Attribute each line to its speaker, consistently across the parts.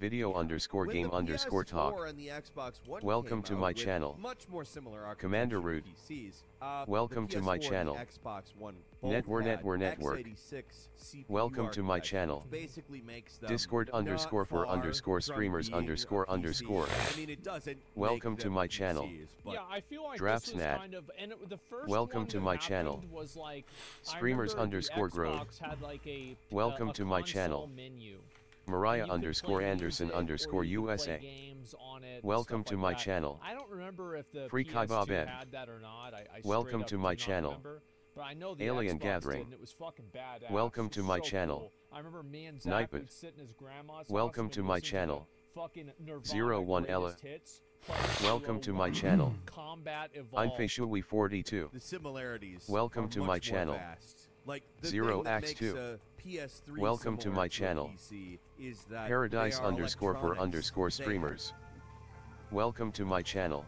Speaker 1: Video underscore
Speaker 2: When
Speaker 1: game
Speaker 2: the
Speaker 1: underscore talk.
Speaker 2: PS4 and the Xbox One
Speaker 1: Welcome
Speaker 2: came
Speaker 1: to
Speaker 2: out
Speaker 1: my
Speaker 2: with
Speaker 1: channel.
Speaker 2: much more similar
Speaker 1: Commander
Speaker 2: architecture
Speaker 1: Root.
Speaker 2: PCs.
Speaker 1: Welcome
Speaker 2: The
Speaker 1: to my
Speaker 2: PS4
Speaker 1: channel.
Speaker 2: and the Xbox One both
Speaker 1: Network
Speaker 2: had
Speaker 1: network.
Speaker 2: x86 CPU
Speaker 1: Welcome to my
Speaker 2: architecture,
Speaker 1: channel.
Speaker 2: which basically makes them
Speaker 1: Discord
Speaker 2: not
Speaker 1: underscore for
Speaker 2: far
Speaker 1: underscore
Speaker 2: from
Speaker 1: streamers
Speaker 2: being a
Speaker 1: underscore
Speaker 2: PC.
Speaker 1: underscore.
Speaker 2: I mean, it doesn't
Speaker 1: Welcome
Speaker 2: make
Speaker 1: to
Speaker 2: them
Speaker 1: my channel.
Speaker 2: PCs, but
Speaker 3: Yeah, I feel like
Speaker 1: Drafts
Speaker 3: this was
Speaker 1: Nat.
Speaker 3: kind of, and the first
Speaker 1: Welcome
Speaker 3: one
Speaker 1: to
Speaker 3: that
Speaker 1: my
Speaker 3: happened
Speaker 1: channel.
Speaker 3: was like,
Speaker 1: Streamers
Speaker 3: I remember
Speaker 1: underscore
Speaker 3: the
Speaker 1: growth.
Speaker 3: Xbox had like
Speaker 1: Welcome
Speaker 3: a
Speaker 1: to my
Speaker 3: console
Speaker 1: channel.
Speaker 3: menu.
Speaker 1: Mariah
Speaker 3: And you could
Speaker 1: underscore
Speaker 3: play
Speaker 1: Anderson
Speaker 3: music,
Speaker 1: underscore
Speaker 3: or you could play
Speaker 1: USA.
Speaker 3: games on it,
Speaker 1: Welcome
Speaker 3: stuff
Speaker 1: to
Speaker 3: like
Speaker 1: my
Speaker 3: that.
Speaker 1: channel.
Speaker 3: I don't remember if the
Speaker 1: Free
Speaker 3: PS2
Speaker 1: Bob Ed.
Speaker 3: had that or not. I
Speaker 1: Welcome
Speaker 3: straight
Speaker 1: to
Speaker 3: up
Speaker 1: my
Speaker 3: do not
Speaker 1: channel.
Speaker 3: remember. But I know the
Speaker 1: Alien
Speaker 3: Xbox
Speaker 1: Gathering.
Speaker 3: did, and it was fucking badass.
Speaker 1: Welcome
Speaker 3: It was
Speaker 1: to my
Speaker 3: so
Speaker 1: channel.
Speaker 3: cool. I remember me and Zach
Speaker 1: Niped.
Speaker 3: would sit in his grandma's
Speaker 1: Welcome
Speaker 3: house
Speaker 1: to
Speaker 3: and
Speaker 1: my
Speaker 3: listen
Speaker 1: channel.
Speaker 3: to fucking Nirvana
Speaker 1: 01 Ella.
Speaker 3: Greatest Hits,
Speaker 1: Welcome to my
Speaker 3: 01
Speaker 1: channel.
Speaker 3: Combat
Speaker 1: I'm
Speaker 3: Evolved.
Speaker 1: Feshui42.
Speaker 2: the similarities
Speaker 1: Welcome
Speaker 2: are
Speaker 1: to
Speaker 2: much
Speaker 1: my
Speaker 2: more
Speaker 1: channel.
Speaker 2: vast. Like the
Speaker 1: Zero
Speaker 2: thing that
Speaker 1: X
Speaker 2: makes
Speaker 1: 2.
Speaker 2: a PS3
Speaker 1: Welcome to
Speaker 2: similar
Speaker 1: my
Speaker 2: a
Speaker 1: channel.
Speaker 2: PC is that
Speaker 1: Paradise
Speaker 2: they are
Speaker 1: underscore for
Speaker 2: electronics.
Speaker 1: underscore
Speaker 2: They-
Speaker 1: streamers. Welcome to my channel.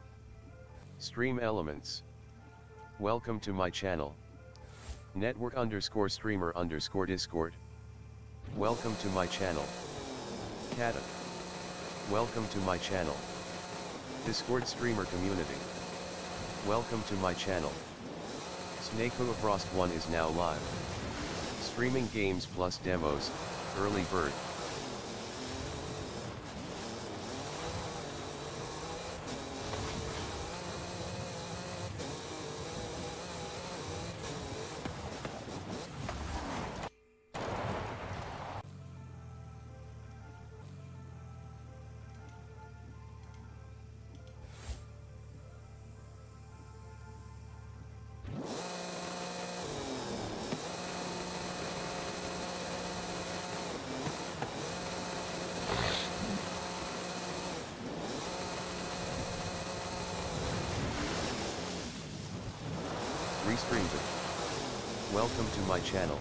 Speaker 1: Stream Elements. Welcome to my channel. Network underscore streamer underscore Discord. Welcome to my channel. Kata. Welcome to my channel. Discord streamer community. Welcome to my channel. S.W.Frost 1 is now live. Streaming games plus demos, early bird. Restreamed it. Welcome to my channel.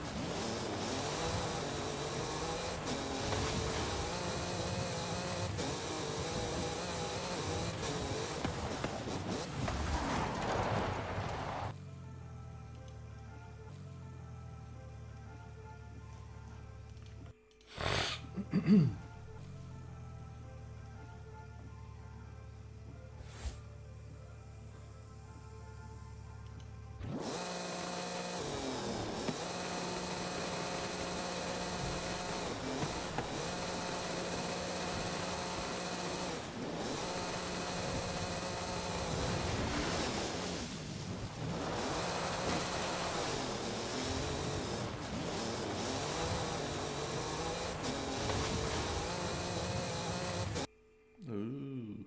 Speaker 4: Ooh.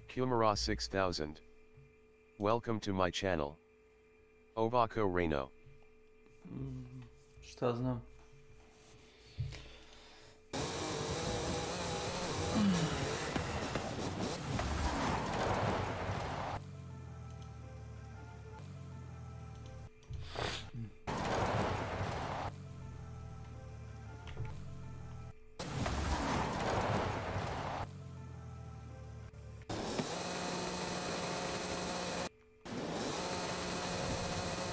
Speaker 1: Kumara 6000. Welcome to my channel. Ovako Reno.
Speaker 4: Šta znam?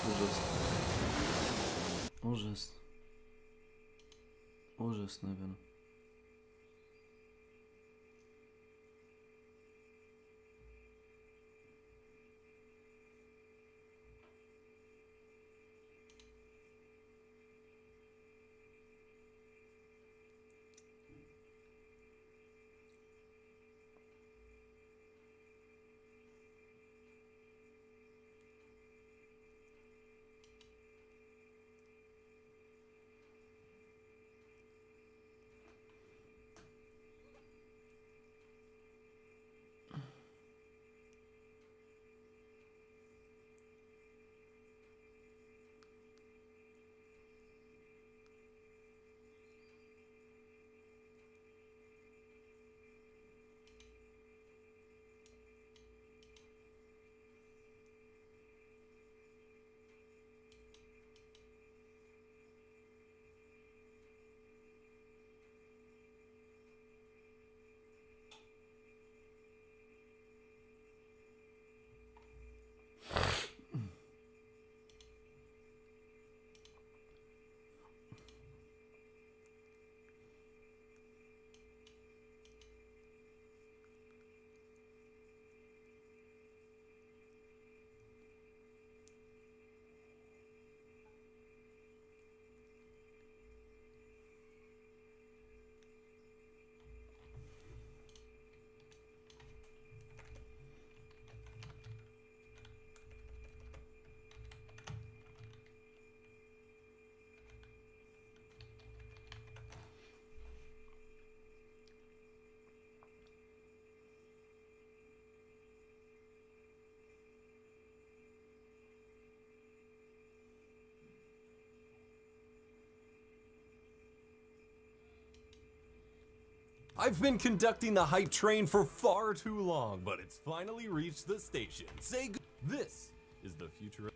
Speaker 4: Užasno. Užasno. Užasno je bilo.
Speaker 5: I've been conducting the hype train for far too long, but it's finally reached the station. This is the future of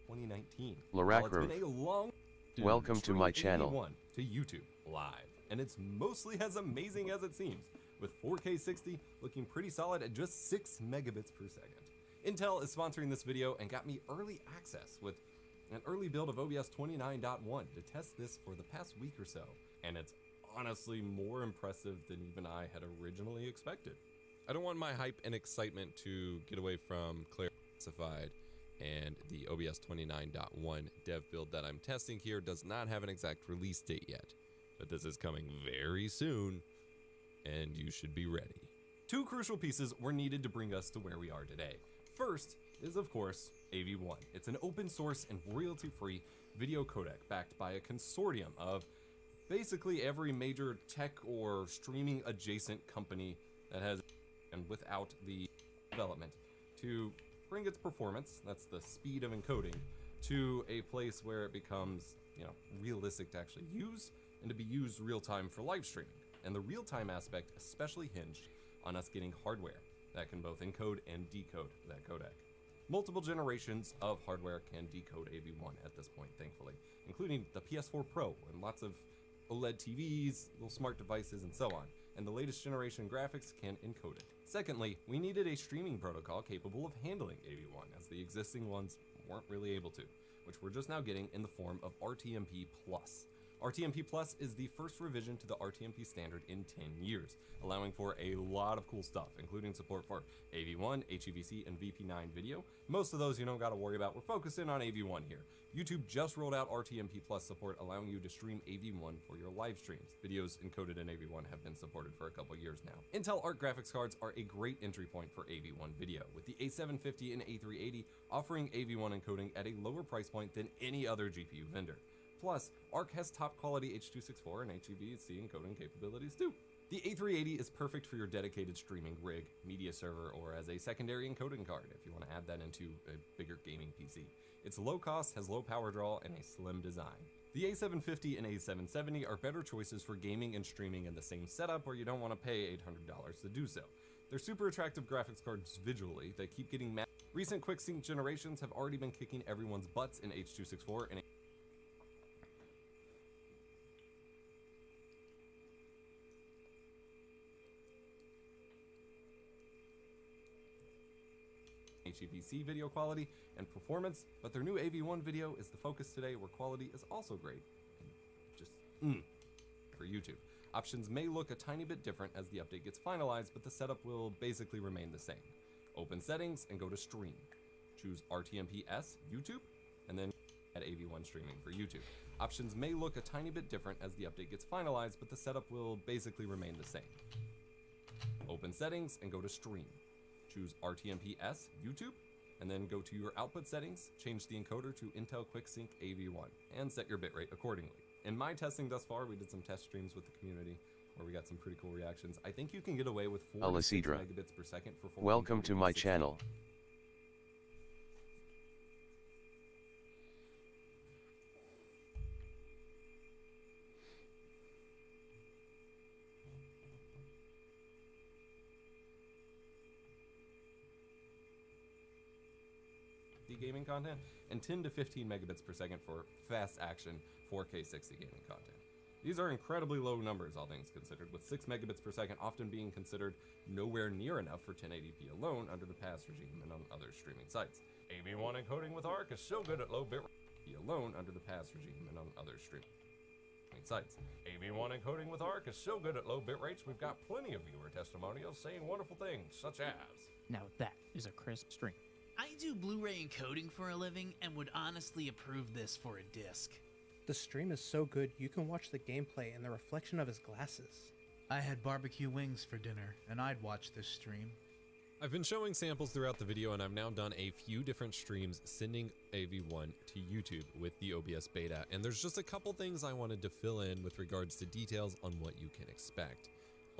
Speaker 5: 2019. While it's been a long
Speaker 1: Welcome to my channel.
Speaker 5: 81 to YouTube live, and it's mostly as amazing as it seems, with 4K 60 looking pretty solid at just 6 megabits per second. Intel is sponsoring this video and got me early access with an early build of OBS 29.1 to test this for the past week or so, and it's honestly more impressive than even I had originally expected.
Speaker 6: I don't want my hype and excitement to get away from classified, and the OBS 29.1 dev build that I'm testing here does not have an exact release date yet, but this is coming very soon, and you should be ready.
Speaker 5: Two crucial pieces were needed to bring us to where we are today. First is, of course, AV1. It's an open source and royalty-free video codec backed by a consortium of basically every major tech or streaming adjacent company that has, and without the development, to bring its performance, that's the speed of encoding, to a place where it becomes, realistic to actually use and to be used real time for live streaming. And the real time aspect especially hinged on us getting hardware that can both encode and decode that codec. Multiple generations of hardware can decode AV1 at this point, thankfully, including the PS4 Pro and lots of OLED TVs, little smart devices, and so on. And the latest generation graphics can encode it. Secondly, we needed a streaming protocol capable of handling AV1, as the existing ones weren't really able to, which we're just now getting in the form of RTMP+. RTMP Plus is the first revision to the RTMP standard in 10 years, allowing for a lot of cool stuff, including support for AV1, HEVC, and VP9 video. Most of those you don't gotta worry about. We're focusing on AV1 here. YouTube just rolled out RTMP Plus support, allowing you to stream AV1 for your live streams. Videos encoded in AV1 have been supported for a couple years now. Intel Arc graphics cards are a great entry point for AV1 video, with the A750 and A380 offering AV1 encoding at a lower price point than any other GPU vendor. Plus, Arc has top quality H.264 and HEVC encoding capabilities too. The A380 is perfect for your dedicated streaming rig, media server, or as a secondary encoding card if you want to add that into a bigger gaming PC. It's low cost, has low power draw, and a slim design. The A750 and A770 are better choices for gaming and streaming in the same setup where you don't want to pay $800 to do so. They're super attractive graphics cards visually, they keep getting mad. Recent quick-sync generations have already been kicking everyone's butts in H.264 and HEVC video quality and performance, but their new AV1 video is the focus today, where quality is also great. Just for YouTube. Options may look a tiny bit different as the update gets finalized, but the setup will basically remain the same. Open settings and go to stream. Choose RTMP-S, YouTube, and then add AV1 streaming for YouTube. Options may look a tiny bit different as the update gets finalized, but the setup will basically remain the same. Open settings and go to stream. Choose RTMP-S, YouTube, and then go to your output settings, change the encoder to Intel QuickSync AV1, and set your bitrate accordingly. In my testing thus far, we did some test streams with the community, where we got some pretty cool reactions. I think you can get away with 4 megabits per second for 4K.
Speaker 1: Welcome to my channel.
Speaker 5: Gaming content, and 10 to 15 megabits per second for fast action 4K 60 gaming content. These are incredibly low numbers, all things considered, with 6 megabits per second often being considered nowhere near enough for 1080p alone under the pass regime and on other streaming sites. AV1 encoding with Arc is so good at low bit rate alone under the pass regime and on other streaming sites. AV1 encoding with Arc is so good at low bit rates, we've got plenty of viewer testimonials saying wonderful things, such as,
Speaker 7: Now that is a crisp stream.
Speaker 8: I do Blu-ray encoding for a living and would honestly approve this for a disc.
Speaker 9: The stream is so good you can watch the gameplay in the reflection of his glasses.
Speaker 10: I had barbecue wings for dinner, and I'd watch this stream.
Speaker 6: I've been showing samples throughout the video, and I've now done a few different streams sending AV1 to YouTube with the OBS beta, and there's just a couple things I wanted to fill in with regards to details on what you can expect.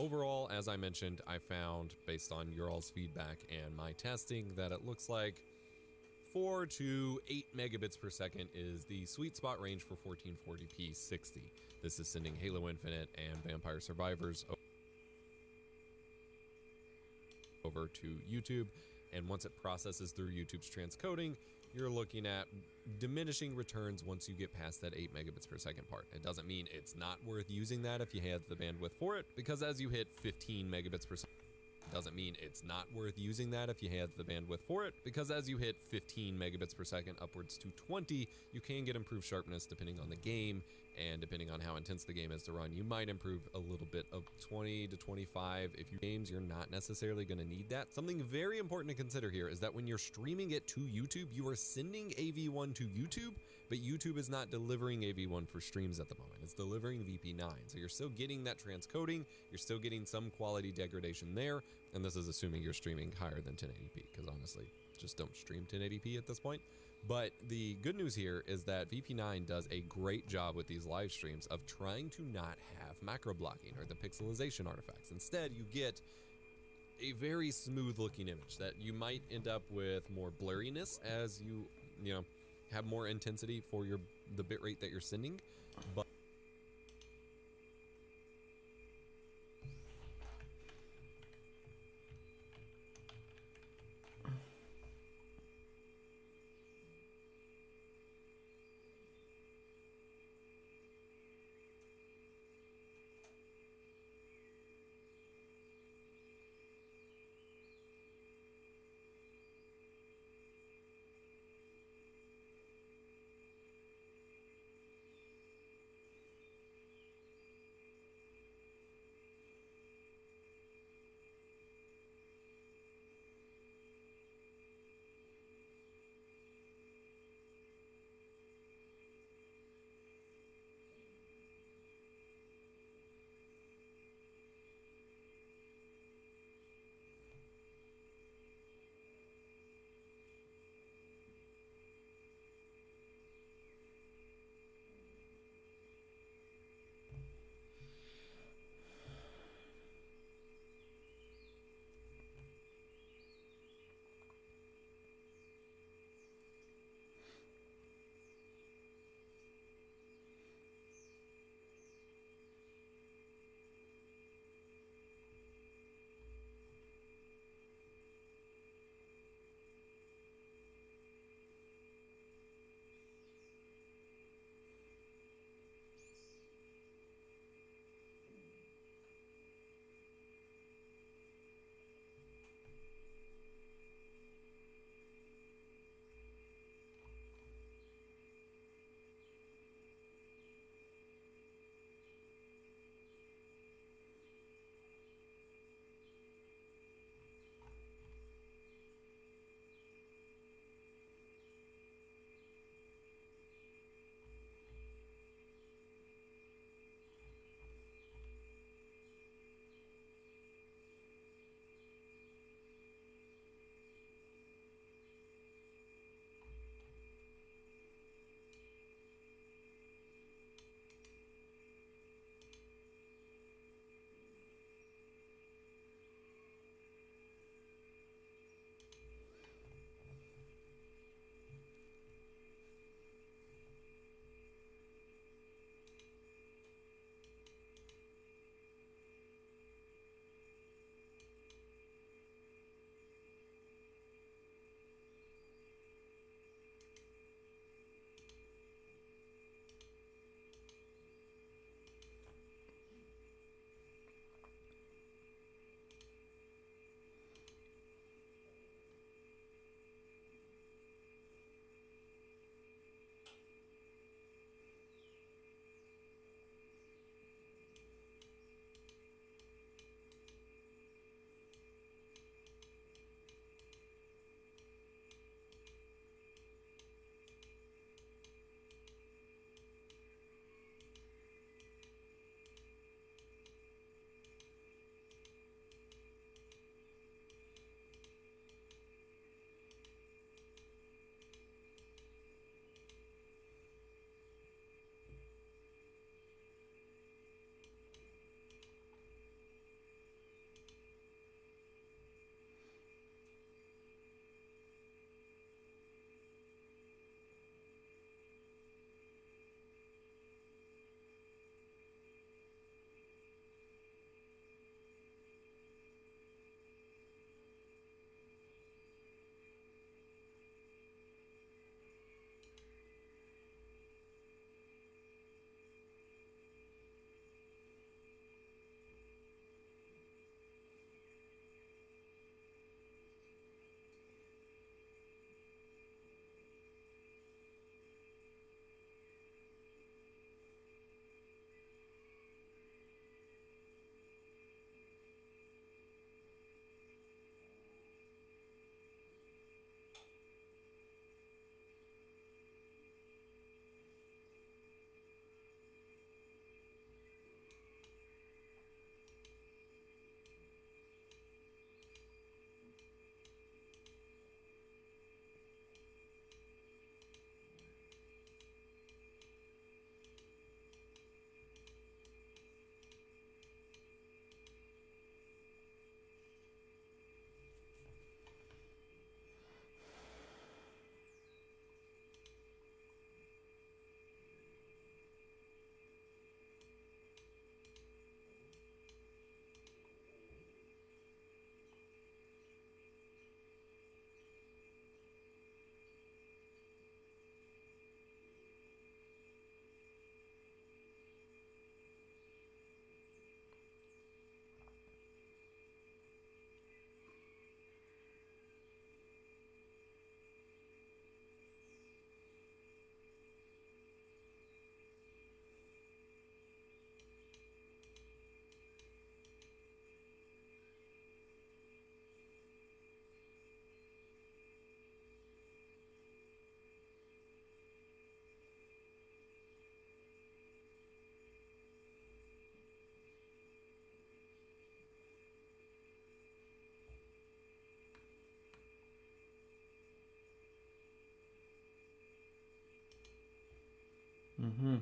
Speaker 6: Overall, as I mentioned, I found, based on your all's feedback and my testing, that it looks like 4 to 8 megabits per second is the sweet spot range for 1440p 60. This is sending Halo Infinite and Vampire Survivors over to YouTube. And once it processes through YouTube's transcoding, you're looking at diminishing returns once you get past that 8 megabits per second part. It doesn't mean it's not worth using that if you have the bandwidth for it, because as you hit 15 megabits per second, doesn't mean it's not worth using that if you have the bandwidth for it, because as you hit 15 megabits per second upwards to 20, you can get improved sharpness depending on the game, and depending on how intense the game is to run, you might improve a little bit of 20 to 25. If you games, you're not necessarily going to need that. Something very important to consider here is that when you're streaming it to YouTube, you are sending AV1 to YouTube, but YouTube is not delivering AV1 for streams at the moment. It's delivering VP9. So you're still getting that transcoding, you're still getting some quality degradation there, and this is assuming you're streaming higher than 1080p, because honestly, just don't stream 1080p at this point. But the good news here is that VP9 does a great job with these live streams of trying to not have macro blocking or the pixelization artifacts. Instead, you get a very smooth looking image that you might end up with more blurriness as you know, have more intensity for the bitrate that you're sending, but
Speaker 4: Mm-hmm.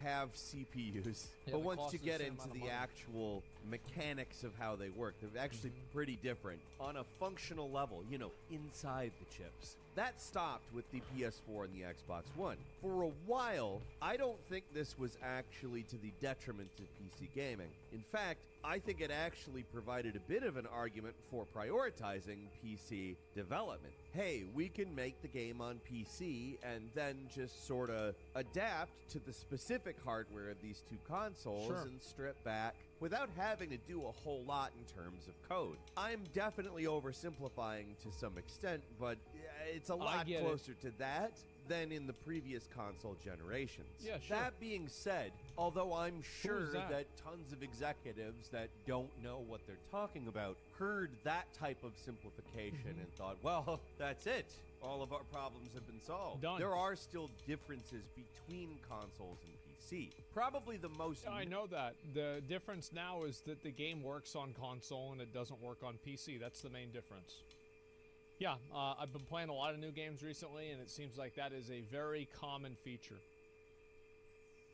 Speaker 2: Have CPUs,
Speaker 3: Yeah,
Speaker 2: but
Speaker 3: the
Speaker 2: once
Speaker 3: cost
Speaker 2: you
Speaker 3: is
Speaker 2: get
Speaker 3: the same
Speaker 2: into
Speaker 3: amount of
Speaker 2: the
Speaker 3: money.
Speaker 2: actual mechanics of how they work, they're actually pretty different on a functional level, you know, inside the chips. That stopped with the PS4 and the Xbox One. For a while, I don't think this was actually to the detriment of PC gaming. In fact, I think it actually provided a bit of an argument for prioritizing PC development. Hey, we can make the game on PC and then just sort of adapt to the specific hardware of these two consoles
Speaker 3: Sure.
Speaker 2: and strip back without having to do a whole lot in terms of code. I'm definitely oversimplifying to some extent, but it's a lot
Speaker 3: get it.
Speaker 2: closer to that than in the previous console generations.
Speaker 3: Yeah, sure.
Speaker 2: That being said, although I'm sure
Speaker 3: that?
Speaker 2: that tons of executives that don't know what they're talking about heard that type of simplification and thought, well, that's it. All of our problems have been solved.
Speaker 3: Done.
Speaker 2: There are still differences between consoles and PC. Probably the most
Speaker 3: Yeah, I know that. The difference now is that the game works on console and it doesn't work on PC. That's the main difference. Yeah, I've been playing a lot of new games recently, and it seems like that is a very common feature.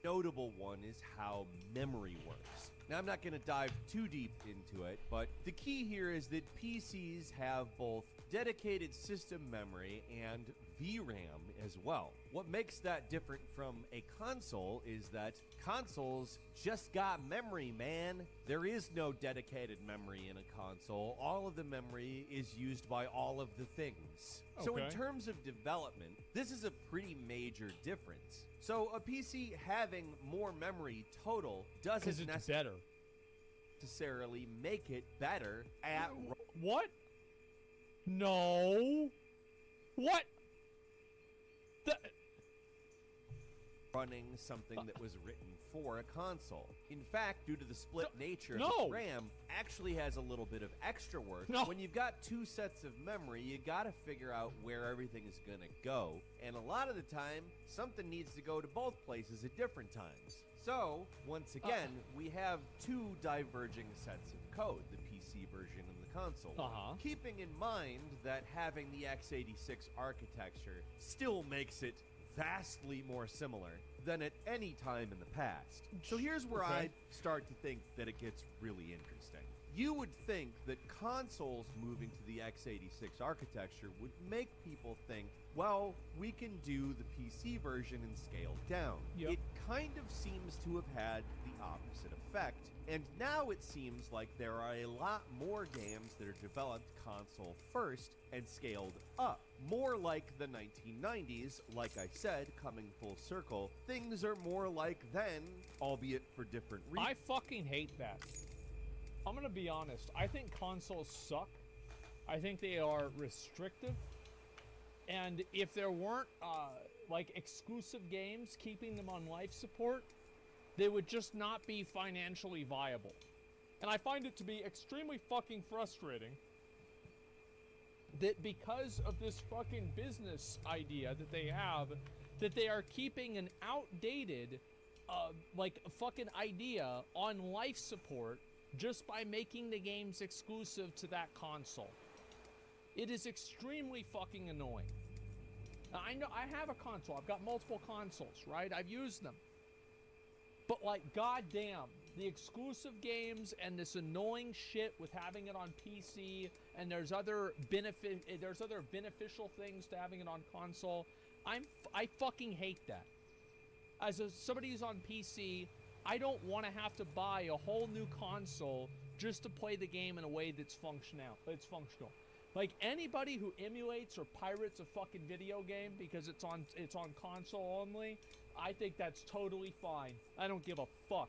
Speaker 2: notable one is how memory works. Now, I'm not going to dive too deep into it, but the key here is that PCs have both dedicated system memory and VRAM as well. What makes that different from a console is that consoles just got memory, man. There is no dedicated memory in a console. All of the memory is used by all of the things. So in
Speaker 3: Okay.
Speaker 2: terms of development, this is a pretty major difference. So a PC having more memory total
Speaker 3: Because
Speaker 2: doesn't
Speaker 3: it's better.
Speaker 2: necessarily make it better at
Speaker 3: What? No. What?
Speaker 2: running something that was written for a console. In fact, due to the split nature of
Speaker 3: no.
Speaker 2: the RAM, actually has a little bit of extra work.
Speaker 3: No.
Speaker 2: When you've got two sets of memory, you got to figure out where everything is going to go. And a lot of the time, something needs to go to both places at different times. So, once again, we have two diverging sets of code, the PC version and the console.
Speaker 3: Uh-huh.
Speaker 2: Keeping in mind that having the x86 architecture still makes it vastly more similar than at any time in the past. So here's where
Speaker 3: Okay.
Speaker 2: I start to think that it gets really interesting. You would think that consoles moving to the x86 architecture would make people think, well, we can do the PC version and scale down.
Speaker 3: Yep.
Speaker 2: It kind of seems to have had the opposite effect. And now it seems like there are a lot more games that are developed console first and scaled up. More like the 1990s, like I said, coming full circle. Things are more like then, albeit for different reasons.
Speaker 3: I fucking hate that. I'm gonna be honest. I think consoles suck. I think they are restrictive. And if there weren't like exclusive games keeping them on life support, they would just not be financially viable. And I find it to be extremely fucking frustrating that because of this fucking business idea that they have, that they are keeping an outdated like fucking idea on life support just by making the games exclusive to that console. It is extremely fucking annoying. Now, I know I have a console. I've got multiple consoles, right? I've used them. But like, goddamn, the exclusive games and this annoying shit with having it on PC, and there's other beneficial things to having it on console. I fucking hate that. As somebody who's on PC, I don't want to have to buy a whole new console just to play the game in a way that's functional. Like, anybody who emulates or pirates a fucking video game because it's on console only, I think that's totally fine. I don't give a fuck.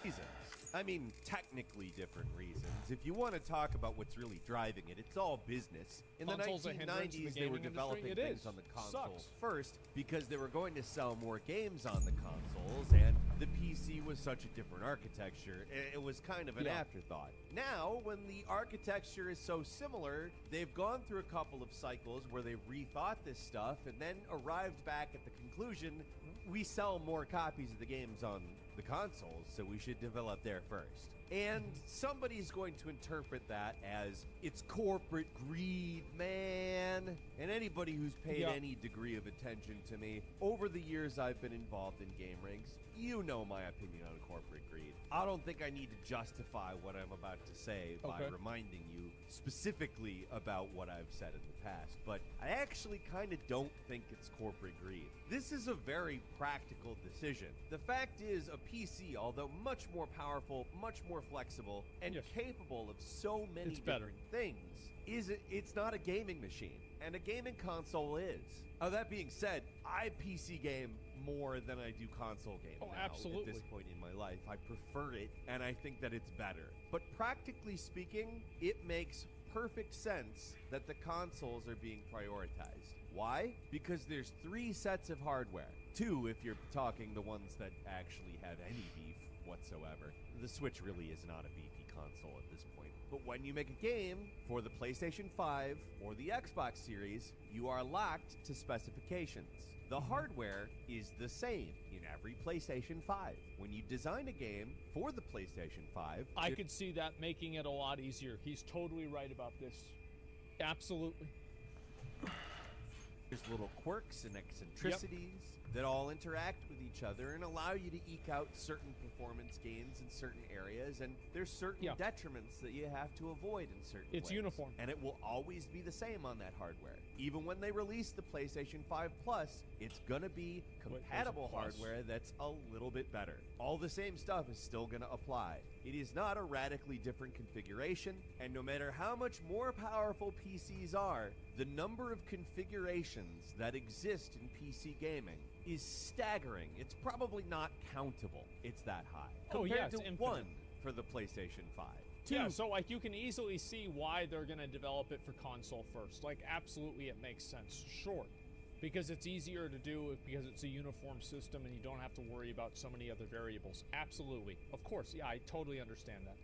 Speaker 2: Reasons. I mean, technically different reasons. If you want to talk about what's really driving it, it's all business. In
Speaker 3: Console's a
Speaker 2: the
Speaker 3: hindrance to the
Speaker 2: 1990s, they were
Speaker 3: gaming industry?
Speaker 2: developing
Speaker 3: It
Speaker 2: things
Speaker 3: is.
Speaker 2: on the console
Speaker 3: Sucks.
Speaker 2: first because they were going to sell more games on the consoles, and the PC was such a different architecture, it was kind of an afterthought. Now, when the architecture is so similar, they've gone through a couple of cycles where they've rethought this stuff and then arrived back at the conclusion, we sell more copies of the games on the consoles, so we should develop there first. And somebody's going to interpret that as it's corporate greed, man. And anybody who's paid any degree of attention to me over the years I've been involved in game ranks, you know my opinion on corporate greed. I don't think I need to justify what I'm about to say by reminding you specifically about what I've said in the past, but I actually kind of don't think it's corporate greed. This is a very practical decision. The fact is, a PC, although much more powerful, much more flexible, and capable of so many different things, it's not a gaming machine, and a gaming console is. That being said, I PC game more than I do console game now at this point in my life. I prefer it, and I think that it's better. But practically speaking, it makes perfect sense that the consoles are being prioritized. Why? Because there's 3 sets of hardware. 2 if you're talking the ones that actually have any beef whatsoever. The Switch really is not a beefy console at this point. But when you make a game for the PlayStation 5 or the Xbox Series, you are locked to specifications. The hardware is the same in every PlayStation 5. When you design a game for the PlayStation 5...
Speaker 3: I could see that making it a lot easier. He's totally right about this. Absolutely.
Speaker 2: There's little quirks and eccentricities that all interact with each other and allow you to eke out certain performance gains in certain areas, and there's certain detriments that you have to avoid in certain ways.
Speaker 3: It's uniform.
Speaker 2: And it will always be the same on that hardware. Even when they release the PlayStation 5 Plus, it's gonna be compatible hardware that's a little bit better. All the same stuff is still gonna apply. It is not a radically different configuration, and no matter how much more powerful PCs are, the number of configurations that exist in PC gaming is staggering. It's probably not countable. It's that high. Compared to
Speaker 3: infinite.
Speaker 2: 1 for the PlayStation 5.
Speaker 3: Yeah, so like you can easily see why they're going to develop it for console first. Like absolutely it makes sense. Sure. Because it's easier to do because it's a uniform system and you don't have to worry about so many other variables. Absolutely. Of course. Yeah, I totally understand that.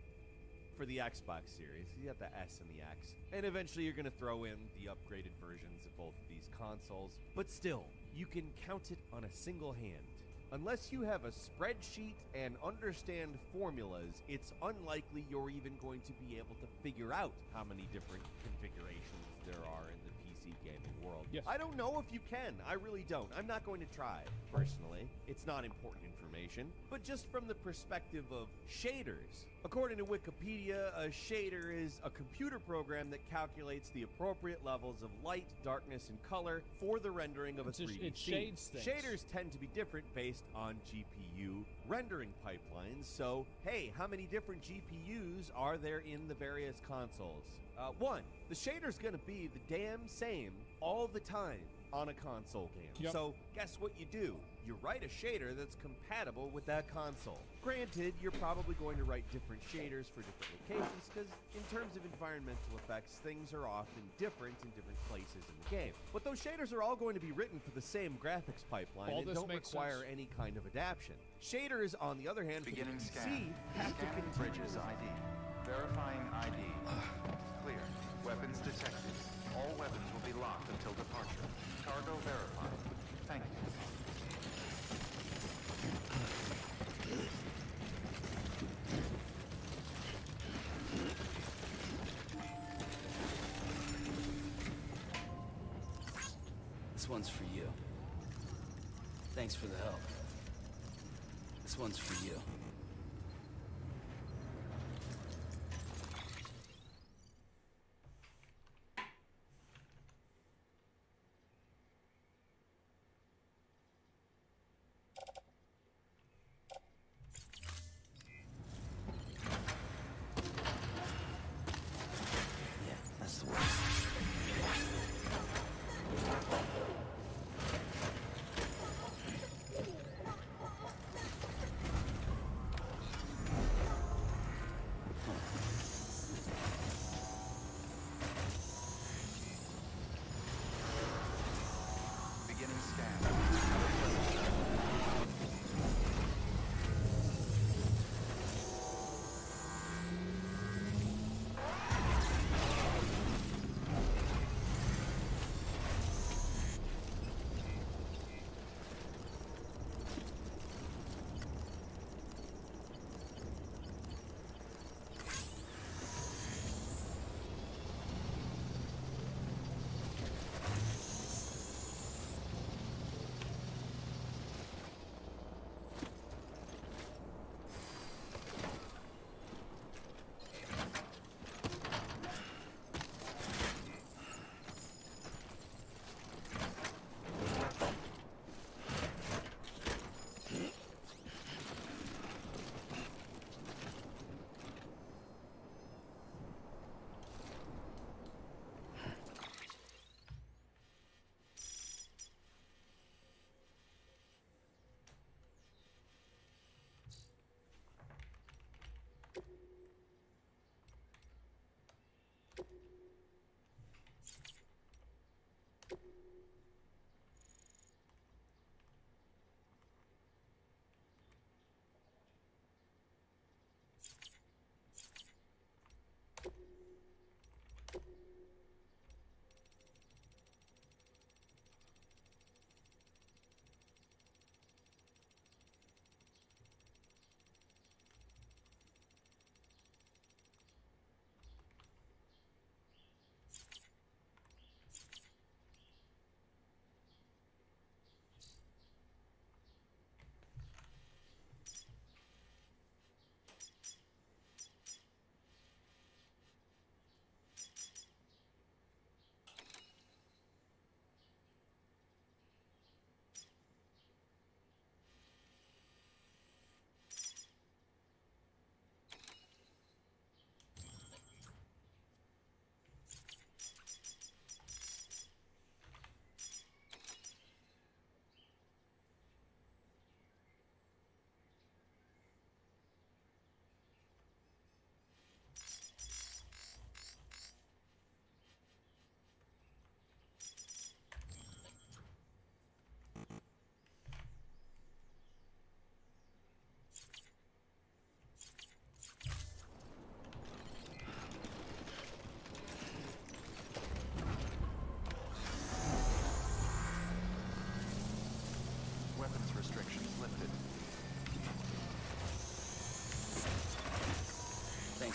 Speaker 2: For the Xbox Series, you have the S and the X. And eventually you're going to throw in the upgraded versions of both of these consoles. But still, you can count it on a single hand. Unless you have a spreadsheet and understand formulas, it's unlikely you're even going to be able to figure out how many different configurations there are in the PC gaming world.
Speaker 3: Yes.
Speaker 2: I don't know if you can. I really don't. I'm not going to try, personally. It's not important information. But just from the perspective of shaders, according to Wikipedia, a shader is a computer program that calculates the appropriate levels of light, darkness, and color for the rendering of a 3D scene.
Speaker 3: It shades things.
Speaker 2: Shaders tend to be different based on GPU rendering pipelines. So, hey, how many different GPUs are there in the various consoles? 1. The shader's going to be the damn same all the time on a console game. So, guess what you do? You write a shader that's compatible with that console. Granted, you're probably going to write different shaders for different locations because in terms of environmental effects, things are often different in different places in the game. But those shaders are all going to be written for the same graphics pipeline and don't require any kind of adaptation. Shaders, on the other hand,
Speaker 11: beginning
Speaker 2: for the PC,
Speaker 11: scan.
Speaker 2: have to
Speaker 11: Scanning
Speaker 2: continue.
Speaker 11: bridges ID. Verifying ID. Clear. Weapons detected. All weapons will be locked until departure. Cargo verified. Thank you.
Speaker 12: This one's for you. Thanks for the help. This one's for you. Yeah, that's the one.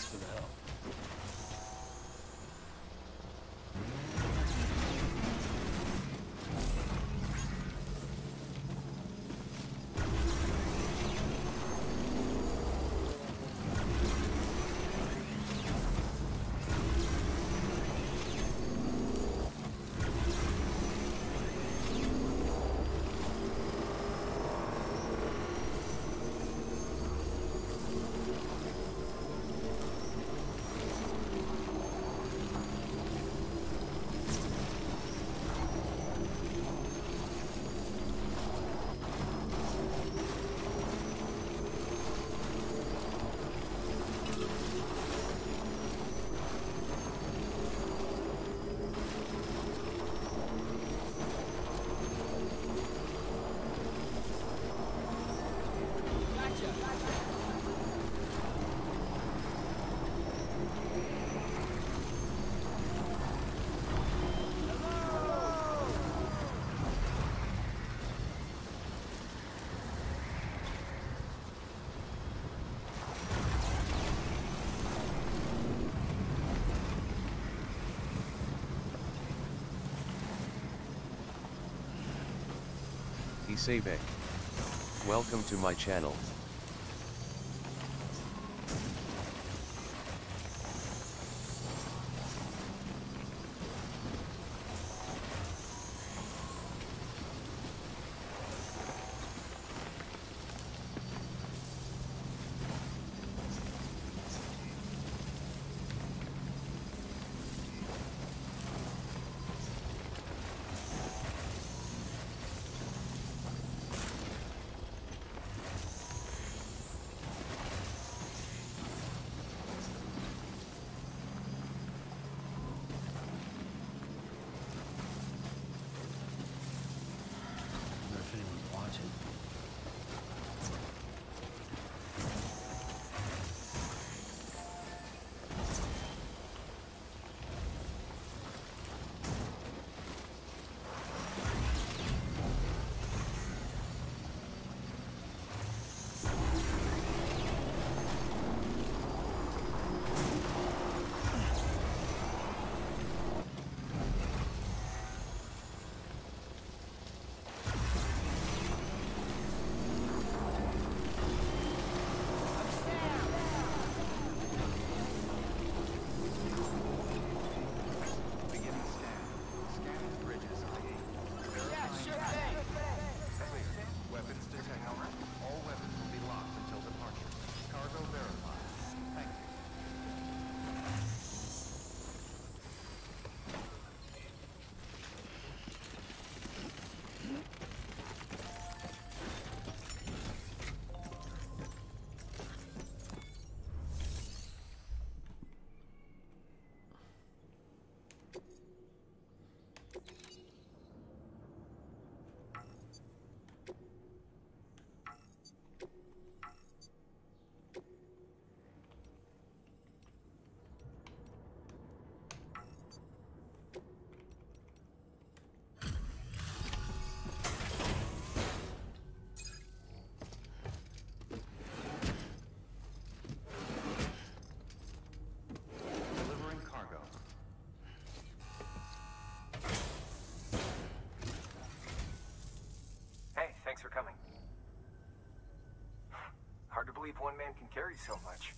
Speaker 12: Thanks for the help.
Speaker 1: Isebe. Welcome to my channel.
Speaker 12: Wonder if anyone's watching.
Speaker 11: Beginning scan. Scanning bridges IA. Verifying Clear. Weapons detected. All weapons will be locked until departure. Cargo verified. Thank you. Delivering cargo.
Speaker 13: Hey, thanks for coming. Hard to believe one man can carry so much.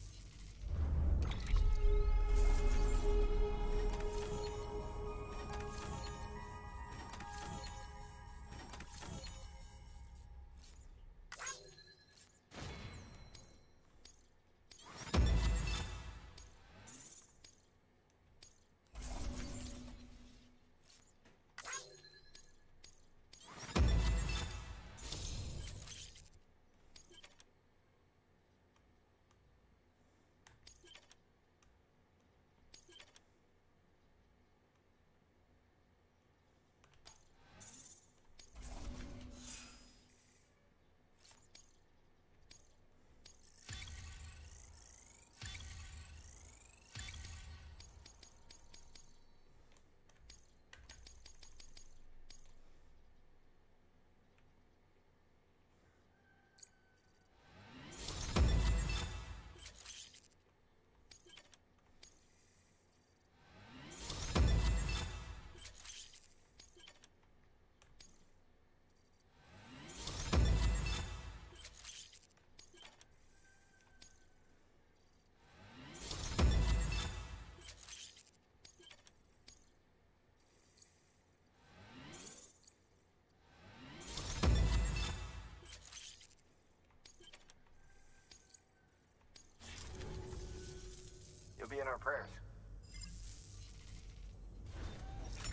Speaker 13: our prayers.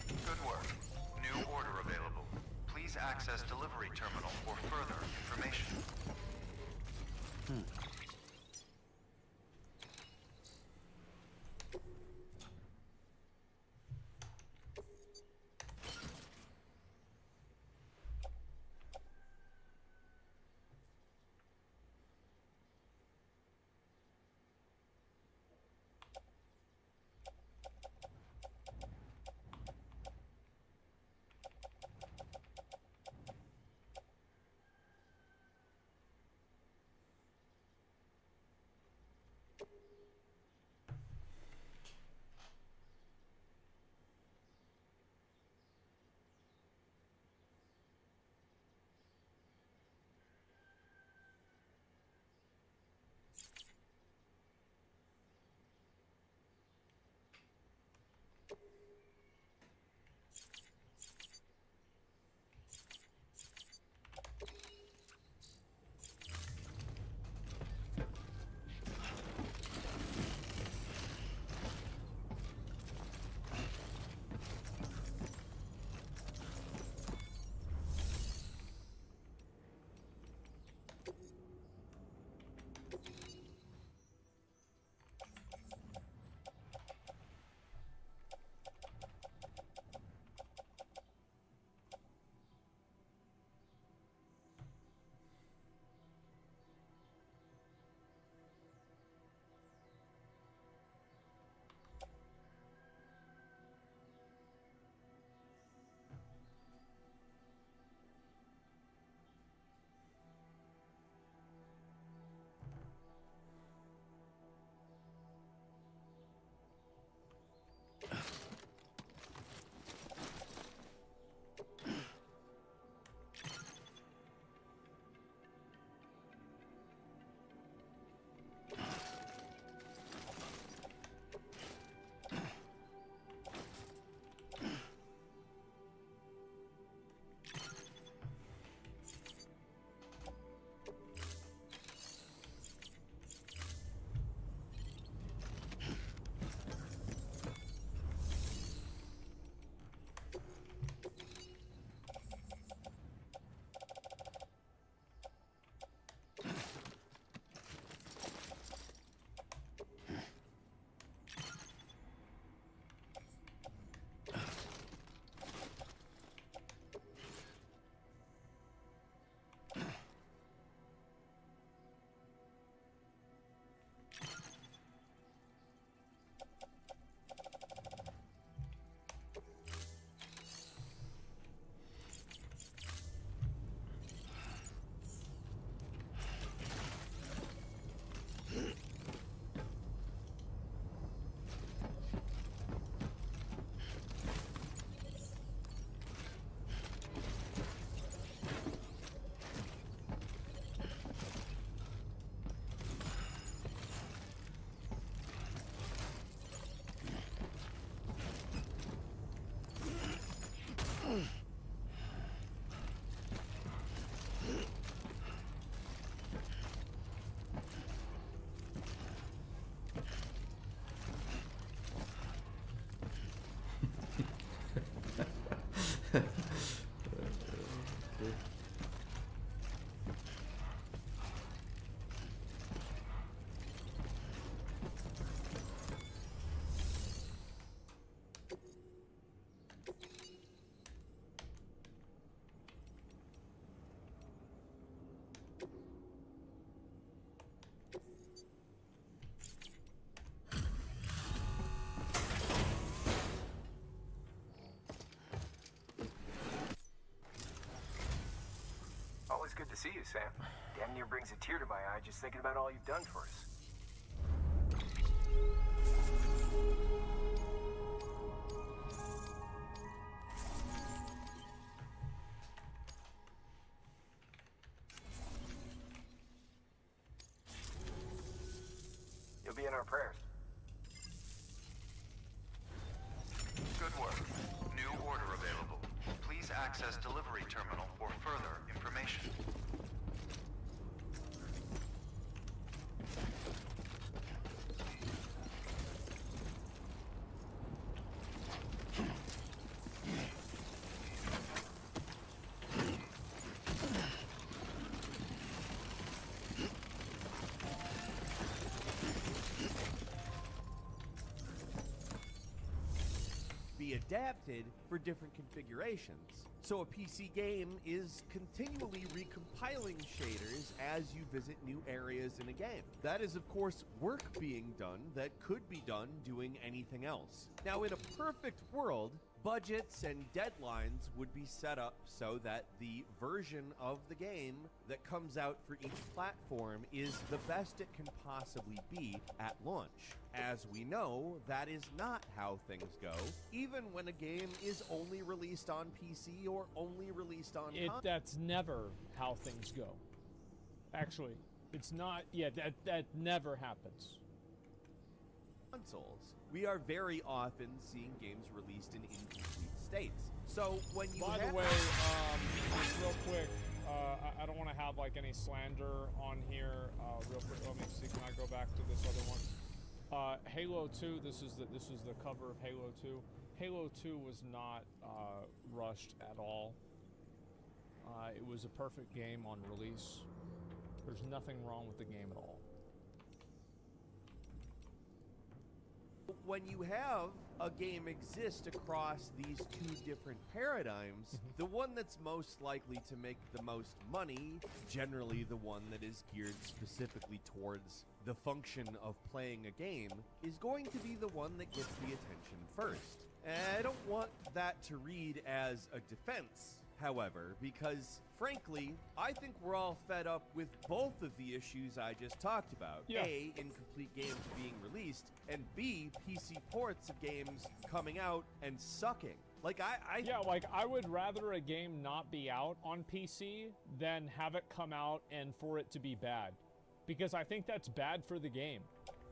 Speaker 11: Good work. New order available. Please access delivery terminal for further information.
Speaker 13: Always good to see you, Sam. Damn near brings a tear to my eye just thinking about all you've done for us. You'll be in our prayers.
Speaker 11: Good work. New order available. Please access delivery terminal for further information.
Speaker 2: adapted for different configurations. So a PC game is continually recompiling shaders as you visit new areas in a game. That is, of course, work being done that could be done doing anything else. Now, in a perfect world, budgets and deadlines would be set up so that the version of the game that comes out for each platform is the best it can possibly be at launch. As we know, that is not how things go, even when a game is only released on PC or only released on console.
Speaker 3: That's never how things go. Actually, it's not. Yeah, that never happens.
Speaker 2: Consoles. We are very often seeing games released in incomplete states. So when you
Speaker 3: By the way, just real quick, I don't want to have like any slander on here. Real quick, let me see. Can I go back to this other one? Halo 2. This is the cover of Halo 2. Halo 2 was not rushed at all. It was a perfect game on release. There's nothing wrong with the game at all.
Speaker 2: When you have a game exist across these two different paradigms, the one that's most likely to make the most money, generally the one that is geared specifically towards the function of playing a game, is going to be the one that gets the attention first. And I don't want that to read as a defense, however, because frankly, I think we're all fed up with both of the issues I just talked about.
Speaker 3: Yeah.
Speaker 2: A, incomplete games being released, and B, PC ports of games coming out and sucking. Like,
Speaker 3: Yeah, like, I would rather a game not be out on PC than have it come out and for it to be bad. Because I think that's bad for the game.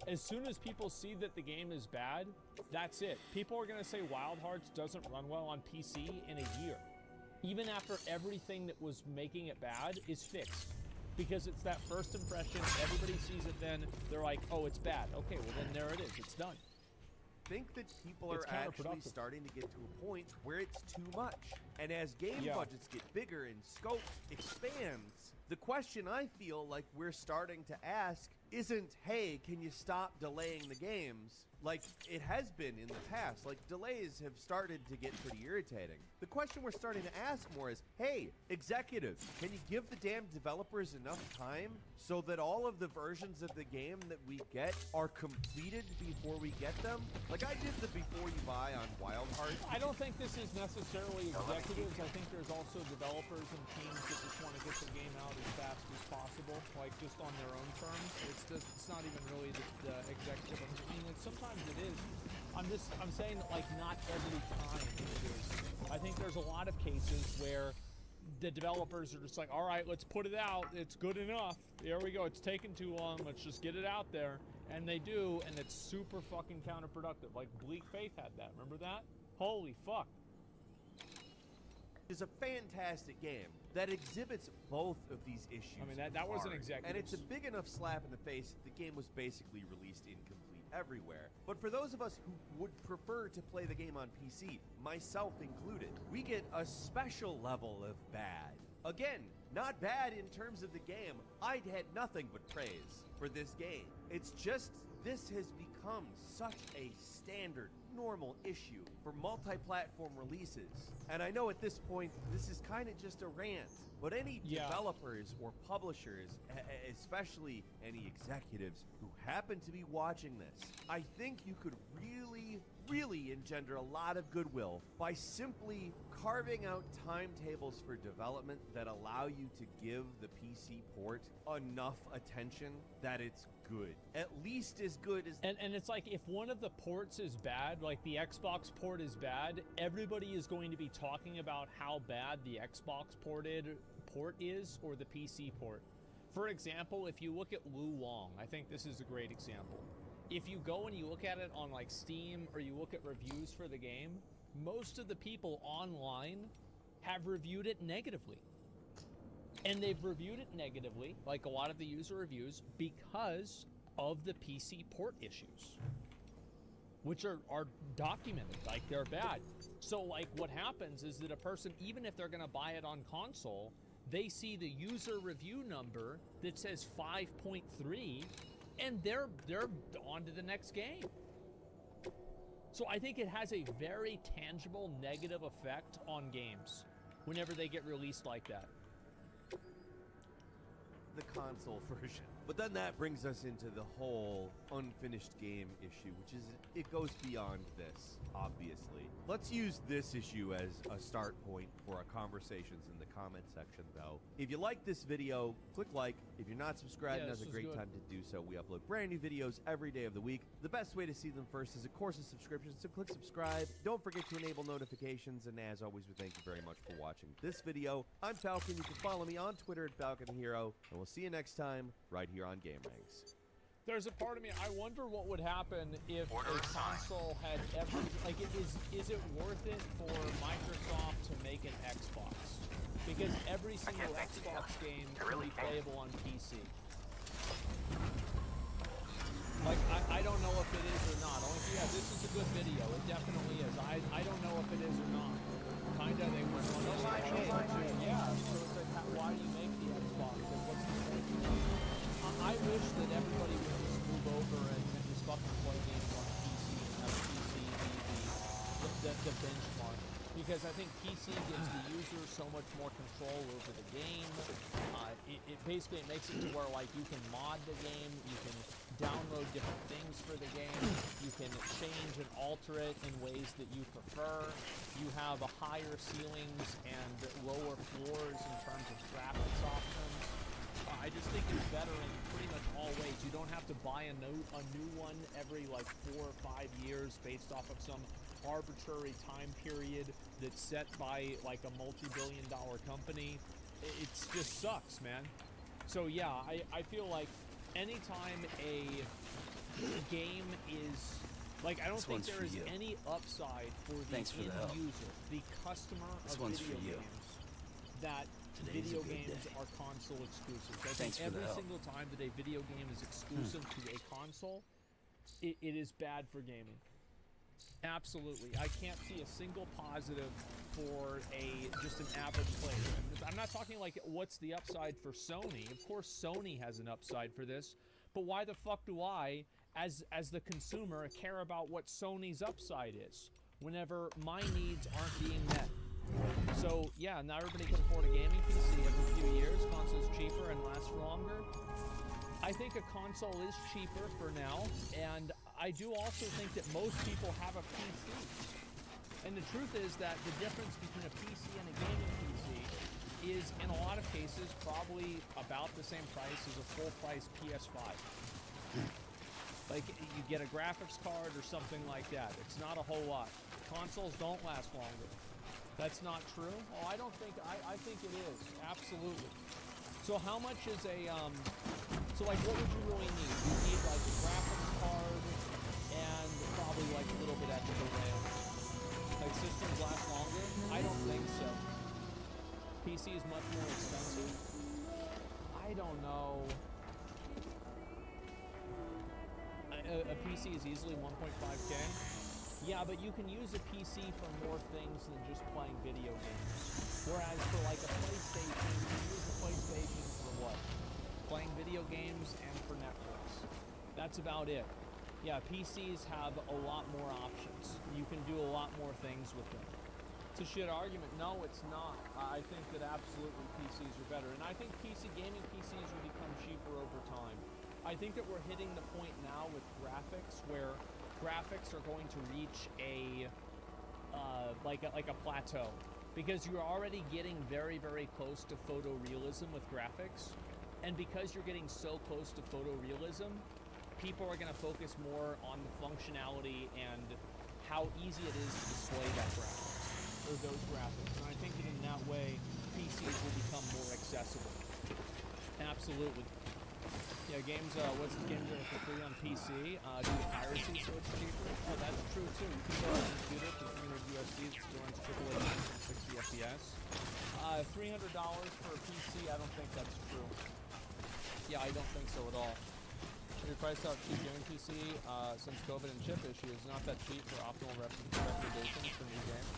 Speaker 3: As soon as people see that the game is bad, that's it. People are going to say Wild Hearts doesn't run well on PC in a year. Even after everything that was making it bad is fixed. Because it's that first impression, everybody sees it then, they're like, oh, it's bad. Okay, well then there it is, it's done.
Speaker 2: I think that people are actually starting to get to a point where it's too much. And as game budgets get bigger and scope expands, the question I feel like we're starting to ask isn't, hey, can you stop delaying the games? Like it has been in the past. Like, delays have started to get pretty irritating. The question we're starting to ask more is, hey, executives, can you give the damn developers enough time so that all of the versions of the game that we get are completed before we get them? Like I did the before you buy on Wild Hearts.
Speaker 3: I don't think this is necessarily executives. I think there's also developers and teams that just want to get the game out as fast as possible, like just on their own terms. It's not even really the executive. I mean, like, sometimes it is. I'm saying that, like, not every time it is. I think there's a lot of cases where the developers are just like, all right, let's put it out. It's good enough. There we go. It's taken too long. Let's just get it out there. And they do, and it's super fucking counterproductive. Like, Bleak Faith had that. Remember that? Holy fuck.
Speaker 2: Is a fantastic game that exhibits both of these issues.
Speaker 3: I mean, that was an executive.
Speaker 2: And it's a big enough slap in the face that the game was basically released incomplete everywhere. But for those of us who would prefer to play the game on PC, myself included, we get a special level of bad. Again, not bad in terms of the game. I'd had nothing but praise for this game. It's just, this has become such a standard, normal issue for multi-platform releases. And I know at this point, this is kind of just a rant, but any developers or publishers, especially any executives who happen to be watching this, I think you could really engender a lot of goodwill by simply carving out timetables for development that allow you to give the PC port enough attention that it's good. At least as good as...
Speaker 3: And it's like, if one of the ports is bad, like the Xbox port is bad, everybody is going to be talking about how bad the Xbox port is or the PC port. For example, if you look at Lu Wong, I think this is a great example. If you go and you look at it on like Steam or you look at reviews for the game, most of the people online have reviewed it negatively. And they've reviewed it negatively, like a lot of the user reviews, because of the PC port issues, which are documented, like they're bad. So like what happens is that a person, even if they're gonna buy it on console, they see the user review number that says 5.3, and they're on to the next game. So I think it has a very tangible negative effect on games whenever they get released like that.
Speaker 2: The console version. But then that brings us into the whole unfinished game issue, which is, it goes beyond this, obviously. Let's use this issue as a start point for our conversations in the comment section, though. If you like this video, click like. If you're not subscribed, now's a great time to do so. We upload brand new videos every day of the week. The best way to see them first is, of course, a subscription, so click subscribe. Don't forget to enable notifications, and as always, we thank you very much for watching this video. I'm Falcon. You can follow me on Twitter at FalconHero, and we'll see you next time right here on Game Ranks.
Speaker 3: There's a part of me, I wonder what would happen if a console had every, like, is it worth it for Microsoft to make an Xbox? Because every single Xbox game can be playable on PC. Like, I don't know if it is or not. Only, yeah, this is a good video. It definitely is. I don't know if it is or not. Kinda, they were yeah, so it's like, why do you make the Xbox? Like, what's the point? I wish that everybody would just move over and just fucking play games on PC and have PC be the benchmark. Because I think PC gives the user so much more control over the game. It basically makes it to where, like, you can mod the game, you can download different things for the game, you can change and alter it in ways that you prefer. You have a higher ceilings and lower floors in terms of graphics options. I just think it's better in pretty much all ways. You don't have to buy a new one every like 4 or 5 years based off of some arbitrary time period that's set by like a multi-billion-dollar company. It just sucks, man. So yeah, I feel like anytime a game is like, I don't think there is any upside for the end user, the customer of video games, that video games are console exclusive. I think every single time that a video game is exclusive to a console, it is bad for gaming. Absolutely. I can't see a single positive for just an average player. I'm not talking like what's the upside for Sony. Of course Sony has an upside for this, but why the fuck do I, as the consumer, care about what Sony's upside is whenever my needs aren't being met? So yeah, now everybody can afford a gaming PC every few years. Console's cheaper and lasts longer. I think a console is cheaper for now, and I do also think that most people have a PC. And the truth is that the difference between a PC and a gaming PC is, in a lot of cases, probably about the same price as a full-price PS5. Like, you get a graphics card or something like that. It's not a whole lot. Consoles don't last longer. That's not true? Oh, I don't think, I think it is. Absolutely. So how much is a, so like what would you really need? You need like a graphics card and probably like a little bit extra RAM. Like systems last longer? I don't think so. PC is much more expensive. I don't know. A PC is easily 1.5K. Yeah, but you can use a PC for more things than just playing video games. Whereas for like a PlayStation, you can use a PlayStation for what? Playing video games and for Netflix. That's about it. Yeah, PCs have a lot more options. You can do a lot more things with them. It's a shit argument. No, it's not. I think that absolutely PCs are better. And I think gaming PCs will become cheaper over time. I think that we're hitting the point now with graphics where graphics are going to reach like a plateau, because you're already getting very, very close to photorealism with graphics, and because you're getting so close to photorealism, people are going to focus more on the functionality and how easy it is to display that graphics, or those graphics. And I think that in that way, PCs will become more accessible. Absolutely. Yeah, games, games are for free on PC due to piracy, so it's cheaper. Oh, that's true too. You can go on a computer for 300 USD, it still runs AAA 60 FPS. $300 for a PC, I don't think that's true. Yeah, I don't think so at all. Your price out cheap gaming PC since COVID and chip issue is not that cheap for optimal recommendations for new games.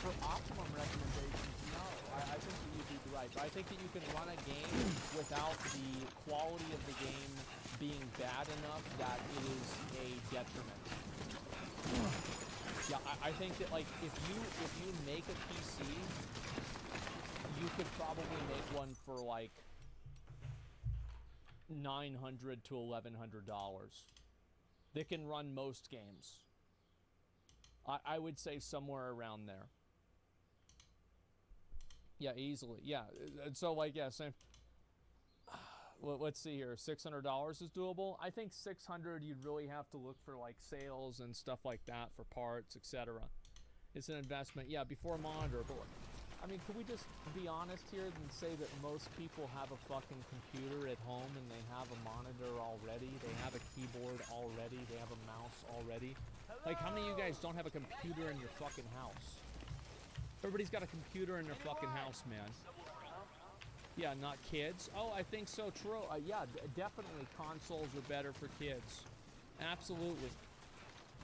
Speaker 3: For optimum recommendations, no. I think that you'd be right. But I think that you can run a game without the quality of the game being bad enough that it is a detriment. Yeah, I think that like if you make a PC, you could probably make one for like $900 to $1,100. That can run most games. I would say somewhere around there. Yeah, easily. Yeah, so like yeah, same. Well, let's see here. $600 is doable. I think 600 you'd really have to look for like sales and stuff like that for parts, etc. It's an investment. Yeah, before a monitor. But I mean, could we just be honest here and say that most people have a fucking computer at home and they have a monitor already? They have a keyboard already. They have a mouse already. Like, how many of you guys don't have a computer in your fucking house? Everybody's got a computer in their fucking house, man. Yeah, not kids. Oh, I think so, true. Yeah, definitely consoles are better for kids. Absolutely.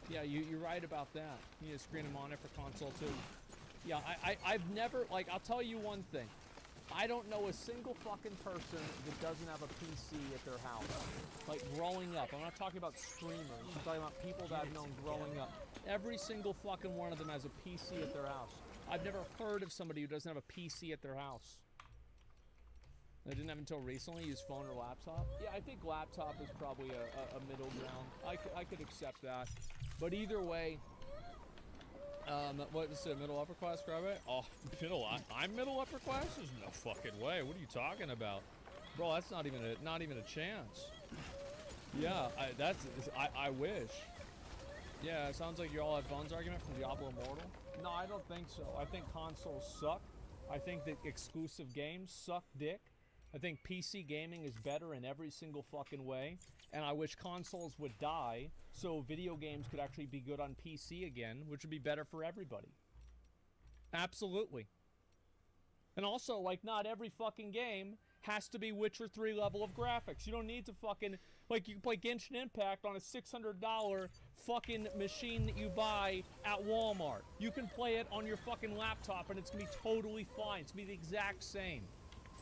Speaker 3: Yeah, you're right about that. You need a screen and monitor for console, too. Yeah, I've never, like, I'll tell you one thing. I don't know a single fucking person that doesn't have a PC at their house. Like, growing up. I'm not talking about streamers. I'm talking about people that I've known growing up. Every single fucking one of them has a PC at their house. I've never heard of somebody who doesn't have a PC at their house. They didn't have until recently use phone or laptop. Yeah, I think laptop is probably a middle ground. I could accept that. But either way, what is it, middle upper class grab it? Oh, I'm middle upper class? There's no fucking way. What are you talking about? Bro, that's not even a chance. Yeah, I wish. Yeah, it sounds like you all have phones argument from Diablo Immortal. No, I don't think so. I think consoles suck. I think that exclusive games suck dick. I think PC gaming is better in every single fucking way, and I wish consoles would die so video games could actually be good on PC again, which would be better for everybody. Absolutely. And also, like, not every fucking game has to be Witcher 3 level of graphics. You don't need to fucking, like, you can play Genshin Impact on a $600 fucking machine that you buy at Walmart. You can play it on your fucking laptop and it's gonna be totally fine. It's gonna be the exact same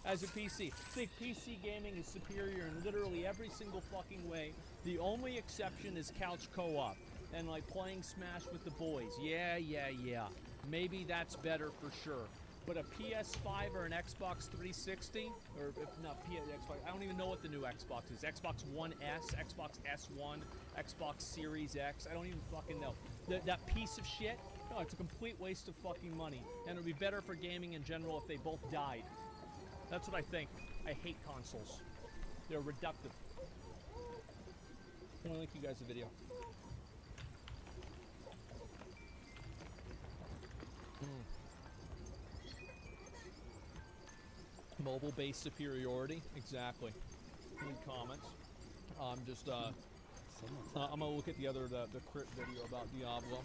Speaker 3: as a PC. I think PC gaming is superior in literally every single fucking way. The only exception is couch co-op and like playing Smash with the boys. Yeah. Maybe that's better for sure. But a PS5 or an Xbox 360, or if not Xbox, I don't even know what the new Xbox is. Xbox One S, Xbox S1, Xbox Series X, I don't even fucking know. That piece of shit, no, it's a complete waste of fucking money. And it would be better for gaming in general if they both died. That's what I think. I hate consoles. They're reductive. I'm gonna link you guys a video. Mobile-based superiority, exactly. Any comments? I'm gonna look at the crit video about Diablo.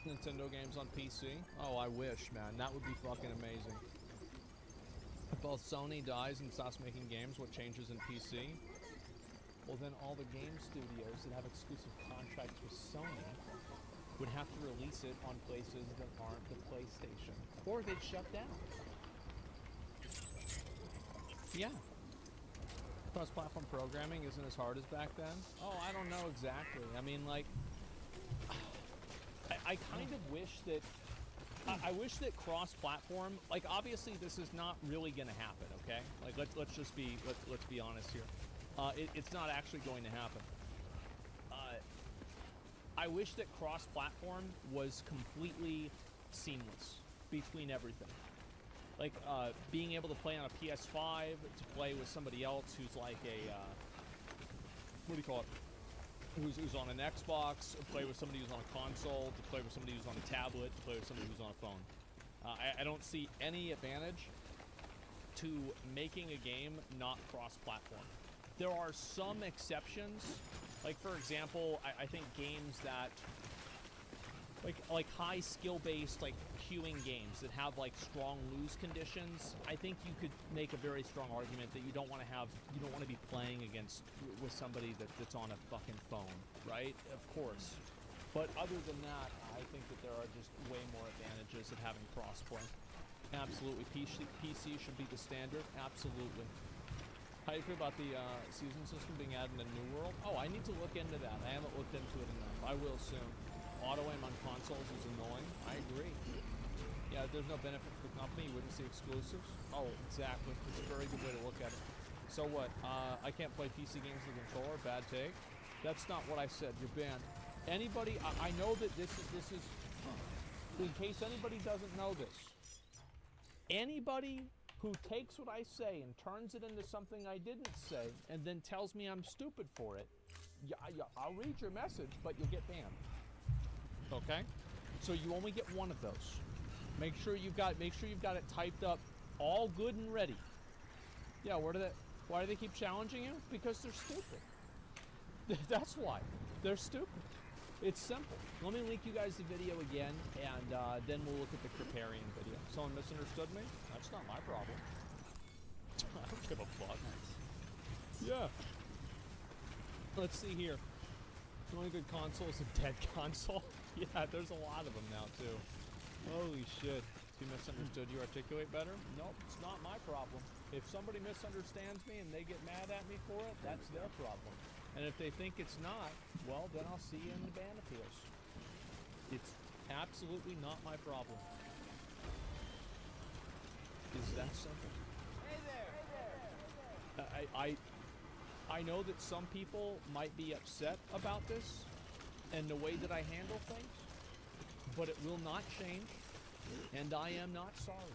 Speaker 3: Nintendo games on PC. Oh, I wish, man. That would be fucking amazing. If both Sony dies and stops making games, what changes in PC? Well, then all the game studios that have exclusive contracts with Sony would have to release it on places that aren't the PlayStation. Or they'd shut down. Yeah. Cross-platform programming isn't as hard as back then. Oh, I don't know exactly. I mean, like, I kind of wish that, I wish that cross-platform, like, obviously this is not really going to happen, okay? Like, let's just be, let's be honest here. It's not actually going to happen. I wish that cross-platform was completely seamless between everything. Like, being able to play on a PS5, to play with somebody else who's like a, what do you call it? Who's on an Xbox, to play with somebody who's on a console, to play with somebody who's on a tablet, to play with somebody who's on a phone. I don't see any advantage to making a game not cross-platform. There are some exceptions. Like, for example, I think games that, like high skill-based, like, queuing games that have, like, strong lose conditions, I think you could make a very strong argument that you don't want to be playing with somebody that's on a fucking phone, right? Of course. But other than that, I think that there are just way more advantages of having crossplay. Absolutely. PC should be the standard. Absolutely. How do you feel about the season system being added in a new world? Oh, I need to look into that. I haven't looked into it enough. I will soon. auto-aim on consoles is annoying. I agree. Yeah, there's no benefit to the company. You wouldn't see exclusives. Oh, exactly. It's a very good way to look at it. So what? I can't play PC games with a controller. Bad take. That's not what I said. You're banned. Anybody? I know that this is. In case anybody doesn't know this, anybody who takes what I say and turns it into something I didn't say, and then tells me I'm stupid for it, I'll read your message, but you'll get banned. Okay? So you only get one of those. Make sure you've got it typed up, all good and ready. Yeah, why do they keep challenging you? Because they're stupid. That's why. They're stupid. It's simple. Let me link you guys the video again, and then we'll look at the Kriparian video. Someone misunderstood me? That's not my problem. I don't give a fuck. Yeah. Let's see here. The only good console is a dead console. Yeah, there's a lot of them now, too. Holy shit. If you misunderstood, you articulate better? Nope, it's not my problem. If somebody misunderstands me and they get mad at me for it, that's their problem. And if they think it's not, well, then I'll see you in the ban appeals. It's absolutely not my problem. It's that simple. Hey there! I know that some people might be upset about this and the way that I handle things, but it will not change, and I am not sorry.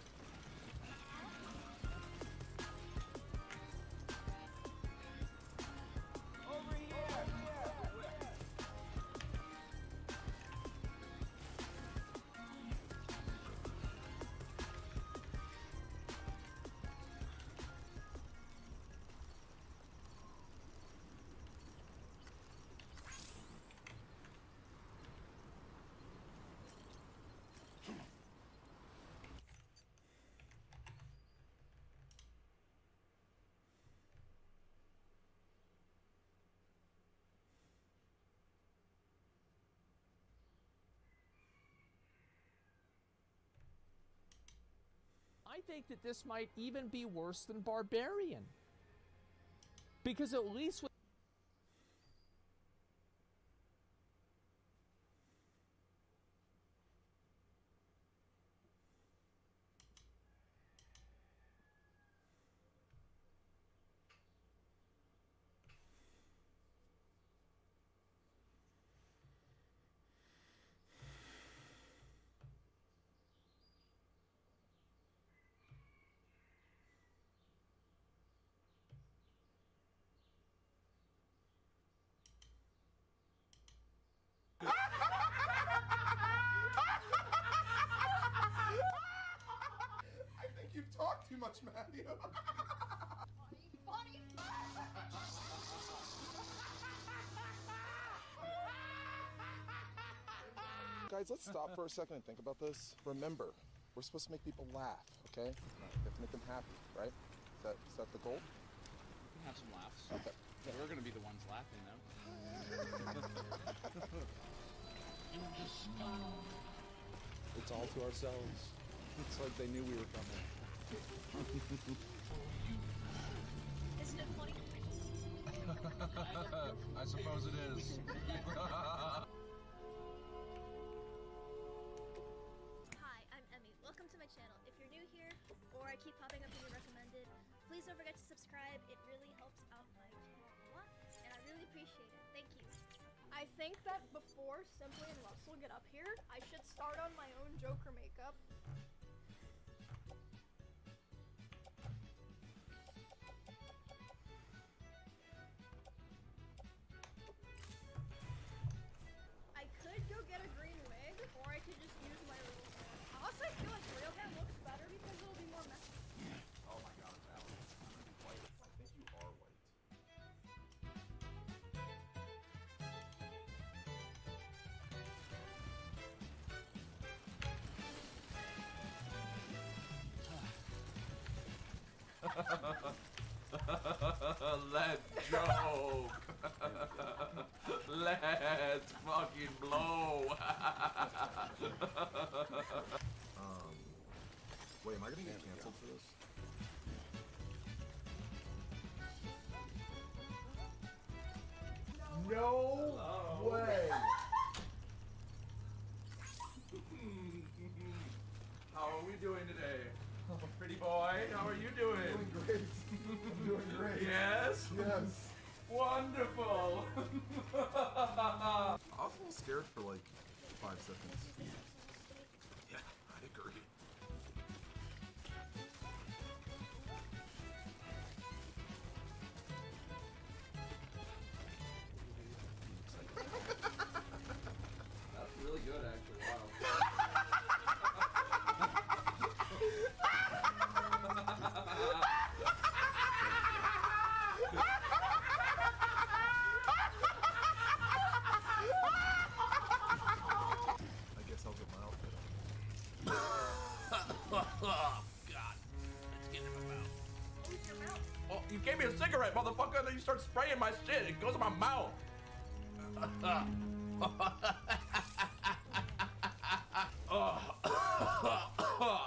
Speaker 3: I think that this might even be worse than Barbarian. Because at least with
Speaker 14: I think you've talked too much, Matthew.
Speaker 15: Funny.
Speaker 14: Guys, let's stop for a second and think about this. Remember, we're supposed to make people laugh, okay? We have to make them happy, right? Is that the goal?
Speaker 16: We can have some laughs.
Speaker 14: Okay.
Speaker 16: Yeah, we're gonna be the ones laughing, though.
Speaker 17: It's all to ourselves. It's like they knew we were coming.
Speaker 15: Isn't it funny?
Speaker 17: I suppose it is.
Speaker 15: Hi, I'm Emmy. Welcome to my channel. If you're new here, or I keep popping up in your recommended, please don't forget to subscribe. It really helps out my channel a lot, and I really appreciate it. Thank you.
Speaker 18: I think that before Simply and Russell get up here, I should start on my own Joker makeup. I could go get a green wig, or I could just use my real hair. Honestly, I feel like real hair looks better because it'll be more messy.
Speaker 14: Oh my god, it's Alex. I'm gonna be white. I think you are white.
Speaker 5: Let's joke. Let's fucking blow.
Speaker 14: Wait, am I gonna get canceled for this?
Speaker 17: No way.
Speaker 19: doing today? Pretty boy, how are you doing?
Speaker 14: Doing great. I'm doing great.
Speaker 19: Yes?
Speaker 14: Yes.
Speaker 19: Wonderful.
Speaker 14: I was a little scared for like 5 seconds.
Speaker 19: Yeah, I agree. That's really good, actually. Wow.
Speaker 14: I guess I'll get my outfit on.
Speaker 19: Oh, God. Let's get in my mouth. Oh, you gave me a cigarette, motherfucker, and then you start spraying my shit. It goes in my mouth.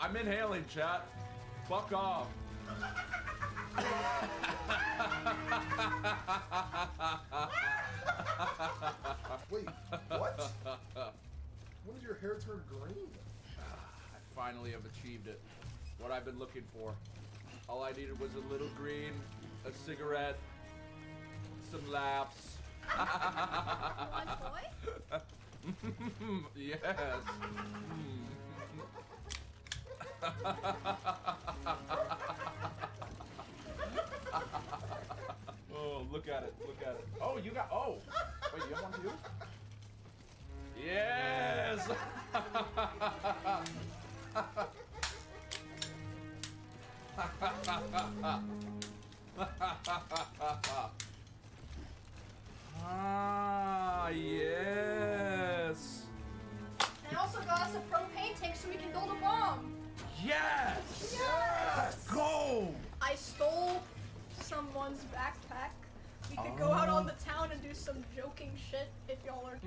Speaker 19: I'm inhaling, chat. Fuck off.
Speaker 14: Wait, what? When did your hair turn green?
Speaker 19: I finally have achieved it. What I've been looking for. All I needed was a little green, a cigarette, some laughs. Yes. Oh, look at it. Look at it. Oh, you got. Oh. Wait, you have one too? Yes. Ah, yes.
Speaker 18: And also got us a propane tank so we can build a bomb.
Speaker 19: Yes.
Speaker 18: Yes.
Speaker 19: Go.
Speaker 18: I stole someone's backpack. We could go out on the town and do some joking shit if y'all are.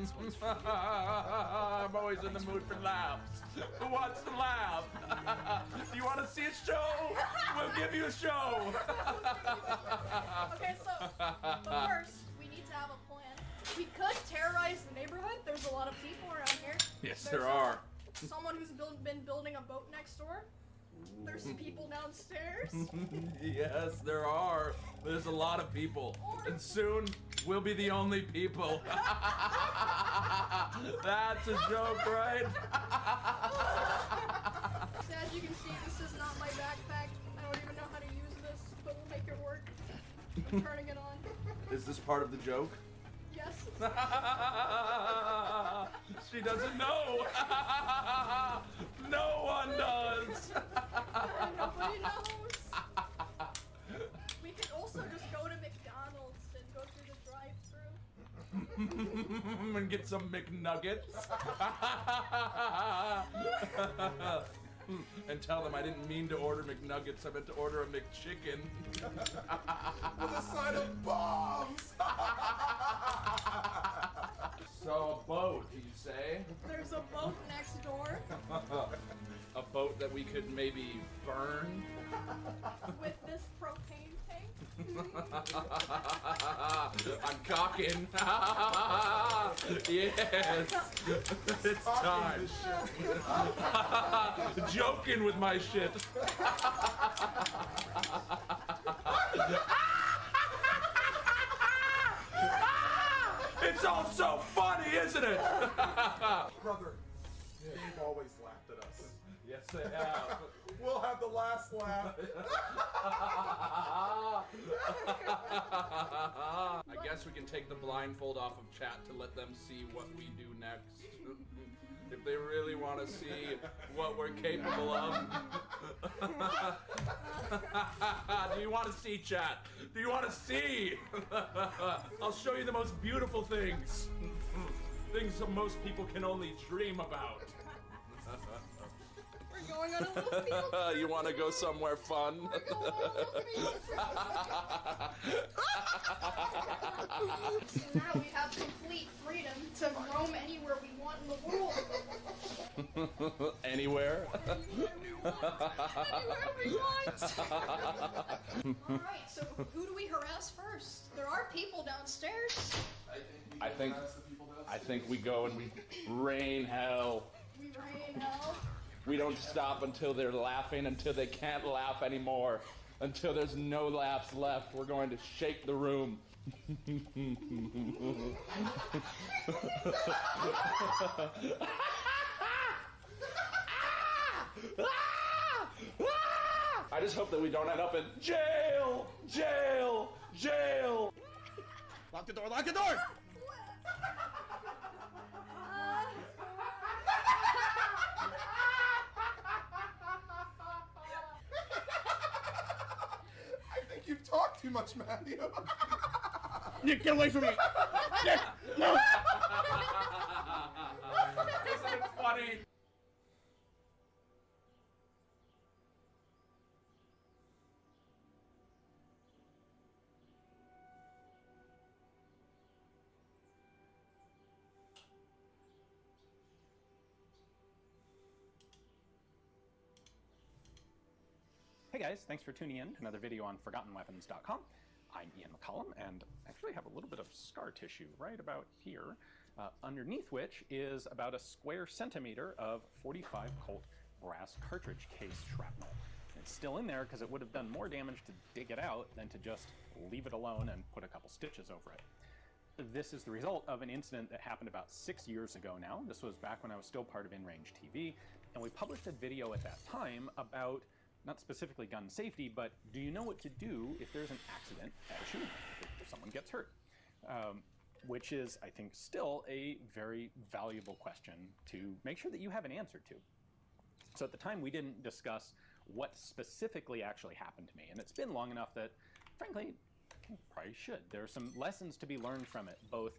Speaker 19: I'm always in the mood for laughs. Who wants to laugh? Do you want to see a show? We'll give you a show.
Speaker 18: Okay, so but first we need to have a plan. We could terrorize the neighborhood. There's a lot of people around here.
Speaker 19: Yes,
Speaker 18: There's
Speaker 19: there are.
Speaker 18: Someone who's been building a boat next door. There's people downstairs.
Speaker 19: Yes, there are. There's a lot of people. And soon, we'll be the only people. That's a joke, right?
Speaker 18: So as you can see, this is not my backpack. I don't even know how to use this, but we'll make it work. I'm turning it on.
Speaker 19: Is this part of the joke?
Speaker 18: Yes.
Speaker 19: She doesn't know. No one does.
Speaker 18: Nobody knows. We could also just go to McDonald's and go through the drive-thru.
Speaker 19: And get some McNuggets. And tell them I didn't mean to order McNuggets. I meant to order a McChicken.
Speaker 14: With a side of bombs.
Speaker 19: So a boat, you say?
Speaker 18: There's a boat next door.
Speaker 19: A boat that we could maybe burn?
Speaker 18: With this propane tank.
Speaker 19: I'm cocking. Yes. It's time. Joking with my shit. It's all so funny, isn't it?
Speaker 14: Brother, they've always laughed at us.
Speaker 19: Yes, they have.
Speaker 14: We'll have the last laugh.
Speaker 19: I guess we can take the blindfold off of chat to let them see what we do next. If they really want to see what we're capable of. Do you want to see, chat? Do you want to see? I'll show you the most beautiful things. Things that most people can only dream about.
Speaker 18: We're going on a little field.
Speaker 19: You want to go somewhere fun?
Speaker 18: Now we have complete freedom to roam anywhere we want in the world.
Speaker 19: Anywhere?
Speaker 18: Anywhere we want. Alright, so who do we harass first? There are people downstairs.
Speaker 19: I think we go and we rain hell.
Speaker 18: We rain hell.
Speaker 19: We don't stop until they're laughing, until they can't laugh anymore, until there's no laughs left. We're going to shake the room. I just hope that we don't end up in jail! Jail! Jail!
Speaker 17: Lock the door! Lock the door!
Speaker 14: I think you've talked too much, Matthew.
Speaker 17: Nick, get away from me! Nick, no!
Speaker 19: Isn't it funny?
Speaker 20: Hey guys, thanks for tuning in to another video on ForgottenWeapons.com. I'm Ian McCollum, and I actually have a little bit of scar tissue right about here, underneath which is about a square centimeter of 45 Colt brass cartridge case shrapnel. It's still in there because it would have done more damage to dig it out than to just leave it alone and put a couple stitches over it. This is the result of an incident that happened about 6 years ago now. This was back when I was still part of InRange TV, and we published a video at that time about not specifically gun safety, but do you know what to do if there's an accident at a shooting range, if someone gets hurt? Which is, I think, still a very valuable question to make sure that you have an answer to. So at the time, we didn't discuss what specifically actually happened to me, and it's been long enough that, frankly, I probably should. There are some lessons to be learned from it, both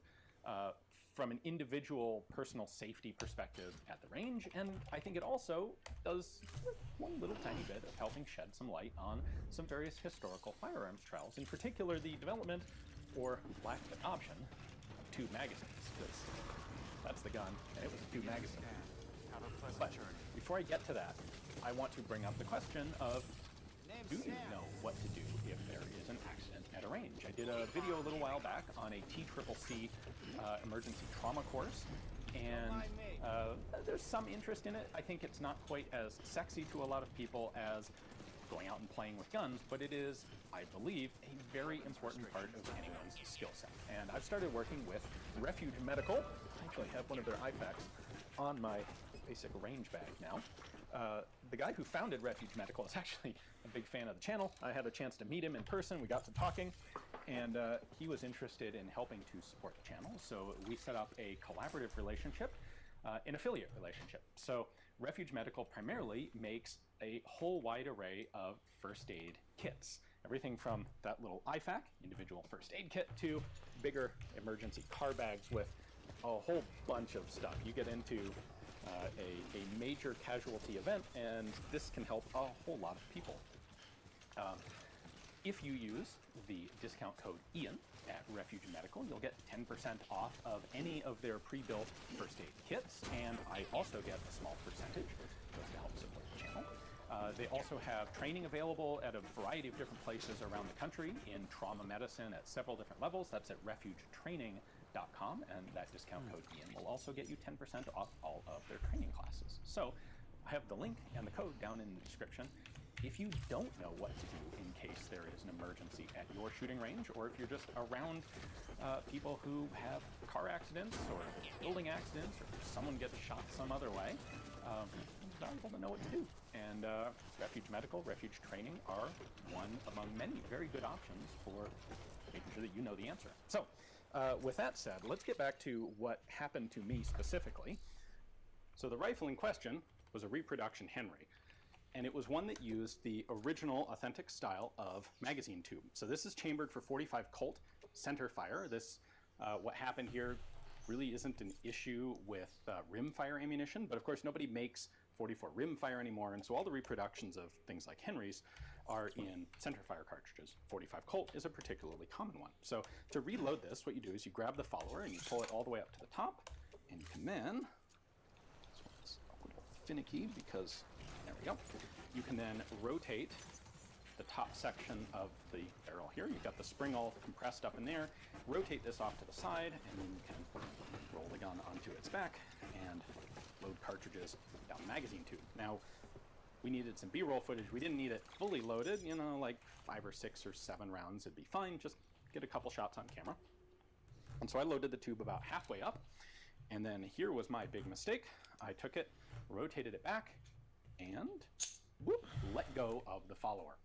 Speaker 20: from an individual personal safety perspective at the range, and I think it also does one little tiny bit of helping shed some light on some various historical firearms trials, in particular the development, or lack of adoption, of tube magazines, because that's the gun, and it was a tube magazine. But before I get to that, I want to bring up the question of, do you know what to do if there is an accident at a range? I did a video a little while back on a TCCC emergency trauma course, and there's some interest in it. I think it's not quite as sexy to a lot of people as going out and playing with guns, but it is, I believe, a very important part of anyone's skill set. And I've started working with Refuge Medical. I actually have one of their IFAKs on my basic range bag now. The guy who founded Refuge Medical is actually a big fan of the channel. I had a chance to meet him in person. We got to talking, and he was interested in helping to support the channel. So we set up a collaborative relationship, an affiliate relationship. So Refuge Medical primarily makes a whole wide array of first aid kits. Everything from that little IFAK, individual first aid kit, to bigger emergency car bags with a whole bunch of stuff. You get into a major casualty event, and this can help a whole lot of people. If you use the discount code IAN at Refuge Medical, you'll get 10% off of any of their pre-built first aid kits, and I also get a small percentage just to help support the channel. They also have training available at a variety of different places around the country in trauma medicine at several different levels. That's at refugetraining.com, and that discount code IAN will also get you 10% off all of their training classes. So I have the link and the code down in the description. If you don't know what to do in case there is an emergency at your shooting range, or if you're just around people who have car accidents or building accidents, or if someone gets shot some other way, it's valuable to know what to do. And Refuge Medical, Refuge Training are one among many very good options for making sure that you know the answer. So with that said, let's get back to what happened to me specifically. So the rifle in question was a reproduction Henry, and it was one that used the original authentic style of magazine tube. So this is chambered for 45 Colt center fire. This, what happened here really isn't an issue with rimfire ammunition, but of course nobody makes 44 rimfire anymore, and so all the reproductions of things like Henry's are in centerfire cartridges. 45 Colt is a particularly common one. So to reload this, what you do is you grab the follower and you pull it all the way up to the top, and you can then, this one's a little finicky because, there we go, you can then rotate the top section of the barrel here. You've got the spring all compressed up in there, rotate this off to the side, and then you can roll the gun onto its back and load cartridges down the magazine tube. Now, we needed some B-roll footage. We didn't need it fully loaded, you know, like 5 or 6 or 7 rounds would be fine. Just get a couple shots on camera. And so I loaded the tube about halfway up, and then here was my big mistake. I took it, rotated it back, and whoop, let go of the follower.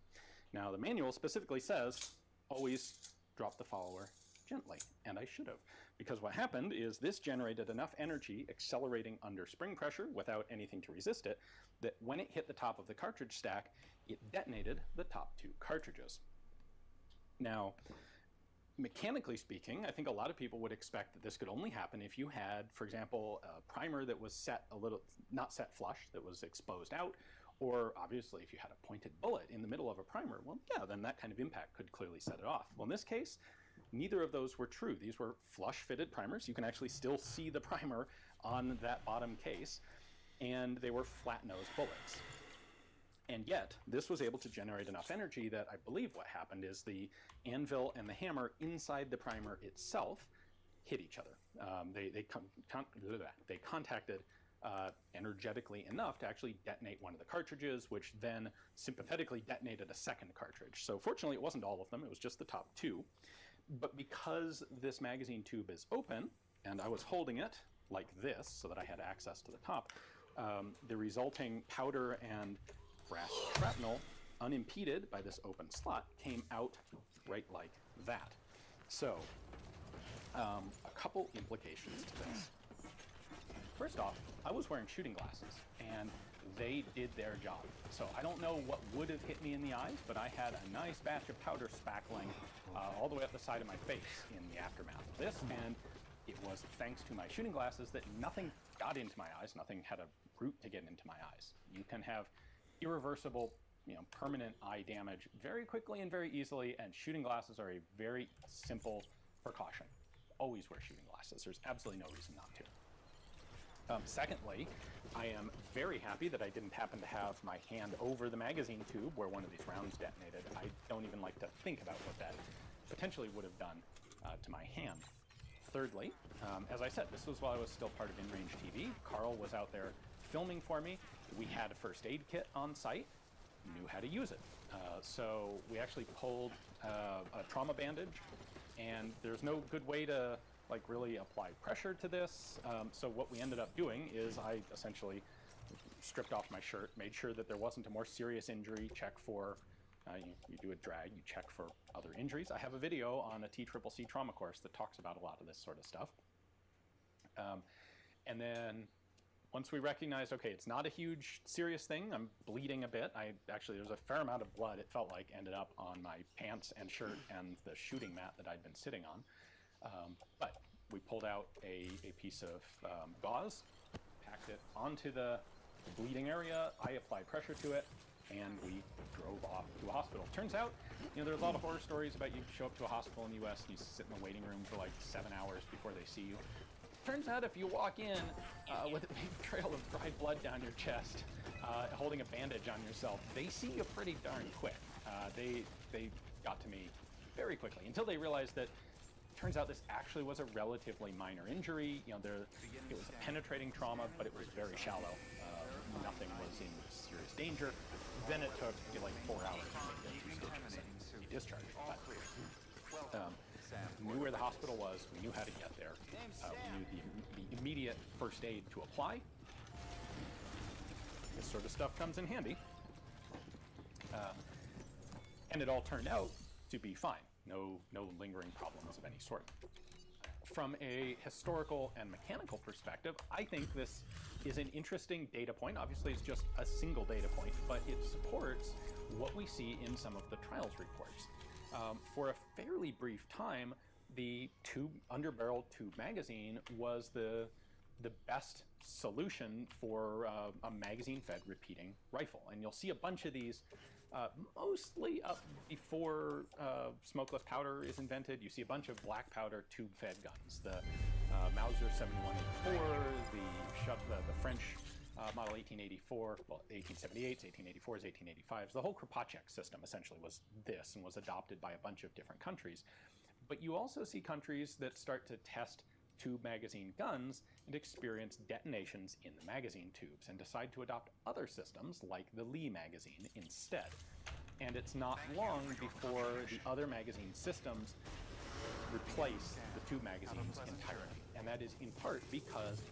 Speaker 20: Now the manual specifically says, always drop the follower gently, and I should have, because what happened is this generated enough energy accelerating under spring pressure without anything to resist it, that when it hit the top of the cartridge stack, it detonated the top 2 cartridges. Now, mechanically speaking, I think a lot of people would expect that this could only happen if you had, for example, a primer that was set a little, not set flush, that was exposed out, or obviously if you had a pointed bullet in the middle of a primer, well, yeah, then that kind of impact could clearly set it off. Well, in this case, neither of those were true. These were flush-fitted primers. You can actually still see the primer on that bottom case, and they were flat-nosed bullets. And yet, this was able to generate enough energy that I believe what happened is the anvil and the hammer inside the primer itself hit each other. They contacted energetically enough to actually detonate one of the cartridges, which then sympathetically detonated a second cartridge. So fortunately, it wasn't all of them. It was just the top 2. But because this magazine tube is open, and I was holding it like this so that I had access to the top, the resulting powder and brass shrapnel, unimpeded by this open slot, came out right like that. So, a couple implications to this. First off, I was wearing shooting glasses, and they did their job. So I don't know what would have hit me in the eyes, but I had a nice batch of powder spackling all the way up the side of my face in the aftermath of this, and it was thanks to my shooting glasses that nothing got into my eyes, nothing had a route to get into my eyes. You can have irreversible, permanent eye damage very quickly and very easily, and shooting glasses are a very simple precaution. Always wear shooting glasses. There's absolutely no reason not to. Secondly, I am very happy that I didn't happen to have my hand over the magazine tube where one of these rounds detonated. I don't even like to think about what that potentially would have done to my hand. Thirdly, as I said, this was while I was still part of InRange TV. Carl was out there filming for me. We had a first aid kit on site, knew how to use it. So we actually pulled a trauma bandage, and there's no good way to really apply pressure to this. So what we ended up doing is I essentially stripped off my shirt, made sure that there wasn't a more serious injury, check for, you do a drag, you check for other injuries. I have a video on a TCCC trauma course that talks about a lot of this sort of stuff. And then once we recognized, okay, it's not a huge serious thing, I'm bleeding a bit. There's a fair amount of blood, it felt like, ended up on my pants and shirt and the shooting mat that I'd been sitting on. But we pulled out a piece of gauze, packed it onto the bleeding area, I applied pressure to it, and we drove off to a hospital. Turns out, there are a lot of horror stories about you show up to a hospital in the US and you sit in the waiting room for like 7 hours before they see you. Turns out if you walk in with a big trail of dried blood down your chest, holding a bandage on yourself, they see you pretty darn quick. They got to me very quickly until they realized that turns out this actually was a relatively minor injury. It was a penetrating trauma, but it was very shallow. Nothing was in serious danger. Then it took like 4 hours to get 2 stitches and be discharged. But we knew where the hospital was. We knew how to get there. We knew the immediate first aid to apply. This sort of stuff comes in handy. And it all turned out to be fine. No lingering problems of any sort. From a historical and mechanical perspective, I think this is an interesting data point. Obviously, it's just a single data point, but it supports what we see in some of the trials reports. For a fairly brief time, the underbarrel tube magazine was the best solution for a magazine-fed repeating rifle. And you'll see a bunch of these mostly up before smokeless powder is invented. You see a bunch of black powder tube-fed guns. The Mauser 7184, the French model 1884, well, 1878s, 1884s, 1885s. The whole Kropatschek system essentially was this and was adopted by a bunch of different countries. But you also see countries that start to test tube magazine guns and experience detonations in the magazine tubes and decide to adopt other systems like the Lee magazine instead. And it's not long before the other magazine systems replace the tube magazines entirely. And that is in part because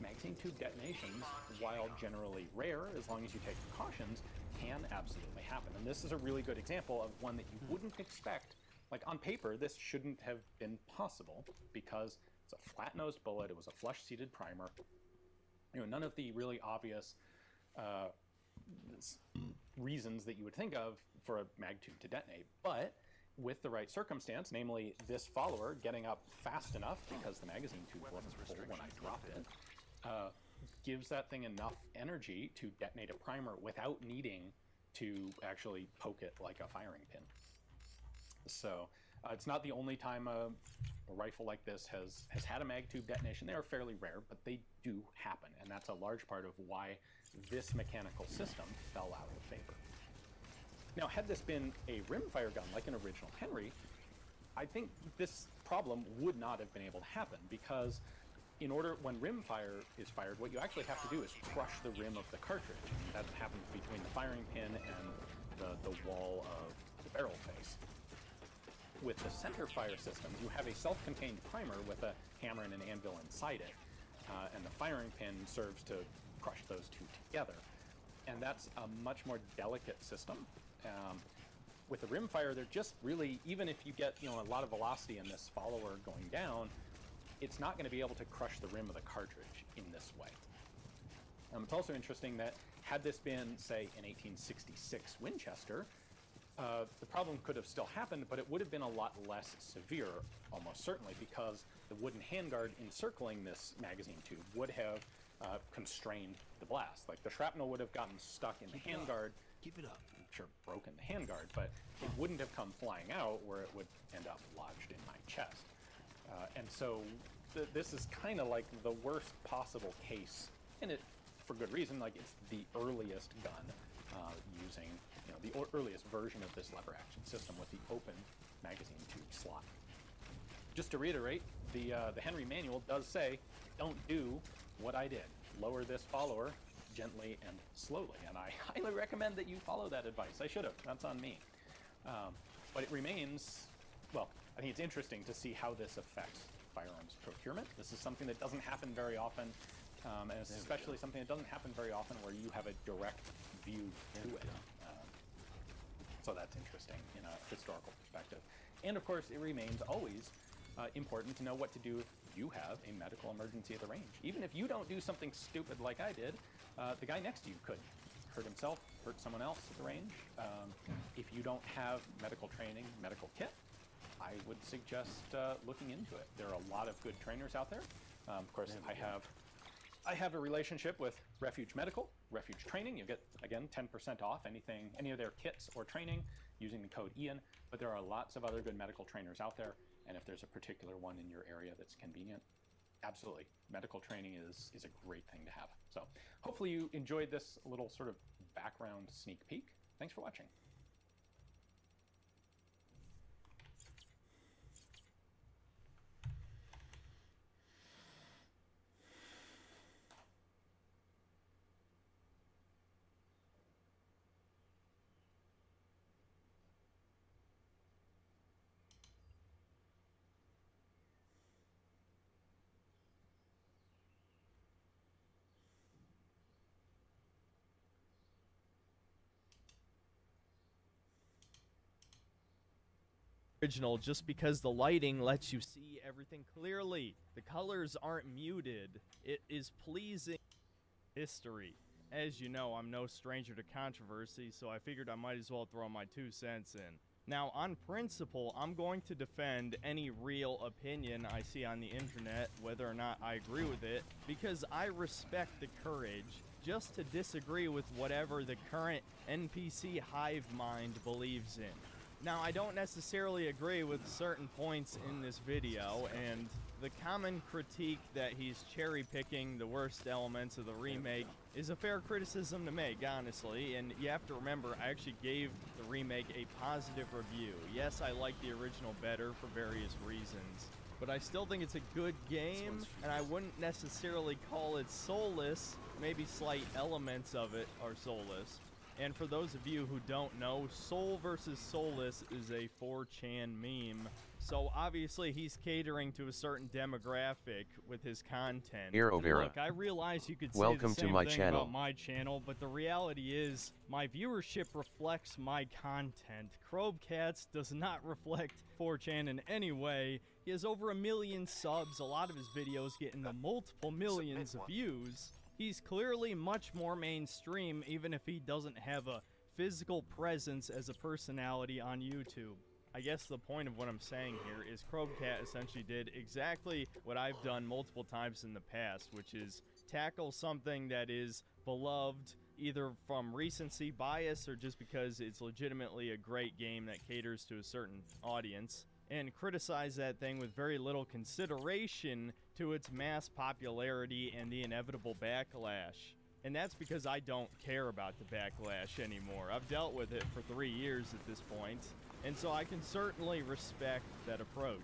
Speaker 20: magazine tube detonations, while generally rare, as long as you take precautions, can absolutely happen. And this is a really good example of one that you wouldn't expect. Like on paper, this shouldn't have been possible because it's a flat-nosed bullet, it was a flush-seated primer. You know, none of the really obvious reasons that you would think of for a mag tube to detonate. But with the right circumstance, namely this follower getting up fast enough because the magazine tube wasn't full when I dropped it, gives that thing enough energy to detonate a primer without needing to actually poke it like a firing pin. So it's not the only time a rifle like this has had a mag tube detonation. They are fairly rare, but they do happen, and that's a large part of why this mechanical system fell out of favor. Now, had this been a rimfire gun like an original Henry, I think this problem would not have been able to happen, because in order, when rimfire is fired, what you actually have to do is crush the rim of the cartridge. That happens between the firing pin and the wall of the barrel face. With the center fire system, you have a self-contained primer with a hammer and an anvil inside it, and the firing pin serves to crush those two together. And that's a much more delicate system. With the rimfire, they're just really, even if you get a lot of velocity in this follower going down, it's not going to be able to crush the rim of the cartridge in this way. It's also interesting that had this been, say, an 1866 Winchester, the problem could have still happened, but it would have been a lot less severe, almost certainly, because the wooden handguard encircling this magazine tube would have constrained the blast. Like, the shrapnel would have gotten stuck in the handguard.
Speaker 12: Keep it up.
Speaker 20: Sure, broken the handguard, but it wouldn't have come flying out where it would end up lodged in my chest. And so this is kind of like the worst possible case, and it, for good reason. Like, it's the earliest gun using the earliest version of this lever action system with the open magazine tube slot. Just to reiterate, the Henry manual does say, don't do what I did. Lower this follower gently and slowly, and I highly recommend that you follow that advice. I should have. That's on me. But it remains, well, I think it's interesting to see how this affects firearms procurement. This is something that doesn't happen very often, and it's especially something that doesn't happen very often where you have a direct view to it. So that's interesting in a historical perspective. And of course, it remains always important to know what to do if you have a medical emergency at the range. Even if you don't do something stupid like I did, the guy next to you could hurt himself, hurt someone else at the range. If you don't have medical training, medical kit, I would suggest looking into it. There are a lot of good trainers out there. Of course, I have a relationship with Refuge Medical, Refuge Training. You get, again, 10% off any of their kits or training using the code Ian. But there are lots of other good medical trainers out there. And if there's a particular one in your area that's convenient, absolutely. Medical training is a great thing to have. So hopefully you enjoyed this little sort of background sneak peek. Thanks for watching.
Speaker 21: Original just because the lighting lets you see everything clearly. The colors aren't muted. It is pleasing. History. As you know, I'm no stranger to controversy, so I figured I might as well throw my 2 cents in. Now, on principle, I'm going to defend any real opinion I see on the internet, whether or not I agree with it, because I respect the courage just to disagree with whatever the current NPC hive mind believes in. Now, I don't necessarily agree with certain points in this video, and the common critique that he's cherry-picking the worst elements of the remake is a fair criticism to make, honestly, and you have to remember, I actually gave the remake a positive review. Yes, I like the original better for various reasons, but I still think it's a good game, and I wouldn't necessarily call it soulless. Maybe slight elements of it are soulless. And for those of you who don't know, soul versus soulless is a 4chan meme. So obviously he's catering to a certain demographic with his content.
Speaker 1: Hero
Speaker 21: And
Speaker 1: Vera.
Speaker 21: look, I realize you could say
Speaker 1: Welcome
Speaker 21: the
Speaker 1: to
Speaker 21: same
Speaker 1: my
Speaker 21: thing
Speaker 1: channel.
Speaker 21: about my channel, but the reality is my viewership reflects my content. Crobcats does not reflect 4chan in any way. He has over 1 million subs. A lot of his videos get in the multiple millions of views. He's clearly much more mainstream, even if he doesn't have a physical presence as a personality on YouTube. I guess the point of what I'm saying here is Crobcat essentially did exactly what I've done multiple times in the past, which is tackle something that is beloved either from recency bias or just because it's legitimately a great game that caters to a certain audience, and criticize that thing with very little consideration to its mass popularity and the inevitable backlash. And that's because I don't care about the backlash anymore. I've dealt with it for 3 years at this point, and so I can certainly respect that approach.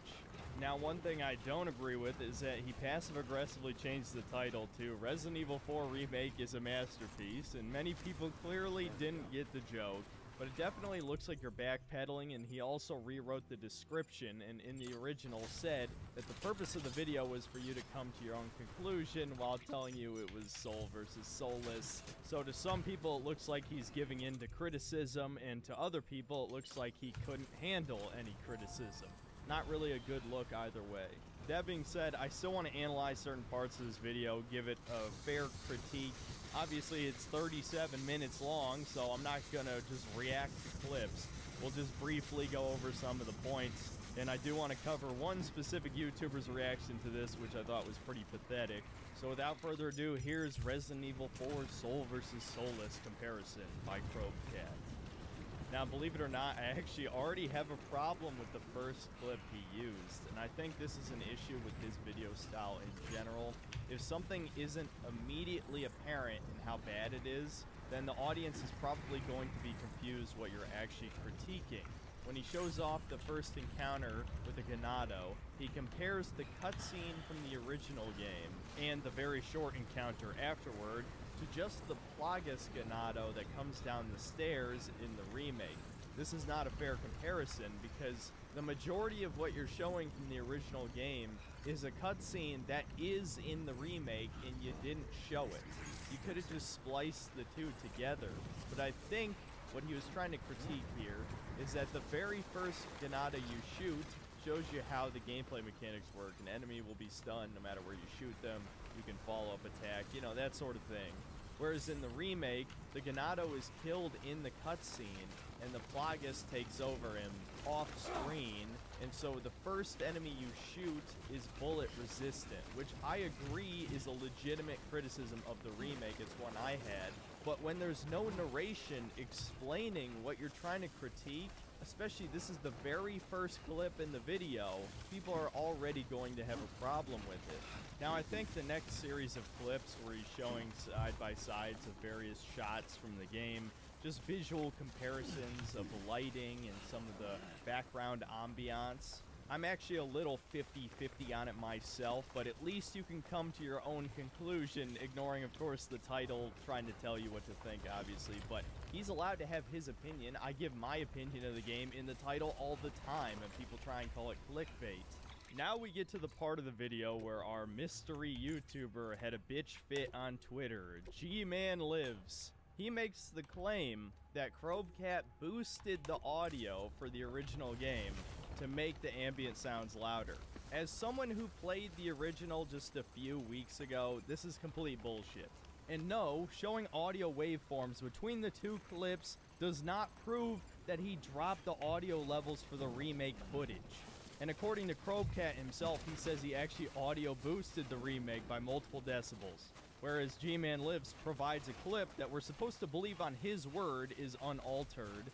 Speaker 21: Now, one thing I don't agree with is that he passive-aggressively changed the title to Resident Evil 4 Remake is a masterpiece, and many people clearly didn't get the joke. But it definitely looks like you're backpedaling, and he also rewrote the description, and in the original said that the purpose of the video was for you to come to your own conclusion while telling you it was soul versus soulless. So to some people it looks like he's giving in to criticism, and to other people it looks like he couldn't handle any criticism. Not really a good look either way. That being said, I still want to analyze certain parts of this video, give it a fair critique. Obviously, it's 37 minutes long, so I'm not gonna just react to clips. We'll just briefly go over some of the points, and I do want to cover one specific YouTuber's reaction to this, which I thought was pretty pathetic. So without further ado, here's Resident Evil 4 Soul vs. Soulless comparison by Crobcat. Now, believe it or not, I actually already have a problem with the first clip he used, and I think this is an issue with his video style in general. If something isn't immediately apparent in how bad it is, then the audience is probably going to be confused what you're actually critiquing. When he shows off the first encounter with a Ganado, he compares the cutscene from the original game and the very short encounter afterward to just the Plagas Ganado that comes down the stairs in the remake. This is not a fair comparison because the majority of what you're showing from the original game is a cutscene that is in the remake and you didn't show it. You could have just spliced the two together, but I think what he was trying to critique here is that the very first Ganado you shoot shows you how the gameplay mechanics work. An enemy will be stunned no matter where you shoot them. You can follow-up attack, you know, that sort of thing. Whereas in the remake, the Ganado is killed in the cutscene, and the Plagas takes over him off-screen, and so the first enemy you shoot is bullet resistant, which I agree is a legitimate criticism of the remake. It's one I had. But when there's no narration explaining what you're trying to critique, especially this is the very first clip in the video, people are already going to have a problem with it. Now, I think the next series of clips where he's showing side-by-sides of various shots from the game, just visual comparisons of the lighting and some of the background ambiance, I'm actually a little 50-50 on it myself, but at least you can come to your own conclusion, ignoring, of course, the title, trying to tell you what to think, obviously, but he's allowed to have his opinion. I give my opinion of the game in the title all the time, and people try and call it clickbait. Now we get to the part of the video where our mystery YouTuber had a bitch fit on Twitter. G-Man Lives. He makes the claim that Crobcat boosted the audio for the original game to make the ambient sounds louder. As someone who played the original just a few weeks ago, this is complete bullshit. And no, showing audio waveforms between the two clips does not prove that he dropped the audio levels for the remake footage. And according to Crobcat himself, he says he actually audio boosted the remake by multiple decibels. Whereas G-Man Lives provides a clip that we're supposed to believe on his word is unaltered.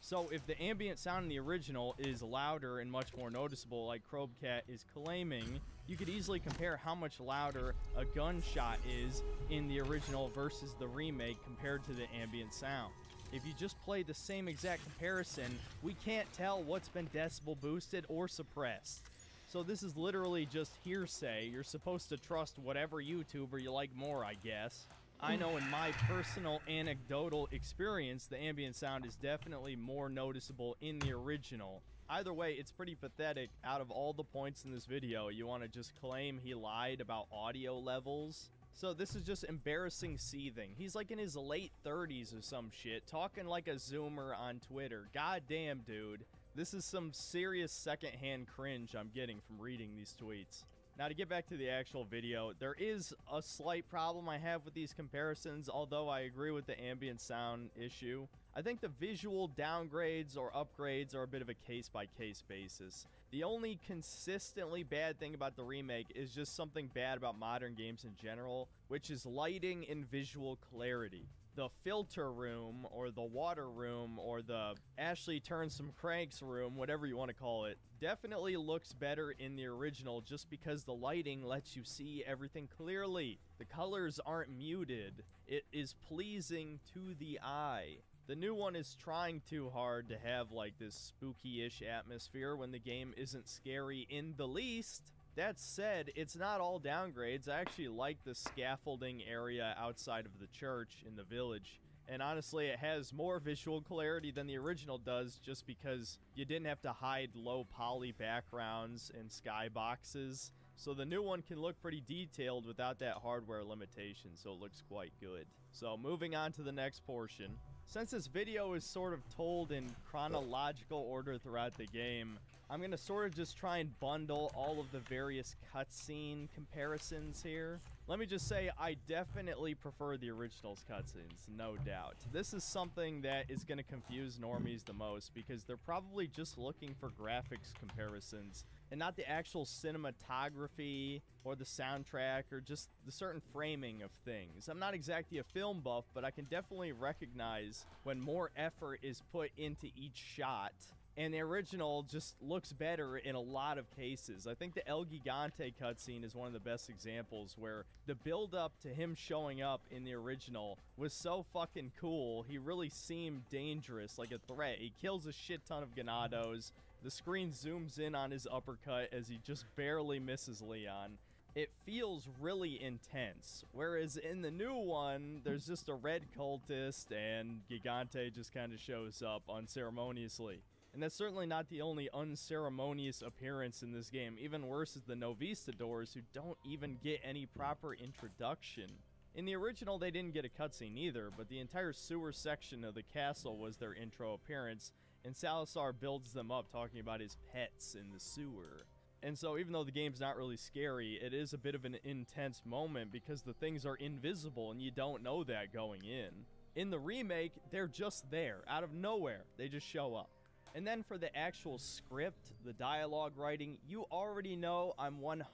Speaker 21: So if the ambient sound in the original is louder and much more noticeable like Crobecat is claiming, you could easily compare how much louder a gunshot is in the original versus the remake compared to the ambient sound. If you just play the same exact comparison, we can't tell what's been decibel boosted or suppressed. So this is literally just hearsay. You're supposed to trust whatever YouTuber you like more, I guess. I know in my personal anecdotal experience, the ambient sound is definitely more noticeable in the original. Either way, it's pretty pathetic. Out of all the points in this video, you want to just claim he lied about audio levels? So this is just embarrassing seething. He's like in his late 30s or some shit, talking like a Zoomer on Twitter. God damn, dude. This is some serious secondhand cringe I'm getting from reading these tweets. Now, to get back to the actual video, there is a slight problem I have with these comparisons, although I agree with the ambient sound issue. I think the visual downgrades or upgrades are a bit of a case-by-case basis. The only consistently bad thing about the remake is just something bad about modern games in general, which is lighting and visual clarity. The filter room, or the water room, or the Ashley turns some cranks room, whatever you want to call it, definitely looks better in the original just because the lighting lets you see everything clearly. The colors aren't muted. It is pleasing to the eye. The new one is trying too hard to have like this spooky-ish atmosphere when the game isn't scary in the least. That said, it's not all downgrades. I actually like the scaffolding area outside of the church in the village. And honestly, it has more visual clarity than the original does just because you didn't have to hide low poly backgrounds and skyboxes. So the new one can look pretty detailed without that hardware limitation, so it looks quite good. So moving on to the next portion. Since this video is sort of told in chronological order throughout the game, I'm going to sort of just try and bundle all of the various cutscene comparisons here. Let me just say, I definitely prefer the original's cutscenes, no doubt. This is something that is going to confuse normies the most because they're probably just looking for graphics comparisons and not the actual cinematography or the soundtrack or just the certain framing of things. I'm not exactly a film buff, but I can definitely recognize when more effort is put into each shot. And the original just looks better in a lot of cases. I think the El Gigante cutscene is one of the best examples where the build-up to him showing up in the original was so fucking cool. He really seemed dangerous, like a threat. He kills a shit ton of Ganados. The screen zooms in on his uppercut as he just barely misses Leon. It feels really intense. Whereas in the new one, there's just a red cultist and Gigante just kind of shows up unceremoniously. And that's certainly not the only unceremonious appearance in this game. Even worse is the Novistadors, who don't even get any proper introduction. In the original, they didn't get a cutscene either, but the entire sewer section of the castle was their intro appearance, and Salazar builds them up talking about his pets in the sewer. And so even though the game's not really scary, it is a bit of an intense moment because the things are invisible and you don't know that going in. In the remake, they're just there, out of nowhere. They just show up. And then for the actual script, the dialogue writing, you already know I'm 100%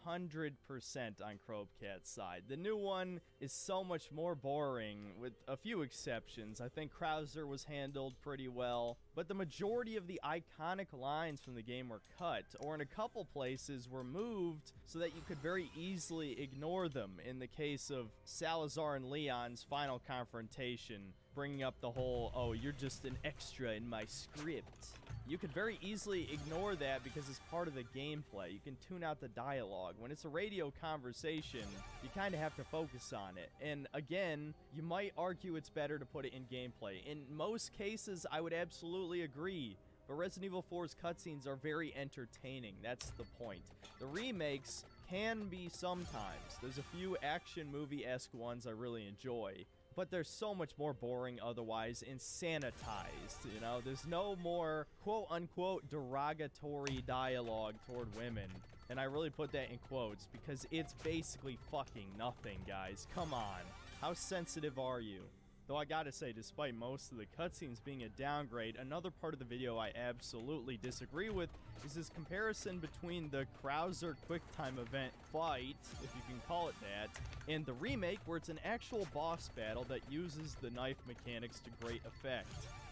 Speaker 21: on Crobecat's side. The new one is so much more boring, with a few exceptions. I think Krauser was handled pretty well, but the majority of the iconic lines from the game were cut, or in a couple places were moved so that you could very easily ignore them. In the case of Salazar and Leon's final confrontation, bringing up the whole, oh, you're just an extra in my script. You could very easily ignore that because it's part of the gameplay. You can tune out the dialogue. When it's a radio conversation, you kind of have to focus on it. And again, you might argue it's better to put it in gameplay. In most cases, I would absolutely agree. But Resident Evil 4's cutscenes are very entertaining. That's the point. The remakes can be sometimes. There's a few action movie-esque ones I really enjoy. But they're so much more boring otherwise and sanitized, you know? There's no more quote-unquote derogatory dialogue toward women. And I really put that in quotes because it's basically fucking nothing, guys. Come on. How sensitive are you? Though I gotta say, despite most of the cutscenes being a downgrade, another part of the video I absolutely disagree with is this comparison between the Krauser QuickTime event fight, if you can call it that, and the remake where it's an actual boss battle that uses the knife mechanics to great effect.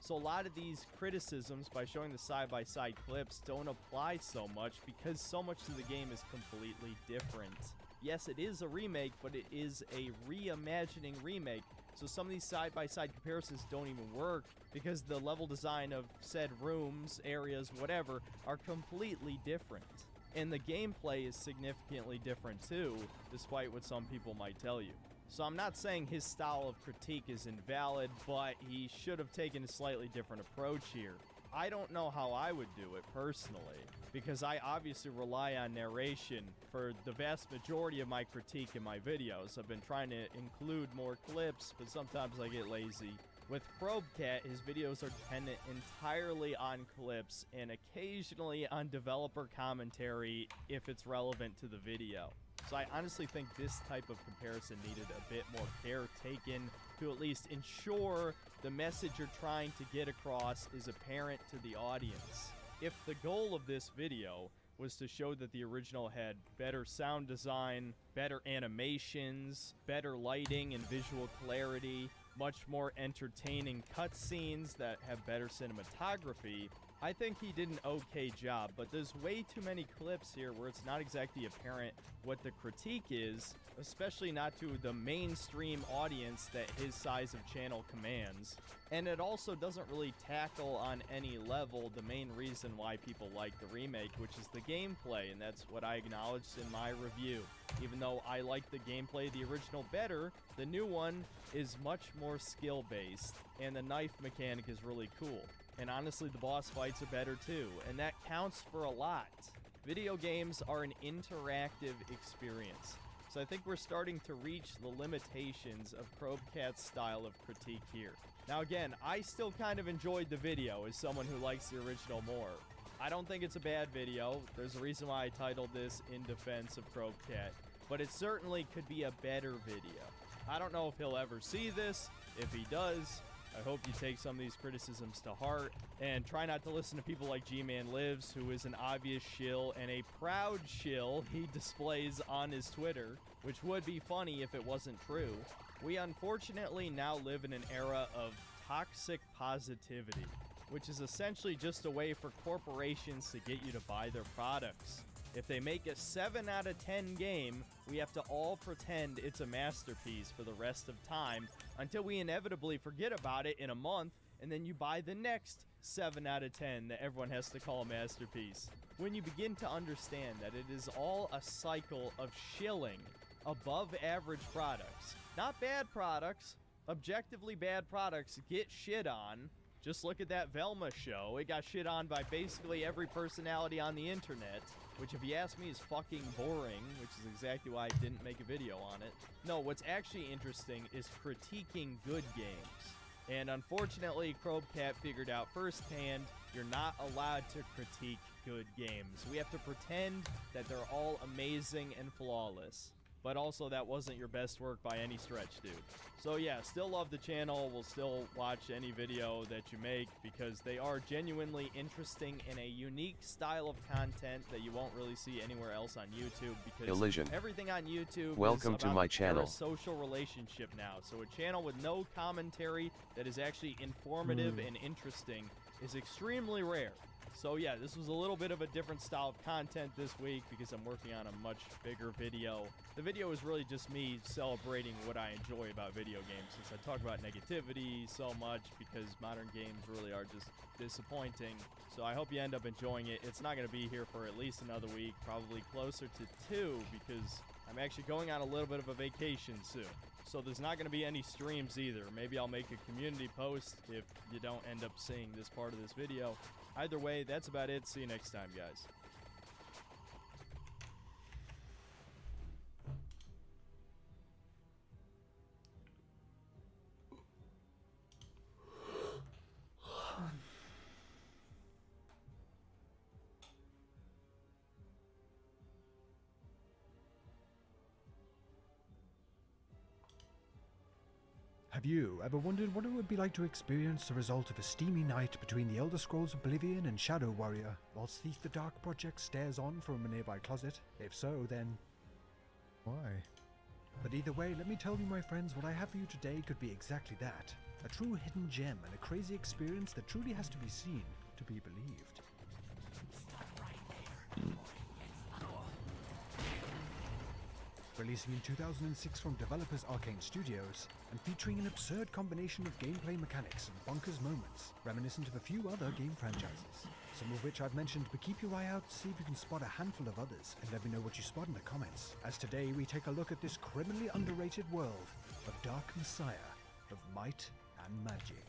Speaker 21: So a lot of these criticisms by showing the side-by-side clips don't apply so much because so much of the game is completely different. Yes, it is a remake, but it is a reimagining remake. So some of these side-by-side comparisons don't even work because the level design of said rooms, areas, whatever, are completely different. And the gameplay is significantly different too, despite what some people might tell you. So I'm not saying his style of critique is invalid, but he should have taken a slightly different approach here. I don't know how I would do it personally, because I obviously rely on narration for the vast majority of my critique in my videos. I've been trying to include more clips, but sometimes I get lazy. With ProbeCat, his videos are dependent entirely on clips and occasionally on developer commentary if it's relevant to the video. So I honestly think this type of comparison needed a bit more care taken to at least ensure the message you're trying to get across is apparent to the audience. If the goal of this video was to show that the original had better sound design, better animations, better lighting and visual clarity, much more entertaining cutscenes that have better cinematography, I think he did an okay job, but there's way too many clips here where it's not exactly apparent what the critique is, especially not to the mainstream audience that his size of channel commands. And it also doesn't really tackle on any level the main reason why people like the remake, which is the gameplay, and that's what I acknowledged in my review. Even though I like the gameplay of the original better, the new one is much more skill-based, and the knife mechanic is really cool. And honestly, the boss fights are better too, and that counts for a lot. Video games are an interactive experience, so I think we're starting to reach the limitations of ProbeCat's style of critique here. Now again, I still kind of enjoyed the video as someone who likes the original more. I don't think it's a bad video. There's a reason why I titled this In Defense of ProbeCat, but it certainly could be a better video. I don't know if he'll ever see this. If he does, I hope you take some of these criticisms to heart and try not to listen to people like G-Man Lives, who is an obvious shill and a proud shill he displays on his Twitter, which would be funny if it wasn't true. We unfortunately now live in an era of toxic positivity, which is essentially just a way for corporations to get you to buy their products. If they make a 7 out of 10 game, we have to all pretend it's a masterpiece for the rest of time until we inevitably forget about it in a month, and then you buy the next 7 out of 10 that everyone has to call a masterpiece. When you begin to understand that it is all a cycle of shilling above average products, not bad products, objectively bad products get shit on. Just look at that Velma show. It got shit on by basically every personality on the internet, which if you ask me is fucking boring, which is exactly why I didn't make a video on it. No, what's actually interesting is critiquing good games. And unfortunately, ProbeCat figured out firsthand, you're not allowed to critique good games. We have to pretend that they're all amazing and flawless. But also, that wasn't your best work by any stretch, dude. So yeah, still love the channel. We'll still watch any video that you make because they are genuinely interesting in a unique style of content that you won't really see anywhere else on YouTube because
Speaker 1: Illusion.
Speaker 21: Everything on YouTube
Speaker 1: Welcome
Speaker 21: is
Speaker 1: to
Speaker 21: about
Speaker 1: my
Speaker 21: a
Speaker 1: channel.
Speaker 21: social relationship now. So a channel with no commentary that is actually informative and interesting is extremely rare. So yeah, this was a little bit of a different style of content this week because I'm working on a much bigger video. The video is really just me celebrating what I enjoy about video games, since I talk about negativity so much because modern games really are just disappointing. So I hope you end up enjoying it. It's not going to be here for at least another week, probably closer to 2 because I'm actually going on a little bit of a vacation soon. So there's not going to be any streams either. Maybe I'll make a community post if you don't end up seeing this part of this video. Either way, that's about it. See you next time, guys.
Speaker 7: Have you ever wondered what it would be like to experience the result of a steamy night between the Elder Scrolls Oblivion and Shadow Warrior, while Thief the Dark Project stares on from a nearby closet? If so, then why? But either way, let me tell you, my friends, what I have for you today could be exactly that. A true hidden gem and a crazy experience that truly has to be seen to be believed. Releasing in 2006 from developers Arcane Studios, and featuring an absurd combination of gameplay mechanics and bonkers moments, reminiscent of a few other game franchises. Some of which I've mentioned, but keep your eye out to see if you can spot a handful of others, and let me know what you spot in the comments, as today we take a look at this criminally underrated world of Dark Messiah, of might and magic.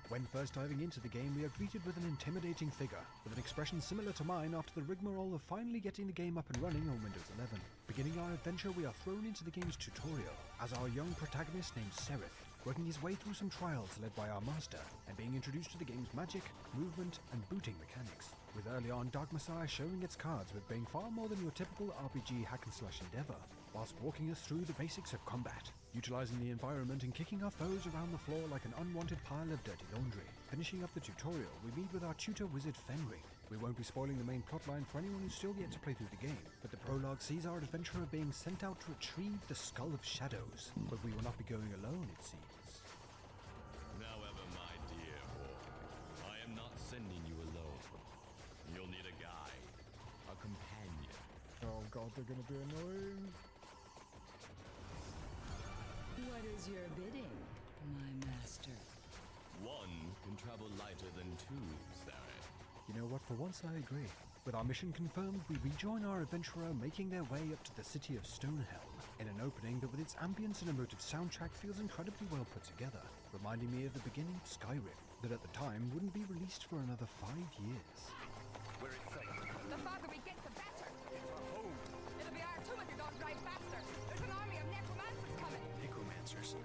Speaker 7: When first diving into the game, we are greeted with an intimidating figure, with an expression similar to mine after the rigmarole of finally getting the game up and running on Windows 11. Beginning our adventure, we are thrown into the game's tutorial, as our young protagonist named Sereth, working his way through some trials led by our master, and being introduced to the game's magic, movement, and booting mechanics. With early on Dark Messiah showing its cards with being far more than your typical RPG hack-and-slash endeavor, whilst walking us through the basics of combat, utilizing the environment and kicking our foes around the floor like an unwanted pile of dirty laundry. Finishing up the tutorial, we meet with our tutor wizard Fenring. We won't be spoiling the main plotline for anyone who's still yet to play through the game, but the prologue sees our adventurer being sent out to retrieve the Skull of Shadows, but we will not be going alone, it seems.
Speaker 8: However, my dear boy, I am not sending you alone. You'll need a guide, a companion.
Speaker 7: Oh god, they're gonna be annoying.
Speaker 22: What is your bidding, my master?
Speaker 8: One can travel lighter than two, Sarah.
Speaker 7: You know what, for once I agree. With our mission confirmed, we rejoin our adventurer making their way up to the city of Stonehelm, in an opening that with its ambience and emotive soundtrack feels incredibly well put together, reminding me of the beginning of Skyrim, that at the time wouldn't be released for another 5 years.
Speaker 8: Where it's safe.
Speaker 22: The farther we get, the better. It'll be our tomb if you don't drive faster. There's an army of necromancers coming.
Speaker 23: Necromancers?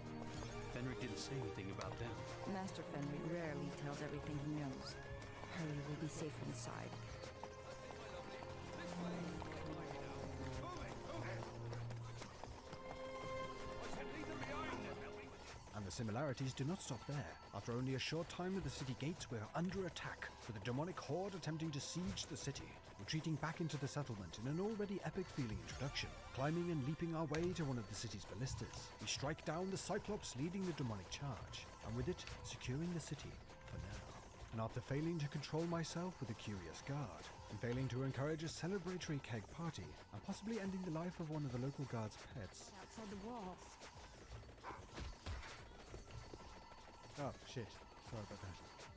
Speaker 23: Fenric didn't say anything about them.
Speaker 22: Master Fenrir rarely tells everything he knows. Hurry, we'll be safe inside.
Speaker 7: And the similarities do not stop there. After only a short time at the city gates, we are under attack, with a demonic horde attempting to siege the city, retreating back into the settlement in an already epic-feeling introduction. Climbing and leaping our way to one of the city's ballistas, we strike down the Cyclops leading the demonic charge, and with it, securing the city for now. And after failing to control myself with a curious guard, and failing to encourage a celebratory keg party, and possibly ending the life of one of the local guard's pets.
Speaker 22: Outside the walls.
Speaker 7: Oh, shit. Sorry about that.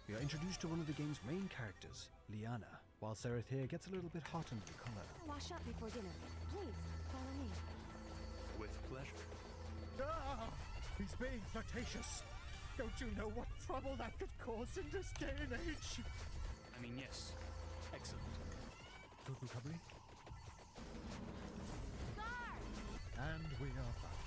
Speaker 7: We are introduced to one of the game's main characters, Liana, while Sereth here gets a little bit hot under the collar.
Speaker 22: Wash up before dinner. Please, follow me.
Speaker 23: With pleasure.
Speaker 7: Ah! He's being flirtatious. Don't you know what trouble that could cause in this day and age?
Speaker 23: I mean, yes. Excellent.
Speaker 7: Good recovery. And we are out.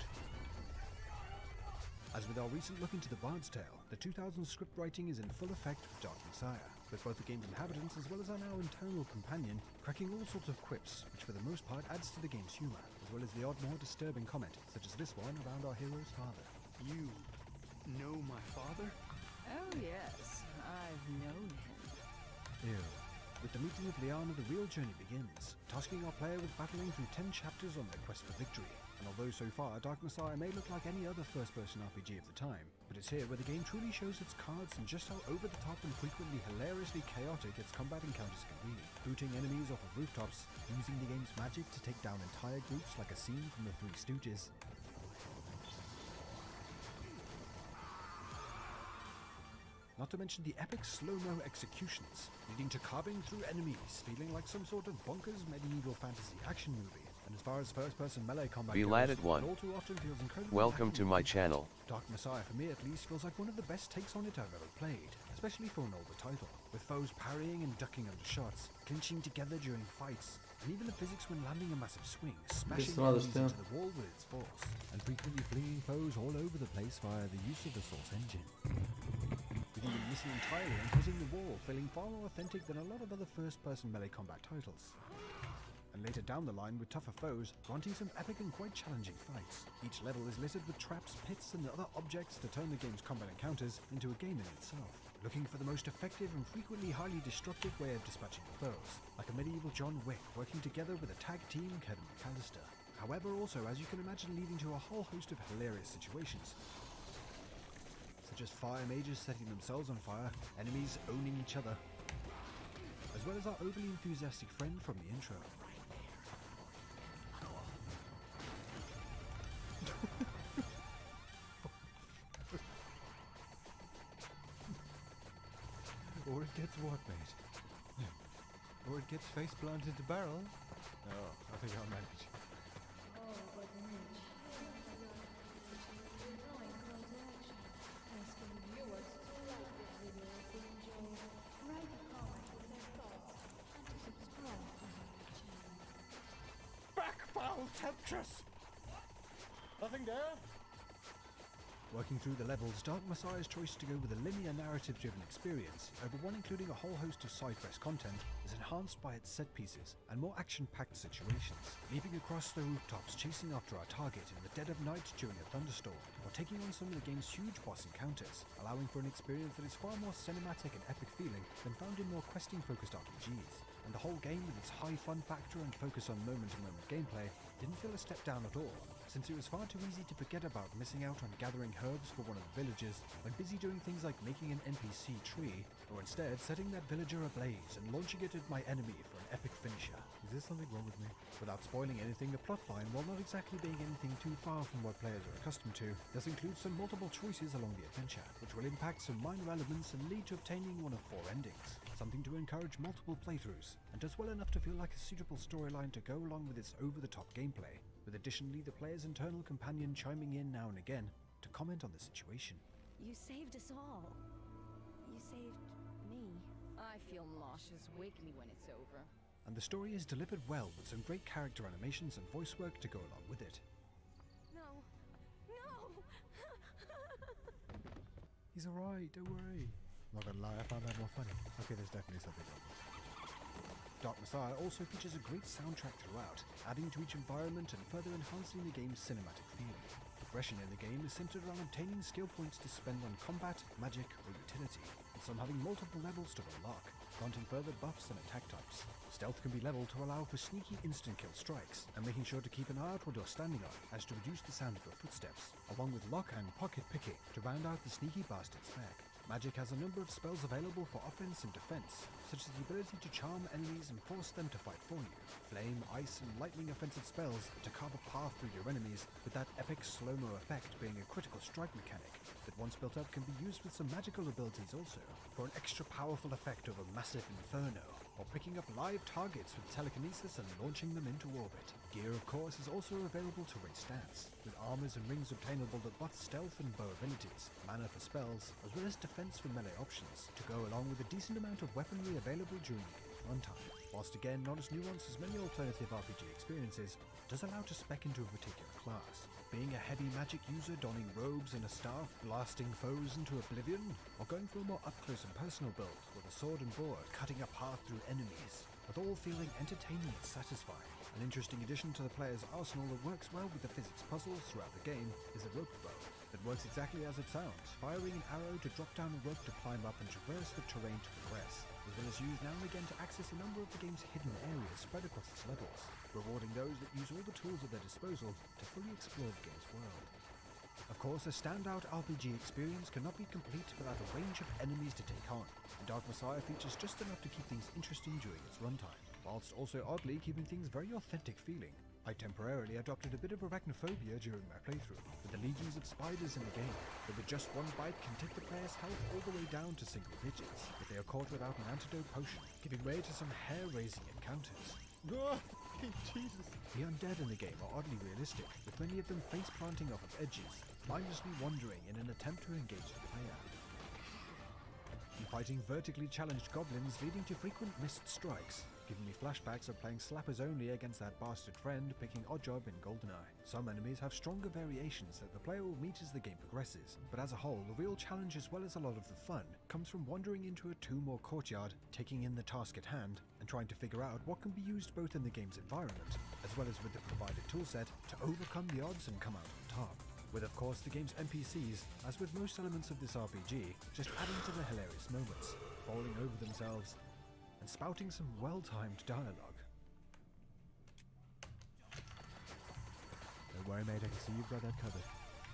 Speaker 7: As with our recent look into the Bard's Tale, the 2000 script writing is in full effect with Dark Messiah, with both the game's inhabitants as well as our now internal companion cracking all sorts of quips, which for the most part adds to the game's humour, as well as the odd more disturbing comment, such as this one around our hero's father.
Speaker 23: You know my father?
Speaker 22: Oh yes, I've known him.
Speaker 7: Ew. With the meeting of Liana, the real journey begins, tasking our player with battling through 10 chapters on their quest for victory. And although so far Dark Messiah may look like any other first-person RPG of the time, but it's here where the game truly shows its cards and just how over-the-top and frequently hilariously chaotic its combat encounters can be. Booting enemies off of rooftops, using the game's magic to take down entire groups like a scene from the Three Stooges. Not to mention the epic slow-mo executions, leading to carving through enemies, feeling like some sort of bonkers medieval fantasy action movie. And as far as first-person melee combat
Speaker 1: Be
Speaker 7: goes,
Speaker 1: lad at
Speaker 7: it
Speaker 1: one.
Speaker 7: all too often feels incredibly
Speaker 1: Welcome
Speaker 7: lacking
Speaker 1: to
Speaker 7: in
Speaker 1: my
Speaker 7: combat.
Speaker 1: channel.
Speaker 7: Dark Messiah, for me at least, feels like one of the best takes on it I've ever played, especially for an older title, with foes parrying and ducking under shots, clinching together during fights, and even the physics when landing a massive swing, smashing enemies into the wall with its force, and frequently flinging foes all over the place via the use of the Source engine. With even missing entirely and hitting the wall, feeling far more authentic than a lot of other first-person melee combat titles. And later down the line with tougher foes, granting some epic and quite challenging fights. Each level is littered with traps, pits, and other objects to turn the game's combat encounters into a game in itself. Looking for the most effective and frequently highly destructive way of dispatching the foes, like a medieval John Wick working together with a tag team Kevin McAllister. However, also, as you can imagine, leading to a whole host of hilarious situations, such as fire mages setting themselves on fire, enemies owning each other, as well as our overly enthusiastic friend from the intro. Or it gets what, mate? Or it gets face planted to barrel? Oh, I think I'll manage.
Speaker 6: Oh, but Mitch, we're drawing call to action, asking viewers to like this video if they enjoyed, write a comment with their thoughts, and to subscribe to our channel.
Speaker 7: Backfoul temptress! Nothing there? Working through the levels, Dark Messiah's choice to go with a linear narrative-driven experience over one including a whole host of side quest content is enhanced by its set pieces and more action-packed situations, leaping across the rooftops chasing after our target in the dead of night during a thunderstorm, or taking on some of the game's huge boss encounters, allowing for an experience that is far more cinematic and epic feeling than found in more questing-focused RPGs. And the whole game, with its high fun factor and focus on moment-to-moment gameplay, didn't feel a step down at all, since it was far too easy to forget about missing out on gathering herbs for one of the villagers when busy doing things like making an NPC tree, or instead setting that villager ablaze and launching it at my enemy for an epic finisher. Is there something wrong with me? Without spoiling anything, the plotline, while not exactly being anything too far from what players are accustomed to, does include some multiple choices along the adventure, which will impact some minor elements and lead to obtaining one of 4 endings, something to encourage multiple playthroughs, and does well enough to feel like a suitable storyline to go along with its over-the-top gameplay, with additionally the player's internal companion chiming in now and again to comment on the situation.
Speaker 6: You saved us all. You saved me. I feel nauseous. Wake me when it's over.
Speaker 7: And the story is delivered well with some great character animations and voice work to go along with it.
Speaker 6: No. No!
Speaker 7: He's alright, don't worry. Not gonna lie, I found that more funny. Okay, there's definitely something wrong. Dark Messiah also features a great soundtrack throughout, adding to each environment and further enhancing the game's cinematic feeling. Progression in the game is centered on obtaining skill points to spend on combat, magic, or utility, with some having multiple levels to unlock, granting further buffs and attack types. Stealth can be leveled to allow for sneaky instant kill strikes, and making sure to keep an eye out what you're standing on, as to reduce the sound of your footsteps, along with lock and pocket picking to round out the sneaky bastard spec. Magic has a number of spells available for offense and defense, such as the ability to charm enemies and force them to fight for you. Flame, ice, and lightning offensive spells to carve a path through your enemies, with that epic slow-mo effect being a critical strike mechanic that once built up can be used with some magical abilities also, for an extra powerful effect of a massive inferno, or picking up live targets with telekinesis and launching them into orbit. Gear, of course, is also available to raise stats, with armors and rings obtainable that buff stealth and bow abilities, mana for spells, as well as defense for melee options, to go along with a decent amount of weaponry available during the game's runtime. Whilst again not as nuanced as many alternative RPG experiences, it does allow to spec into a particular class. Being a heavy magic user donning robes and a staff, blasting foes into oblivion, or going for a more up-close and personal build with a sword and board cutting a path through enemies, with all feeling entertaining and satisfying. An interesting addition to the player's arsenal that works well with the physics puzzles throughout the game is the rope bow, that works exactly as it sounds, firing an arrow to drop down a rope to climb up and traverse the terrain to progress, as well as used now and again to access a number of the game's hidden areas spread across its levels, rewarding those that use all the tools at their disposal to fully explore the game's world. Of course, a standout RPG experience cannot be complete without a range of enemies to take on, and Dark Messiah features just enough to keep things interesting during its runtime, whilst also oddly keeping things very authentic feeling. I temporarily adopted a bit of arachnophobia during my playthrough, with the legions of spiders in the game, that with just one bite can take the player's health all the way down to single digits, if they are caught without an antidote potion, giving way to some hair-raising encounters. Jesus. The undead in the game are oddly realistic, with many of them face-planting off of edges, mindlessly wandering in an attempt to engage the player. And fighting vertically challenged goblins leading to frequent missed strikes, giving me flashbacks of playing slappers only against that bastard friend picking Oddjob in GoldenEye. Some enemies have stronger variations that the player will meet as the game progresses, but as a whole, the real challenge as well as a lot of the fun comes from wandering into a tomb or courtyard, taking in the task at hand, and trying to figure out what can be used both in the game's environment, as well as with the provided toolset to overcome the odds and come out on top. With of course the game's NPCs, as with most elements of this RPG, just adding to the hilarious moments, falling over themselves, and spouting some well-timed dialogue. Don't worry, mate, I can see you've got that covered.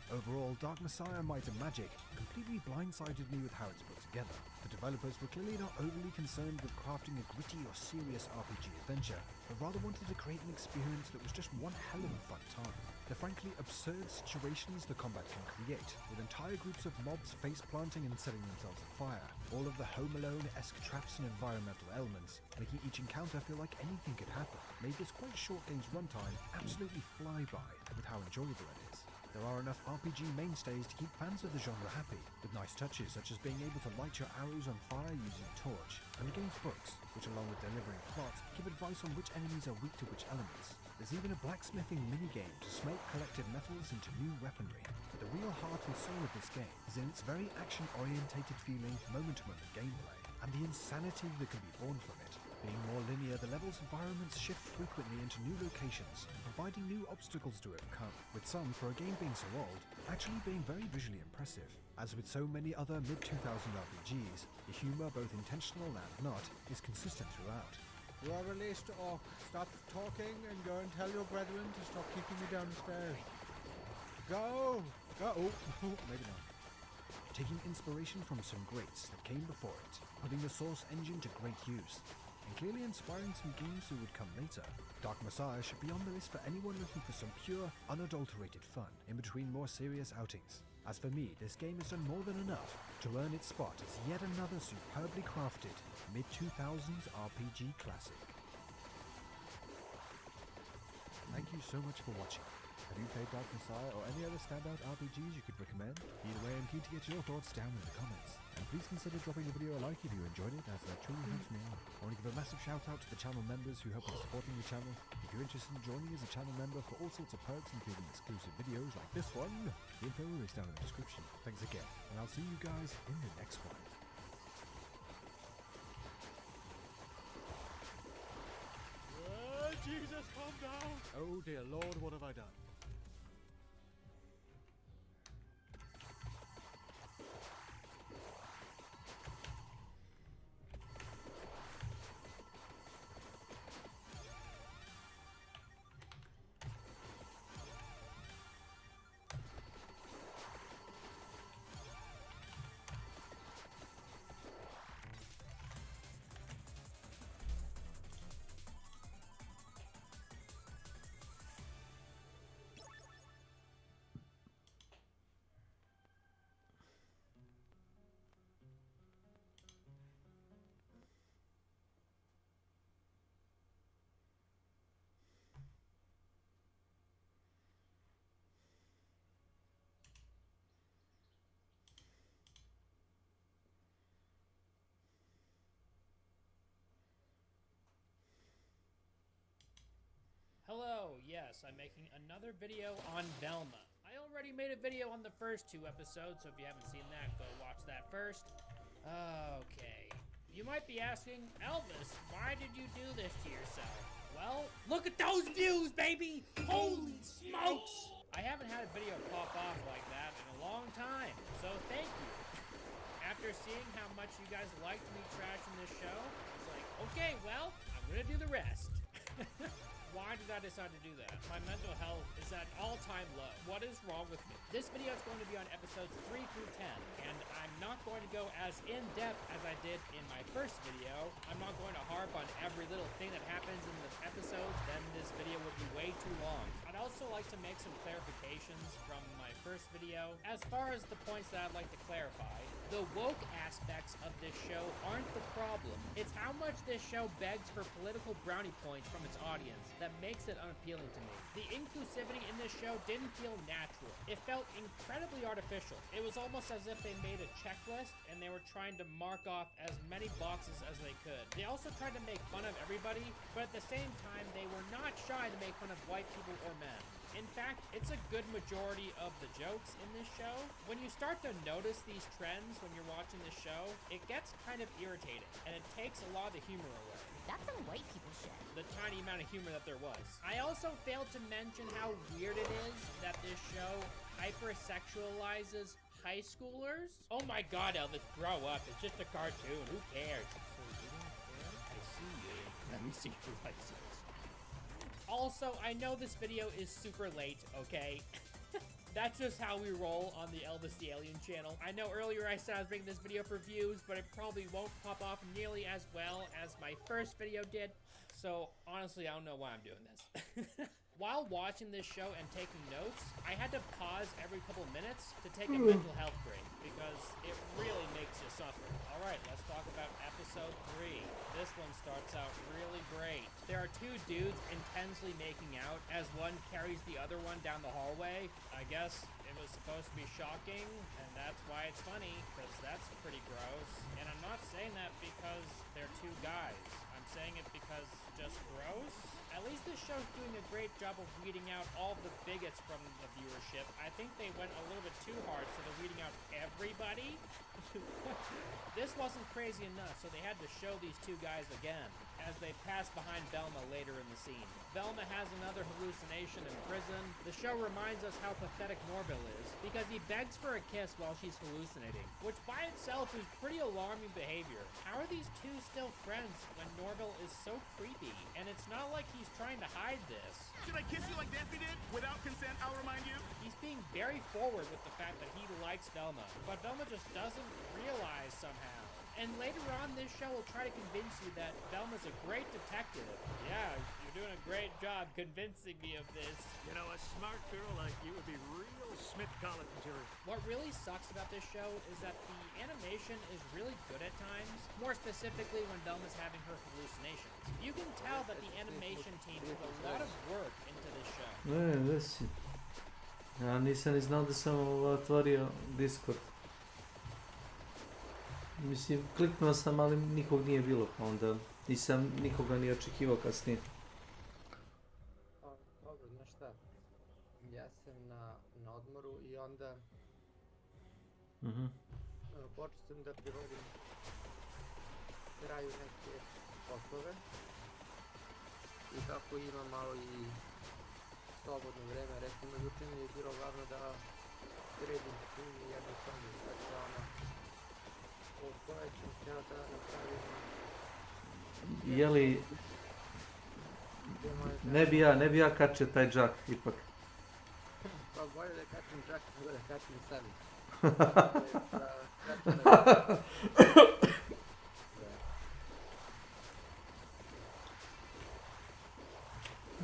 Speaker 7: Overall, Dark Messiah Might and Magic completely blindsided me with how it's put together. The developers were clearly not overly concerned with crafting a gritty or serious RPG adventure, but rather wanted to create an experience that was just one hell of a fun time. The frankly absurd situations the combat can create, with entire groups of mobs face-planting and setting themselves on fire, all of the Home Alone-esque traps and environmental elements, making each encounter feel like anything could happen, made this quite short game's runtime absolutely fly by with how enjoyable it is. There are enough RPG mainstays to keep fans of the genre happy, with nice touches such as being able to light your arrows on fire using a torch, and the game's books, which along with delivering plot, give advice on which enemies are weak to which elements. There's even a blacksmithing minigame to smelt collected metals into new weaponry. But the real heart and soul of this game is in its very action-orientated feeling, moment-to-moment gameplay, and the insanity that can be born from it. Being more linear, the level's environments shift frequently into new locations, providing new obstacles to overcome, with some, for a game being so old, actually being very visually impressive. As with so many other mid-2000 RPGs, the humour, both intentional and not, is consistent throughout.
Speaker 4: You are released, Orc. Stop talking and go and tell your brethren to stop kicking me down the stairs. Go! Go! Oh, maybe not.
Speaker 7: Taking inspiration from some greats that came before it, putting the Source engine to great use, and clearly inspiring some games that would come later, Dark Messiah should be on the list for anyone looking for some pure, unadulterated fun in between more serious outings. As for me, this game has done more than enough to earn its spot as yet another superbly crafted mid-2000s RPG classic. Thank you so much for watching. Have you played Dark Messiah or any other standout RPGs you could recommend? Either way, I'm keen to get your thoughts down in the comments. And please consider dropping the video a like if you enjoyed it, as that truly helps me out. I want to give a massive shout out to the channel members who help in supporting the channel. If you're interested in joining as a channel member for all sorts of perks, including exclusive videos like this one, the info is down in the description. Thanks again, and I'll see you guys in the next one.
Speaker 4: Jesus, calm down! Oh dear Lord, what have I done?
Speaker 9: Hello, yes, I'm making another video on Velma. I already made a video on the first 2 episodes, so if you haven't seen that, go watch that first. Okay. You might be asking, Elvis, why did you do this to yourself? Well, look at those views, baby! Holy smokes! I haven't had a video pop off like that in a long time, so thank you. After seeing how much you guys liked me trashing this show, I was like, okay, well, I'm gonna do the rest. Why did I decide to do that? My mental health is at all-time low. What is wrong with me? This video is going to be on episodes 3 through 10, and I'm not going to go as in-depth as I did in my first video. I'm not going to harp on every little thing that happens in the episodes, then this video would be way too long. I'd also like to make some clarifications from my first video. As far as the points that I'd like to clarify, the woke aspects of this show aren't the problem. It's how much this show begs for political brownie points from its audience that makes it unappealing to me. The inclusivity in this show didn't feel natural. It felt incredibly artificial. It was almost as if they made a checklist and they were trying to mark off as many boxes as they could. They also tried to make fun of everybody, but at the same time, they were not shy to make fun of white people or men. In fact, it's a good majority of the jokes in this show. When you start to notice these trends when you're watching this show, it gets kind of irritating, and it takes a lot of the humor away.
Speaker 10: That's some white people shit.
Speaker 9: The tiny amount of humor that there was. I also failed to mention how weird it is that this show hypersexualizes high schoolers. Oh my god, Elvis, grow up. It's just a cartoon. Who cares? So you don't care? I see you. Let me see your license. Also, I know this video is super late, okay? That's just how we roll on the Elvis the Alien channel. I know earlier I said I was making this video for views, but it probably won't pop off nearly as well as my first video did. So, honestly, I don't know why I'm doing this. While watching this show and taking notes, I had to pause every couple minutes to take a mental health break because it really makes you suffer. All right, let's talk about episode 3. This one starts out really great. There are two dudes intensely making out as one carries the other one down the hallway. I guess it was supposed to be shocking, and that's why it's funny, because that's pretty gross. And I'm not saying that because they're two guys. I'm saying it because just gross. At least this show's doing a great job of weeding out all the bigots from the viewership. I think they went a little bit too hard, so they're weeding out everybody. This wasn't crazy enough, so they had to show these two guys again as they pass behind Velma later in the scene. Velma has another hallucination in prison. The show reminds us how pathetic Norville is because he begs for a kiss while she's hallucinating, which by itself is pretty alarming behavior. How are these two still friends when Norville is so creepy? And it's not like he's trying to hide this.
Speaker 10: Should I kiss you like Daphne did? Without consent, I'll remind you.
Speaker 9: He's being very forward with the fact that he likes Velma, but Velma just doesn't realize somehow. And later on, this show will try to convince you that Velma's a great detective. Yeah, you're doing a great job convincing me of this.
Speaker 10: You know, a smart girl like you would be real Smith College material.
Speaker 9: What really sucks about this show is that the animation is really good at times, more specifically when Velma's having her hallucinations. You can tell that the animation team put a lot of work into this show.
Speaker 11: Vesi. Ja nisam ni znao da sam otvorio Discord. Mislim, kliknuo sam, ali nikog nije bilo, pa onda nisam nikoga ni očekivao kasnije.
Speaker 13: Dobro, znaš šta, ja sam na odmoru i onda počeo sam da privodim kraju neke poslove i kako imam malo i slobodno vreme, recimo juče mi je bilo glavno da sredim jednu sobu, sad se ona od koje sam htio da napravim.
Speaker 11: Jeli... Ne bi ja kačio taj džak, ipak.
Speaker 13: Pa bolje da kačim džak nego da kačim sami.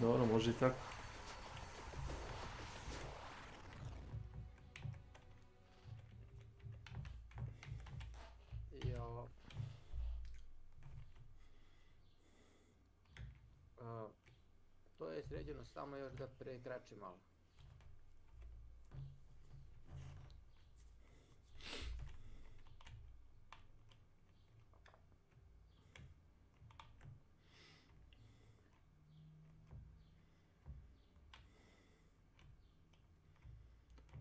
Speaker 11: Dobro, može i tako.
Speaker 13: To je sređeno samo još da prekračim malo.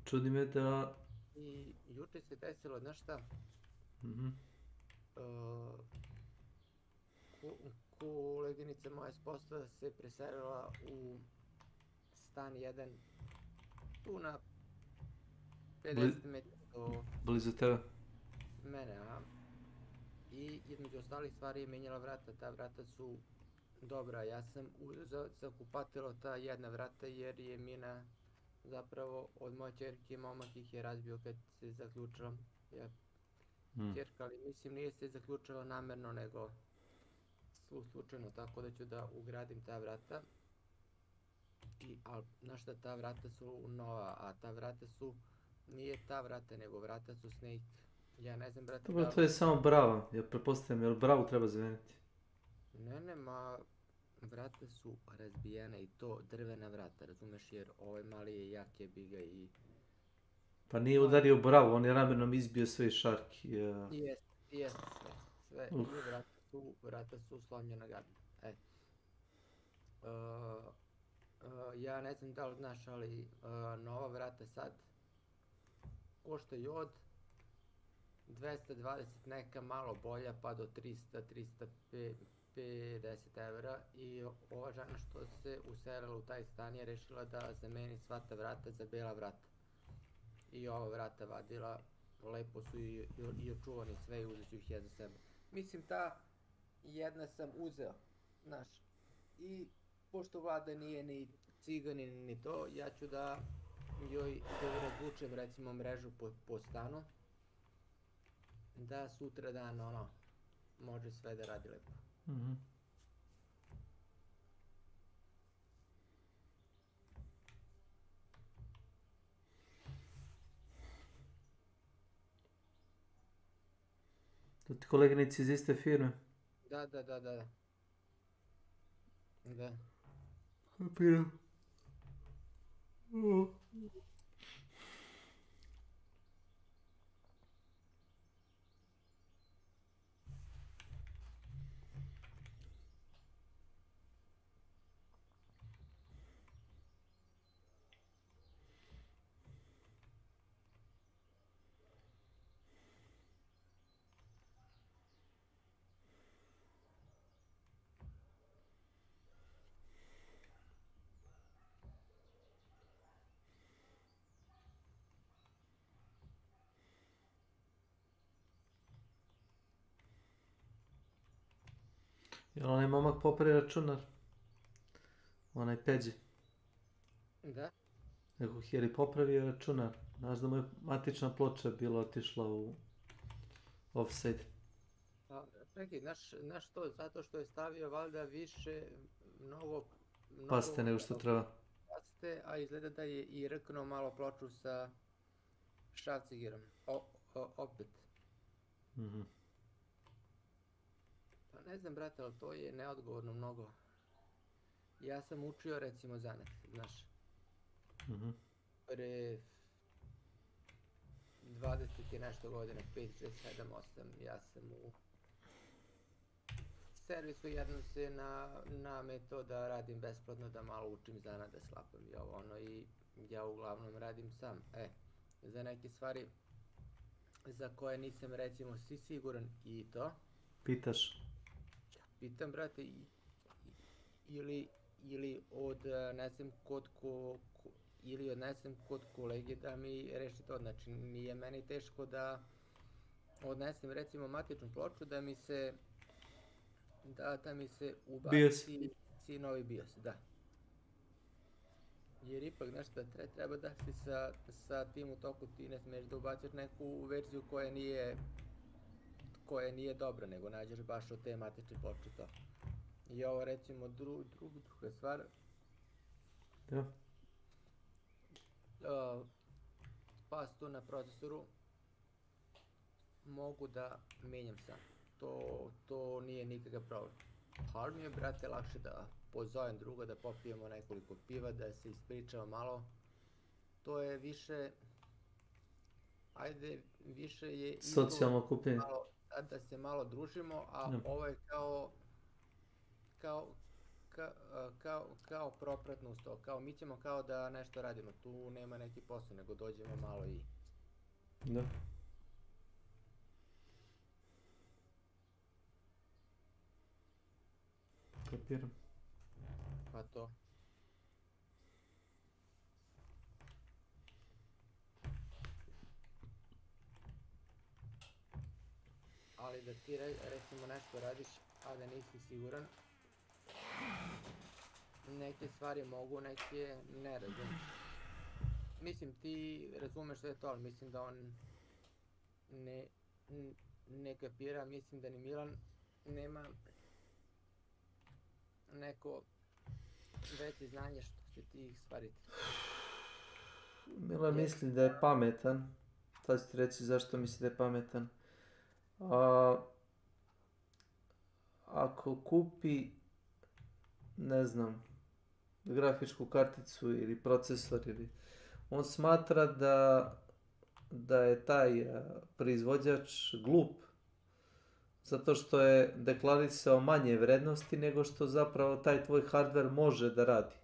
Speaker 11: Čudi me da...
Speaker 13: I juče se desilo, znaš šta? Koleginica moja s posla se preselila u stan 1 tu na 50 metara do
Speaker 11: blizu tebe.
Speaker 13: Mene, a? I između ostalih stvari je menjala vrata, ta vrata su dobra. Ja sam za kupatilo ta jedna vrata jer je Mina zapravo od moje čerke, momak ih je razbio kad se zaključila. Čerka, ali mislim nije se zaključila namerno nego slučajno, tako da ću da ugradim ta vrata. Ali znaš šta, ta vrata su nova, a ta vrata su, nije ta vrata nego vrata su snake. Ja ne znam, brate,
Speaker 11: dobro, to je samo brava, ja pretpostavljam, jer bravu treba zameniti.
Speaker 13: Ne, ma vrata su razbijena i to drvena vrata, razumeš, jer ovaj mali je jak jebiga i...
Speaker 11: Pa nije udario bravu, on je rameno izbio sve šarki.
Speaker 13: Jest, sve. I vrata su slomljena gadna. Ja ne znam da li znaš, ali nova vrata sad koštaju od 220 neka malo bolja pa do 300-350 evra i ova žena što se uselila u taj stan je rešila da zameni sva ta vrata za bela vrata. I ova vrata vadila, lepo su i očuvani sve i uzet ću ih ja za sebe. Mislim, ta jedna sam uzeo, znaš, i pošto Vlada nije ni ciganin ni to, ja ću da joj razvučem recimo mrežu po stanu, da sutra dan ono, može sve da radi lepo.
Speaker 11: To ti koleginici iz iste firme?
Speaker 13: Da. Da.
Speaker 11: Kapiram. Jel onaj momak popravi računar? Onaj Peđi.
Speaker 13: Da?
Speaker 11: Nego je popravio računar. Znaš da mu je matična ploča bila otišla u offside.
Speaker 13: Čekaj, znaš to, zato što je stavio valjda više, mnogo
Speaker 11: Paste nego što treba.
Speaker 13: Paste, a izgleda da je i rknuo malo ploču sa šrafcigerom. Opet. Pa ne znam, brate, ali to je neodgovorno mnogo. Ja sam učio recimo zanet, znaš. Pre 20 i nešto godina, 5, 6, 7, 8, ja sam u servisu jednom se nametao da radim besplatno, da malo učim zanat, da slapam i ovo ono, i ja uglavnom radim sam. Za neke stvari za koje nisam recimo siguran i to.
Speaker 11: Pitaš?
Speaker 13: Pitam, brate, ili odnesem kod kolege da mi reši to. Znači, nije meni teško da odnesem recimo matičnu ploču da mi se ubaci novi BIOS, da. Jer ipak, znaš da treba da si sa tim u toku, ti ne smiješ da ubaciš neku verziju koja nije dobra, nego nađeš baš od te matične ploče to. I ovo recimo druga stvar.
Speaker 11: Da.
Speaker 13: Pastu na procesoru mogu da menjam sam. To nije nikakav problem. Ali mi je, brate, lakše da pozovem druga, da popijemo nekoliko piva, da se ispričamo malo. To je više... više je...
Speaker 11: Socijalno okupljenje.
Speaker 13: Da se malo družimo, a ovo je kao propratno uz to. Kao mi ćemo kao da nešto radimo. Tu nema neki posao, nego dođemo malo i...
Speaker 11: Da. Kapiram.
Speaker 13: Pa to. Ali da ti recimo nešto radiš, a da nisi siguran, neke stvari mogu, neke ne razumiješ. Mislim, ti razumeš sve to, ali mislim da on ne kapira, mislim da ni Milan nema neko veće znanje što se tih stvari tiče.
Speaker 11: Milan misli da je pametan. Sad ću ti reći zašto misli da je pametan. Ako kupi, ne znam, grafičku karticu ili procesor, on smatra da je taj proizvođač glup zato što je deklarisao manje vrednosti nego što zapravo taj tvoj hardware može da radi.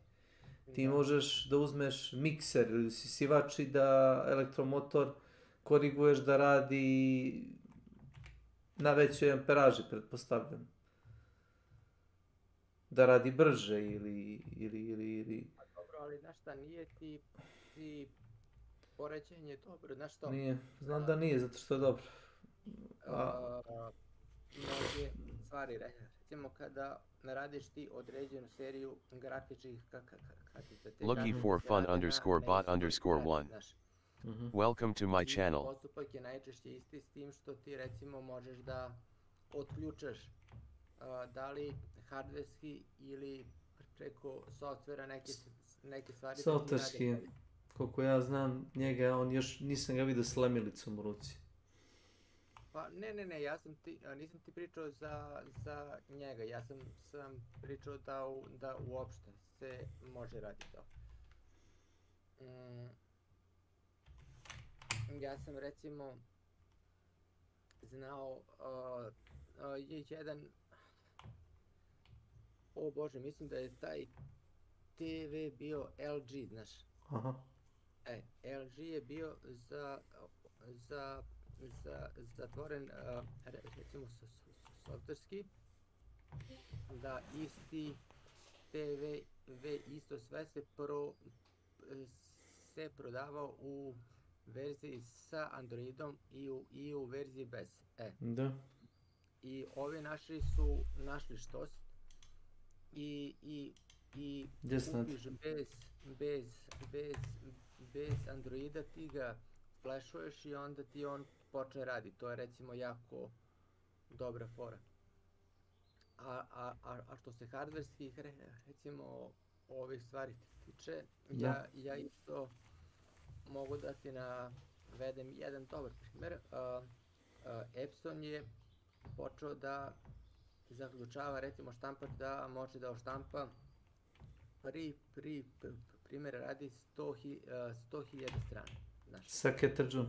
Speaker 11: Ti možeš da uzmeš mikser ili usisivač i da elektromotor koriguješ da radi na većoj amperaži, pretpostavljam. Da radi brže ili...
Speaker 13: Dobro, ali znaš šta, nije ti poređenje dobro, znaš što?
Speaker 11: Nije, znam da nije, zato što je dobro.
Speaker 13: Mnoge stvari, recimo kada radiš ti određenu seriju grafičkih kartica, te
Speaker 1: Looky
Speaker 13: kartice
Speaker 1: for
Speaker 13: se
Speaker 1: fun
Speaker 13: rade
Speaker 1: underscore
Speaker 13: na
Speaker 1: bot
Speaker 13: istoj
Speaker 1: underscore
Speaker 13: grafi,
Speaker 1: one.
Speaker 13: znaš.
Speaker 1: Welcome to my
Speaker 13: I
Speaker 1: channel.
Speaker 13: postupak je najčešće isti s tim što ti recimo možeš da otključaš da li hardverski ili preko softvera neke stvari da ti rade
Speaker 11: Softverski,
Speaker 13: bolje.
Speaker 11: koliko ja znam njega, on još nisam ga vidio s lemilicom u ruci.
Speaker 13: Pa ne, ja sam nisam ti pričao za njega, ja sam pričao da uopšte se može raditi to. Ja sam recimo znao jedan, o bože, mislim da je taj TV bio LG, znaš.
Speaker 11: Aha.
Speaker 13: LG je bio zatvoren, recimo softverski, da isti TV isto sve se prodavao u verziji sa Androidom i u verziji bez.
Speaker 11: Da.
Speaker 13: I ovi naši su našli štos i kupiš bez Androida, ti ga flashuješ i onda ti on počne radi. To je recimo jako dobra fora. A što se hardverskih recimo ovih stvari tiče, ja isto mogu da ti navedem jedan dobar primjer. Epson je počeo da zaključava recimo štampač da može da oštampa primjer radi 100.000 strana.
Speaker 11: Sa Ketterđom?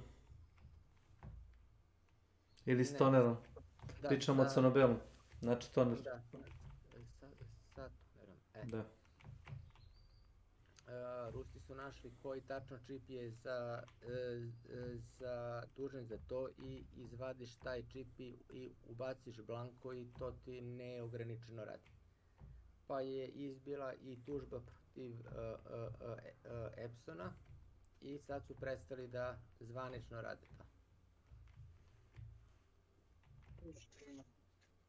Speaker 11: Ili s tonerom? Pričamo o crno-belom, znači toner.
Speaker 13: Da, sa tonerom.
Speaker 11: Da.
Speaker 13: Rusi su našli koji tačno čip je zadužen za to i izvadiš taj čip i ubaciš blanko i to ti neograničeno radi. Pa je izbila i tužba protiv Epsona i sad su prestali da zvanično rade to.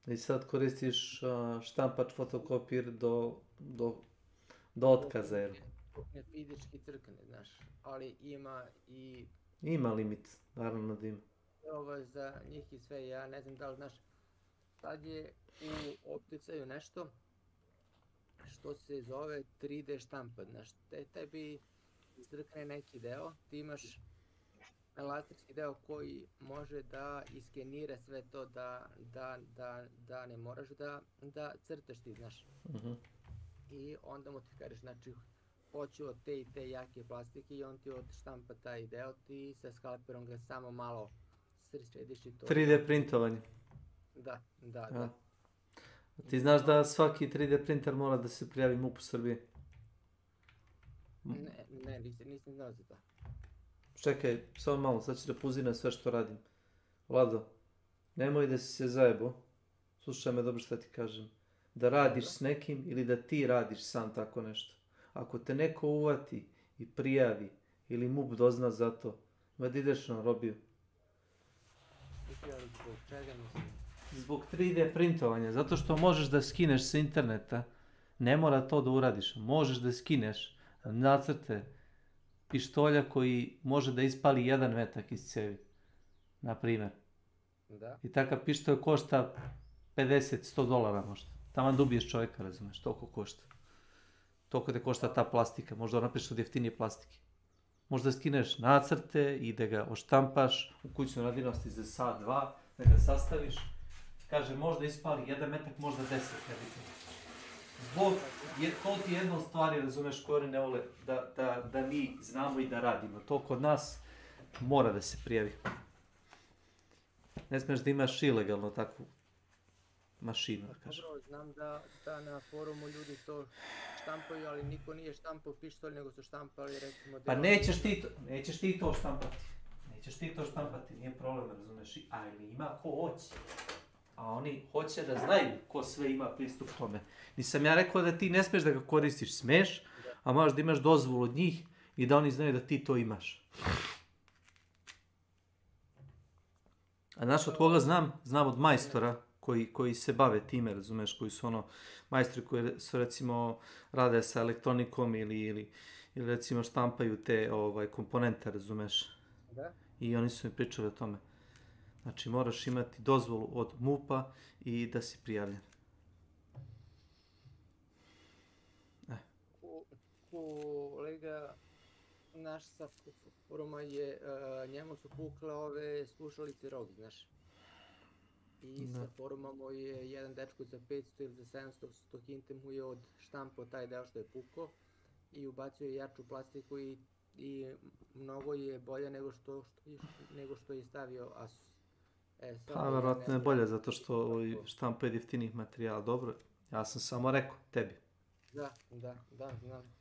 Speaker 11: I sad koristiš štampač, fotokopir do otkaza, jel?
Speaker 13: Ne fizički crkne, znaš, ali ima i...
Speaker 11: Ima limit, naravno da ima.
Speaker 13: Ovo za njih i sve, ja ne znam da li znaš, sad je u opticaju nešto što se zove 3D štampa, znaš, tebi izrkne neki deo, ti imaš laserski deo koji može da iskenira sve to da ne moraš da crtaš ti, znaš. I onda mu ti kažeš, znači, hoću od te i te jake plastike i on ti odštampa taj deo, ti sa skalperom ga samo malo središ i to...
Speaker 11: 3D printovanje.
Speaker 13: Da.
Speaker 11: Ti znaš da svaki 3D printer mora da se prijavi MUP-u Srbije?
Speaker 13: Ne, nisam znao za to.
Speaker 11: Čekaj, samo malo, sad ću da puziram sve što radim. Vlado, nemoj da si se zajebo, slušaj me dobro što ti kažem, da radiš s nekim ili da ti radiš sam tako nešto. Ako te neko uvati i prijavi ili MUP dozna za to, da ideš na robiju.
Speaker 13: Zbog čega mislim?
Speaker 11: Zbog 3D printovanja, zato što možeš da skineš sa interneta, ne mora to da uradiš, možeš da skineš nacrte pištolja koji može da ispali 1 metak iz cevi, na primjer. I takav pištolj košta $50-100 možda. Taman da ubiješ čovjeka, razumeš, toliko košta. Toliko te košta ta plastika, možda napišeš od jeftinije plastike. Možda skineš nacrte i da ga oštampaš u kućnoj radinosti za sat, 2, da ga sastaviš. Kaže, možda ispali 1 metak, možda 10 metak. Zbog, to ti je jedna od stvari, razumeš, koje ne vole da mi znamo i da radimo. To kod nas mora da se prijavi. Ne smiješ da imaš ilegalno takvu mašinu, da kažem.
Speaker 13: Dobro, znam da na forumu ljudi to štampaju, ali niko nije štampao pištolj, nego su štampali recimo...
Speaker 11: Pa nećeš ti to štampati. Nećeš ti to štampati, nije problem, razumeš, ali ima ko hoće. A oni hoće da znaju ko sve ima pristup tome. Nisam ja rekao da ti ne smiješ da ga koristiš, smiješ, a možeš da imaš dozvolu od njih i da oni znaju da ti to imaš. A znaš od koga znam? Znam od majstora koji se bave time, razumeš, koji su ono majstori koji su recimo rade sa elektronikom ili recimo štampaju te komponente, razumeš.
Speaker 13: Da.
Speaker 11: I oni su mi pričali o tome. Znači moraš imati dozvolu od MUP-a i da si prijavljen.
Speaker 13: Kolega naš sa foruma je, njemu su pukle ove slušalice ROG, znaš. I sa foruma mu je jedan dečko za 500 ili za 700 hinte mu je od štampo taj deo što je pukao i ubacio je jaču plastiku i mnogo je bolje nego što je stavio Asus.
Speaker 11: Pa verovatno je bolje zato što štampa je jeftinih materijala. Dobro, ja sam samo rekao tebi.
Speaker 13: Da, znam.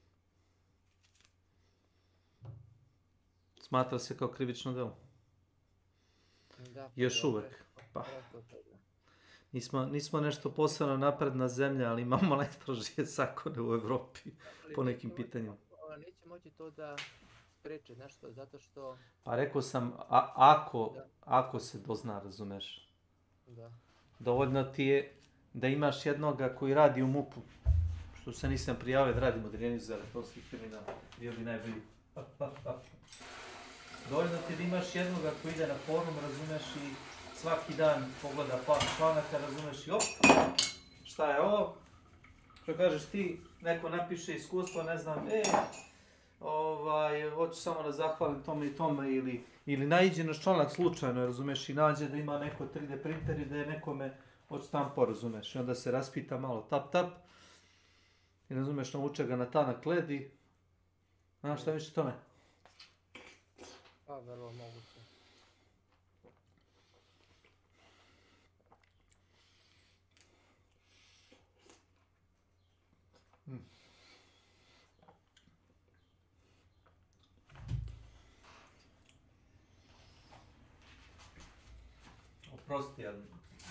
Speaker 11: Smatra se kao krivično delo.
Speaker 13: Da,
Speaker 11: još uvek. Pa. Nismo nešto posebno napredna zemlja, ali imamo najstrožije zakone u Evropi po nekim pitanjima.
Speaker 13: Neće moći to da spreče nešto, zato što...
Speaker 11: Pa rekao sam, ako se dozna, razumeš.
Speaker 13: Da.
Speaker 11: Dovoljno ti je da imaš jednoga koji radi u MUP-u, što se nisam prijavio da radim odeljenju za elektronski kriminal, bio bi najbolji. Dovoljno ti da imaš jednoga koji ide na forum, razumeš, i svaki dan pogleda par članaka, razumeš, i op, šta je ovo? Što kažeš ti, neko napiše iskustvo, ne znam, hoću samo da zahvalim tome i tome, ili naiđe na članak slučajno, razumeš, i nađe da ima neko 3D printer i da je nekome odštampo, razumeš, i onda se raspita malo, tap, i razumeš, navuče ga na tanak led i, znaš šta više tome?
Speaker 13: Pa, vrlo moguće.
Speaker 11: Oprosti, ali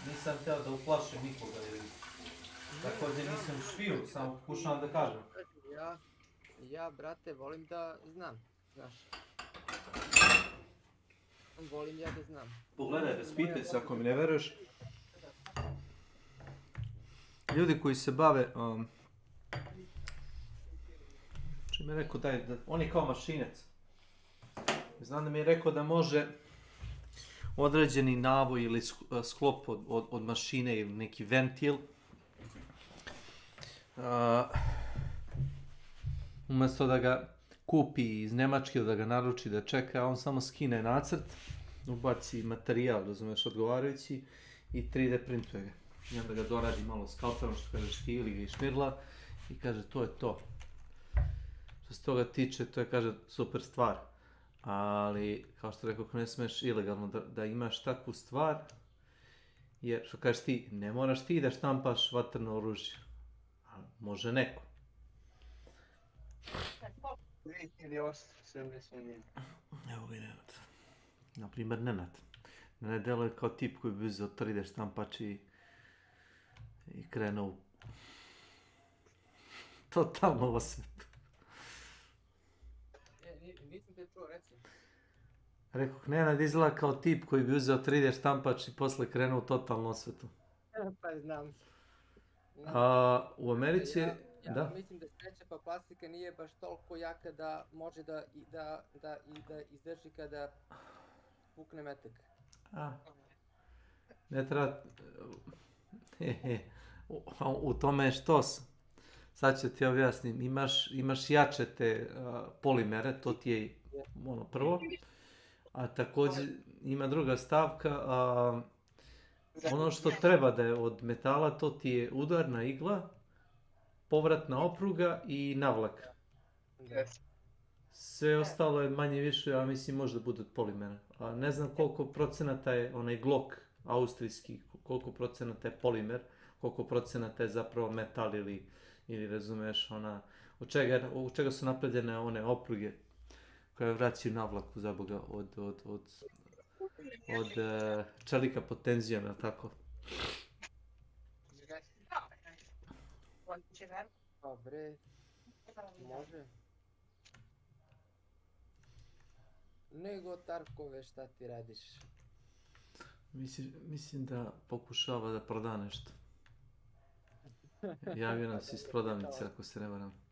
Speaker 11: nisam htio da uplašim nikoga, jer također nisam špiju, samo pokušavam da kažem.
Speaker 13: Ja, brate, volim da znam, znaš. Volim ja da znam.
Speaker 11: Pogledaj, raspitaj se ako mi ne veruješ. Ljudi koji se bave, čim je rekao da on je kao mašinac. Znam da mi je rekao da može određeni navoj ili sklop od mašine ili neki ventil, umjesto da ga kupi iz Njemačke, da ga naruči da čeka, on samo skine nacrt, ubaci materijal, razumeš, odgovarajući i 3D printuje ga. I onda ga doradi malo skalperom, što kažeš ti, ili ga išmirla i kaže to je to. Što se toga tiče, to je, kaže, super stvar. Ali, kao što rekao, ne smiješ ilegalno da imaš takvu stvar, jer, što kažeš ti, ne moraš ti da štampaš vatrno oružje. Ali može neko. Evo ga Nenad. Naprimjer Nenad. Nenad deluje kao tip koji bi uzeo 3D štampač i krenuo u totalno osvetu.
Speaker 13: Nisam te čuo, reci.
Speaker 11: Rekao, Nenad izgleda kao tip koji bi uzeo 3D štampač i posle krenuo u totalnu osvetu.
Speaker 13: Pa znam.
Speaker 11: U Americi...
Speaker 13: Ja mislim da sreća plastika nije baš toliko jaka da može da izdrži kada pukne metak.
Speaker 11: Ne treba... U tome je štos. Sad ću ti objasnim. Imaš jače te polimere, to ti je ono prvo. A također ima druga stavka. Ono što treba da je od metala, to ti je udarna igla, povratna opruga i navlak. Sve ostalo je manje više, ja mislim, može da bude od polimera. A ne znam koliko procenata je onaj glok austrijski, koliko procenata je polimer, koliko procenata je zapravo metal ili razumeš, od čega su napravljene one opruge koje vraćaju navlaku za Boga od čelika pod tenzijom, je li tako?
Speaker 13: Dobre, može. Nego Tarkove, šta ti radiš?
Speaker 11: Mislim da pokušava da proda nešto. Javio nam se iz prodavnice, ako se ne varam.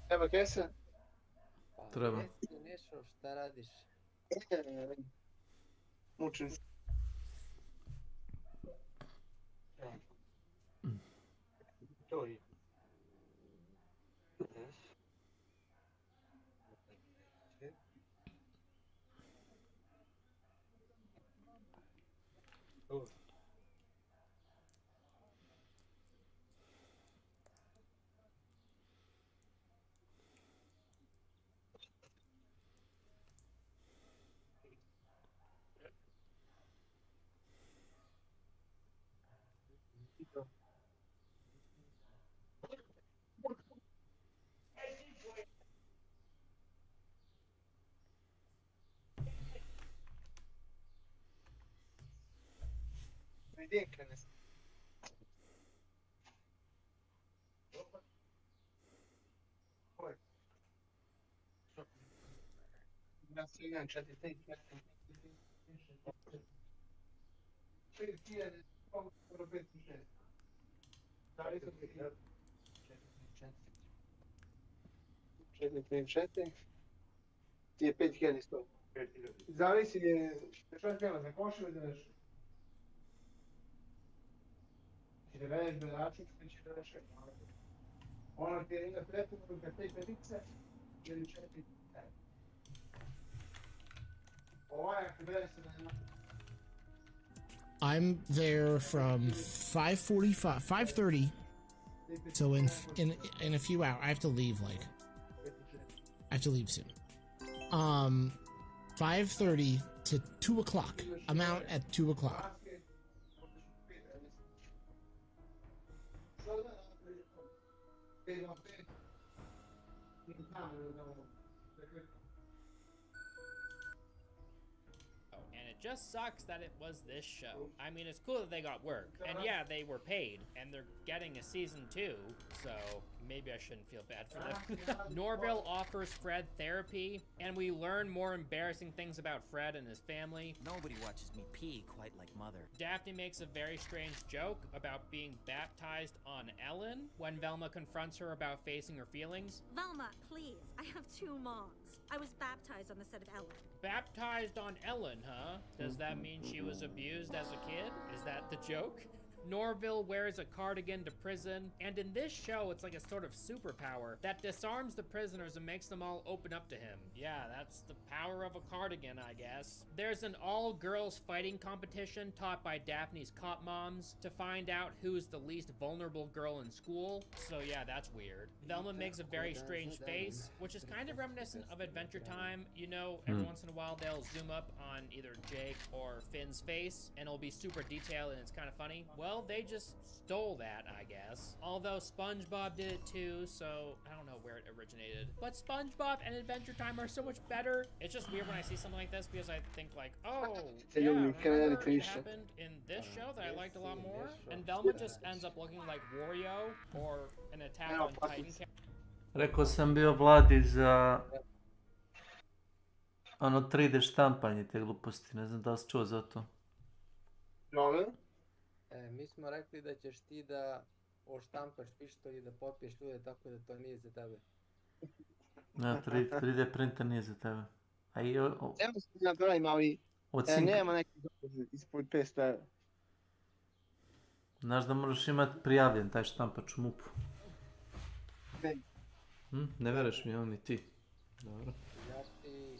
Speaker 2: Treba kesa?
Speaker 11: Treba.
Speaker 13: Reci nešto, šta radiš?
Speaker 2: Mučim se. To je. Ridiculous. Ja se inače ti te ti je 5100. Zavisi što je htjela za košu ili za nešto. Ti da vedeš bedačić, ti će da nešto. Ono ti je ide preporuka te petice ili 4. Ovaj ako vedeš se da
Speaker 3: I'm there from 5:45, 5:30. So in a few hours, I have to leave. Like, I have to leave soon. 5:30 to 2 o'clock. I'm out at 2 o'clock.
Speaker 9: And it just sucks that it was this show. I mean, it's cool that they got work. And yeah, they were paid. And they're getting a season 2. So maybe I shouldn't feel bad for them. Norville offers Fred therapy. And we learn more embarrassing things about Fred and his family.
Speaker 16: Nobody watches me pee quite like Mother.
Speaker 9: Daphne makes a very strange joke about being baptized on Ellen when Velma confronts her about facing her feelings.
Speaker 24: Velma, please. I have 2 moms. I was baptized on the set of Ellen.
Speaker 9: Baptized on Ellen, huh? Does that mean she was abused as a kid? Is that the joke? Norville wears a cardigan to prison, and in this show, it's like a sort of superpower that disarms the prisoners and makes them all open up to him. Yeah, that's the power of a cardigan, I guess. There's an all-girls fighting competition taught by Daphne's cop moms to find out who's the least vulnerable girl in school. So yeah, that's weird. Velma makes a very strange face, which is kind of reminiscent of Adventure Time. You know, every once in a while they'll zoom up on either Jake or Finn's face, and it'll be super detailed and it's kind of funny. Well, they just stole that, I guess. Although SpongeBob did it too, so I don't know where it originated. But SpongeBob and Adventure Time are so much better. It's just weird when I see something like this because I think like, oh, yeah, remember it happened in this show that I liked a lot more? And Velma just ends up looking like Wario or an Attack on Titan character.
Speaker 11: Rekao sam bio Vladi za ono 3D štampanje te gluposti, ne znam da li si čuo za to.
Speaker 2: Dobro.
Speaker 13: Mi smo rekli da ćeš ti da oštampaš pištolj i da popiješ ljude, tako da to nije za tebe.
Speaker 11: Ne, 3D printer nije za tebe. A i
Speaker 2: Evo sam napravim, ali nema neki ispod 500 €.
Speaker 11: Znaš da moraš imati prijavljen taj štampač u MUP-u.
Speaker 2: Ne.
Speaker 11: Ne veruješ mi, on ni ti. Dobro.
Speaker 13: Ja ti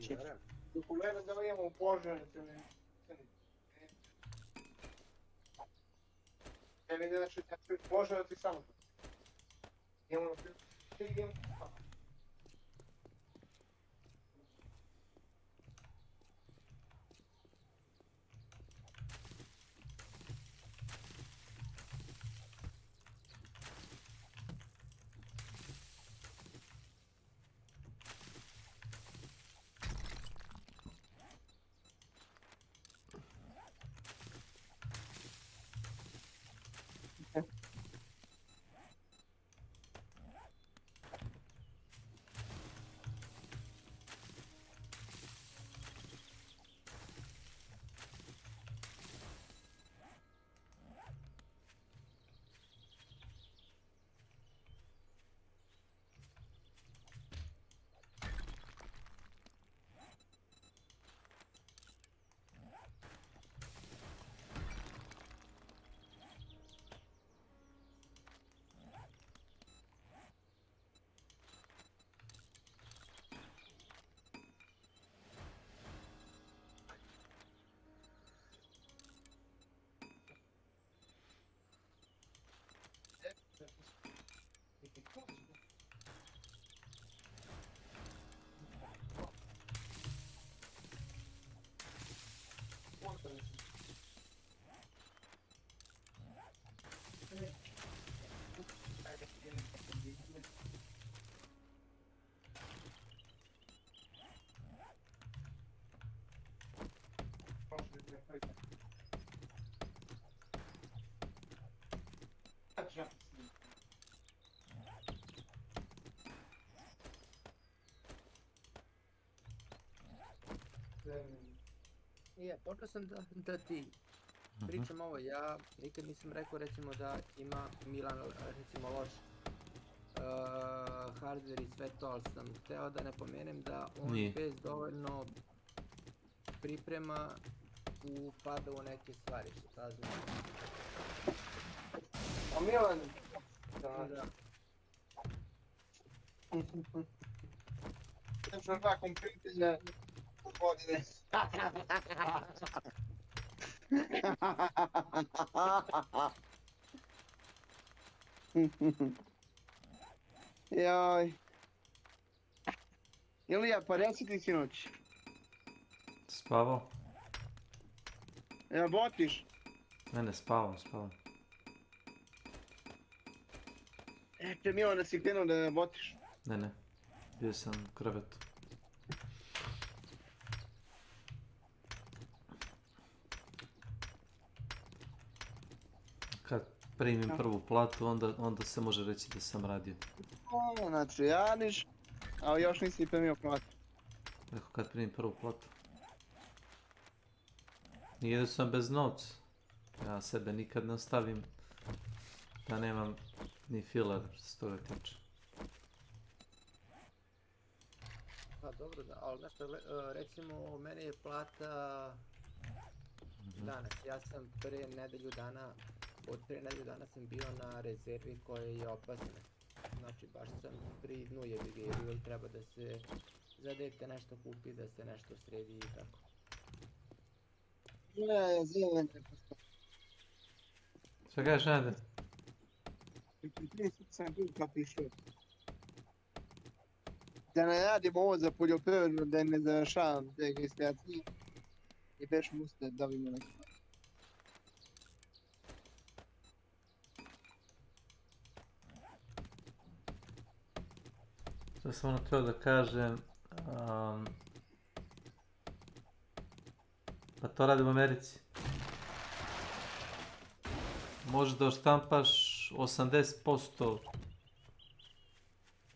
Speaker 13: verujem.
Speaker 2: Dokument da imamo u požarnicu. meni znači može da ti samo. Imamo 3 game.
Speaker 13: Počeo sam da ti pričam ovo, ja nikad nisam rekao recimo da ima Milan recimo loš hardware i sve to, ali sam hteo da ne pomenem da on bez dovoljno priprema upada u neke stvari, šta znam.
Speaker 2: A Milan...
Speaker 13: Da.
Speaker 2: Sam dva kompjutelja godine. Joj. Ilija, pa reci ti sinoć.
Speaker 11: Spavao?
Speaker 2: Ja botiš?
Speaker 11: Ne, spavam.
Speaker 2: Te Milana si krenuo da botiš?
Speaker 11: Ne, bio sam u krevetu. Kad primim prvu platu, onda se može reći da sam radio.
Speaker 2: Znači, radiš, ali još nisi primio platu.
Speaker 11: Rekao kad primim prvu platu. Nije da sam bez novca. Ja sebe nikad ne ostavim da nemam ni filer s toga tiče.
Speaker 13: Pa dobro da, ali znaš recimo mene je plata danas, ja sam od prije nedelju dana sam bio na rezervi koja je opasna. Znači baš sam pri dnu jebi ga, uvijek treba da se za dete nešto kupi, da se nešto sredi i tako.
Speaker 2: Ne, zelen.
Speaker 11: Šta kažeš, Nade?
Speaker 2: Sam tu kapišao. Da ne radim ovo za poljoprivredu, da ne završavam te registracije i već muste da vidimo neko.
Speaker 11: To sam ono htio da kažem, pa to radim u Americi. Možeš da oštampaš 80%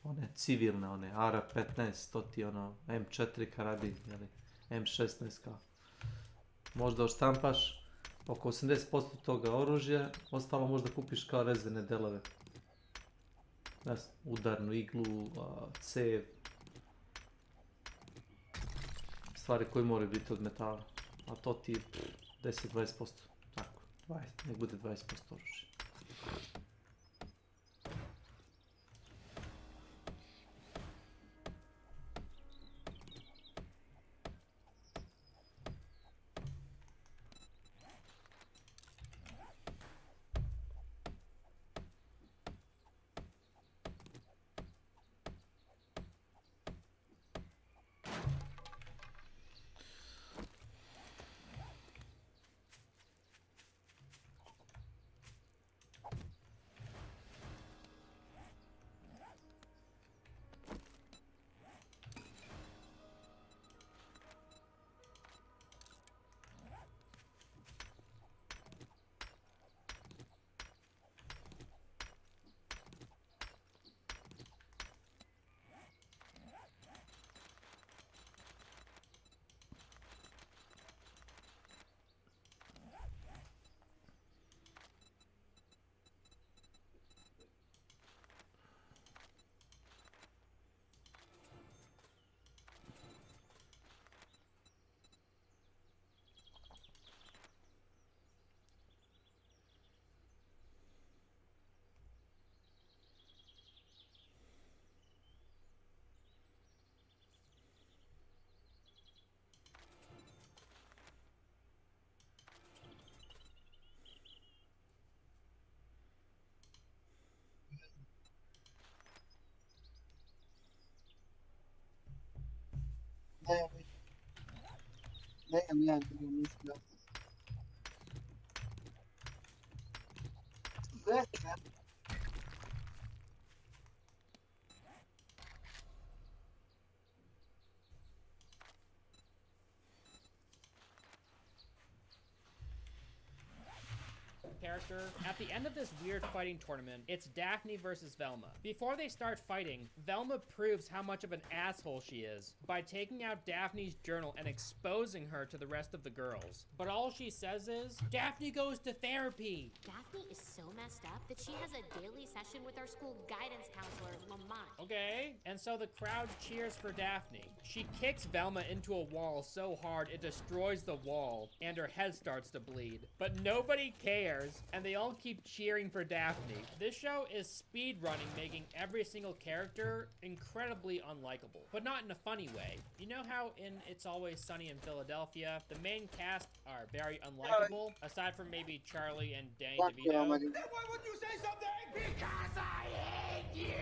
Speaker 11: one civilne, one AR-15, to ti ono M4 karabin, jeli, M16 kao. Možda oštampaš oko 80% toga oružja, ostalo možda kupiš kao rezervne delove. Udarnu iglu, cev, stvari koje moraju biti od metala, a to ti 10-20%, tako, 20, nek bude 20% oružja.
Speaker 2: ja mislim.
Speaker 9: Character. At the end of this weird fighting tournament, it's Daphne versus Velma. Before they start fighting, Velma proves how much of an asshole she is by taking out Daphne's journal and exposing her to the rest of the girls. But all she says is, Daphne goes to therapy.
Speaker 5: Daphne is so messed up that she has a daily session with our school guidance counselor, Mama.
Speaker 9: Okay, and so the crowd cheers for Daphne. She kicks Velma into a wall so hard it destroys the wall, and her head starts to bleed. But nobody cares, and they all keep cheering for Daphne. This show is speed running, making every single character incredibly unlikable, but not in a funny way. You know how in It's Always Sunny in Philadelphia, the main cast are very unlikable, aside from maybe Charlie and Danny DeVito?
Speaker 2: Why would
Speaker 9: you say something? Because I hate you!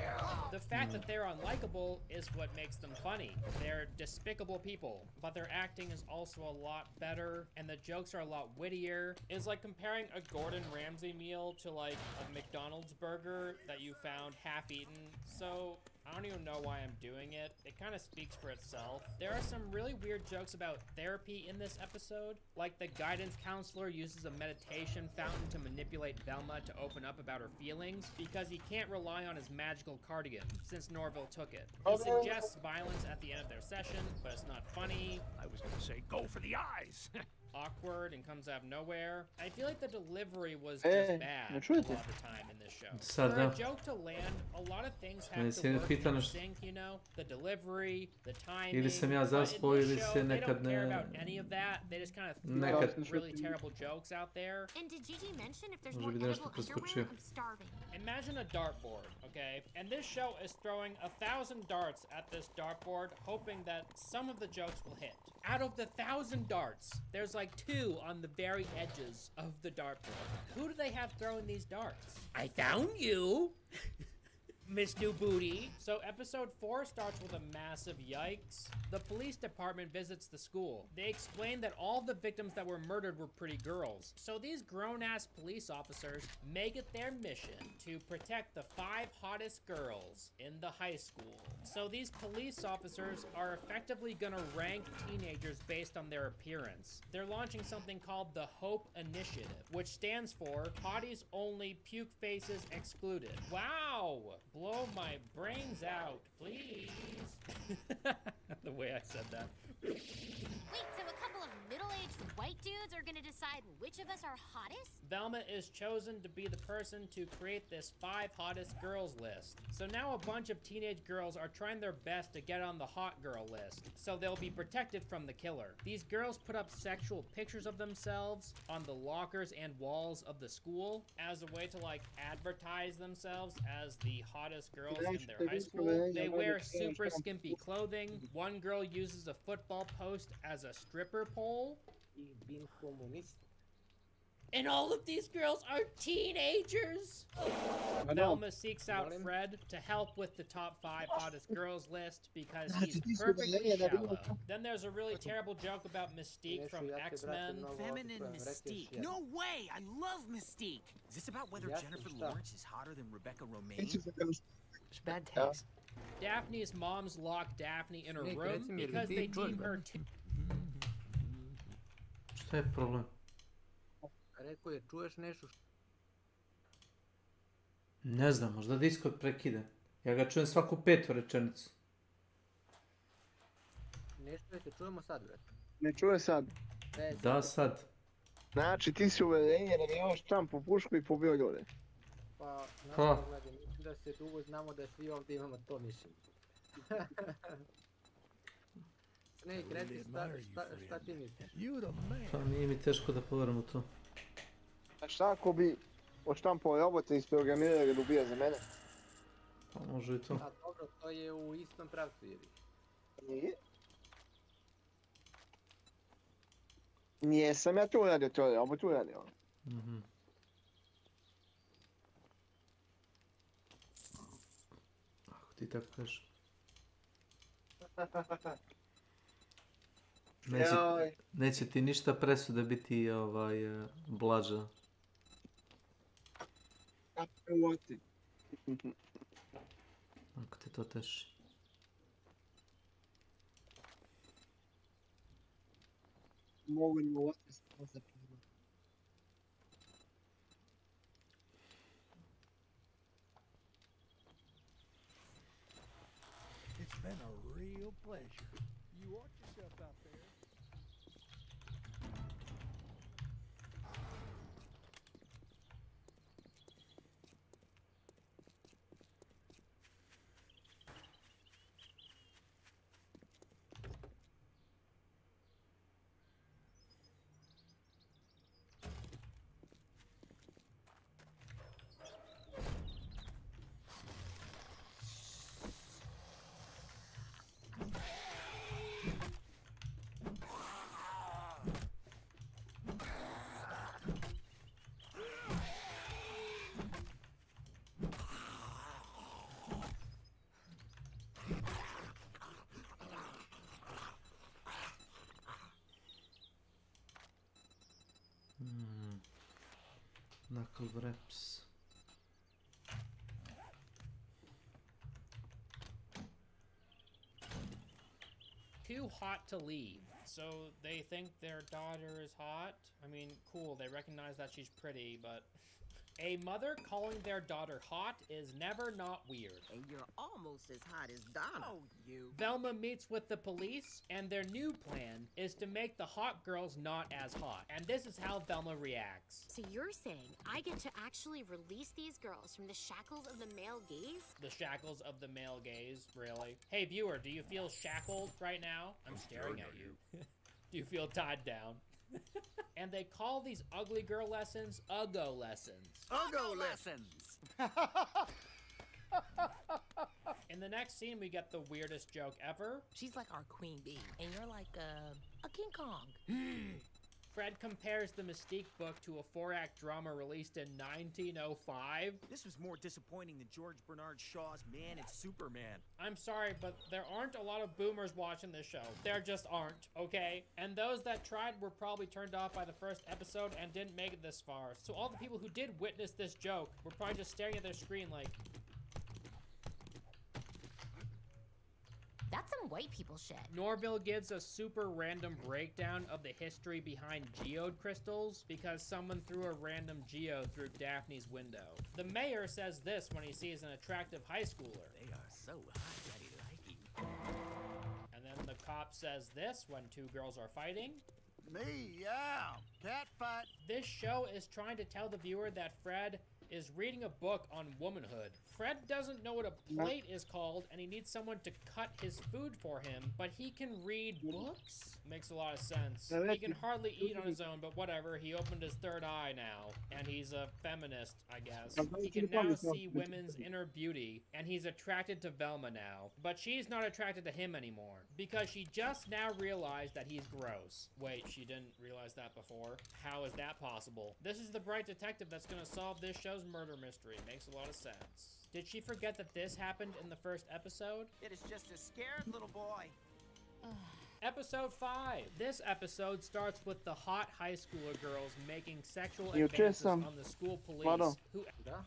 Speaker 9: The fact that they're unlikable is what makes them funny. They're despicable people, but their acting is also a lot better, and the jokes are a lot wittier. It's like comparing a Gordon Ramsay meal to like a McDonald's burger that you found half-eaten. So I don't even know why I'm doing it. It kind of speaks for itself. There are some really weird jokes about therapy in this episode. Like the guidance counselor uses a meditation fountain to manipulate Velma to open up about her feelings because he can't rely on his magical cardigan since Norville took it. He suggests violence at the end of their session, but it's not funny.
Speaker 10: I was gonna say, go for the eyes.
Speaker 9: Awkward and comes out of nowhere. I feel like the delivery was just bad a lot of the time in this show. For a joke to land, a lot of things have to work in sync, you know? The delivery, the timing.
Speaker 11: Ili sam ja zaspao ili se nekad
Speaker 9: They don't care
Speaker 11: ne...
Speaker 9: about any of that. They just kind of throw out really terrible jokes out there.
Speaker 5: And did Gigi mention if there's
Speaker 11: Može
Speaker 5: more
Speaker 11: biti nešto
Speaker 5: edible
Speaker 11: preskočio.
Speaker 5: underwear? I'm starving.
Speaker 9: Imagine a dartboard, okay? And this show is throwing 1,000 darts at this dartboard, hoping that some of the jokes will hit. Out of the 1,000 darts, there's like 2 on the very edges of the dartboard. Who do they have throwing these darts? I found you! Miss New Booty. So episode 4 starts with a massive yikes. The police department visits the school. They explain that all the victims that were murdered were pretty girls. So these grown-ass police officers make it their mission to protect the 5 hottest girls in the high school. So these police officers are effectively gonna rank teenagers based on their appearance. They're launching something called the Hope Initiative, which stands for Hotties Only, Puke Faces Excluded. Wow! Blow my brains out, please. The way I said that.
Speaker 5: Wait, so a couple of middle-aged white dudes are gonna decide which of us are hottest?
Speaker 9: Velma is chosen to be the person to create this 5 hottest girls list. So now a bunch of teenage girls are trying their best to get on the hot girl list, so they'll be protected from the killer. These girls put up sexual pictures of themselves on the lockers and walls of the school as a way to like advertise themselves as the hottest girls in their high school. They wear super skimpy clothing. One girl uses a football post as a stripper pole. And all of these girls are teenagers! Velma seeks out Fred to help with the top 5 hottest girls list because he's perfectly shallow. Then there's a really terrible joke about Mystique from X-Men.
Speaker 16: Feminine Mystique. No way! I love Mystique! Is this about whether Jennifer Lawrence is hotter than Rebecca Romaine? It's bad taste.
Speaker 9: Daphne's moms lock Daphne in a room because they deem her
Speaker 11: Šta je problem?
Speaker 13: Rekao je, čuješ nešto?
Speaker 11: Ne znam, možda Discord prekida. Ja ga čujem svaku 5. rečenicu.
Speaker 13: Nešto je, te čujemo sad, brate.
Speaker 2: Ne čuje sad.
Speaker 11: Da, sad.
Speaker 2: Znači, ti si uverenje da je on štampo pušku i pobio ljude.
Speaker 13: Pa, naravno, gledaj, mislim da se dugo znamo da svi ovdje imamo to mišljenje. Snake, reci šta ti misliš?
Speaker 11: Pa nije mi teško da poveram u to.
Speaker 2: A šta ako bi odštampao robote i isprogramirali da ubija za mene?
Speaker 11: Pa može i to.
Speaker 13: A dobro, to je u istom pravcu, jebi.
Speaker 2: Nije? Nijesam ja to uradio, to je robot uradio.
Speaker 11: Ako ti tako kažeš. Neće ti ništa presude biti blaža. Ako te to teši.
Speaker 2: Mogu im uvati samo za prima.
Speaker 4: It's been a real pleasure. You watch yourself out there.
Speaker 11: Knuckle wraps.
Speaker 9: Too hot to leave. So they think their daughter is hot? I mean, cool, they recognize that she's pretty, but... A mother calling their daughter hot is never not weird.
Speaker 14: And you're almost as hot as Donna. Oh, you.
Speaker 9: Velma meets with the police, and their new plan is to make the hot girls not as hot. And this is how Velma reacts.
Speaker 5: So you're saying I get to actually release these girls from the shackles of the male gaze?
Speaker 9: The shackles of the male gaze, really? Hey viewer, do you feel shackled right now? I'm staring at you. Do you feel tied down? And they call these ugly girl lessons Uggo lessons.
Speaker 14: Uggo lessons!
Speaker 9: In the next scene, we get the weirdest joke ever.
Speaker 14: She's like our queen bee, and you're like a King Kong.
Speaker 9: Fred compares the Mystique book to a 4-act drama released in 1905.
Speaker 16: This was more disappointing than George Bernard Shaw's Man and Superman.
Speaker 9: I'm sorry, but there aren't a lot of boomers watching this show. There just aren't, okay? And those that tried were probably turned off by the first episode and didn't make it this far. So all the people who did witness this joke were probably just staring at their screen like...
Speaker 5: That's some white people shit.
Speaker 9: Norville gives a super random breakdown of the history behind geode crystals because someone threw a random geode through Daphne's window. The mayor says this when he sees an attractive high schooler.
Speaker 16: They are so hot, Daddy like
Speaker 9: And then the cop says this when two girls are fighting.
Speaker 16: Me, yeah. Cat fight.
Speaker 9: This show is trying to tell the viewer that Fred is reading a book on womanhood. Fred doesn't know what a plate is called, and he needs someone to cut his food for him, but he can read books? Makes a lot of sense. He can hardly eat on his own, but whatever, he opened his third eye now, and he's a feminist, I guess. He can now see women's inner beauty, and he's attracted to Velma now, but she's not attracted to him anymore, because she just now realized that he's gross. Wait, she didn't realize that before? How is that possible? This is the bright detective that's gonna solve this show's murder mystery. Makes a lot of sense. Did she forget that this happened in the first episode?
Speaker 14: It is just a scared little boy.
Speaker 9: Episode 5. This episode starts with the hot high schooler girls making sexual advances on the school police who...
Speaker 13: Da?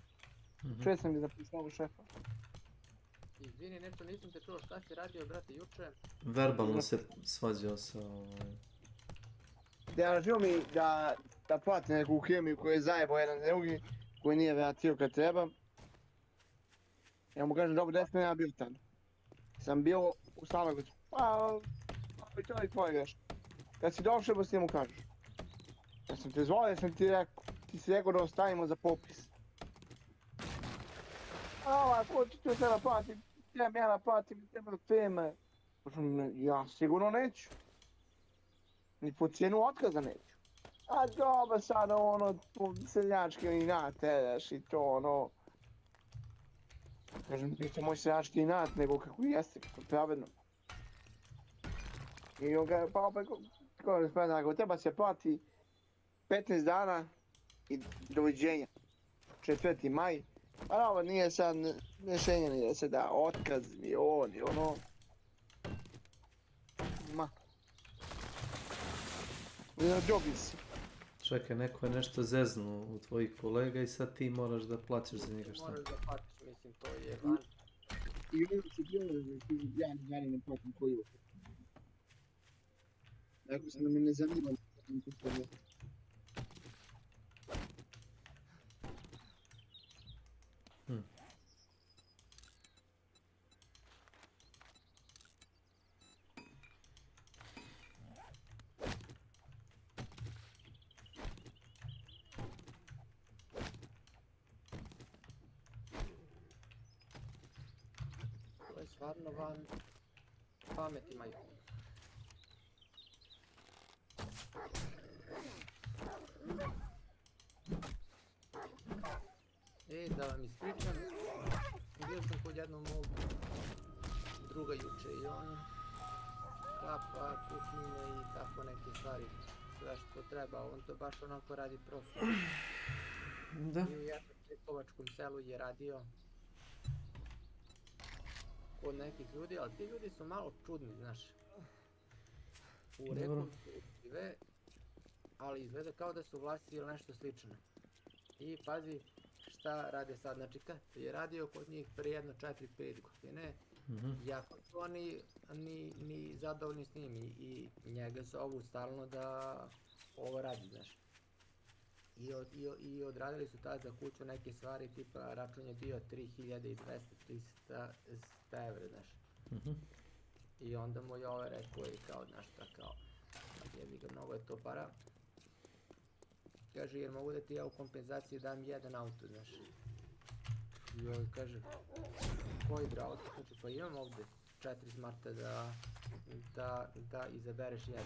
Speaker 2: Čuo sam mi zapisao šefa.
Speaker 13: Izvini, nešto nisam te čuo, šta si radio, brate, juče?
Speaker 11: Verbalno se svađao sa
Speaker 2: Ja želio mi da plati neku kemiju koju je zajebao jedan drugi, koji nije vratio kad treba. Ja mu kažem, dobro, 10 minuta ja bio tad. Sam bio u Salagocu. Pa, to je tvoja greška. Kad si došao, ba s njemu kažeš. Ja sam te zvao, ja sam ti rekao, ti si rekao da ostavimo za popis. A ko ti to treba plati? Trebam ja naplatim, treba teme. Ja sigurno neću. Ni po cijenu otkaza neću. A dobro, sad ono, seljački inat, teraš i to ono. Kažem, nije to moj seljački inat, nego kako jeste, kako je pravedno. I on ga, pa opet, ako treba se plati 15 dana i doviđenja. 4. maj. Pa ovo nije sad rješenje, ni da se da otkaz, ni ovo, ni ono. Ma. Jobis.
Speaker 11: Čekaj, neko je nešto zeznuo u tvojih kolega i sad ti moraš da plaćaš za njega šta?
Speaker 13: Moraš da platiš, mislim, to je van.
Speaker 2: I ono se bilo, ja ne platim koji je. Ako se nam ne zanima,
Speaker 13: To je stvarno van pameti maju. Da vam ispričam, bio sam kod jednog mog druga juče i on klapa kuhinje i tako neke stvari, sve što treba, on to baš onako radi prosto.
Speaker 11: Da.
Speaker 13: I u jednom Čekovačkom selu je radio kod nekih ljudi, ali ti ljudi su malo čudni, znaš. U Rekovcu žive, ali izgleda kao da su vlasti ili nešto slično. I pazi šta rade sad, znači kad je radio kod njih pre jedno 4-5 godine, jako su oni ni zadovoljni s njim i njega zovu stalno da ovo radi, znaš. I odradili su tad za kuću neke stvari, tipa račun je bio 3200-300 evra, znaš. I onda mu je ovo rekao i kao, znaš šta, kao, jebi ga, mnogo je to para. Kaže, jer mogu da ti ja u kompenzaciji dam jedan auto, znaš. I ovaj kaže, koji bre auto? Kaže, pa imam ovde 4 smarta da izabereš jedan.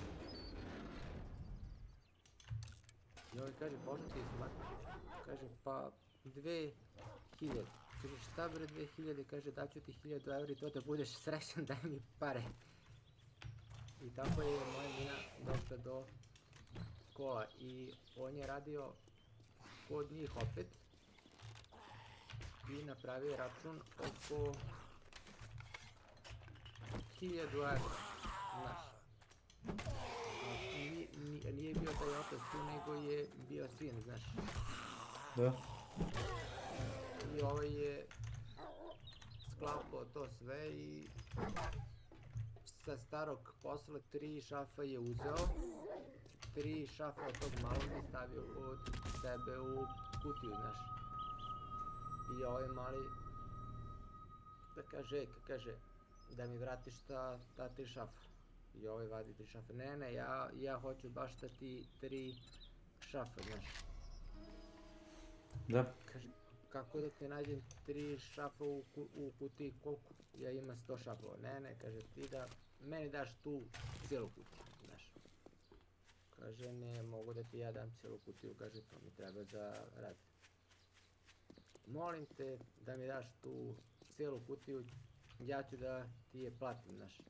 Speaker 13: I ovaj kaže, pošto ti je smart? Kaže, pa 2000. Kaže, šta bre 2000? Kaže, daću ti 1000 evra i to da budeš srećan, daj mi pare. I tako je moja mina došla do kola i on je radio kod njih opet i napravio račun oko 1000 evra, znaš. Nije bio taj otac tu, nego je bio sin, znaš.
Speaker 11: Da.
Speaker 13: I ovaj je sklapao to sve i sa starog posla 3 šafa je uzeo, 3 šafa od tog malog je stavio kod sebe u kutiju, znaš. I ovaj mali da kaže da mi vratiš ta 3 šafa. I ovaj vadi 3 šafa. Ne, ja hoću baš ta ti 3 šafa, znaš.
Speaker 11: Da.
Speaker 13: Kaže, kako da ti nađem 3 šafa u kutiji, koliko? Ja imam 100 šafova. Ne, kaže, ti da meni daš tu cijelu kutiju, znaš. Kaže, ne mogu da ti ja dam cijelu kutiju, kaže, to mi treba za rad. Molim te da mi daš tu cijelu kutiju, ja ću da ti je platim, znaš.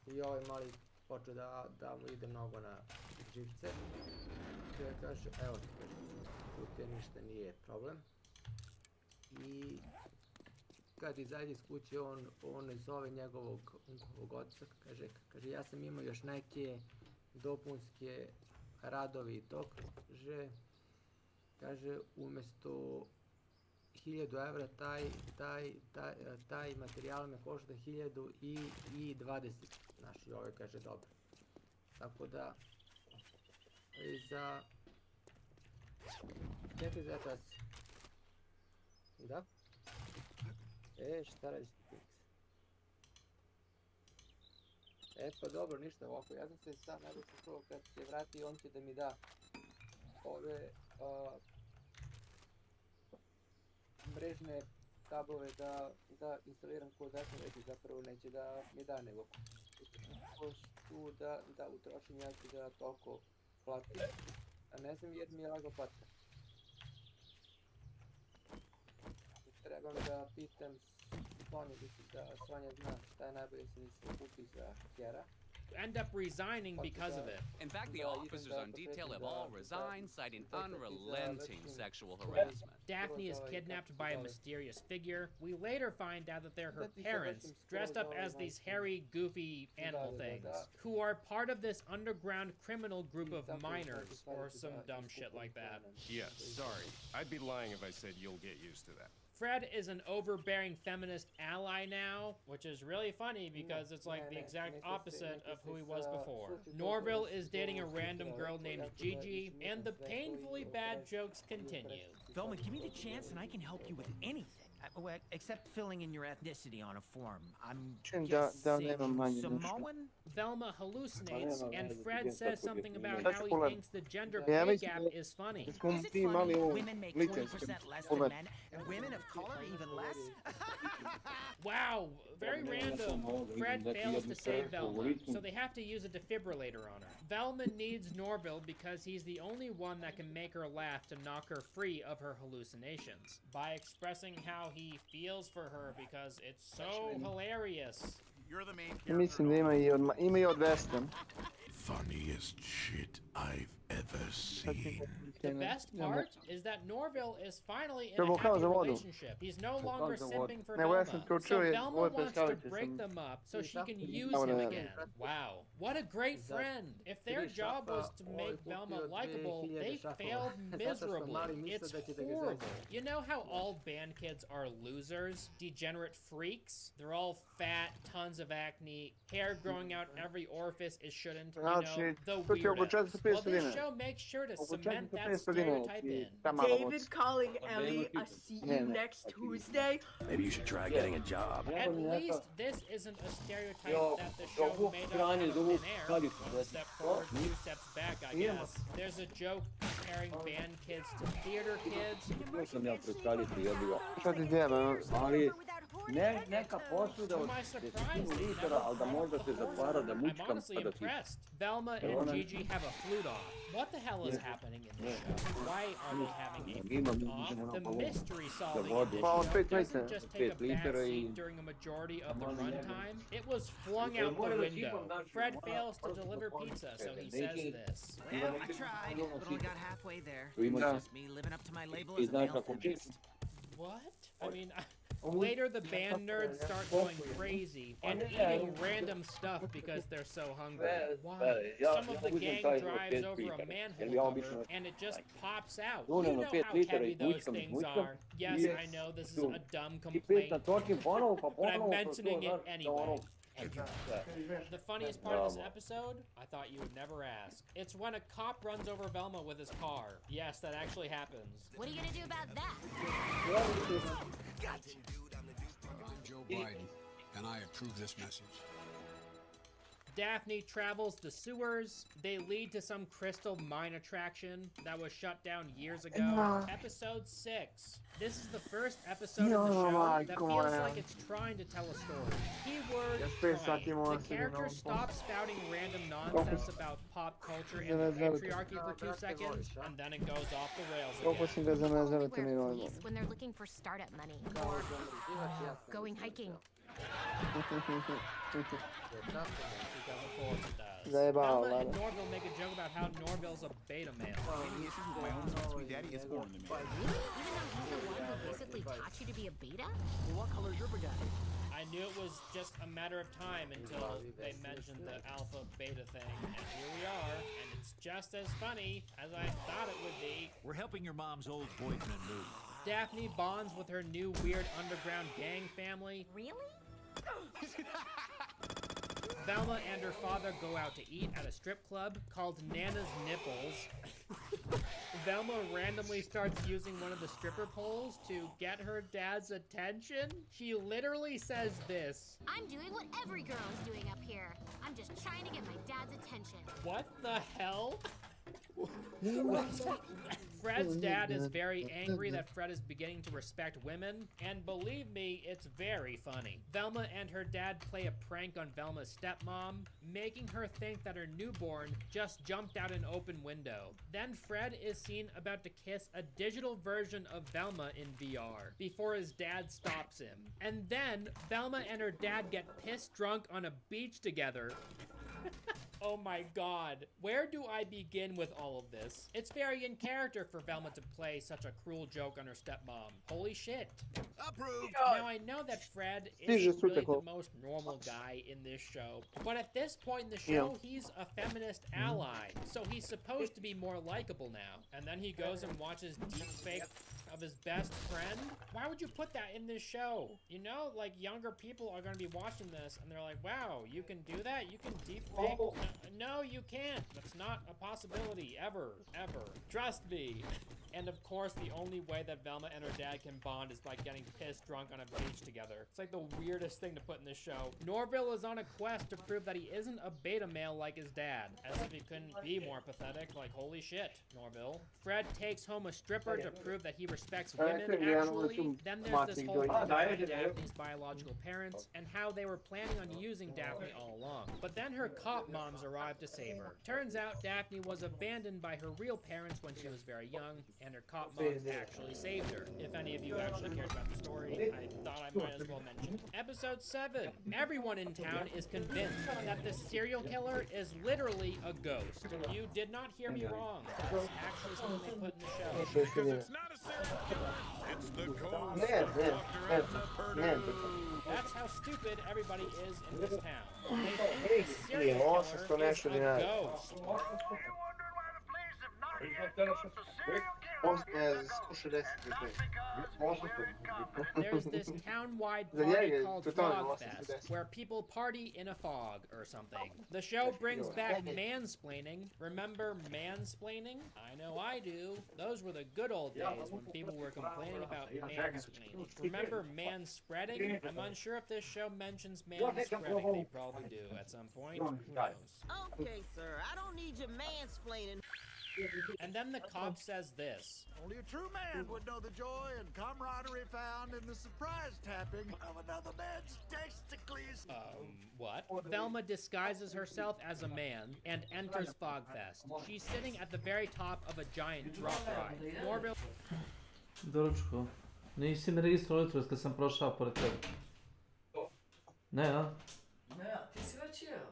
Speaker 13: I ovaj mali počeo da mu ide mnogo na živce. Čovjek kaže, evo ti, kaže, kutija ništa nije problem. I kad izađe iz kuće, on zove njegovog oca, kaže, ja sam imao još neke dopunske radovi i to, kaže, umjesto 1000 evra, taj materijal me košta 1020, znaš, i ovaj kaže, dobro. Tako da, čekaj za čas. Da? Šta radiš ti, Pix? Pa dobro, ništa ovako, ja sam se sam nadao se to kad se vrati, on će da mi da ove mrežne kablove da instaliram kod Ethernet, zapravo neće da mi da, nego tu da utrošim, ja ću da toliko platim, a ne znam jer mi je lagao patka. Trebam da pitam Sonju, mislim da Sonja zna šta je najbolje se kupi za Hera.
Speaker 9: end up resigning because of it.
Speaker 15: In fact, the officers on detail have all resigned, citing unrelenting sexual harassment.
Speaker 9: Daphne is kidnapped by a mysterious figure. We later find out that they're her parents, dressed up as these hairy, goofy animal things, who are part of this underground criminal group of miners, or some dumb shit like that.
Speaker 17: Yeah, sorry. I'd be lying if I said you'll get used to that.
Speaker 9: Fred is an overbearing feminist ally now, which is really funny because it's like the exact opposite of who he was before. Norville is dating a random girl named Gigi, and the painfully bad jokes continue.
Speaker 16: Velma, give me the chance and I can help you with anything. Well, except filling in your ethnicity on a form. I'm guessing Samoan?
Speaker 9: Velma hallucinates, and Fred says something about how he thinks the gender pay gap is funny.
Speaker 16: Is it funny? Women make 20% less than men, and women of color even less?
Speaker 9: Wow, very random. Fred fails to save Velma, so they have to use a defibrillator on her. Velma needs Norville because he's the only one that can make her laugh to knock her free of her hallucinations, by expressing how he feels for her because it's so hilarious.
Speaker 10: You're the main
Speaker 2: Mislim da ima i od Western.
Speaker 18: Funniest shit I've ever seen.
Speaker 9: The best part is that Norville is finally in a happy relationship. He's no longer simping for Velma. So Velma wants to break them up so she can use him again. Wow, what a great friend. If their job was to make Velma likable, they failed miserably. It's horrible. You know how all band kids are losers? Degenerate freaks? They're all fat, tons of acne, hair growing out every orifice it shouldn't, you know, the weirdest. Well, this show makes sure to cement that stereotype in.
Speaker 19: David calling Ellie, I see you next Tuesday.
Speaker 12: Maybe you should try getting a job.
Speaker 9: At least this isn't a stereotype that the show made up out of thin air. One step forward, 2 steps back, I guess. There's a joke comparing band kids to theater kids.
Speaker 2: Šta ti djeva?
Speaker 25: Neka posuda od 10 litara, ali da možda se zatvara, da mučkam pa da ti...
Speaker 9: Velma and Gigi have a flute off. What the hell is happening in this show? Why are they having a flute off? The mystery solving in this show doesn't just take a backseat during a majority of the runtime. It was flung out the window. Fred fails to deliver pizza, so he says this.
Speaker 16: Well, I tried, but only got halfway there. Just me living up to my label as a male feminist.
Speaker 9: What? I mean... Later, the band nerds start going crazy and eating random stuff because they're so hungry. Why? Some of the gang drives over a manhole cover and it just pops out. You know how heavy those things are. Yes, I know this is a dumb complaint, but I'm mentioning it anyway. The funniest part of this episode, I thought you would never ask. It's when a cop runs over Velma with his car. Yes, that actually happens.
Speaker 5: What are you gonna do about that?
Speaker 26: Gotcha. I'm Joe Biden, and I approve this message.
Speaker 9: Daphne travels the sewers. They lead to some crystal mine attraction that was shut down years ago. Episode 6. This is the first episode of the show that feels like it's trying to tell a story. Keyword trying. The character stops spouting random nonsense about pop culture and patriarchy for 2 seconds, and then it goes off the rails again.
Speaker 5: When they're looking for startup money or going hiking.
Speaker 9: Velma and Norville make a joke about how Norville's a beta male.
Speaker 10: My own sweet daddy is born to me.
Speaker 5: Even though he's the one who basically taught you to be a beta?
Speaker 16: What color is your Bugatti?
Speaker 9: I knew it was just a matter of time until they mentioned the alpha beta thing, and here we are, and it's just as funny as I thought it would be.
Speaker 23: We're helping your mom's old boyfriend move.
Speaker 9: Daphne bonds with her new weird underground gang family.
Speaker 5: Really?
Speaker 9: Velma and her father go out to eat at a strip club called Nana's Nipples. Velma randomly starts using one of the stripper poles to get her dad's attention. She literally says this.
Speaker 5: I'm doing what every girl is doing up here. I'm just trying to get my dad's attention.
Speaker 9: What the hell? Fred's dad is very angry that Fred is beginning to respect women, and believe me, it's very funny. Velma and her dad play a prank on Velma's stepmom, making her think that her newborn just jumped out an open window. Then Fred is seen about to kiss a digital version of Velma in VR before his dad stops him. And then Velma and her dad get pissed drunk on a beach together. Oh my god. Where do I begin with all of this? It's very in character for Velma to play such a cruel joke on her stepmom. Holy shit.
Speaker 16: Approved.
Speaker 9: Now I know that Fred isn't really the most normal guy in this show, but at this point in the show, he's a feminist ally, so he's supposed to be more likable now. And then he goes and watches deepfake of his best friend? Why would you put that in this show? You know, like, younger people are gonna be watching this and they're like, wow, you can do that? You can deepfake? No, you can't. That's not a possibility, ever. Trust me. And of course, the only way that Velma and her dad can bond is by getting pissed drunk on a beach together. It's like the weirdest thing to put in this show. Norville is on a quest to prove that he isn't a beta male like his dad. As if he couldn't be more pathetic. Like, holy shit, Norville. Fred takes home a stripper to prove that he respects women, actually. Then there's this whole thing about Daphne's biological parents and how they were planning on using Daphne all along. But then her cop moms arrived to save her. Turns out Daphne was abandoned by her real parents when she was very young, and her cop moms actually saved her. If any of you actually cared about the story, I thought I might as well mention. Episode 7. Everyone in town is convinced that the serial killer is literally a ghost. You did not hear me wrong. That's actually something they put in the show.
Speaker 17: Because it's not a serial killer, it's the ghost of Dr.
Speaker 9: That's how stupid everybody is in this town. They think the serial killer is a ghost. There's this town-wide party called Fog Fest, where people party in a fog or something. The show brings back mansplaining. Remember mansplaining? I know I do. Those were the good old days when people were complaining about mansplaining. Remember manspreading? I'm unsure if this show mentions manspreading. They probably do at some point. Who knows?
Speaker 14: Okay, sir. I don't need your mansplaining.
Speaker 9: And then the cop says this.
Speaker 6: Only a true man would know the joy and camaraderie found in the surprise tapping of another man's testicles.
Speaker 9: What? Velma disguises herself as a man and enters Fogfest. She's sitting at the very top of a giant drop ride. Norville...
Speaker 11: Doručko, nisi me registrovao jutros kad sam prošao pored tebe. Ne, a?
Speaker 7: Ne, ti si već jeo.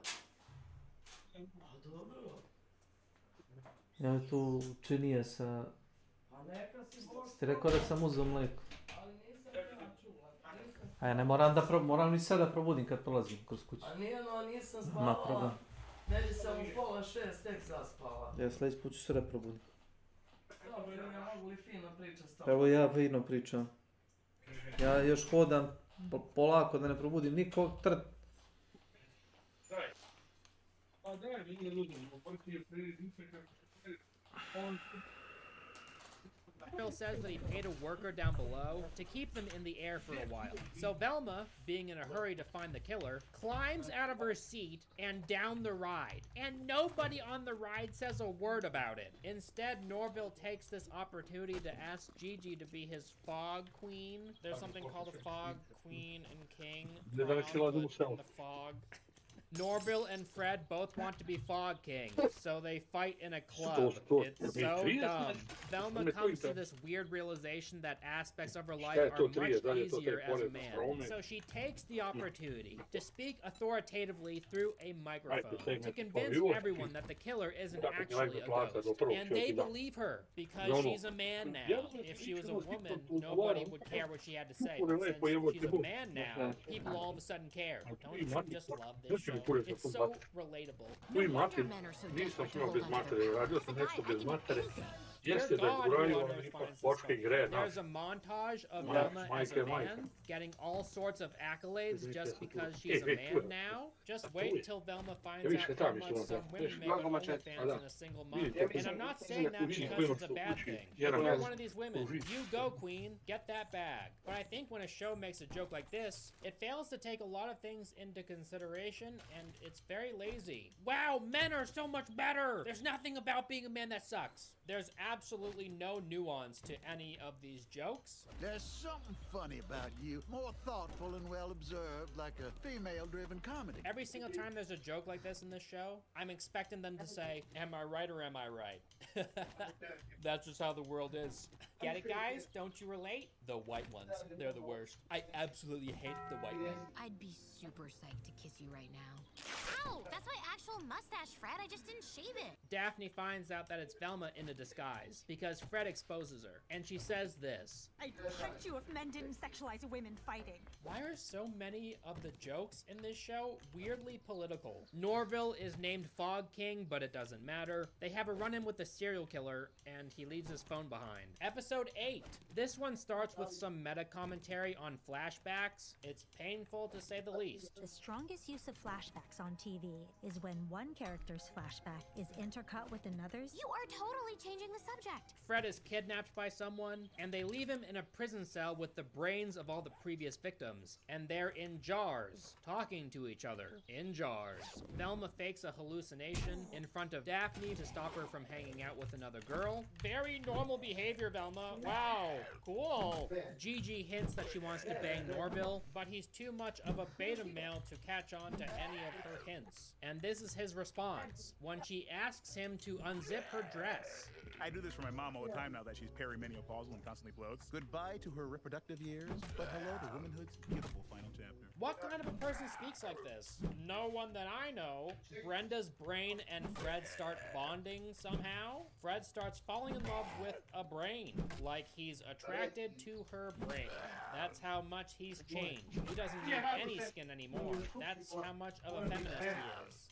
Speaker 7: Pa dobro.
Speaker 11: Ja tu činije sa...
Speaker 7: Pa neka si pošto...
Speaker 11: Ti rekao da sam uzeo mlijeko.
Speaker 7: Ali nisam ja čula.
Speaker 11: A ja ne moram da moram i sada probudim kad prolazim kroz kuću.
Speaker 7: A nije no, nisam spala.
Speaker 11: Ma problem.
Speaker 7: Neđe sam u 5:30 tek zaspala.
Speaker 11: Ja sljedeći put ću se da probudim.
Speaker 7: Dobro, ja mogu li fino pričati s tobom?
Speaker 11: Evo ja fino pričam. Ja još hodam polako da ne probudim nikog trt.
Speaker 9: Pa daj, nije ludimo, prvi je Bill says that he paid a worker down below to keep them in the air for a while. So Velma, being in a hurry to find the killer, climbs out of her seat and down the ride. And nobody on the ride says a word about it. Instead, Norville takes this opportunity to ask Gigi to be his fog queen. There's something called a fog queen and king. In the fog. Norville and Fred both want to be Fog King, so they fight in a club. It's so dumb. Velma comes to this weird realization that aspects of her life are much easier as a man, so she takes the opportunity to speak authoritatively through a microphone to convince everyone that the killer isn't actually a ghost. And they believe her, because she's a man now. If she was a woman, nobody would care what she had to say. But since she's a man now, people all of a sudden care. Don't you just love this show? It's so relatable.
Speaker 8: Tu i mater, nisam snimao bez matere, radio sam nešto bez matere. Jeste da je guraju, ali ipak počke igre.
Speaker 9: There's a montage of Velma as a man getting all sorts of accolades just because she's a man now. Just wait till Velma finds out how much some women make on OnlyFans in a single month. And I'm not saying that because it's a bad thing. If you're one of these women, you go, queen, get that bag. But I think when a show makes a joke like this, it fails to take a lot of things into consideration, and it's very lazy. Wow, men are so much better! There's nothing about being a man that sucks. There's absolutely no nuance to any of these jokes.
Speaker 6: There's something funny about you, more thoughtful and well observed, like a female-driven comedy.
Speaker 9: Every single time there's a joke like this in this show, I'm expecting them to say, am I right or am I right? That's just how the world is. Get it, guys? Don't you relate? The white ones. They're the worst. I absolutely hate the white men.
Speaker 14: I'd be super psyched to kiss you right now.
Speaker 5: Ow! That's my actual mustache, Fred. I just didn't shave it.
Speaker 9: Daphne finds out that it's Velma in a disguise because Fred exposes her, and she says this.
Speaker 1: I'd punch you if men didn't sexualize women fighting.
Speaker 9: Why are so many of the jokes in this show weirdly political? Norville is named Fog King, but it doesn't matter. They have a run-in with the serial killer, and he leaves his phone behind. Episode 8. This one starts with some meta-commentary on flashbacks. It's painful to say the least.
Speaker 3: The strongest use of flashbacks on TV is when one character's flashback is intercut with another's.
Speaker 5: You are totally changing the subject.
Speaker 9: Fred is kidnapped by someone, and they leave him in a prison cell with the brains of all the previous victims. And they're in jars, talking to each other. In jars. Velma fakes a hallucination in front of Daphne to stop her from hanging out with another girl. Very normal behavior, Velma. Wow, cool. Gigi hints that she wants to bang Norville, but he's too much of a beta male to catch on to any of her hints. And this is his response when she asks him to unzip her dress.
Speaker 10: I do this for my mom all the time now that she's perimenopausal and constantly bloats. Goodbye to her reproductive years, but hello to womanhood's beautiful final chapter.
Speaker 9: What kind of a person speaks like this? No one that I know. Brenda's brain and Fred start bonding somehow. Fred starts falling in love with a brain, like he's attracted to her brain. That's how much he's changed. He doesn't need any skin anymore. That's how much of a feminist he is.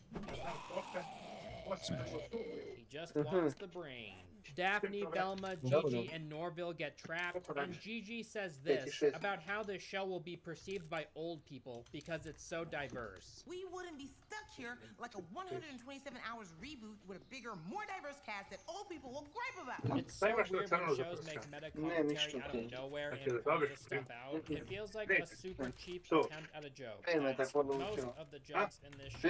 Speaker 9: He just wants the brain. Daphne, Velma, Gigi, and Norville get trapped, and Gigi says this about how this show will be perceived by old people because it's so diverse.
Speaker 20: We wouldn't be stuck here like a 127 hours reboot with a bigger, more diverse cast that old people will gripe about.
Speaker 9: It's so weird when shows make meta commentary out of nowhere and point this stuff out. It feels like a super cheap attempt at a joke. That's most of the jokes in this show.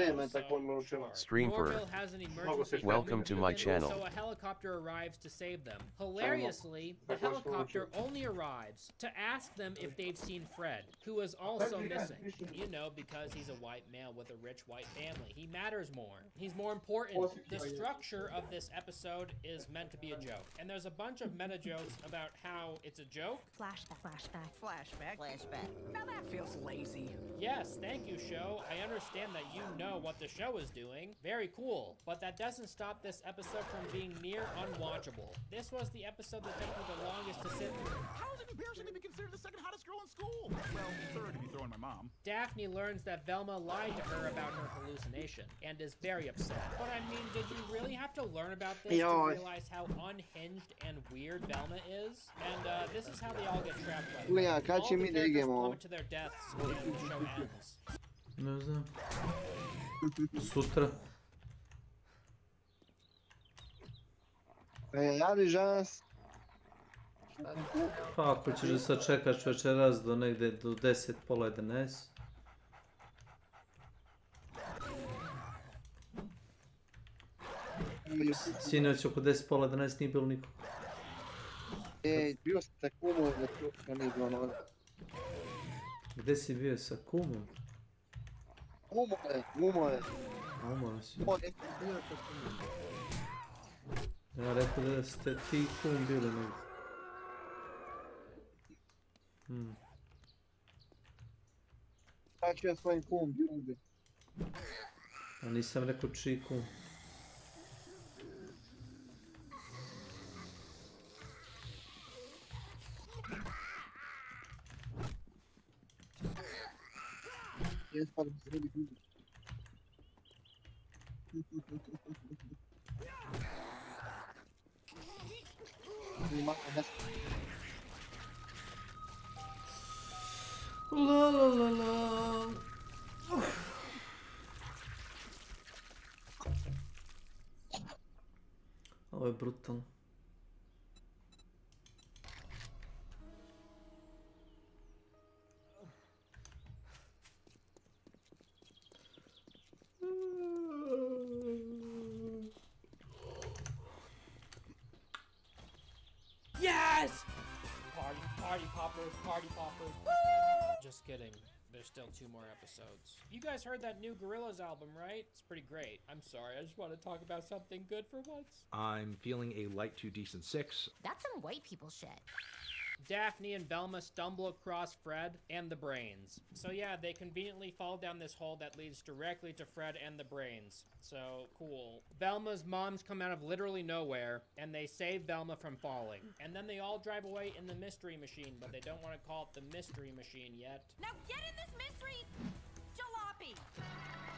Speaker 21: Stream for
Speaker 9: Norville has an emergency.
Speaker 21: Welcome to my channel.
Speaker 9: So a helicopter arrives to save them. Hilariously, the helicopter only arrives to ask them if they've seen Fred, who is also missing. You know, because he's a white male with a rich white family. He matters more. He's more important. The structure of this episode is meant to be a joke. And there's a bunch of meta jokes about how it's a joke.
Speaker 20: Flashback. Now that feels lazy.
Speaker 9: Yes, thank you, show. I understand that you know what the show is doing. Very cool. But that doesn't stop this episode from being near unwatchable. This was the episode that took me the longest to sit through.
Speaker 10: How is it embarrassing to be considered the second hottest girl in school? Well, third if you throw in my mom.
Speaker 9: Daphne learns that Velma lied to her about her hallucination and is very upset. But I mean, did you really have to learn about this to realize how unhinged and weird Velma is? And this is how they all get trapped by them. All the characters plummet to their deaths and the show ends.
Speaker 11: Ne znam. Sutra.
Speaker 2: Radižas.
Speaker 11: Pa ako ćeš da sad čekaš večeras do negde do 10, pola 11. Sinoć oko 10, pola 11 nije bilo nikog.
Speaker 2: Bio sam sa kumom, da nije bilo noga.
Speaker 11: Gde si bio sa kumom?
Speaker 2: Umore.
Speaker 11: Umore si. Ja rekao da ste ti kum bili negdje.
Speaker 2: Šta ću ja svojim kum bili?
Speaker 11: A nisam rekao čiji kum.
Speaker 2: Jes pa da se vidi ljudi.
Speaker 11: La la la la. Ovo je brutalno.
Speaker 9: Yes! Party poppers, party poppers. Woo! Just kidding. There's still 2 more episodes. You guys heard that new Gorillaz album, right? It's pretty great. I'm sorry, I just want to talk about something good for once.
Speaker 4: I'm feeling a light to decent 6.
Speaker 5: That's some white people shit.
Speaker 9: Daphne and Velma stumble across Fred and the Brains. So yeah, they conveniently fall down this hole that leads directly to Fred and the Brains. So, cool. Velma's moms come out of literally nowhere, and they save Velma from falling. And then they all drive away in the Mystery Machine, but they don't want to call it the Mystery Machine yet.
Speaker 1: Now get in this mystery jalopy!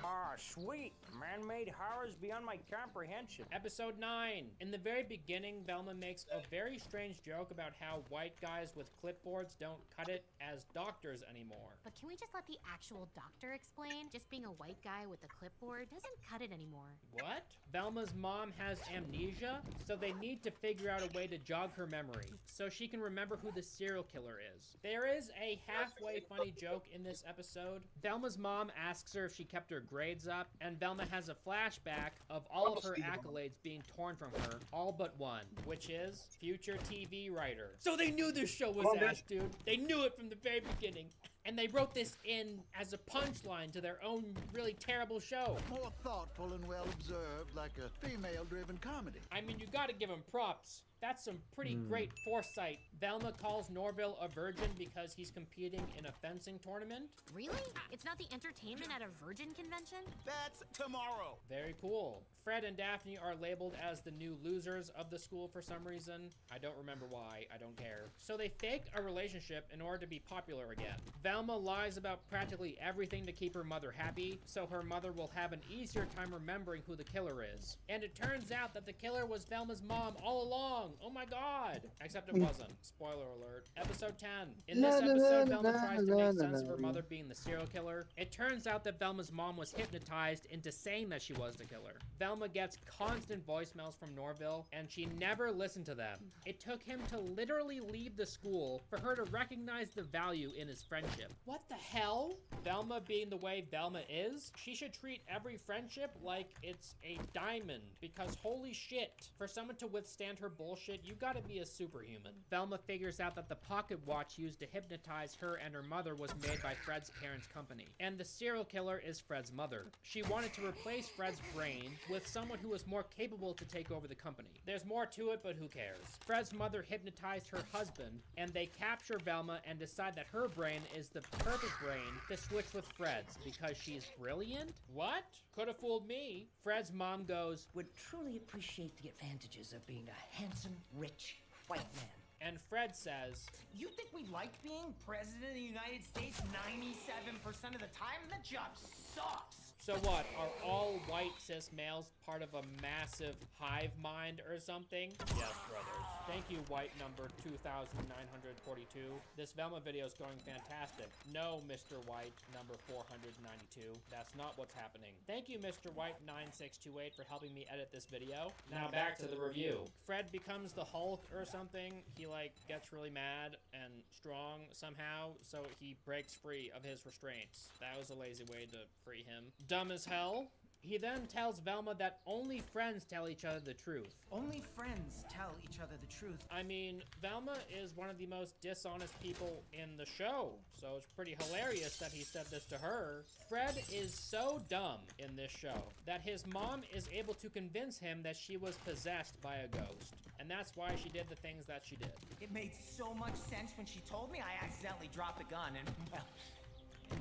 Speaker 13: Ah, sweet. Man-made horrors beyond my comprehension.
Speaker 9: Episode 9. In the very beginning, Velma makes a very strange joke about how white guys with clipboards don't cut it as doctors anymore.
Speaker 5: But can we just let the actual doctor explain? Just being a white guy with a clipboard doesn't cut it anymore.
Speaker 9: What? Velma's mom has amnesia, so they need to figure out a way to jog her memory, so she can remember who the serial killer is. There is a halfway funny joke in this episode. Velma's mom asks her if she kept her grades up, and Velma has a flashback of all of her accolades being torn from her, all but one, which is future TV writer. So they knew this show was ass, dude. They knew it from the very beginning. And they wrote this in as a punchline to their own really terrible show.
Speaker 6: More thoughtful and well observed, like a female-driven comedy.
Speaker 9: I mean, you gotta give him props. That's some pretty great foresight. Velma calls Norville a virgin because he's competing in a fencing tournament.
Speaker 5: Really? It's not the entertainment at a virgin convention?
Speaker 10: That's tomorrow.
Speaker 9: Very cool. Fred and Daphne are labeled as the new losers of the school for some reason. I don't remember why, I don't care. So they fake a relationship in order to be popular again. Velma lies about practically everything to keep her mother happy, so her mother will have an easier time remembering who the killer is. And it turns out that the killer was Velma's mom all along. Oh my god. Except it wasn't. Spoiler alert. Episode 10. In this episode, Velma tries to make sense of her mother being the serial killer. It turns out that Velma's mom was hypnotized into saying that she was the killer. Velma gets constant voicemails from Norville, and she never listened to them. It took him to literally leave the school for her to recognize the value in his friendship. What the hell? Velma being the way Velma is, she should treat every friendship like it's a diamond, because holy shit, for someone to withstand her bullshit, you gotta be a superhuman. Velma figures out that the pocket watch used to hypnotize her and her mother was made by Fred's parents' company, and the serial killer is Fred's mother. She wanted to replace Fred's brain with someone who was more capable to take over the company. There's more to it, but who cares? Fred's mother hypnotized her husband, and they capture Velma and decide that her brain is the perfect brain to switch with Fred's because she's brilliant? What? Could've fooled me. Fred's mom goes,
Speaker 15: "Would truly appreciate the advantages of being a handsome, rich, white man."
Speaker 9: And Fred says,
Speaker 20: "You think we like being president of the United States 97% of the time? That job sucks."
Speaker 9: So what, are all white cis males part of a massive hive mind or something? Yes, brothers. Thank you, white number 2942. This Velma video is going fantastic. No, Mr. White number 492. That's not what's happening. Thank you, Mr. White 9628 for helping me edit this video. Now back to the review. Fred becomes the Hulk or something. He like gets really mad and strong somehow, so he breaks free of his restraints. That was a lazy way to free him. Dumb as hell. He then tells Velma that only friends tell each other the truth.
Speaker 20: Only friends tell each other the truth.
Speaker 9: I mean, Velma is one of the most dishonest people in the show, so it's pretty hilarious that he said this to her. Fred is so dumb in this show that his mom is able to convince him that she was possessed by a ghost, and that's why she did the things that she did.
Speaker 20: It made so much sense when she told me. I accidentally dropped the gun, and well,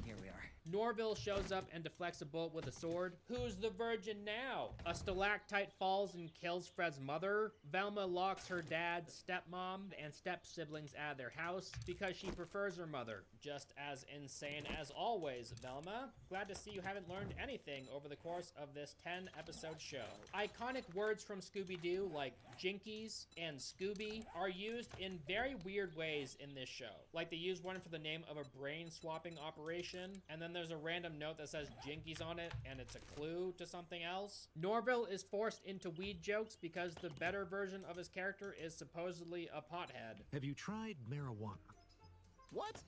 Speaker 20: here we are.
Speaker 9: Norville shows up and deflects a bullet with a sword. Who's the virgin now? A stalactite falls and kills Fred's mother. Velma locks her dad, stepmom, and step-siblings out of their house because she prefers her mother. Just as insane as always, Velma. Glad to see you haven't learned anything over the course of this 10-episode show. Iconic words from Scooby-Doo like Jinkies and Scooby are used in very weird ways in this show. Like they use one for the name of a brain-swapping operation, and then there's a random note that says Jinkies on it, and it's a clue to something else. Norville is forced into weed jokes because the better version of his character is supposedly a pothead.
Speaker 21: Have you tried marijuana?
Speaker 9: What?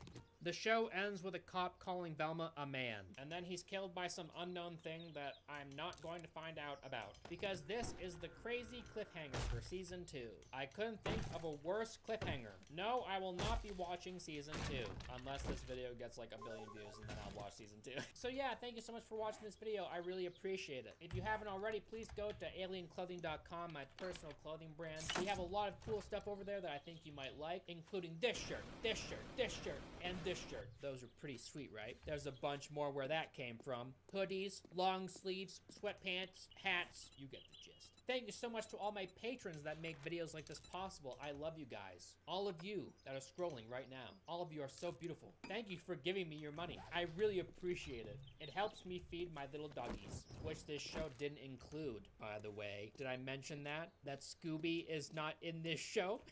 Speaker 9: The show ends with a cop calling Velma a man, and then he's killed by some unknown thing that I'm not going to find out about, because this is the crazy cliffhanger for season 2. I couldn't think of a worse cliffhanger. No, I will not be watching season 2, unless this video gets like 1 billion views, and then I'll watch season 2. So yeah, thank you so much for watching this video. I really appreciate it. If you haven't already, please go to alienclothing.com, my personal clothing brand. We have a lot of cool stuff over there that I think you might like, including this shirt, this shirt, this shirt, and this shirt. Those are pretty sweet, right? There's a bunch more where that came from. Hoodies, long sleeves, sweatpants, hats, you get the gist. Thank you so much to all my patrons that make videos like this possible. I love you guys. All of you that are scrolling right now. All of you are so beautiful. Thank you for giving me your money. I really appreciate it. It helps me feed my little doggies, which this show didn't include, by the way. Did I mention that? That Scooby is not in this show?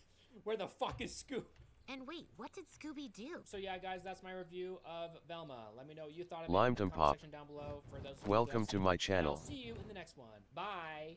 Speaker 9: Where the fuck is Scooby?
Speaker 5: And wait, what did Scooby do?
Speaker 9: So yeah, guys, that's my review of Velma. Let me know what you thought of it in
Speaker 12: Lime
Speaker 9: the
Speaker 12: Tom
Speaker 9: comment
Speaker 12: Pop.
Speaker 9: section down below. For those
Speaker 12: Welcome to my channel.
Speaker 9: I'll see you in the next one. Bye.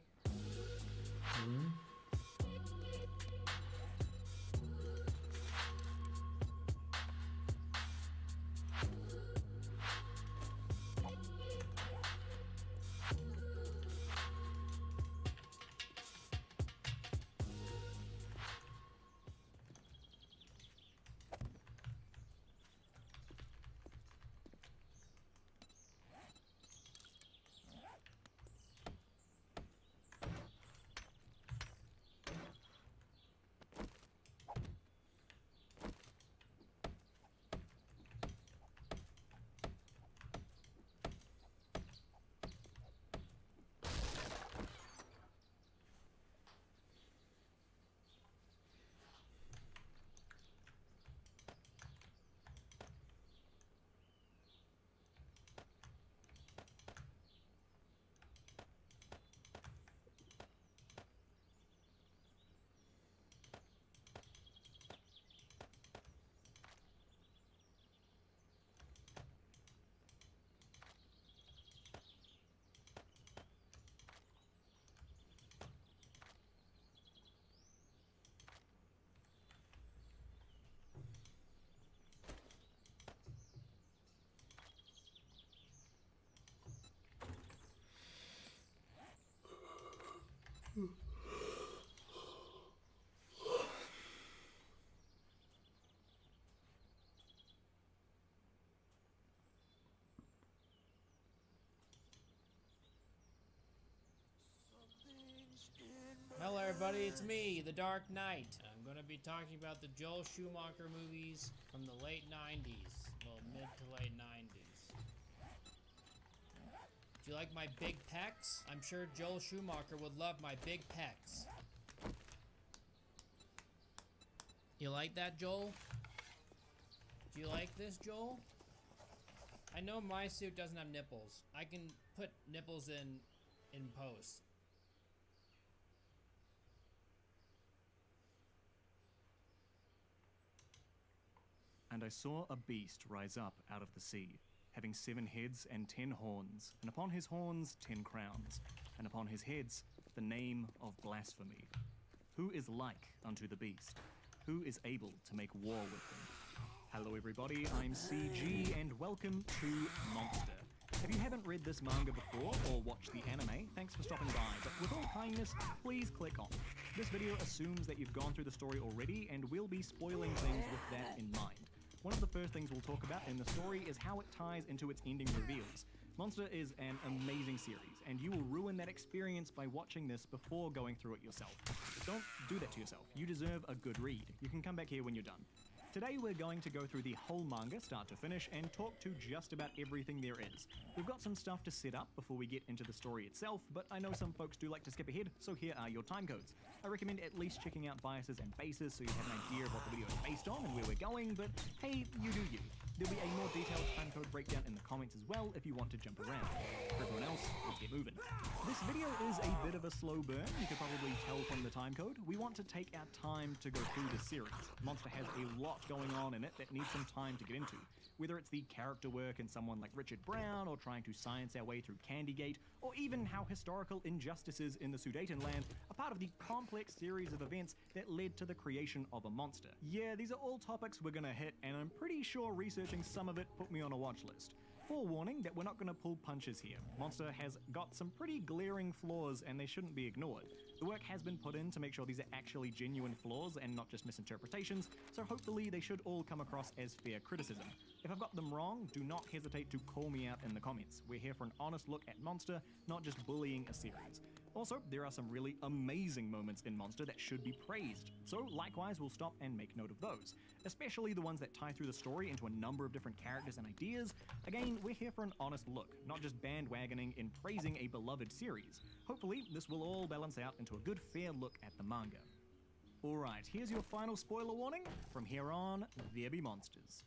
Speaker 9: Hello everybody, it's me, The Dark Knight. I'm going to be talking about the Joel Schumacher movies from the late 90s. Well, mid to late 90s. Do you like my big pecs? I'm sure Joel Schumacher would love my big pecs. You like that, Joel? Do you like this, Joel? I know my suit doesn't have nipples. I can put nipples in post.
Speaker 10: And I saw a beast rise up out of the sea, having 7 heads and 10 horns, and upon his horns 10 crowns, and upon his heads the name of blasphemy. Who is like unto the beast? Who is able to make war with him? Hello everybody, I'm CG, and welcome to Monster. If you haven't read this manga before, or watched the anime, thanks for stopping by, but with all kindness, please click on. This video assumes that you've gone through the story already, and we'll be spoiling things with that in mind. One of the first things we'll talk about in the story is how it ties into its ending reveals. Monster is an amazing series, and you will ruin that experience by watching this before going through it yourself. Don't do that to yourself. You deserve a good read. You can come back here when you're done. Today we're going to go through the whole manga, start to finish, and talk to just about everything there is. We've got some stuff to set up before we get into the story itself, but I know some folks do like to skip ahead, so here are your time codes. I recommend at least checking out biases and bases so you have an idea of what the video is based on and where we're going, but hey, you do you. There'll be a more detailed timecode breakdown in the comments as well if you want to jump around. For everyone else, let's get moving. This video is a bit of a slow burn, you could probably tell from the timecode. We want to take our time to go through the series. Monster has a lot going on in it that needs some time to get into. Whether it's the character work in someone like Richard Brown, or trying to science our way through Candygate, or even how historical injustices in the Sudetenland are part of the complex series of events that led to the creation of a monster. Yeah, these are all topics we're gonna hit, and I'm pretty sure researching some of it put me on a watch list. Forewarning that we're not going to pull punches here. Monster has got some pretty glaring flaws and they shouldn't be ignored. The work has been put in to make sure these are actually genuine flaws and not just misinterpretations, so hopefully they should all come across as fair criticism. If I've got them wrong, do not hesitate to call me out in the comments. We're here for an honest look at Monster, not just bullying a series. Also, there are some really amazing moments in Monster that should be praised, so likewise we'll stop and make note of those, especially the ones that tie through the story into a number of different characters and ideas. Again, we're here for an honest look, not just bandwagoning in praising a beloved series. Hopefully, this will all balance out into a good fair look at the manga. Alright, here's your final spoiler warning. From here on, there be monsters.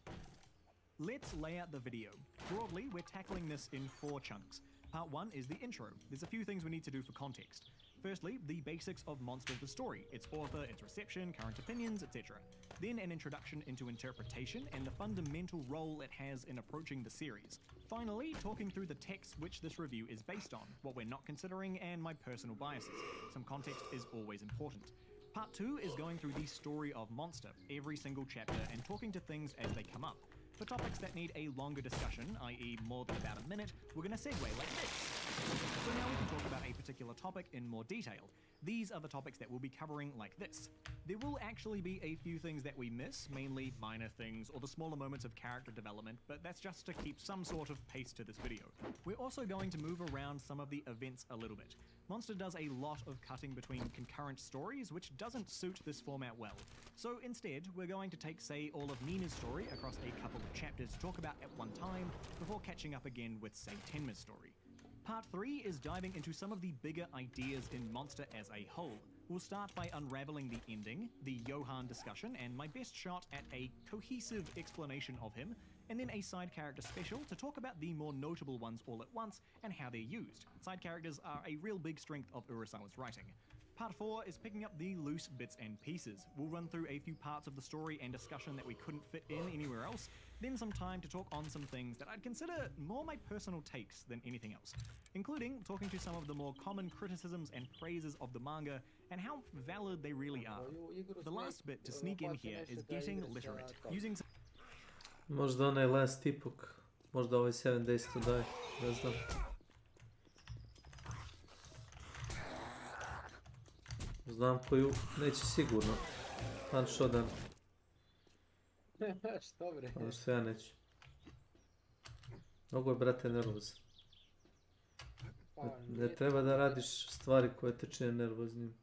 Speaker 10: Let's lay out the video. Broadly, we're tackling this in 4 chunks. Part 1 is the intro. There's a few things we need to do for context. Firstly, the basics of Monster the story, its author, its reception, current opinions, etc. Then an introduction into interpretation and the fundamental role it has in approaching the series. Finally, talking through the texts which this review is based on, what we're not considering, and my personal biases. Some context is always important. Part 2 is going through the story of Monster, every single chapter, and talking to things as they come up. For topics that need a longer discussion, i.e. more than about a minute, we're going to segue like this. So now we can talk about a particular topic in more detail. These are the topics that we'll be covering like this. There will actually be a few things that we miss, mainly minor things or the smaller moments of character development, but that's just to keep some sort of pace to this video. We're also going to move around some of the events a little bit. Monster does a lot of cutting between concurrent stories, which doesn't suit this format well. So instead, we're going to take, say, all of Nina's story across a couple of chapters to talk about at one time, before catching up again with, say, Tenma's story. Part 3 is diving into some of the bigger ideas in Monster as a whole. We'll start by unraveling the ending, the Johan discussion, and my best shot at a cohesive explanation of him, and then a side character special to talk about the more notable ones all at once and how they're used. Side characters are a real big strength of Urasawa's writing. Part 4 is picking up the loose bits and pieces. We'll run through a few parts of the story and discussion that we couldn't fit in anywhere else, then some time to talk on some things that I'd consider more my personal takes than anything else, including talking to some of the more common criticisms and praises of the manga and how valid they really are. The last bit to sneak in here is getting literate, using some...
Speaker 11: Možda onaj last tipok, možda ovaj 7 Days to Die, ne znam. Znam koju, neće sigurno. Pan Shodan.
Speaker 12: Što bre?
Speaker 11: Ono što ja neću. Mnogo je, brate, nervozan. Ne treba da radiš stvari koje te čine nervoznim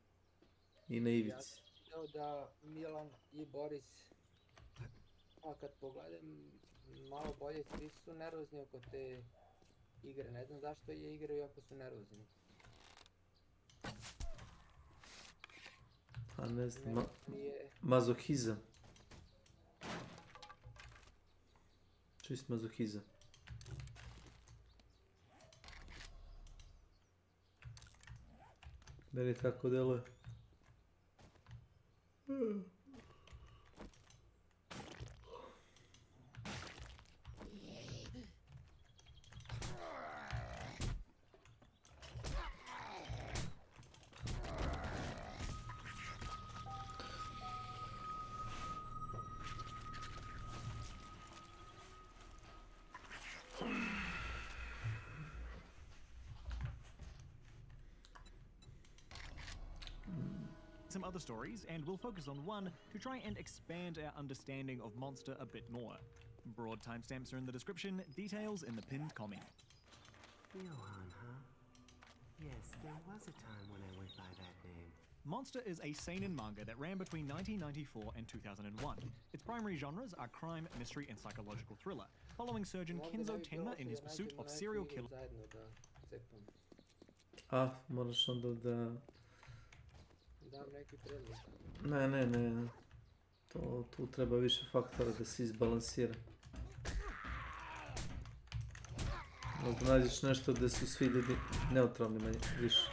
Speaker 11: i na ivici.
Speaker 12: Ja sam da Milan i Boris, a kad pogledam malo bolje, svi su nervozni oko te igre. Ne znam zašto je igraju ako su nervozni.
Speaker 11: Pa ne znam, mazohizam. Čist mazohizam. Meni tako deluje.
Speaker 10: Some other stories, and we'll focus on one to try and expand our understanding of Monster a bit more. Broad timestamps are in the description, details in the pinned comment.
Speaker 18: Johan, huh? Yes, there was a time when I went by that name.
Speaker 10: Monster is a seinen manga that ran between 1994 and 2001. Its primary genres are crime, mystery, and psychological thriller, following surgeon Kenzo Tenma in his pursuit of serial killer.
Speaker 11: Moraš onda da...
Speaker 12: Dam neki predlog.
Speaker 11: Ne. Tu treba više faktora da se izbalansira. Ali da nađeš nešto gdje su svi ljudi neutralni manje, više.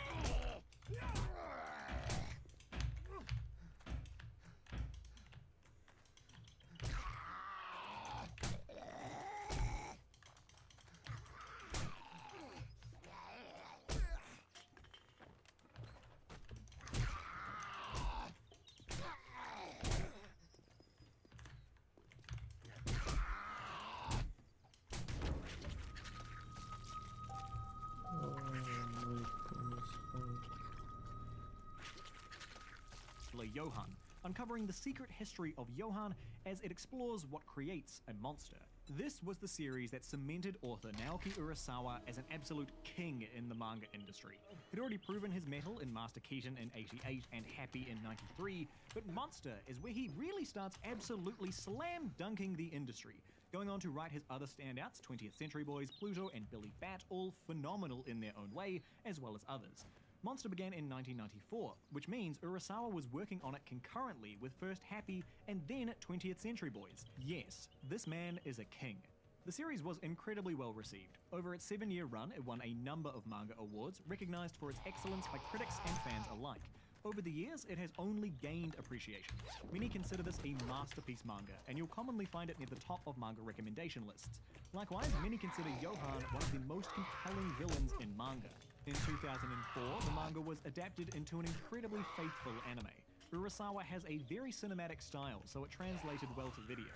Speaker 10: Johann, uncovering the secret history of Johann as it explores what creates a monster. This was the series that cemented author Naoki Urasawa as an absolute king in the manga industry. He'd already proven his mettle in Master Keaton in '88 and Happy in '93, but Monster is where he really starts absolutely slam-dunking the industry, going on to write his other standouts, 20th Century Boys, Pluto and Billy Bat, all phenomenal in their own way, as well as others. Monster began in 1994, which means Urasawa was working on it concurrently with first Happy and then 20th Century Boys. Yes, this man is a king. The series was incredibly well received. Over its 7-year run, it won a number of manga awards, recognized for its excellence by critics and fans alike. Over the years, it has only gained appreciation. Many consider this a masterpiece manga, and you'll commonly find it near the top of manga recommendation lists. Likewise, many consider Johann one of the most compelling villains in manga. In 2004, the manga was adapted into an incredibly faithful anime. Urasawa has a very cinematic style, so it translated well to video.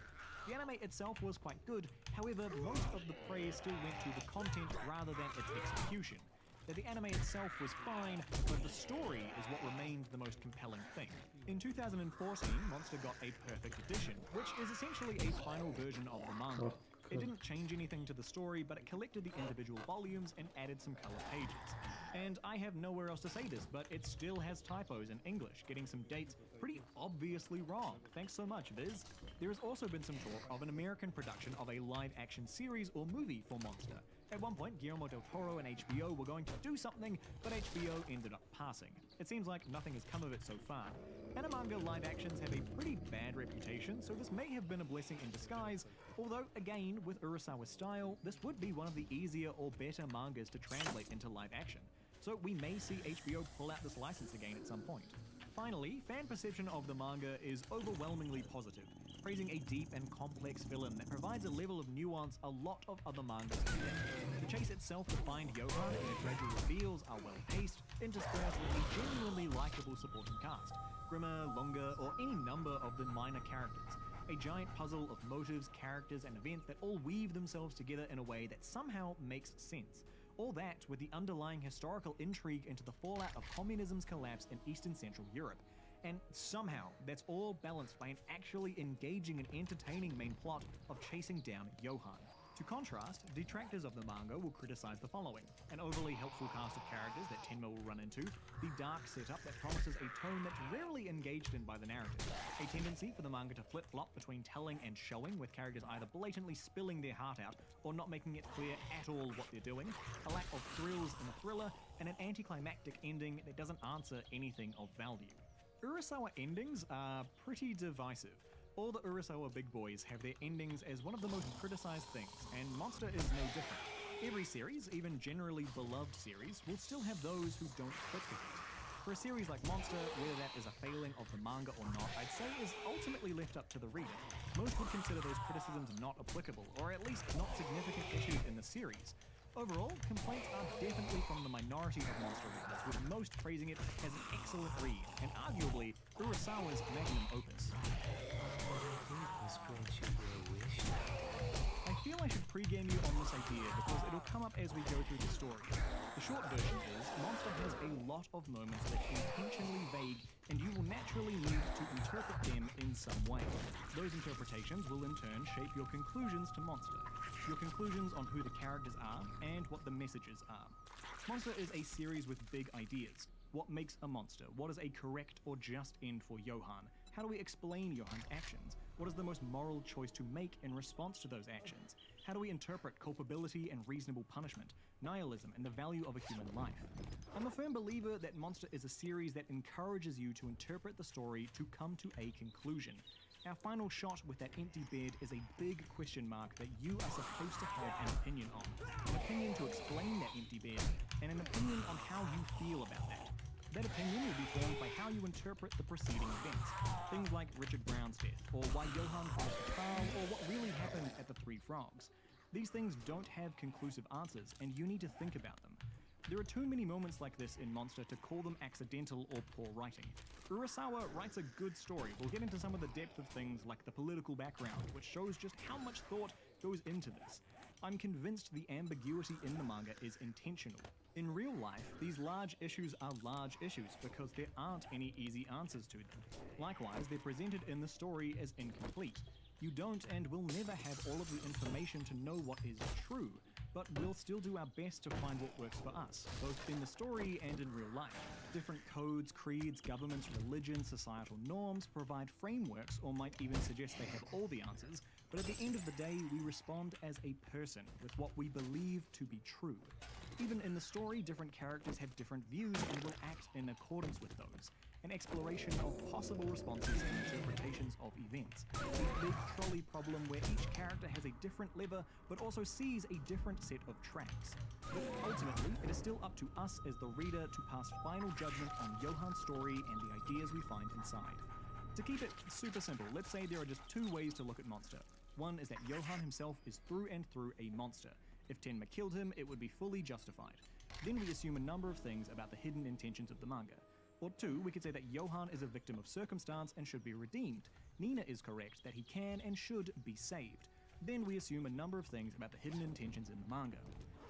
Speaker 10: The anime itself was quite good, however, most of the praise still went to the content rather than its execution. That the anime itself was fine, but the story is what remained the most compelling thing. In 2014, Monster got a perfect edition, which is essentially a final version of the manga. It didn't change anything to the story, but it collected the individual volumes and added some color pages. And I have nowhere else to say this, but it still has typos in English, getting some dates pretty obviously wrong. Thanks so much, Viz. There has also been some talk of an American production of a live-action series or movie for Monster. At one point, Guillermo del Toro and HBO were going to do something, but HBO ended up passing. It seems like nothing has come of it so far. Manga live actions have a pretty bad reputation, so this may have been a blessing in disguise, although, again, with Urasawa's style, this would be one of the easier or better mangas to translate into live action. So we may see HBO pull out this license again at some point. Finally, fan perception of the manga is overwhelmingly positive, praising a deep and complex villain that provides a level of nuance a lot of other mangas can. The chase itself to find Johann and the gradual reveals are well paced, interspersed with a genuinely likable supporting cast. Grimmer, Longer, or any number of the minor characters. A giant puzzle of motives, characters, and events that all weave themselves together in a way that somehow makes sense. All that with the underlying historical intrigue into the fallout of communism's collapse in Eastern Central Europe. And somehow, that's all balanced by an actually engaging and entertaining main plot of chasing down Johann. To contrast, detractors of the manga will criticize the following: an overly helpful cast of characters that Tenma will run into, the dark setup that promises a tone that's rarely engaged in by the narrative, a tendency for the manga to flip-flop between telling and showing, with characters either blatantly spilling their heart out or not making it clear at all what they're doing, a lack of thrills in the thriller, and an anticlimactic ending that doesn't answer anything of value. Urasawa endings are pretty divisive. All the Urasawa big boys have their endings as one of the most criticized things, and Monster is no different. Every series, even generally beloved series, will still have those who don't click with it. For a series like Monster, whether that is a failing of the manga or not, I'd say is ultimately left up to the reader. Most would consider those criticisms not applicable, or at least not significant issues in the series. Overall, complaints are definitely from the minority of Monster readers, with most praising it as an excellent read, and arguably Urasawa's magnum opus. I feel I should pre-game you on this idea because it'll come up as we go through the story. The short version is, Monster has a lot of moments that are intentionally vague, and you will naturally need to interpret them in some way. Those interpretations will in turn shape your conclusions to Monster. Your conclusions on who the characters are and what the messages are. Monster is a series with big ideas. What makes a monster? What is a correct or just end for Johann? How do we explain Johann's actions? What is the most moral choice to make in response to those actions? How do we interpret culpability and reasonable punishment, nihilism and the value of a human life? I'm a firm believer that Monster is a series that encourages you to interpret the story to come to a conclusion. Our final shot with that empty bed is a big question mark that you are supposed to have an opinion on. An opinion to explain that empty bed, and an opinion on how you feel about that. That opinion will be formed by how you interpret the preceding events. Things like Richard Brown's death, or why Johann caused the trial, or what really happened at the Three Frogs. These things don't have conclusive answers, and you need to think about them. There are too many moments like this in Monster to call them accidental or poor writing. Urasawa writes a good story. We'll get into some of the depth of things like the political background, which shows just how much thought goes into this. I'm convinced the ambiguity in the manga is intentional. In real life, these large issues are large issues because there aren't any easy answers to them. Likewise, they're presented in the story as incomplete. You don't and will never have all of the information to know what is true, but we'll still do our best to find what works for us, both in the story and in real life. Different codes, creeds, governments, religion, societal norms provide frameworks or might even suggest they have all the answers, but at the end of the day, we respond as a person with what we believe to be true. Even in the story, different characters have different views and will act in accordance with those. An exploration of possible responses and interpretations of events. A big trolley problem where each character has a different lever, but also sees a different set of tracks. But ultimately, it is still up to us as the reader to pass final judgment on Johann's story and the ideas we find inside. To keep it super simple, let's say there are just two ways to look at Monster. One is that Johann himself is through and through a monster. If Tenma killed him, it would be fully justified. Then we assume a number of things about the hidden intentions of the manga. Or two, we could say that Johann is a victim of circumstance and should be redeemed. Nina is correct that he can and should be saved. Then we assume a number of things about the hidden intentions in the manga.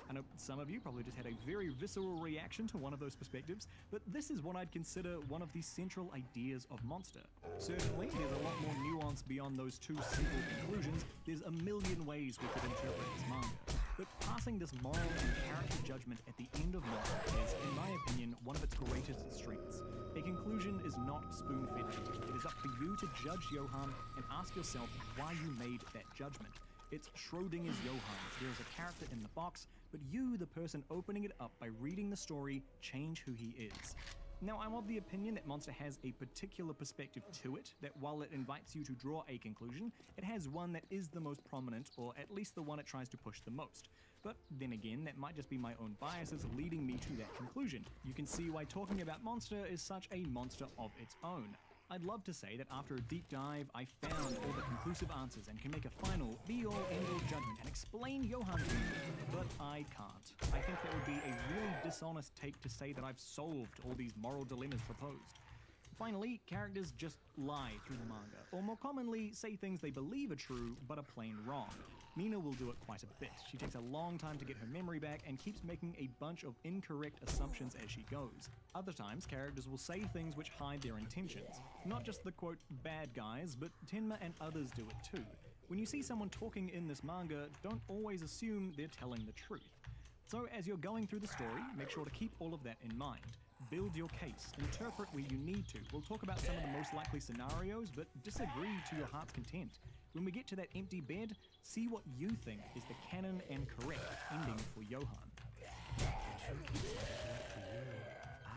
Speaker 10: I know some of you probably just had a very visceral reaction to one of those perspectives, but this is what I'd consider one of the central ideas of Monster. Certainly, there's a lot more nuance beyond those two simple conclusions. There's a million ways we could interpret this manga. But passing this moral and character judgment at the end of Monster is, in my opinion, one of its greatest strengths. A conclusion is not spoon-fed to you. It is up for you to judge Johann and ask yourself why you made that judgment. It's Schrodinger's Johann. There is a character in the box, but you, the person opening it up by reading the story, change who he is. Now, I'm of the opinion that Monster has a particular perspective to it, that while it invites you to draw a conclusion, it has one that is the most prominent, or at least the one it tries to push the most. But then again, that might just be my own biases leading me to that conclusion. You can see why talking about Monster is such a monster of its own. I'd love to say that after a deep dive, I found all the conclusive answers and can make a final, be-all, end-all judgment and explain Johann to you, but I can't. I think that would be a really dishonest take to say that I've solved all these moral dilemmas proposed. Finally, characters just lie through the manga, or more commonly, say things they believe are true, but are plain wrong. Nina will do it quite a bit. She takes a long time to get her memory back and keeps making a bunch of incorrect assumptions as she goes. Other times, characters will say things which hide their intentions. Not just the, quote, bad guys, but Tenma and others do it too. When you see someone talking in this manga, don't always assume they're telling the truth. So as you're going through the story, make sure to keep all of that in mind. Build your case, interpret where you need to. We'll talk about some of the most likely scenarios, but disagree to your heart's content. When we get to that empty bed, see what you think is the canon and correct ending for Johann.
Speaker 18: I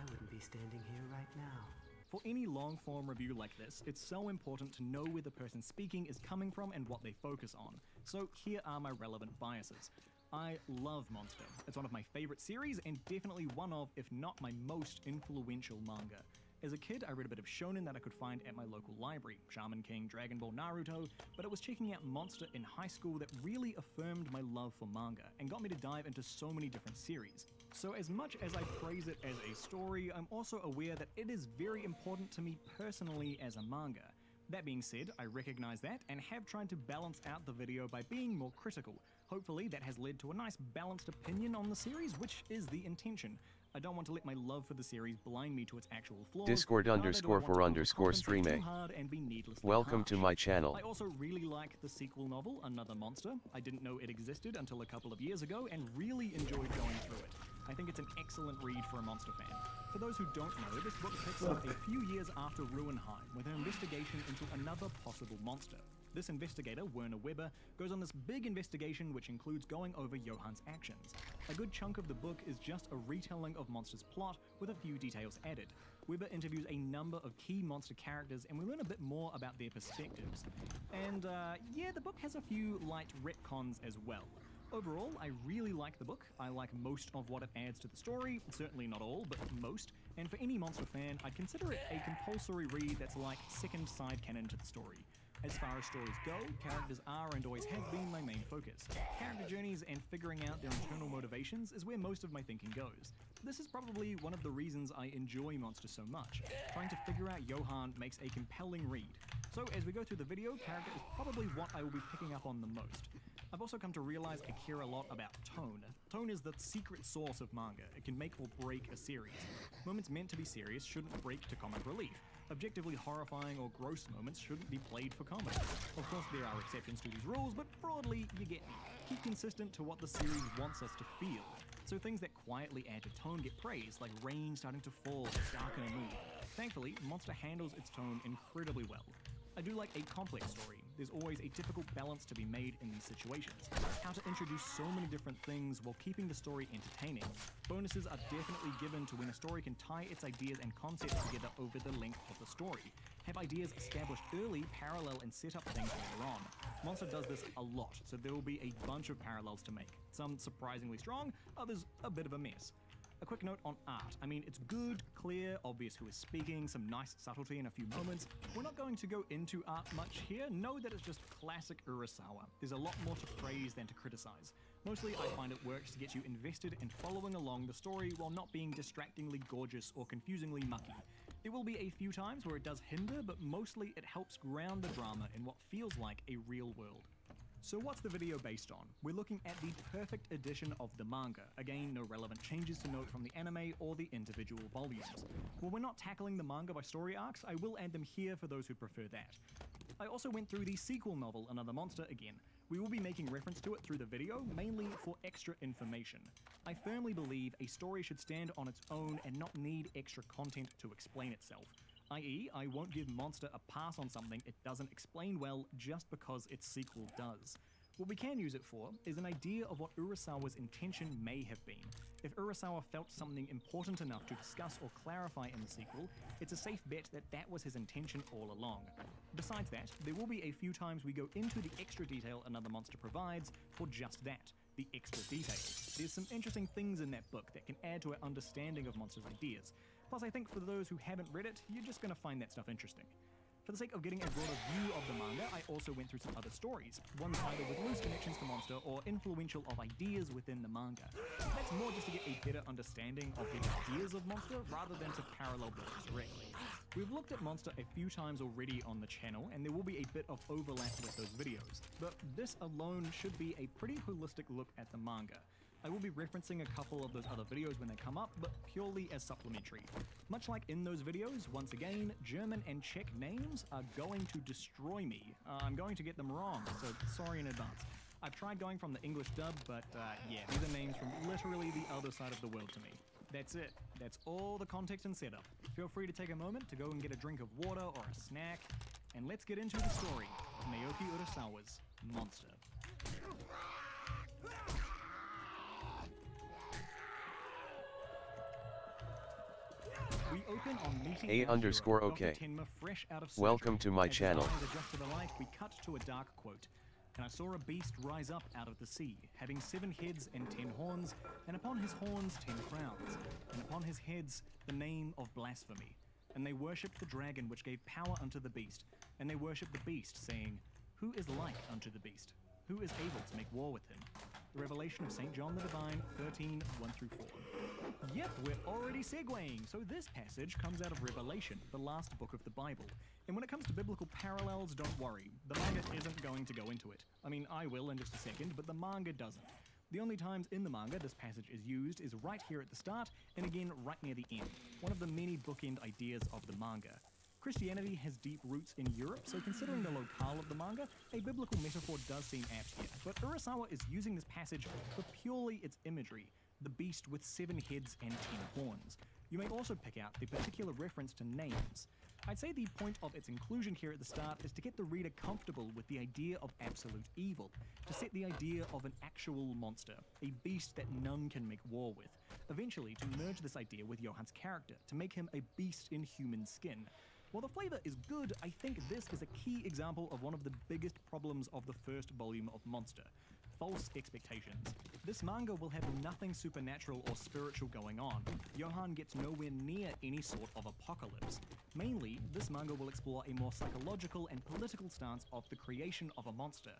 Speaker 18: wouldn't be standing here right now.
Speaker 10: For any long-form review like this, it's so important to know where the person speaking is coming from and what they focus on. So here are my relevant biases. I love Monster. It's one of my favorite series and definitely one of, if not my most influential manga. As a kid, I read a bit of shonen that I could find at my local library, Shaman King, Dragon Ball, Naruto, but it was checking out Monster in high school that really affirmed my love for manga and got me to dive into so many different series. So as much as I praise it as a story, I'm also aware that it is very important to me personally as a manga. That being said, I recognize that and have tried to balance out the video by being more critical. Hopefully that has led to a nice balanced opinion on the series, which is the intention. I don't want to let my love for the series blind me to its actual flaws.
Speaker 19: Discord_for_streaming. Welcome to my channel.
Speaker 10: I also really like the sequel novel, Another Monster. I didn't know it existed until a couple of years ago and really enjoyed going through it. I think it's an excellent read for a monster fan. For those who don't know, this book picks up a few years after Ruinheim with an investigation into another possible monster. This investigator, Werner Weber, goes on this big investigation which includes going over Johann's actions. A good chunk of the book is just a retelling of Monster's plot with a few details added. Weber interviews a number of key monster characters and we learn a bit more about their perspectives. And yeah, the book has a few light retcons as well. Overall, I really like the book. I like most of what it adds to the story, certainly not all, but most. And for any monster fan, I'd consider it a compulsory read that's like second side canon to the story. As far as stories go, characters are and always have been my main focus. Character journeys and figuring out their internal motivations is where most of my thinking goes. This is probably one of the reasons I enjoy Monster so much. Trying to figure out Johann makes a compelling read. So as we go through the video, character is probably what I will be picking up on the most. I've also come to realize I care a lot about tone. Tone is the secret sauce of manga. It can make or break a series. Moments meant to be serious shouldn't break to comic relief. Objectively horrifying or gross moments shouldn't be played for comedy. Of course, there are exceptions to these rules, but broadly, you get me. Keep consistent to what the series wants us to feel. So things that quietly add to tone get praised, like rain starting to fall to darken a mood. Thankfully, Monster handles its tone incredibly well. I do like a complex story. There's always a difficult balance to be made in these situations. How to introduce so many different things while keeping the story entertaining. Bonuses are definitely given to when a story can tie its ideas and concepts together over the length of the story. Have ideas established early, parallel, and set up things later on. Monster does this a lot, so there will be a bunch of parallels to make. Some surprisingly strong, others a bit of a mess. A quick note on art. I mean, it's good, clear, obvious who is speaking, some nice subtlety in a few moments. We're not going to go into art much here. Know that it's just classic Urasawa. There's a lot more to praise than to criticize. Mostly, I find it works to get you invested and following along the story while not being distractingly gorgeous or confusingly mucky. There will be a few times where it does hinder, but mostly it helps ground the drama in what feels like a real world. So what's the video based on? We're looking at the perfect edition of the manga. Again, no relevant changes to note from the anime or the individual volumes. While we're not tackling the manga by story arcs, I will add them here for those who prefer that. I also went through the sequel novel, Another Monster, again. We will be making reference to it through the video, mainly for extra information. I firmly believe a story should stand on its own and not need extra content to explain itself. I.e., I won't give Monster a pass on something it doesn't explain well just because its sequel does. What we can use it for is an idea of what Urasawa's intention may have been. If Urasawa felt something important enough to discuss or clarify in the sequel, it's a safe bet that that was his intention all along. Besides that, there will be a few times we go into the extra detail Another Monster provides for just that, the extra detail. There's some interesting things in that book that can add to our understanding of Monster's ideas. Plus, I think for those who haven't read it, you're just going to find that stuff interesting. For the sake of getting a broader view of the manga, I also went through some other stories, ones either with loose connections to Monster or influential of ideas within the manga. That's more just to get a better understanding of the ideas of Monster rather than to parallel books directly. We've looked at Monster a few times already on the channel, and there will be a bit of overlap with those videos, but this alone should be a pretty holistic look at the manga. I will be referencing a couple of those other videos when they come up, but purely as supplementary. Much like in those videos, once again, German and Czech names are going to destroy me. I'm going to get them wrong, so sorry in advance. I've tried going from the English dub, but yeah, these are names from literally the other side of the world to me. That's it. That's all the context and setup. Feel free to take a moment to go and get a drink of water or a snack, and let's get into the story of Naoki Urasawa's Monster. We open on meeting
Speaker 19: A_OK.
Speaker 10: Tenma fresh out of
Speaker 19: Welcome to my channel.
Speaker 10: As his eyes adjust to the light, we cut to a dark quote. And I saw a beast rise up out of the sea, having 7 heads and 10 horns, and upon his horns 10 crowns, and upon his heads the name of blasphemy. And they worshipped the dragon which gave power unto the beast, and they worshipped the beast, saying, Who is like unto the beast? Who is able to make war with him? The Revelation of St. John the Divine, 13, 1-4. Yep, we're already segueing. So this passage comes out of Revelation, the last book of the Bible. And when it comes to biblical parallels, don't worry. The manga isn't going to go into it. I mean, I will in just a second, but the manga doesn't. The only times in the manga this passage is used is right here at the start, and again right near the end. One of the many bookend ideas of the manga. Christianity has deep roots in Europe, so considering the locale of the manga, a biblical metaphor does seem apt here. But Urasawa is using this passage for purely its imagery. the beast with 7 heads and 10 horns. You may also pick out the particular reference to names. I'd say the point of its inclusion here at the start is to get the reader comfortable with the idea of absolute evil, to set the idea of an actual monster, a beast that none can make war with, eventually to merge this idea with Johann's character, to make him a beast in human skin. While the flavor is good, I think this is a key example of one of the biggest problems of the first volume of Monster: false expectations. This manga will have nothing supernatural or spiritual going on. Johann gets nowhere near any sort of apocalypse. Mainly, this manga will explore a more psychological and political stance of the creation of a monster.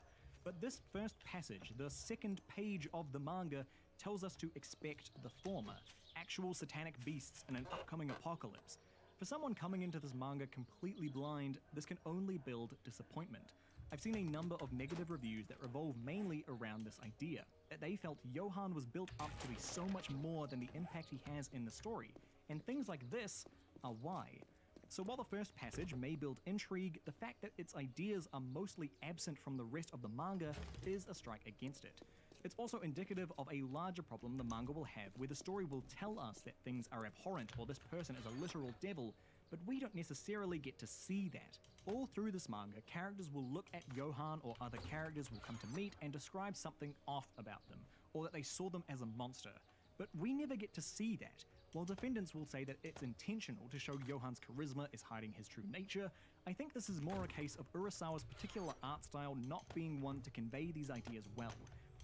Speaker 10: But this first passage, the second page of the manga, tells us to expect the former, actual satanic beasts in an upcoming apocalypse. For someone coming into this manga completely blind, this can only build disappointment. I've seen a number of negative reviews that revolve mainly around this idea, that they felt Johann was built up to be so much more than the impact he has in the story, and things like this are why. So while the first passage may build intrigue, the fact that its ideas are mostly absent from the rest of the manga is a strike against it. It's also indicative of a larger problem the manga will have, where the story will tell us that things are abhorrent or this person is a literal devil, but we don't necessarily get to see that. All through this manga, characters will look at Johann or other characters will come to meet and describe something off about them, or that they saw them as a monster. But we never get to see that. While defendants will say that it's intentional to show Johann's charisma is hiding his true nature, I think this is more a case of Urasawa's particular art style not being one to convey these ideas well.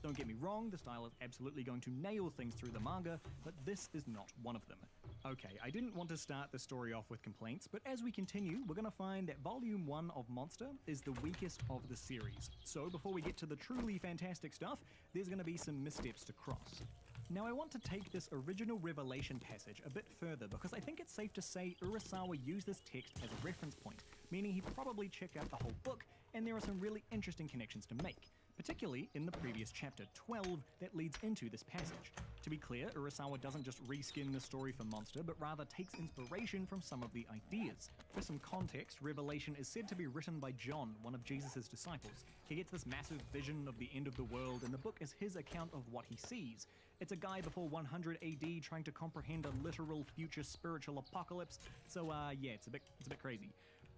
Speaker 10: Don't get me wrong, the style is absolutely going to nail things through the manga, but this is not one of them. Okay, I didn't want to start the story off with complaints, but as we continue, we're going to find that Volume 1 of Monster is the weakest of the series. So before we get to the truly fantastic stuff, there's going to be some missteps to cross. Now I want to take this original Revelation passage a bit further because I think it's safe to say Urasawa used this text as a reference point, meaning he probably checked out the whole book and there are some really interesting connections to make, particularly in the previous chapter 12 that leads into this passage. To be clear, Urasawa doesn't just reskin the story for Monster, but rather takes inspiration from some of the ideas. For some context, Revelation is said to be written by John, one of Jesus' disciples. He gets this massive vision of the end of the world, and the book is his account of what he sees. It's a guy before 100 AD trying to comprehend a literal future spiritual apocalypse, so yeah, it's a bit crazy.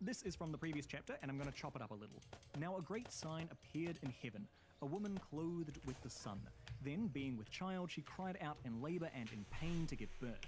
Speaker 10: This is from the previous chapter, and I'm going to chop it up a little. Now a great sign appeared in heaven, a woman clothed with the sun. Then, being with child, she cried out in labor and in pain to give birth.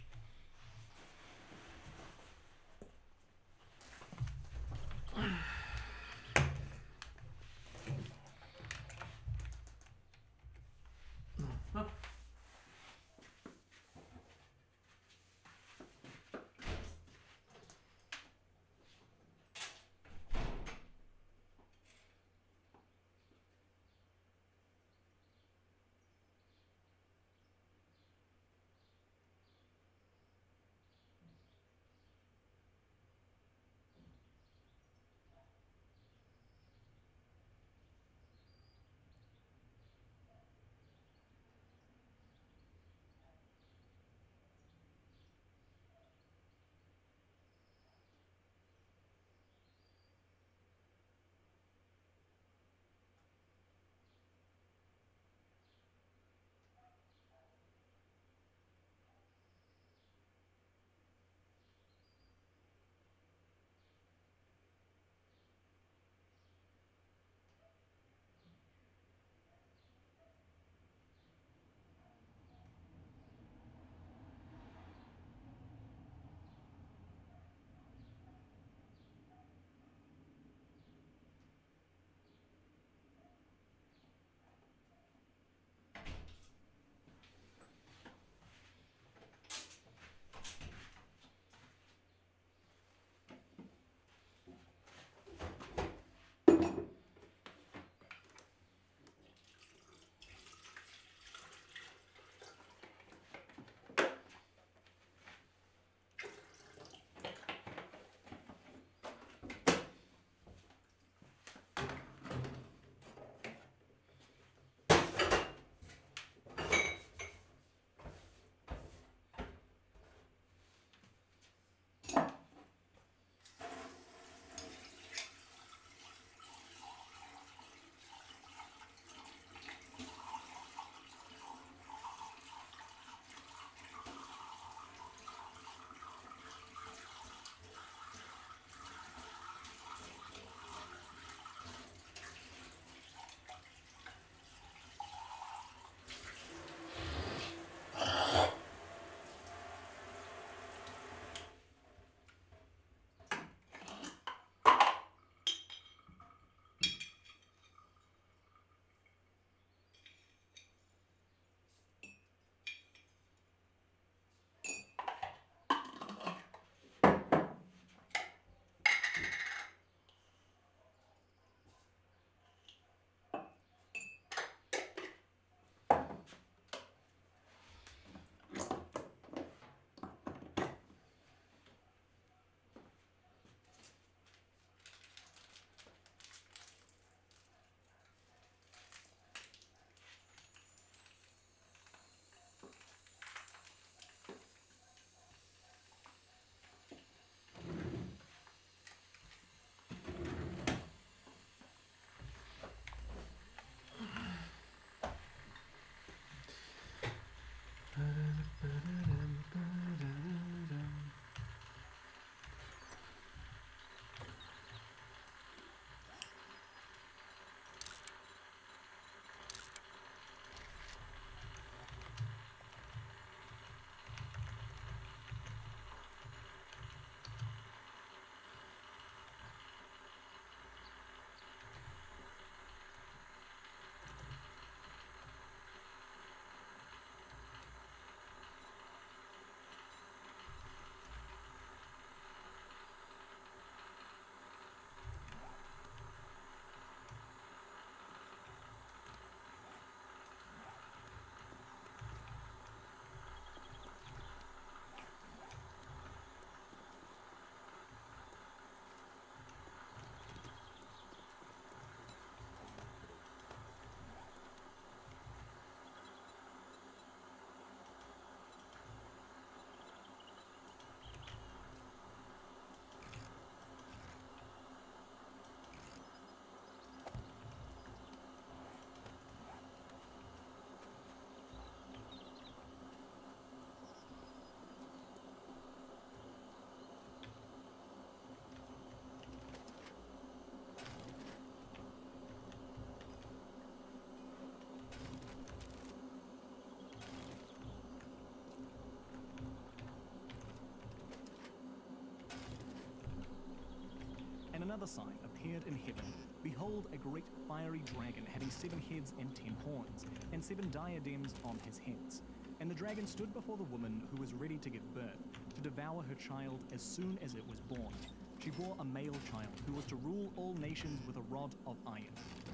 Speaker 10: another sign appeared in heaven. Behold, a great fiery dragon having 7 heads and 10 horns, and 7 diadems on his heads. And the dragon stood before the woman who was ready to give birth, to devour her child as soon as it was born. She bore a male child who was to rule all nations with a rod of iron.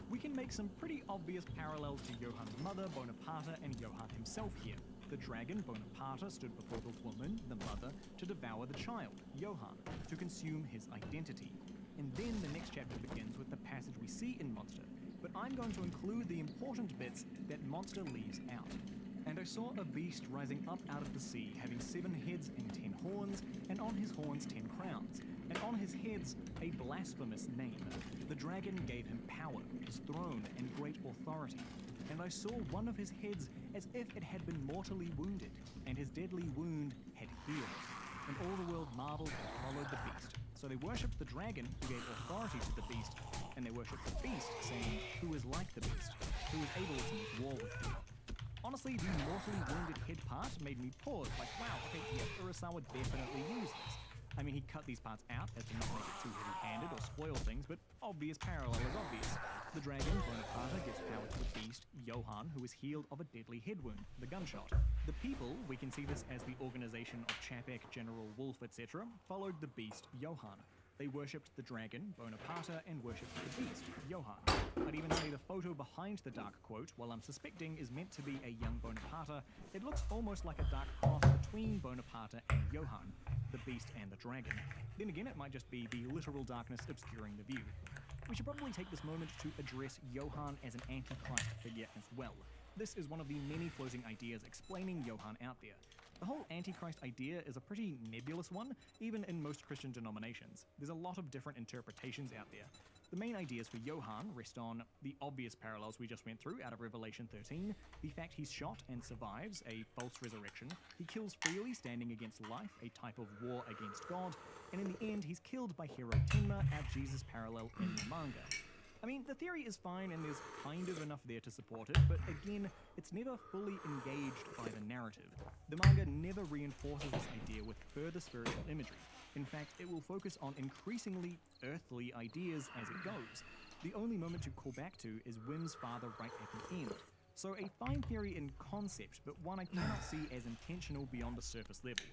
Speaker 10: We can make some pretty obvious parallels to Johann's mother, Bonaparte, and Johann himself here. The dragon, Bonaparte, stood before the woman, the mother, to devour the child, Johann, to consume his identity. And then the next chapter begins with the passage we see in Monster, but I'm going to include the important bits that Monster leaves out. And I saw a beast rising up out of the sea, having 7 heads and 10 horns, and on his horns 10 crowns, and on his heads a blasphemous name. The dragon gave him power, his throne, and great authority. And I saw one of his heads as if it had been mortally wounded, and his deadly wound had healed. And all the world marveled and followed the beast. So they worshipped the dragon, who gave authority to the beast, and they worshipped the beast, saying, "Who is like the beast? Who is able to make war with him?" Honestly, the mortally wounded head part made me pause, like, wow, okay, yeah, Urasawa definitely used this. I mean, he cut these parts out as to not make it too heavy-handed or spoil things, but obvious parallel is obvious. The dragon, Bonaparte, gives power to the beast, Johann, who is healed of a deadly head wound, the gunshot. The people, we can see this as the organization of Chapek, General Wolf, etc., followed the beast, Johann. They worshipped the dragon, Bonaparte, and worshipped the beast, Johann. I'd even say the photo behind the dark quote, while I'm suspecting is meant to be a young Bonaparte, it looks almost like a dark cross between Bonaparte and Johann, the beast and the dragon. Then again, it might just be the literal darkness obscuring the view. We should probably take this moment to address Johann as an antichrist figure as well. This is one of the many floating ideas explaining Johann out there. The whole Antichrist idea is a pretty nebulous one, even in most Christian denominations. There's a lot of different interpretations out there. The main ideas for Johann rest on the obvious parallels we just went through out of Revelation 13, the fact he's shot and survives, a false resurrection, he kills freely standing against life, a type of war against God, and in the end he's killed by hero Tenma, our Jesus parallel in the manga. I mean, the theory is fine and there's kind of enough there to support it, but again, it's never fully engaged by the narrative. The manga never reinforces this idea with further spiritual imagery. In fact, it will focus on increasingly earthly ideas as it goes. The only moment to call back to is Wyn's father right at the end. So a fine theory in concept, but one I cannot see as intentional beyond the surface level.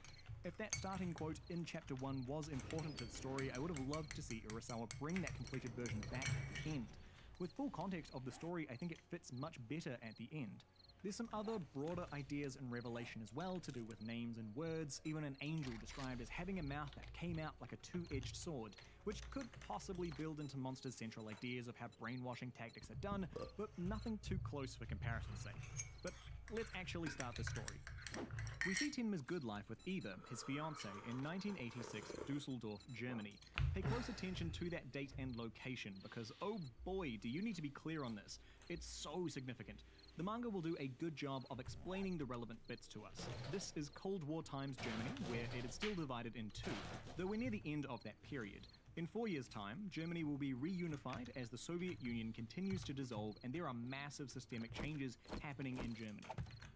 Speaker 10: If that starting quote in Chapter 1 was important to the story, I would have loved to see Urasawa bring that completed version back at the end. With full context of the story, I think it fits much better at the end. There's some other broader ideas in Revelation as well to do with names and words, even an angel described as having a mouth that came out like a two-edged sword, which could possibly build into Monster's central ideas of how brainwashing tactics are done, but nothing too close for comparison's sake. But let's actually start the story. We see Tenma's good life with Eva, his fiancée, in 1986 Dusseldorf, Germany. Pay close attention to that date and location, because oh boy, do you need to be clear on this. It's so significant. The manga will do a good job of explaining the relevant bits to us. This is Cold War times Germany, where it is still divided in two, though we're near the end of that period. In 4 years' time, Germany will be reunified as the Soviet Union continues to dissolve, and there are massive systemic changes happening in Germany.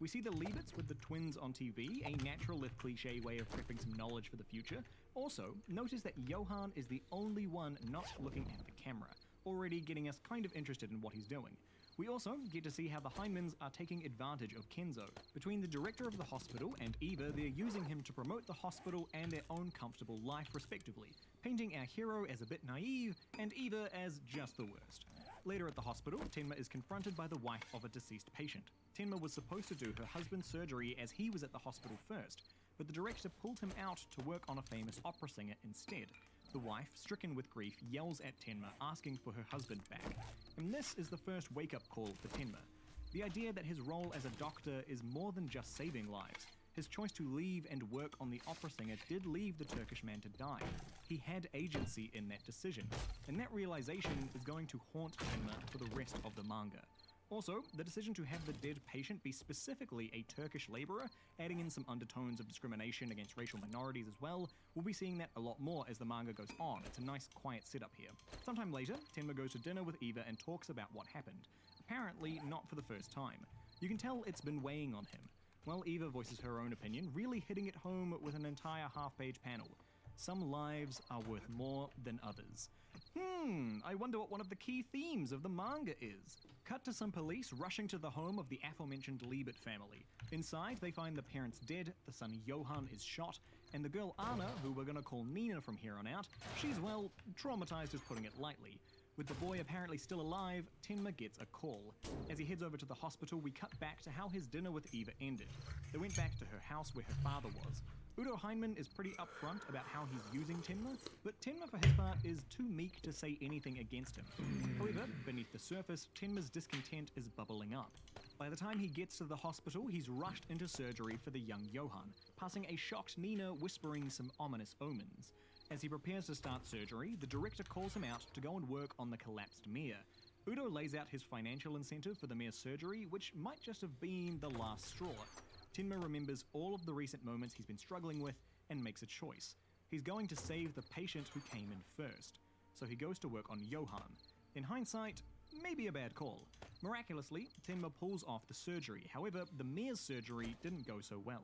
Speaker 10: We see the Liebets with the twins on TV, a natural if cliche way of prepping some knowledge for the future. Also, notice that Johann is the only one not looking at the camera, already getting us kind of interested in what he's doing. We also get to see how the Heinemans are taking advantage of Kenzo. Between the director of the hospital and Eva, they're using him to promote the hospital and their own comfortable life respectively, painting our hero as a bit naive and Eva as just the worst. Later at the hospital, Tenma is confronted by the wife of a deceased patient. Tenma was supposed to do her husband's surgery as he was at the hospital first, but the director pulled him out to work on a famous opera singer instead. The wife, stricken with grief, yells at Tenma, asking for her husband back. And this is the first wake-up call for Tenma. The idea that his role as a doctor is more than just saving lives. His choice to leave and work on the opera singer did leave the Turkish man to die. He had agency in that decision, and that realization is going to haunt Tenma for the rest of the manga. Also, the decision to have the dead patient be specifically a Turkish laborer, adding in some undertones of discrimination against racial minorities as well. We'll be seeing that a lot more as the manga goes on. It's a nice quiet setup here. Sometime later, Tenma goes to dinner with Eva and talks about what happened. Apparently not for the first time. You can tell it's been weighing on him. Well, Eva voices her own opinion, really hitting it home with an entire half-page panel. some lives are worth more than others. I wonder what one of the key themes of the manga is. Cut to some police rushing to the home of the aforementioned Liebert family. Inside, they find the parents dead, the son Johann is shot, and the girl Anna, who we're gonna call Nina from here on out, she's, well, traumatized is putting it lightly. With the boy apparently still alive, Tenma gets a call. As he heads over to the hospital, we cut back to how his dinner with Eva ended. They went back to her house where her father was. Udo Heinemann is pretty upfront about how he's using Tenma, but Tenma for his part is too meek to say anything against him. However, beneath the surface, Tenma's discontent is bubbling up. By the time he gets to the hospital, he's rushed into surgery for the young Johann, passing a shocked Nina whispering some ominous omens. As he prepares to start surgery, the director calls him out to go and work on the collapsed Mir. Udo lays out his financial incentive for the Mir's surgery, which might just have been the last straw. Tenma remembers all of the recent moments he's been struggling with and makes a choice. He's going to save the patient who came in first. So he goes to work on Johann. In hindsight, maybe a bad call. Miraculously, Tenma pulls off the surgery. However, the Mir's surgery didn't go so well.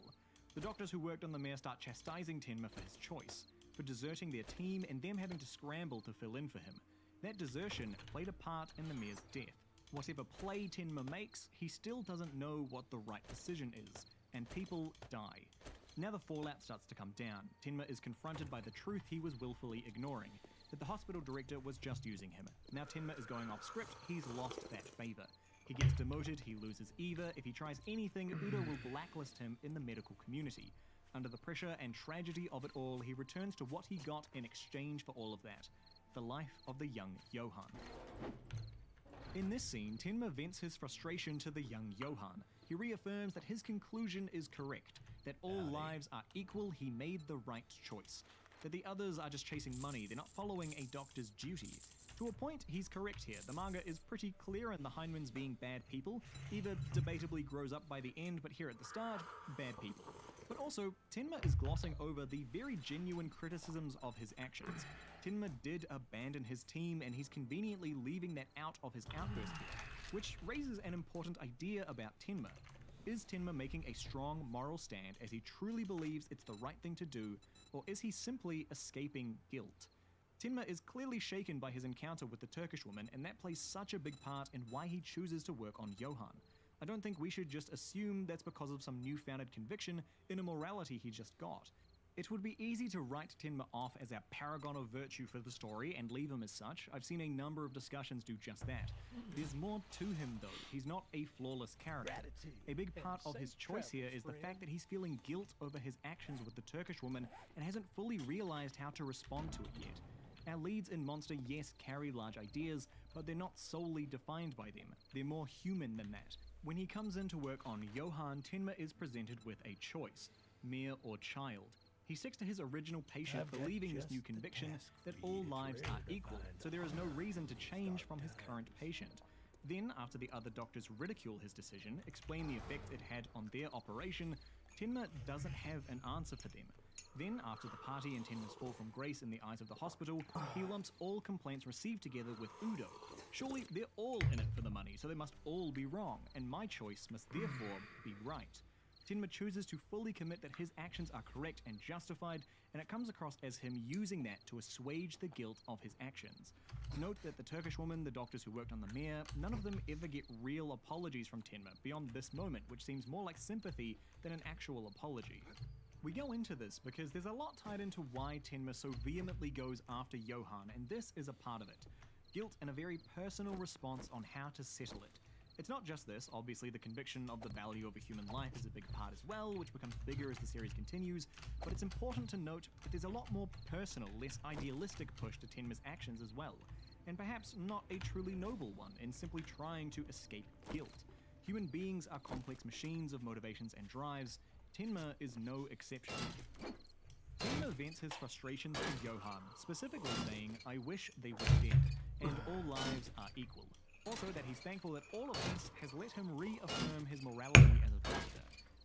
Speaker 10: The doctors who worked on the Mir start chastising Tenma for his choice, for deserting their team and them having to scramble to fill in for him. That desertion played a part in the Mir's death. Whatever play Tenma makes, he still doesn't know what the right decision is, and people die. Now the fallout starts to come down. Tenma is confronted by the truth he was willfully ignoring, that the hospital director was just using him. Now Tenma is going off script, he's lost that favor. He gets demoted, he loses Eva. If he tries anything, Udo will blacklist him in the medical community. Under the pressure and tragedy of it all, he returns to what he got in exchange for all of that, the life of the young Johann. In this scene, Tenma vents his frustration to the young Johann. He reaffirms that his conclusion is correct, that all lives are equal, he made the right choice, that the others are just chasing money, they're not following a doctor's duty. To a point, he's correct here. The manga is pretty clear in the Heinemans being bad people. Eva debatably grows up by the end, but here at the start, bad people. But also, Tenma is glossing over the very genuine criticisms of his actions. Tenma did abandon his team, and he's conveniently leaving that out of his outburst here, which raises an important idea about Tenma. Is Tenma making a strong moral stand as he truly believes it's the right thing to do, or is he simply escaping guilt? Tenma is clearly shaken by his encounter with the Turkish woman, and that plays such a big part in why he chooses to work on Johann. I don't think we should just assume that's because of some newfounded conviction in a morality he just got. It would be easy to write Tenma off as our paragon of virtue for the story and leave him as such. I've seen a number of discussions do just that. There's more to him though. He's not a flawless character. A big part of his choice here is the fact that he's feeling guilt over his actions with the Turkish woman and hasn't fully realized how to respond to it yet. Our leads in Monster, yes, carry large ideas, but they're not solely defined by them. They're more human than that. When he comes in to work on Johann, Tenma is presented with a choice, Mir or child. He sticks to his original patient, believing this new conviction that all lives are equal, so there is no reason to change from his current patient. Then, after the other doctors ridicule his decision, explain the effect it had on their operation, Tenma doesn't have an answer for them. Then, after the party and Tenma's fall from grace in the eyes of the hospital, he lumps all complaints received together with Udo. Surely they're all in it for the money, so they must all be wrong, and my choice must therefore be right. Tenma chooses to fully commit that his actions are correct and justified, and it comes across as him using that to assuage the guilt of his actions. Note that the Turkish woman, the doctors who worked on the Mir, none of them ever get real apologies from Tenma beyond this moment, which seems more like sympathy than an actual apology. We go into this because there's a lot tied into why Tenma so vehemently goes after Johann, and this is a part of it. Guilt and a very personal response on how to settle it. It's not just this, obviously the conviction of the value of a human life is a big part as well, which becomes bigger as the series continues, but it's important to note that there's a lot more personal, less idealistic push to Tenma's actions as well, and perhaps not a truly noble one in simply trying to escape guilt. Human beings are complex machines of motivations and drives. Tenma is no exception. Tenma vents his frustrations to Johann, specifically saying, "I wish they were dead, and all lives are equal." Also that he's thankful that all of this has let him reaffirm his morality as a doctor.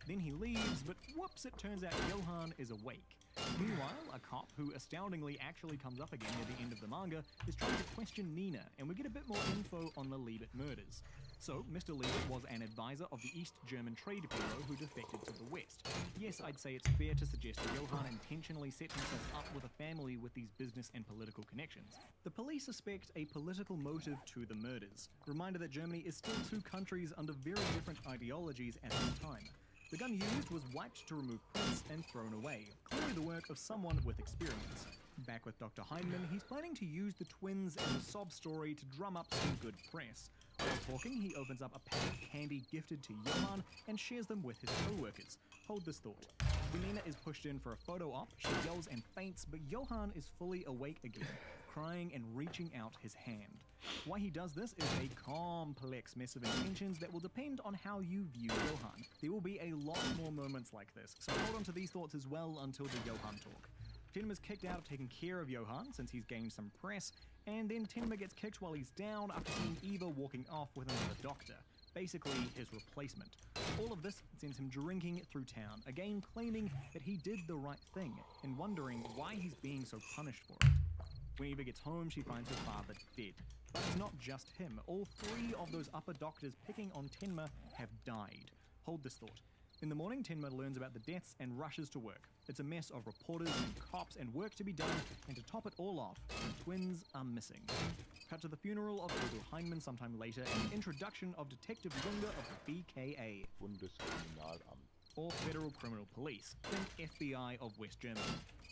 Speaker 10: Then he leaves, but whoops, it turns out Johann is awake. Meanwhile, a cop, who astoundingly actually comes up again near the end of the manga, is trying to question Nina, and we get a bit more info on the Liebert murders. So, Mr. Liebert was an advisor of the East German Trade Bureau who defected to the West. Yes, I'd say it's fair to suggest that Johann intentionally set himself up with a family with these business and political connections. The police suspect a political motive to the murders. Reminder that Germany is still two countries under very different ideologies at this time. The gun used was wiped to remove prints and thrown away, clearly the work of someone with experience. Back with Dr. Heinemann, he's planning to use the twins and the sob story to drum up some good press. While talking, he opens up a pack of candy gifted to Johann and shares them with his co-workers. Hold this thought. When Nina is pushed in for a photo op, she yells and faints, but Johann is fully awake again, crying and reaching out his hand. Why he does this is a complex mess of intentions that will depend on how you view Johann. There will be a lot more moments like this, so hold on to these thoughts as well until the Johann talk. Tenma is kicked out of taking care of Johann since he's gained some press, and then Tenma gets kicked while he's down after seeing Eva walking off with another doctor, basically his replacement. All of this sends him drinking through town, again claiming that he did the right thing, and wondering why he's being so punished for it. When Eva gets home, she finds her father dead. But it's not just him. All three of those upper doctors picking on Tenma have died. Hold this thought. In the morning, Tenma learns about the deaths and rushes to work. It's a mess of reporters and cops and work to be done, and to top it all off, the twins are missing. Cut to the funeral of Udo Heinemann sometime later, and the introduction of Detective Lunger of the BKA. Bundeskriminalamt. Or Federal Criminal Police, think FBI of West Germany.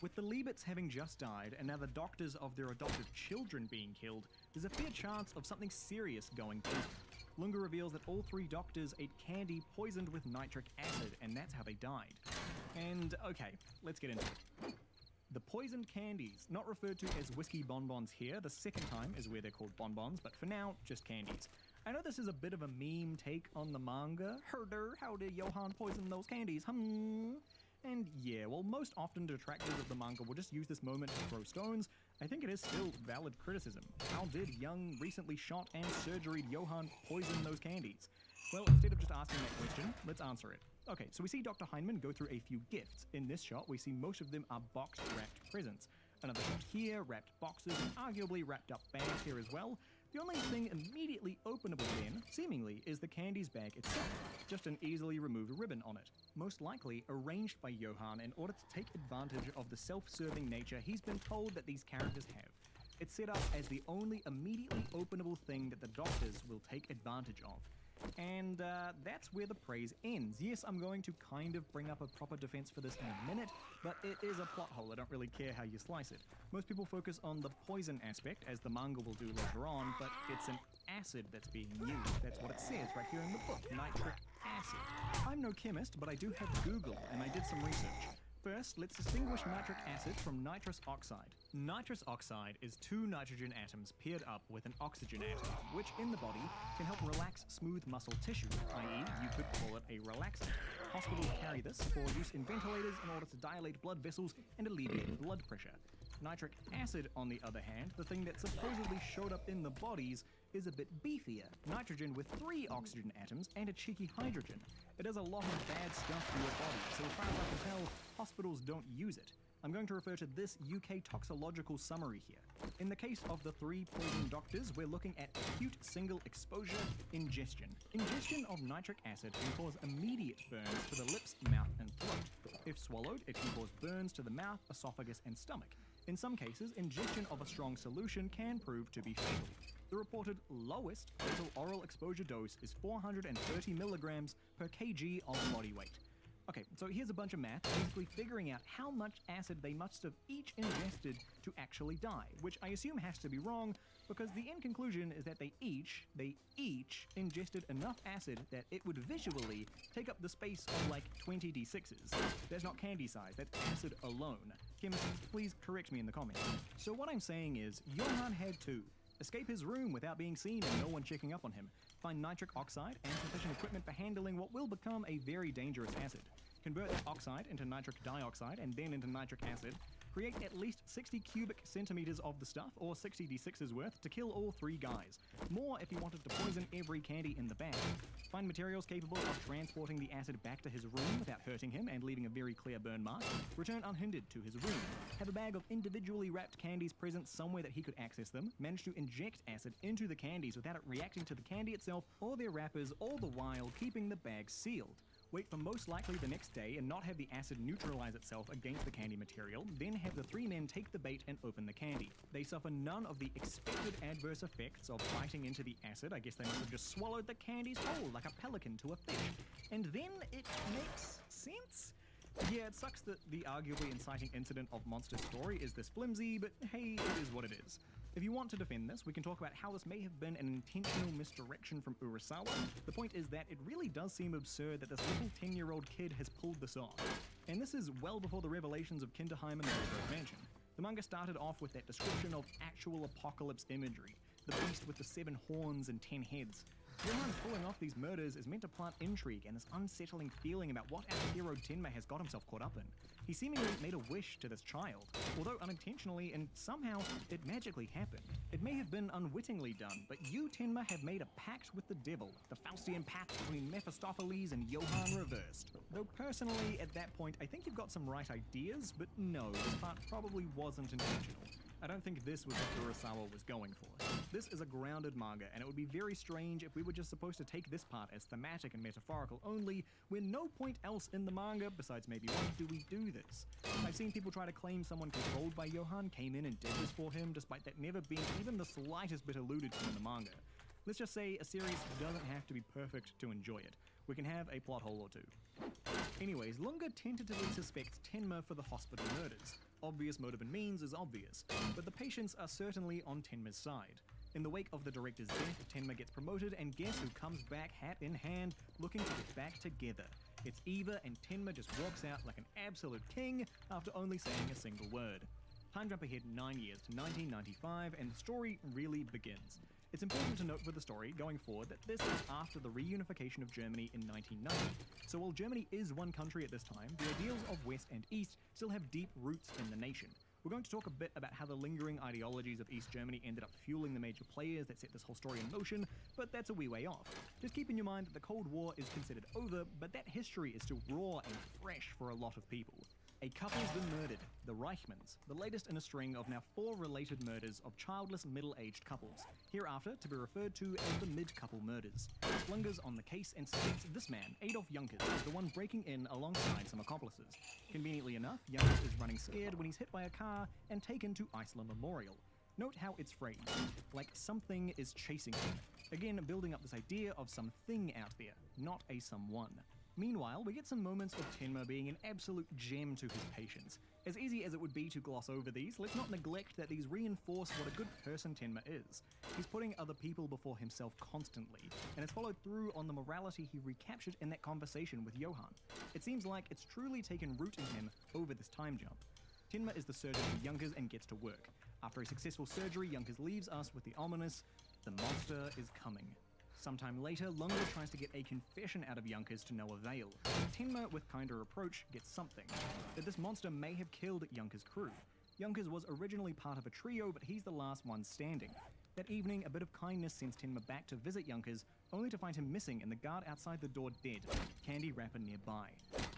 Speaker 10: With the Lieberts having just died, and now the doctors of their adopted children being killed, there's a fair chance of something serious going down. Lunger reveals that all three doctors ate candy poisoned with nitric acid, and that's how they died. And, okay, let's get into it. The poisoned candies, not referred to as whiskey bonbons here, the second time is where they're called bonbons, but for now, just candies. I know this is a bit of a meme take on the manga. Herder, how did Johann poison those candies? And yeah, while most often detractors of the manga will just use this moment to throw stones, I think it is still valid criticism. How did young, recently shot and surgeried Johann poison those candies? Well, instead of just asking that question, let's answer it. Okay, so we see Dr. Heinemann go through a few gifts. In this shot, we see most of them are box-wrapped presents. Another shot here, wrapped boxes, and arguably wrapped up bags here as well. The only thing immediately openable then, seemingly, is the candies bag itself. Just an easily removed ribbon on it. Most likely arranged by Johann in order to take advantage of the self-serving nature he's been told that these characters have. It's set up as the only immediately openable thing that the doctors will take advantage of. And that's where the praise ends. Yes, I'm going to kind of bring up a proper defense for this in a minute, but it is a plot hole. I don't really care how you slice it. Most people focus on the poison aspect, as the manga will do later on, but it's an acid that's being used. That's what it says right here in the book, nitric acid. I'm no chemist, but I do have Google, and I did some research. First, let's distinguish nitric acid from nitrous oxide. Nitrous oxide is two nitrogen atoms paired up with an oxygen atom, which in the body can help relax smooth muscle tissue, i.e. you could call it a relaxant. Hospitals carry this for use in ventilators in order to dilate blood vessels and alleviate blood pressure. Nitric acid, on the other hand, the thing that supposedly showed up in the bodies, is a bit beefier. Nitrogen with 3 oxygen atoms and a cheeky hydrogen. It does a lot of bad stuff to your body, so as far as I can tell, hospitals don't use it. I'm going to refer to this UK toxicological summary here. In the case of the 3 poison doctors, we're looking at acute single exposure ingestion. Ingestion of nitric acid can cause immediate burns to the lips, mouth, and throat. If swallowed, it can cause burns to the mouth, esophagus, and stomach. In some cases, ingestion of a strong solution can prove to be fatal. The reported lowest total oral exposure dose is 430 milligrams per kg of body weight. Okay, so here's a bunch of math, basically figuring out how much acid they must have each ingested to actually die, which I assume has to be wrong, because the end conclusion is that they each ingested enough acid that it would visually take up the space of like 20 D6s. That's not candy size, that's acid alone. Chemists, please correct me in the comments. So what I'm saying is, Johann had to escape his room without being seen and no one checking up on him, find nitric oxide and sufficient equipment for handling what will become a very dangerous acid, convert that oxide into nitric dioxide and then into nitric acid, create at least 60 cubic centimeters of the stuff, or 60 D6s worth, to kill all 3 guys. More if he wanted to poison every candy in the bag. Find materials capable of transporting the acid back to his room without hurting him and leaving a very clear burn mark. Return unhindered to his room. Have a bag of individually wrapped candies present somewhere that he could access them. Manage to inject acid into the candies without it reacting to the candy itself or their wrappers, all the while keeping the bag sealed. Wait for most likely the next day and not have the acid neutralize itself against the candy material, then have the three men take the bait and open the candy. They suffer none of the expected adverse effects of biting into the acid. I guess they must have just swallowed the candies whole like a pelican to a fish. And then it makes sense? Yeah, it sucks that the arguably inciting incident of Monster's story is this flimsy, but hey, it is what it is. If you want to defend this, we can talk about how this may have been an intentional misdirection from Urasawa. The point is that it really does seem absurd that this little 10-year-old kid has pulled this off. And this is well before the revelations of Kinderheim and the Railroad Mansion. The manga started off with that description of actual apocalypse imagery, the beast with the 7 horns and 10 heads. Johan pulling off these murders is meant to plant intrigue and this unsettling feeling about what our hero Tenma has got himself caught up in. He seemingly made a wish to this child, although unintentionally, and somehow it magically happened. It may have been unwittingly done, but you, Tenma, have made a pact with the devil, the Faustian pact between Mephistopheles and Johan reversed. Though personally, at that point, I think you've got some right ideas, but no, this part probably wasn't intentional. I don't think this was what Urasawa was going for. This is a grounded manga, and it would be very strange if we were just supposed to take this part as thematic and metaphorical only, when no point else in the manga, besides maybe one, do we do this. I've seen people try to claim someone controlled by Johan came in and did this for him, despite that never being even the slightest bit alluded to in the manga. Let's just say a series doesn't have to be perfect to enjoy it. We can have a plot hole or two. Anyways, Lunga tentatively suspects Tenma for the hospital murders. Obvious motive and means is obvious, but the patients are certainly on Tenma's side. In the wake of the director's death, Tenma gets promoted, and guess who comes back hat in hand, looking to get back together? It's Eva, and Tenma just walks out like an absolute king after only saying a single word. Time jump ahead 9 years to 1995, and the story really begins. It's important to note for the story going forward that this is after the reunification of Germany in 1990. So while Germany is one country at this time, the ideals of West and East still have deep roots in the nation. We're going to talk a bit about how the lingering ideologies of East Germany ended up fueling the major players that set this whole story in motion, but that's a wee way off. Just keep in your mind that the Cold War is considered over, but that history is still raw and fresh for a lot of people. A couple's been murdered, the Reichmans, the latest in a string of now 4 related murders of childless middle-aged couples, hereafter to be referred to as the mid-couple murders. Lunga's on the case and suspects this man, Adolf Junkers, is the one breaking in alongside some accomplices. Conveniently enough, Junkers is running scared when he's hit by a car and taken to Iceland Memorial. Note how it's phrased, like something is chasing him. Again, building up this idea of something out there, not a someone. Meanwhile, we get some moments of Tenma being an absolute gem to his patients. As easy as it would be to gloss over these, let's not neglect that these reinforce what a good person Tenma is. He's putting other people before himself constantly, and has followed through on the morality he recaptured in that conversation with Johan. It seems like it's truly taken root in him over this time jump. Tenma is the surgeon for Junkers and gets to work. After a successful surgery, Junkers leaves us with the ominous, "The monster is coming." Sometime later, Lunga tries to get a confession out of Junkers to no avail. Tenma, with kinder approach, gets something. That this monster may have killed Junkers' crew. Junkers was originally part of a trio, but he's the last one standing. That evening, a bit of kindness sends Tenma back to visit Junkers, only to find him missing and the guard outside the door dead, candy wrapper nearby.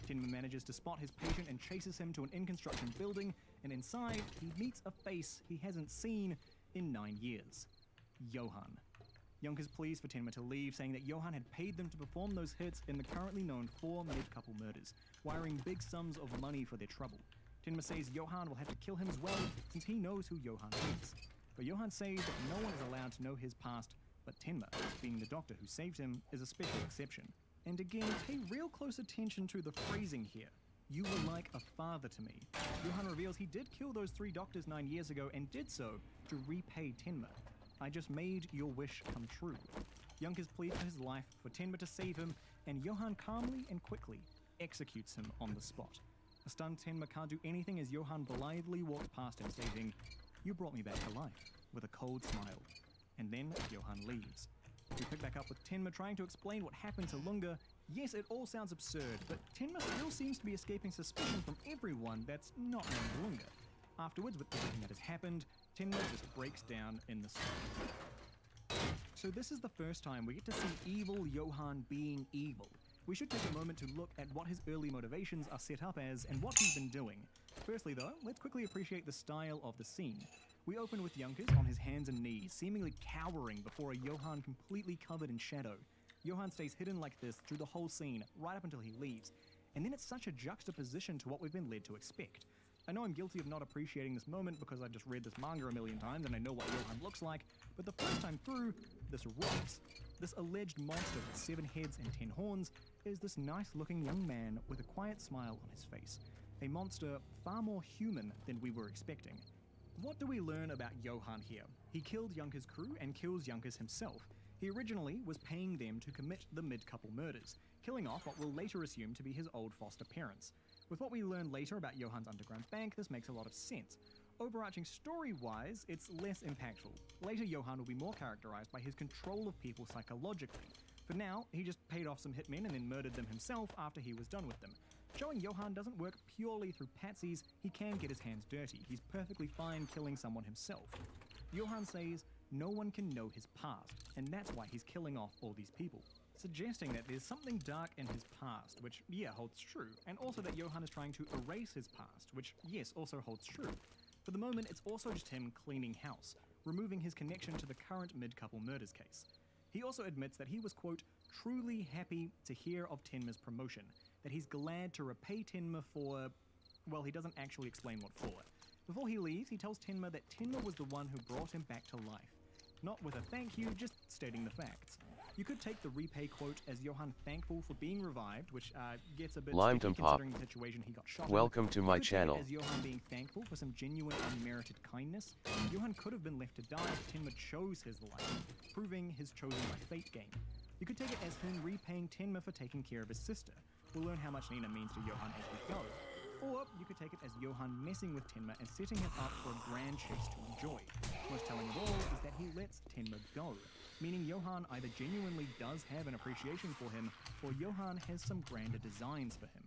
Speaker 10: Tenma manages to spot his patient and chases him to an in-construction building, and inside, he meets a face he hasn't seen in 9 years. Johan. Junkers pleads for Tenma to leave, saying that Johan had paid them to perform those hits in the currently known 4 mid-couple murders, wiring big sums of money for their trouble. Tenma says Johan will have to kill him as well, since he knows who Johan is. But Johan says that no one is allowed to know his past, but Tenma, being the doctor who saved him, is a special exception. And again, pay real close attention to the phrasing here. You were like a father to me. Johan reveals he did kill those 3 doctors 9 years ago and did so to repay Tenma. I just made your wish come true. Junkers pleads for his life, for Tenma to save him, and Johan calmly and quickly executes him on the spot. A stunned Tenma can't do anything as Johan blithely walks past him, stating, "You brought me back to life," with a cold smile. And then Johan leaves. We pick back up with Tenma trying to explain what happened to Lunga. Yes, it all sounds absurd, but Tenma still seems to be escaping suspicion from everyone that's not named Lunga. Afterwards, with everything that has happened, Tenma just breaks down in the street. So this is the first time we get to see evil Johann being evil. We should take a moment to look at what his early motivations are set up as and what he's been doing. Firstly though, let's quickly appreciate the style of the scene. We open with Junkers on his hands and knees, seemingly cowering before a Johann completely covered in shadow. Johann stays hidden like this through the whole scene, right up until he leaves. And then it's such a juxtaposition to what we've been led to expect. I know I'm guilty of not appreciating this moment because I've just read this manga a million times and I know what Johann looks like, but the first time through, this rocks. This alleged monster with 7 heads and 10 horns is this nice-looking young man with a quiet smile on his face. A monster far more human than we were expecting. What do we learn about Johann here? He killed Junker's crew and kills Junkers himself. He originally was paying them to commit the mid-couple murders, killing off what we'll later assume to be his old foster parents. With what we learn later about Johann's underground bank, this makes a lot of sense. Overarching story-wise, it's less impactful. Later, Johann will be more characterized by his control of people psychologically. For now, he just paid off some hitmen and then murdered them himself after he was done with them. Showing Johann doesn't work purely through patsies, he can get his hands dirty. He's perfectly fine killing someone himself. Johann says no one can know his past, and that's why he's killing off all these people. Suggesting that there's something dark in his past, which, yeah, holds true, and also that Johann is trying to erase his past, which, yes, also holds true. For the moment, it's also just him cleaning house, removing his connection to the current mid-couple murders case. He also admits that he was, quote, truly happy to hear of Tenma's promotion, that he's glad to repay Tenma for, well, he doesn't actually explain what for. Before he leaves, he tells Tenma that Tenma was the one who brought him back to life. Not with a thank you, just stating the facts. You could take the repay quote as Johann thankful for being revived, which gets a bit sticky considering the situation he got shot in.
Speaker 19: Welcome to my channel.
Speaker 10: As Johann being thankful for some genuine unmerited kindness. Johann could have been left to die if Tenma chose his life, proving his chosen by fate game. You could take it as him repaying Tenma for taking care of his sister. We'll learn how much Nina means to Johann as we go. Or you could take it as Johann messing with Tenma and setting him up for a grand chase to enjoy. Most telling of all is that he lets Tenma go, meaning Johann either genuinely does have an appreciation for him, or Johann has some grander designs for him.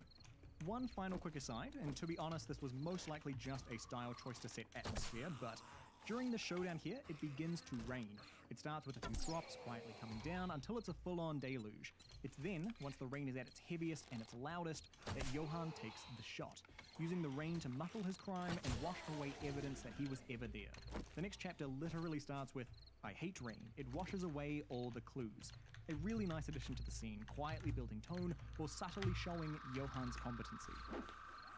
Speaker 10: One final quick aside, and to be honest this was most likely just a style choice to set atmosphere, but during the showdown here it begins to rain. It starts with a few drops quietly coming down until it's a full-on deluge. It's then, once the rain is at its heaviest and its loudest, that Johann takes the shot, using the rain to muffle his crime and wash away evidence that he was ever there. The next chapter literally starts with, I hate rain, it washes away all the clues. A really nice addition to the scene, quietly building tone while subtly showing Johann's competency.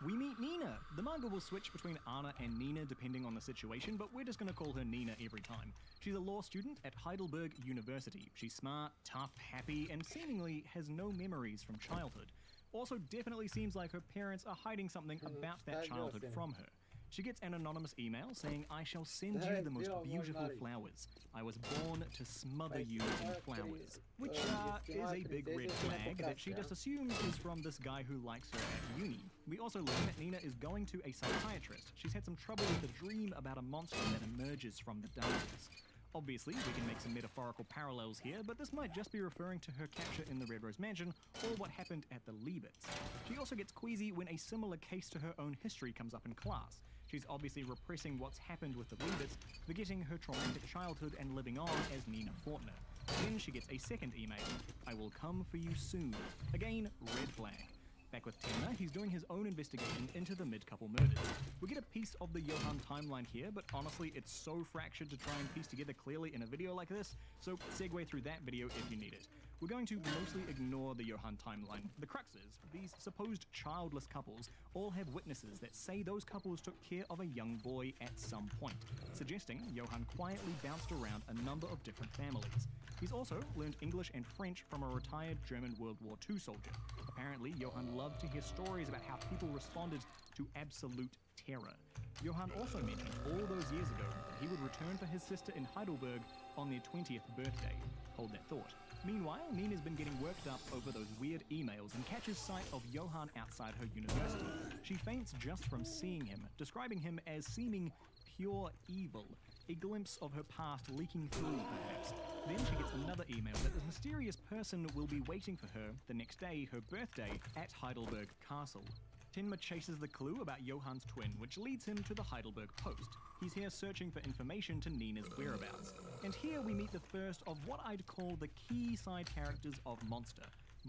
Speaker 10: We meet Nina. The manga will switch between Anna and Nina depending on the situation, but we're just going to call her Nina every time. She's a law student at Heidelberg University. She's smart, tough, happy, and seemingly has no memories from childhood. Also definitely seems like her parents are hiding something about that childhood from her. She gets an anonymous email saying, I shall send you the most beautiful flowers. I was born to smother you in flowers. Which is a big red flag that she just assumes is from this guy who likes her at uni. We also learn that Nina is going to a psychiatrist. She's had some trouble with a dream about a monster that emerges from the darkness. Obviously, we can make some metaphorical parallels here, but this might just be referring to her capture in the Red Rose Mansion, or what happened at the Liebets. She also gets queasy when a similar case to her own history comes up in class. She's obviously repressing what's happened with the Liebets, forgetting her traumatic childhood and living on as Nina Fortner. Then she gets a second email. I will come for you soon. Again, red flag. Back with Tenma, he's doing his own investigation into the mid-couple murders. We get a piece of the Johann timeline here, but honestly it's so fractured to try and piece together clearly in a video like this, so segue through that video if you need it. We're going to mostly ignore the Johann timeline. The crux is, these supposed childless couples all have witnesses that say those couples took care of a young boy at some point, suggesting Johann quietly bounced around a number of different families. He's also learned English and French from a retired German World War II soldier. Apparently, Johann loved to hear stories about how people responded to absolute terror. Johann also mentioned all those years ago that he would return for his sister in Heidelberg on their 20th birthday. Hold that thought. Meanwhile, Nina's been getting worked up over those weird emails and catches sight of Johann outside her university. She faints just from seeing him, describing him as seeming pure evil, a glimpse of her past leaking through perhaps. Then she gets another email that this mysterious person will be waiting for her the next day, her birthday, at Heidelberg Castle. Tenma chases the clue about Johann's twin, which leads him to the Heidelberg Post. He's here searching for information to Nina's whereabouts. And here we meet the first of what I'd call the key side characters of Monster,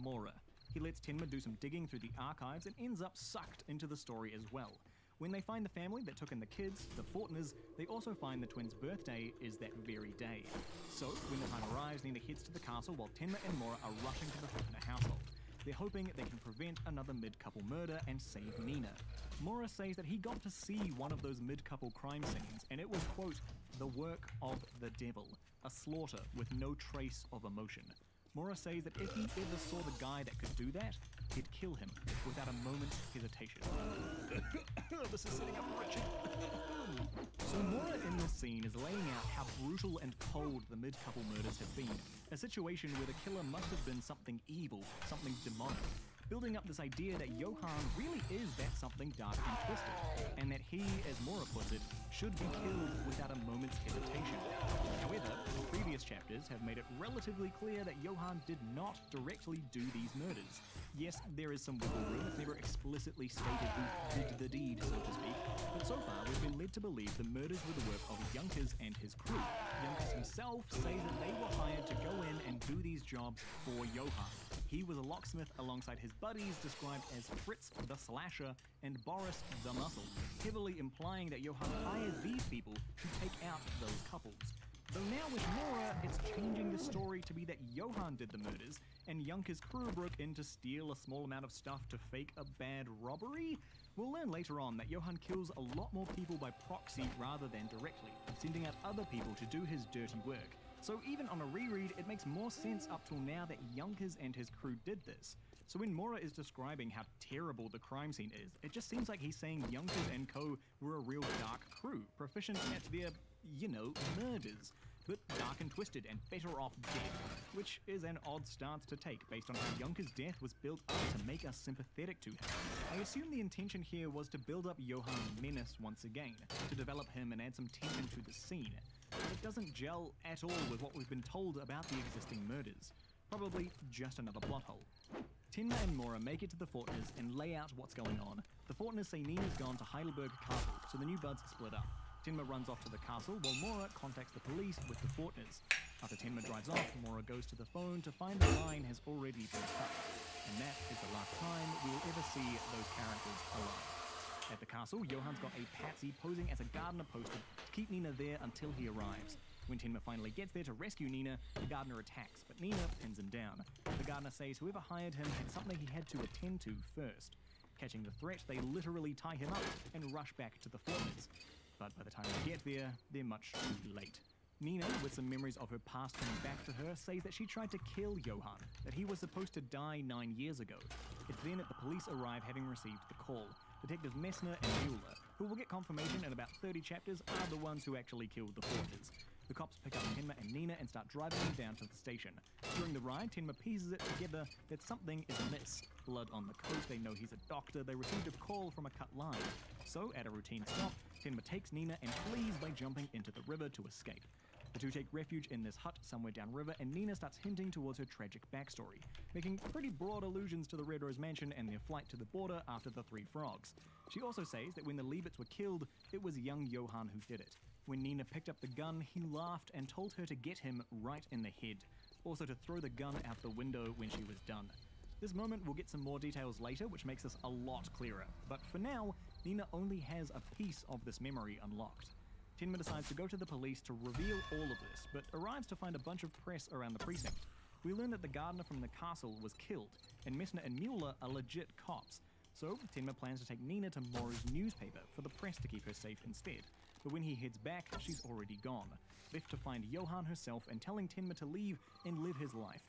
Speaker 10: Mora. He lets Tenma do some digging through the archives and ends up sucked into the story as well. When they find the family that took in the kids, the Fortners, they also find the twins' birthday is that very day. So, when the time arrives, Nina heads to the castle while Tenma and Mora are rushing to the Fortner household. They're hoping they can prevent another mid-couple murder and save Nina. Mora says that he got to see one of those mid-couple crime scenes, and it was, quote, the work of the devil, a slaughter with no trace of emotion. Mora says that if he ever saw the guy that could do that, he'd kill him without a moment's hesitation. This is setting up Richie. So Mora in this scene is laying out how brutal and cold the mid-couple murders have been, a situation where the killer must have been something evil, something demonic, building up this idea that Johann really is that something dark and twisted, and that he, as Mora puts it, should be killed without a moment's hesitation. However, previous chapters have made it relatively clear that Johann did not directly do these murders. Yes, there is some wiggle room, it's never explicitly stated who did the deed, so to speak, but so far we've been led to believe the murders were the work of Junkers and his crew. Junkers himself says that they were hired to go in and do these jobs for Johann. He was a locksmith alongside his buddies described as Fritz the Slasher and Boris the Muscle, heavily implying that Johann hired these people to take out those couples. Though now with Mora, it's changing the story to be that Johann did the murders, and Junker's crew broke in to steal a small amount of stuff to fake a bad robbery? We'll learn later on that Johann kills a lot more people by proxy rather than directly, sending out other people to do his dirty work. So even on a reread, it makes more sense up till now that Junkers and his crew did this. So when Mora is describing how terrible the crime scene is, it just seems like he's saying Junkers and co were a real dark crew, proficient at their, murders, but dark and twisted and better off dead, which is an odd stance to take based on how Junker's death was built up to make us sympathetic to him. I assume the intention here was to build up Johann's menace once again, to develop him and add some tension to the scene, but it doesn't gel at all with what we've been told about the existing murders. Probably just another plot hole. Tenma and Mora make it to the Fortners and lay out what's going on. The Fortners say Nina's gone to Heidelberg Castle, so the new buds split up. Tenma runs off to the castle while Mora contacts the police with the Fortners. After Tenma drives off, Mora goes to the phone to find the line has already been cut. And that is the last time we will ever see those characters alive. At the castle, Johann's got a patsy posing as a gardener posted to keep Nina there until he arrives. When Tenma finally gets there to rescue Nina, the gardener attacks, but Nina pins him down. The gardener says whoever hired him had something he had to attend to first. Catching the threat, they literally tie him up and rush back to the Fortners. But by the time they get there, they're much too late. Nina, with some memories of her past coming back to her, says that she tried to kill Johann, that he was supposed to die 9 years ago. It's then that the police arrive having received the call. Detectives Messner and Mueller, who will get confirmation in about 30 chapters, are the ones who actually killed the Fortners. The cops pick up Tenma and Nina and start driving them down to the station. During the ride, Tenma pieces it together that something is amiss. Blood on the coat, they know he's a doctor, they received a call from a cut line. So, at a routine stop, Tenma takes Nina and flees by jumping into the river to escape. The two take refuge in this hut somewhere downriver, and Nina starts hinting towards her tragic backstory, making pretty broad allusions to the Red Rose Mansion and their flight to the border after the Three Frogs. She also says that when the Liebets were killed, it was young Johann who did it. When Nina picked up the gun, he laughed and told her to get him right in the head, also to throw the gun out the window when she was done. This moment will get some more details later, which makes this a lot clearer, but for now, Nina only has a piece of this memory unlocked. Tenma decides to go to the police to reveal all of this, but arrives to find a bunch of press around the precinct. We learn that the gardener from the castle was killed, and Messner and Mueller are legit cops. So, Tenma plans to take Nina to Mora's newspaper for the press to keep her safe instead. But when he heads back, she's already gone, left to find Johann herself and telling Tenma to leave and live his life.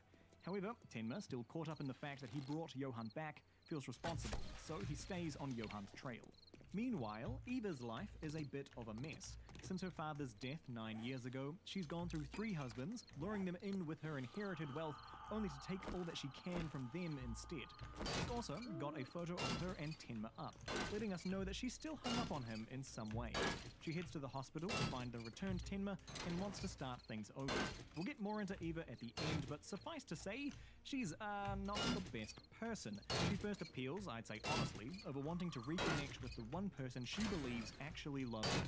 Speaker 10: However, Tenma, still caught up in the fact that he brought Johann back, feels responsible, so he stays on Johann's trail. Meanwhile, Eva's life is a bit of a mess. Since her father's death 9 years ago, she's gone through 3 husbands, luring them in with her inherited wealth only to take all that she can from them instead. She's also got a photo of her and Tenma up, letting us know that she's still hung up on him in some way. She heads to the hospital to find the returned Tenma and wants to start things over. We'll get more into Eva at the end, but suffice to say, she's not the best person. She first appeals, I'd say honestly, over wanting to reconnect with the one person she believes actually loves her.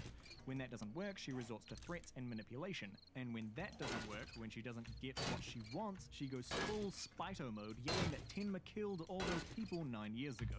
Speaker 10: When that doesn't work, she resorts to threats and manipulation. And when that doesn't work, when she doesn't get what she wants, she goes full Spito mode, yelling that Tenma killed all those people 9 years ago.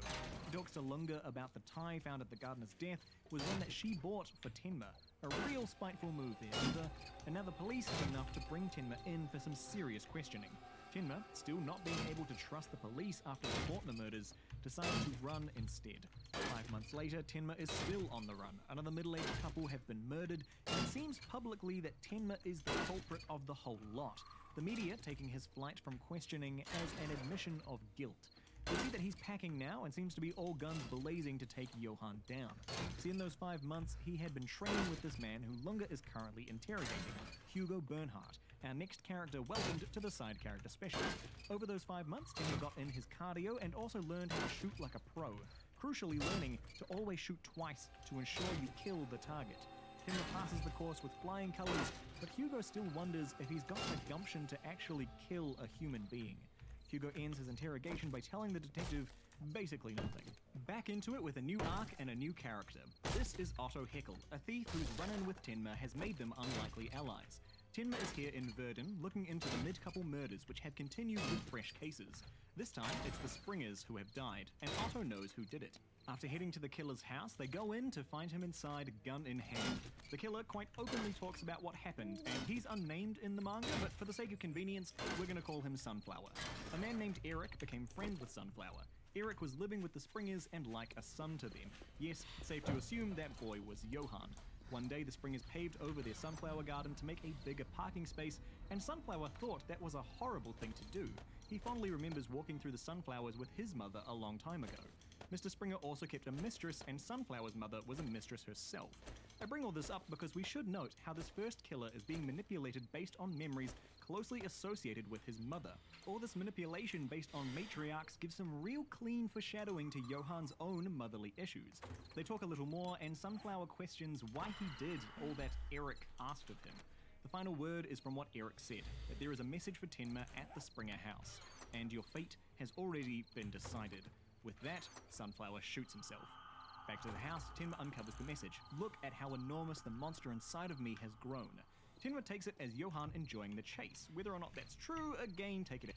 Speaker 10: She talks to Lunga about the tie found at the gardener's death was one that she bought for Tenma. A real spiteful move there, Eva. And now the police have enough to bring Tenma in for some serious questioning. Tenma, still not being able to trust the police after the Fortner murders, decides to run instead. 5 months later, Tenma is still on the run. Another middle-aged couple have been murdered, and it seems publicly that Tenma is the culprit of the whole lot. The media taking his flight from questioning as an admission of guilt. We see that he's packing now and seems to be all guns blazing to take Johan down. See, in those 5 months, he had been training with this man who Lunga is currently interrogating, Hugo Bernhardt, our next character welcomed to the side character special. Over those 5 months, Tenma got in his cardio and also learned how to shoot like a pro, crucially learning to always shoot twice to ensure you kill the target. Tenma passes the course with flying colors, but Hugo still wonders if he's got the gumption to actually kill a human being. Hugo ends his interrogation by telling the detective basically nothing. Back into it with a new arc and a new character. This is Otto Heckel, a thief whose run-in with Tenma has made them unlikely allies. Tenma is here in Verdun, looking into the mid-couple murders which have continued with fresh cases. This time, it's the Springers who have died, and Otto knows who did it. After heading to the killer's house, they go in to find him inside, gun in hand. The killer quite openly talks about what happened, and he's unnamed in the manga, but for the sake of convenience, we're gonna call him Sunflower. A man named Eric became friends with Sunflower. Eric was living with the Springers and like a son to them. Yes, safe to assume that boy was Johan. One day, the Springers paved over their sunflower garden to make a bigger parking space, and Sunflower thought that was a horrible thing to do. He fondly remembers walking through the sunflowers with his mother a long time ago. Mr. Springer also kept a mistress, and Sunflower's mother was a mistress herself. I bring all this up because we should note how this first killer is being manipulated based on memories closely associated with his mother. All this manipulation based on matriarchs gives some real clean foreshadowing to Johan's own motherly issues. They talk a little more, and Sunflower questions why he did all that Eric asked of him. The final word is from what Eric said, that there is a message for Tenma at the Springer house, and your fate has already been decided. With that, Sunflower shoots himself. Back to the house, Tenma uncovers the message. Look at how enormous the monster inside of me has grown. Tenma takes it as Johan enjoying the chase. Whether or not that's true, again, take it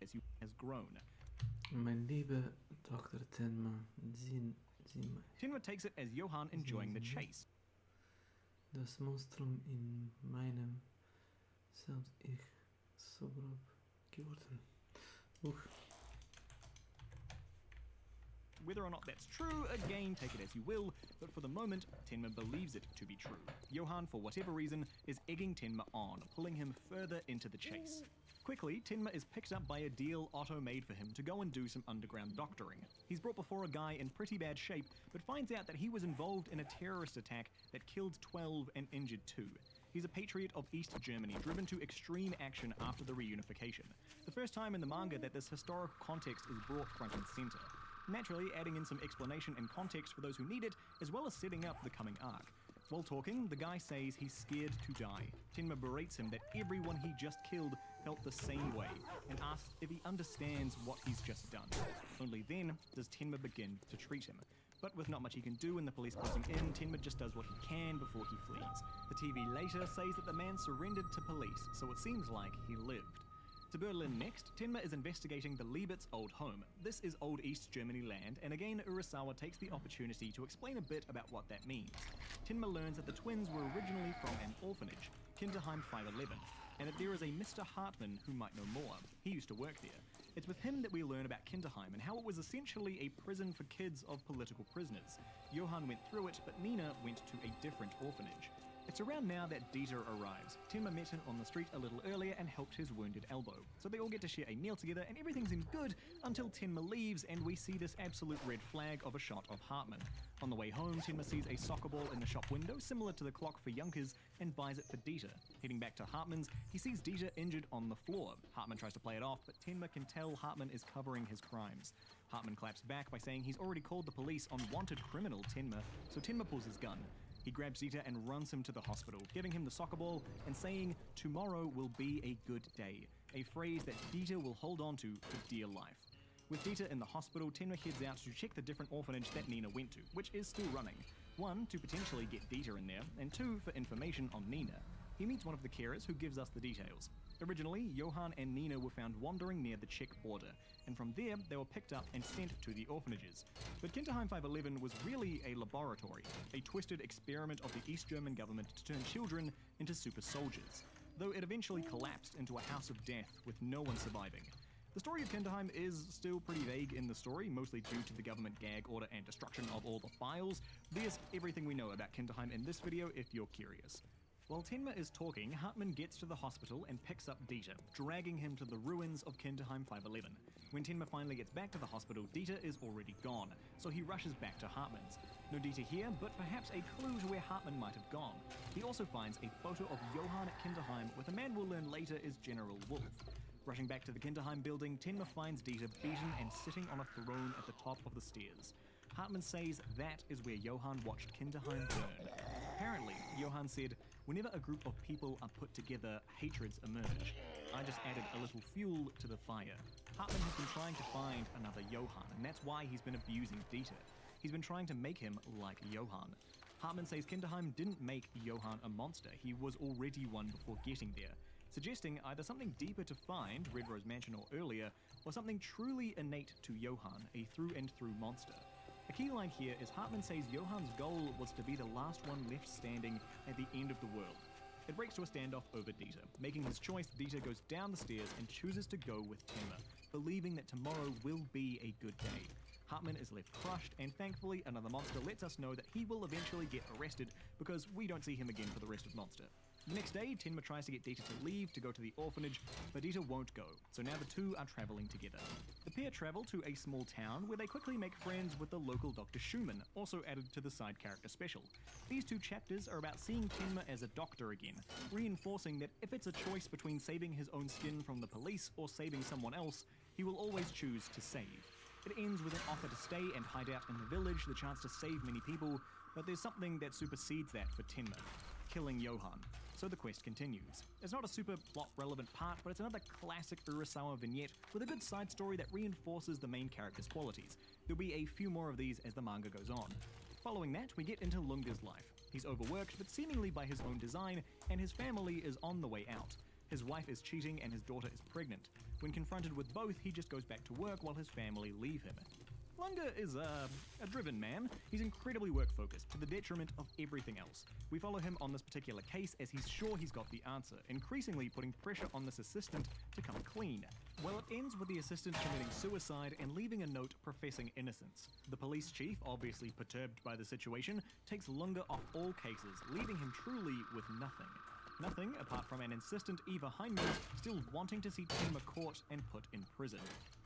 Speaker 10: as you has grown.
Speaker 11: Mein liebe Dr. Tenma,
Speaker 10: Tenma takes it as Johan enjoying the chase.
Speaker 11: Das Monstrum in meinem selbst ich so grob geworden.
Speaker 10: Whether or not that's true, again, take it as you will, but for the moment, Tenma believes it to be true. Johan, for whatever reason, is egging Tenma on, pulling him further into the chase. Quickly, Tenma is picked up by a deal Otto made for him to go and do some underground doctoring. He's brought before a guy in pretty bad shape, but finds out that he was involved in a terrorist attack that killed 12 and injured 2. He's a patriot of East Germany, driven to extreme action after the reunification. The first time in the manga that this historical context is brought front and center. Naturally, adding in some explanation and context for those who need it, as well as setting up the coming arc. While talking, the guy says he's scared to die. Tenma berates him that everyone he just killed felt the same way, and asks if he understands what he's just done. Only then does Tenma begin to treat him. But with not much he can do and the police closing in, Tenma just does what he can before he flees. The TV later says that the man surrendered to police, so it seems like he lived. To Berlin next, Tenma is investigating the Liebitz old home. This is old East Germany land, and again Urasawa takes the opportunity to explain a bit about what that means. Tenma learns that the twins were originally from an orphanage, Kinderheim 511, and that there is a Mr. Hartmann who might know more. He used to work there. It's with him that we learn about Kinderheim and how it was essentially a prison for kids of political prisoners. Johan went through it, but Nina went to a different orphanage. It's around now that Dieter arrives. Tenma met him on the street a little earlier and helped his wounded elbow. So they all get to share a meal together and everything seems good until Tenma leaves and we see this absolute red flag of a shot of Hartman. On the way home, Tenma sees a soccer ball in the shop window similar to the clock for Yonkers and buys it for Dieter. Heading back to Hartman's, he sees Dieter injured on the floor. Hartman tries to play it off, but Tenma can tell Hartman is covering his crimes. Hartman claps back by saying he's already called the police on wanted criminal Tenma, so Tenma pulls his gun. He grabs Dieter and runs him to the hospital, giving him the soccer ball and saying, "Tomorrow will be a good day," a phrase that Dieter will hold on to for dear life. With Dieter in the hospital, Tenma heads out to check the different orphanage that Nina went to, which is still running. 1, to potentially get Dieter in there, and 2, for information on Nina. He meets one of the carers who gives us the details. Originally, Johan and Nina were found wandering near the Czech border, and from there they were picked up and sent to the orphanages. But Kinderheim 511 was really a laboratory, a twisted experiment of the East German government to turn children into super soldiers, though it eventually collapsed into a house of death with no one surviving. The story of Kinderheim is still pretty vague in the story, mostly due to the government gag order and destruction of all the files. There's everything we know about Kinderheim in this video if you're curious. While Tenma is talking, Hartman gets to the hospital and picks up Dieter, dragging him to the ruins of Kinderheim 511. When Tenma finally gets back to the hospital, Dieter is already gone, so he rushes back to Hartman's. No Dieter here, but perhaps a clue to where Hartman might have gone. He also finds a photo of Johan at Kinderheim with a man we'll learn later is General Wolf. Rushing back to the Kinderheim building, Tenma finds Dieter beaten and sitting on a throne at the top of the stairs. Hartman says that is where Johan watched Kinderheim burn. Apparently, Johan said, "Whenever a group of people are put together, hatreds emerge. I just added a little fuel to the fire." Hartman has been trying to find another Johan, and that's why he's been abusing Dieter. He's been trying to make him like Johan. Hartman says Kinderheim didn't make Johan a monster, he was already one before getting there, suggesting either something deeper to find, Red Rose Mansion or earlier, or something truly innate to Johan, a through-and-through monster. A key line here is Hartman says Johan's goal was to be the last one left standing at the end of the world. It breaks to a standoff over Dieter. Making his choice, Dieter goes down the stairs and chooses to go with Tenma, believing that tomorrow will be a good day. Hartman is left crushed, and thankfully another monster lets us know that he will eventually get arrested because we don't see him again for the rest of Monster. The next day, Tenma tries to get Dieter to leave to go to the orphanage, but Dieter won't go, so now the two are traveling together. The pair travel to a small town where they quickly make friends with the local Dr. Schumann, also added to the side character special. These two chapters are about seeing Tenma as a doctor again, reinforcing that if it's a choice between saving his own skin from the police or saving someone else, he will always choose to save. It ends with an offer to stay and hide out in the village, the chance to save many people, but there's something that supersedes that for Tenma: killing Johan. So the quest continues. It's not a super plot-relevant part, but it's another classic Urasawa vignette with a good side story that reinforces the main character's qualities. There'll be a few more of these as the manga goes on. Following that, we get into Lunga's life. He's overworked, but seemingly by his own design, and his family is on the way out. His wife is cheating and his daughter is pregnant. When confronted with both, he just goes back to work while his family leave him. Lunga is a driven man. He's incredibly work-focused, to the detriment of everything else. We follow him on this particular case as he's sure he's got the answer, increasingly putting pressure on this assistant to come clean. Well, it ends with the assistant committing suicide and leaving a note professing innocence. The police chief, obviously perturbed by the situation, takes Lunga off all cases, leaving him truly with nothing. Nothing apart from an insistent Eva Heinemann still wanting to see Tenma caught and put in prison.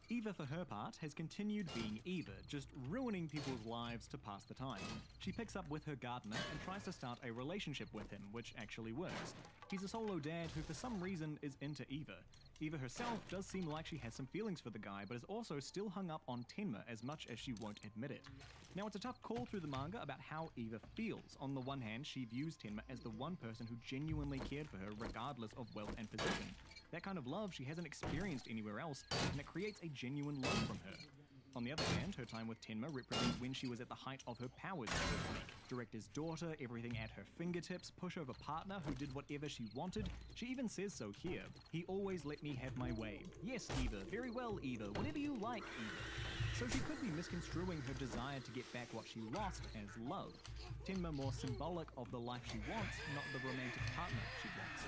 Speaker 10: Eva, for her part, has continued being Eva, just ruining people's lives to pass the time. She picks up with her gardener and tries to start a relationship with him, which actually works. He's a solo dad who for some reason is into Eva. Eva herself does seem like she has some feelings for the guy, but is also still hung up on Tenma as much as she won't admit it. Now, it's a tough call through the manga about how Eva feels. On the one hand, she views Tenma as the one person who genuinely cared for her regardless of wealth and position. That kind of love she hasn't experienced anywhere else, and it creates a genuine love from her. On the other hand, her time with Tenma represents when she was at the height of her powers, so to speak. Director's daughter, everything at her fingertips, pushover partner who did whatever she wanted. She even says so here. He always let me have my way. Yes, Eva. Very well, Eva. Whatever you like, Eva. So she could be misconstruing her desire to get back what she lost as love. Tenma more symbolic of the life she wants, not the romantic partner she wants.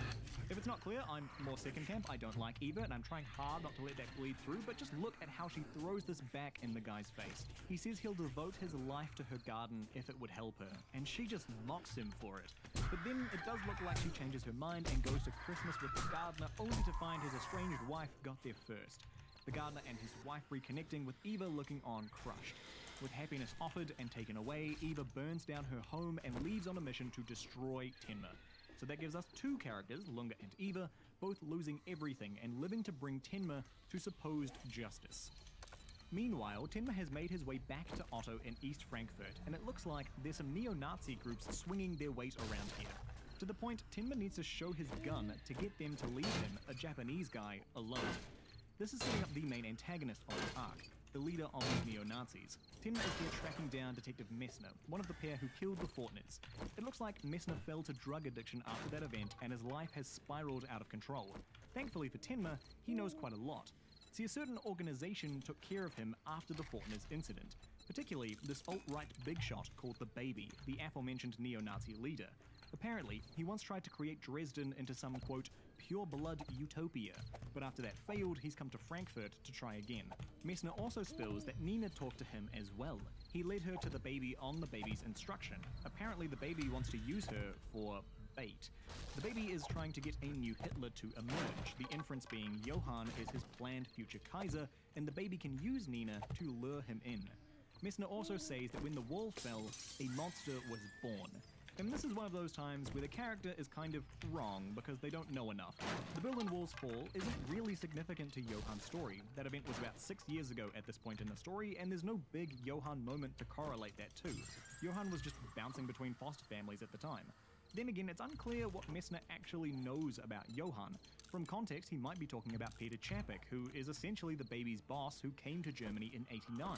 Speaker 10: If it's it's not clear, I'm more second camp. I don't like Eva, and I'm trying hard not to let that bleed through, but just look at how she throws this back in the guy's face. He says he'll devote his life to her garden if it would help her, and she just mocks him for it. But then it does look like she changes her mind and goes to Christmas with the gardener, only to find his estranged wife got there first. The gardener and his wife reconnecting, with Eva looking on crushed. With happiness offered and taken away, Eva burns down her home and leaves on a mission to destroy Tenma. So that gives us two characters, Lunga and Eva, both losing everything and living to bring Tenma to supposed justice. Meanwhile, Tenma has made his way back to Otto in East Frankfurt, and it looks like there's some neo-Nazi groups swinging their weight around here. To the point, Tenma needs to show his gun to get them to leave him, a Japanese guy, alone. This is setting up the main antagonist of the arc, the leader of the neo-Nazis. Tenma is here tracking down Detective Messner, one of the pair who killed the Fortners. It looks like Messner fell to drug addiction after that event, and his life has spiraled out of control. Thankfully for Tenma, he knows quite a lot. See, a certain organization took care of him after the Fortners incident, particularly this alt-right big shot called the Baby, the aforementioned neo-Nazi leader. Apparently, he once tried to create Dresden into some, quote, pure-blood utopia, but after that failed, he's come to Frankfurt to try again. Messner also spills that Nina talked to him as well. He led her to the Baby on the Baby's instruction. Apparently the Baby wants to use her for bait. The Baby is trying to get a new Hitler to emerge, the inference being Johann is his planned future Kaiser, and the Baby can use Nina to lure him in. Messner also says that when the wall fell, a monster was born. And this is one of those times where the character is kind of wrong because they don't know enough. The Berlin Wall's fall isn't really significant to Johann's story. That event was about 6 years ago at this point in the story, and there's no big Johann moment to correlate that to. Johann was just bouncing between foster families at the time. Then again, it's unclear what Messner actually knows about Johann. From context, he might be talking about Peter Chapek, who is essentially the Baby's boss who came to Germany in '89,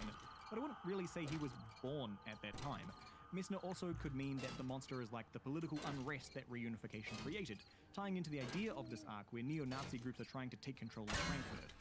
Speaker 10: but I wouldn't really say he was born at that time. Messner also could mean that the monster is like the political unrest that reunification created, tying into the idea of this arc where neo-Nazi groups are trying to take control of Frankfurt.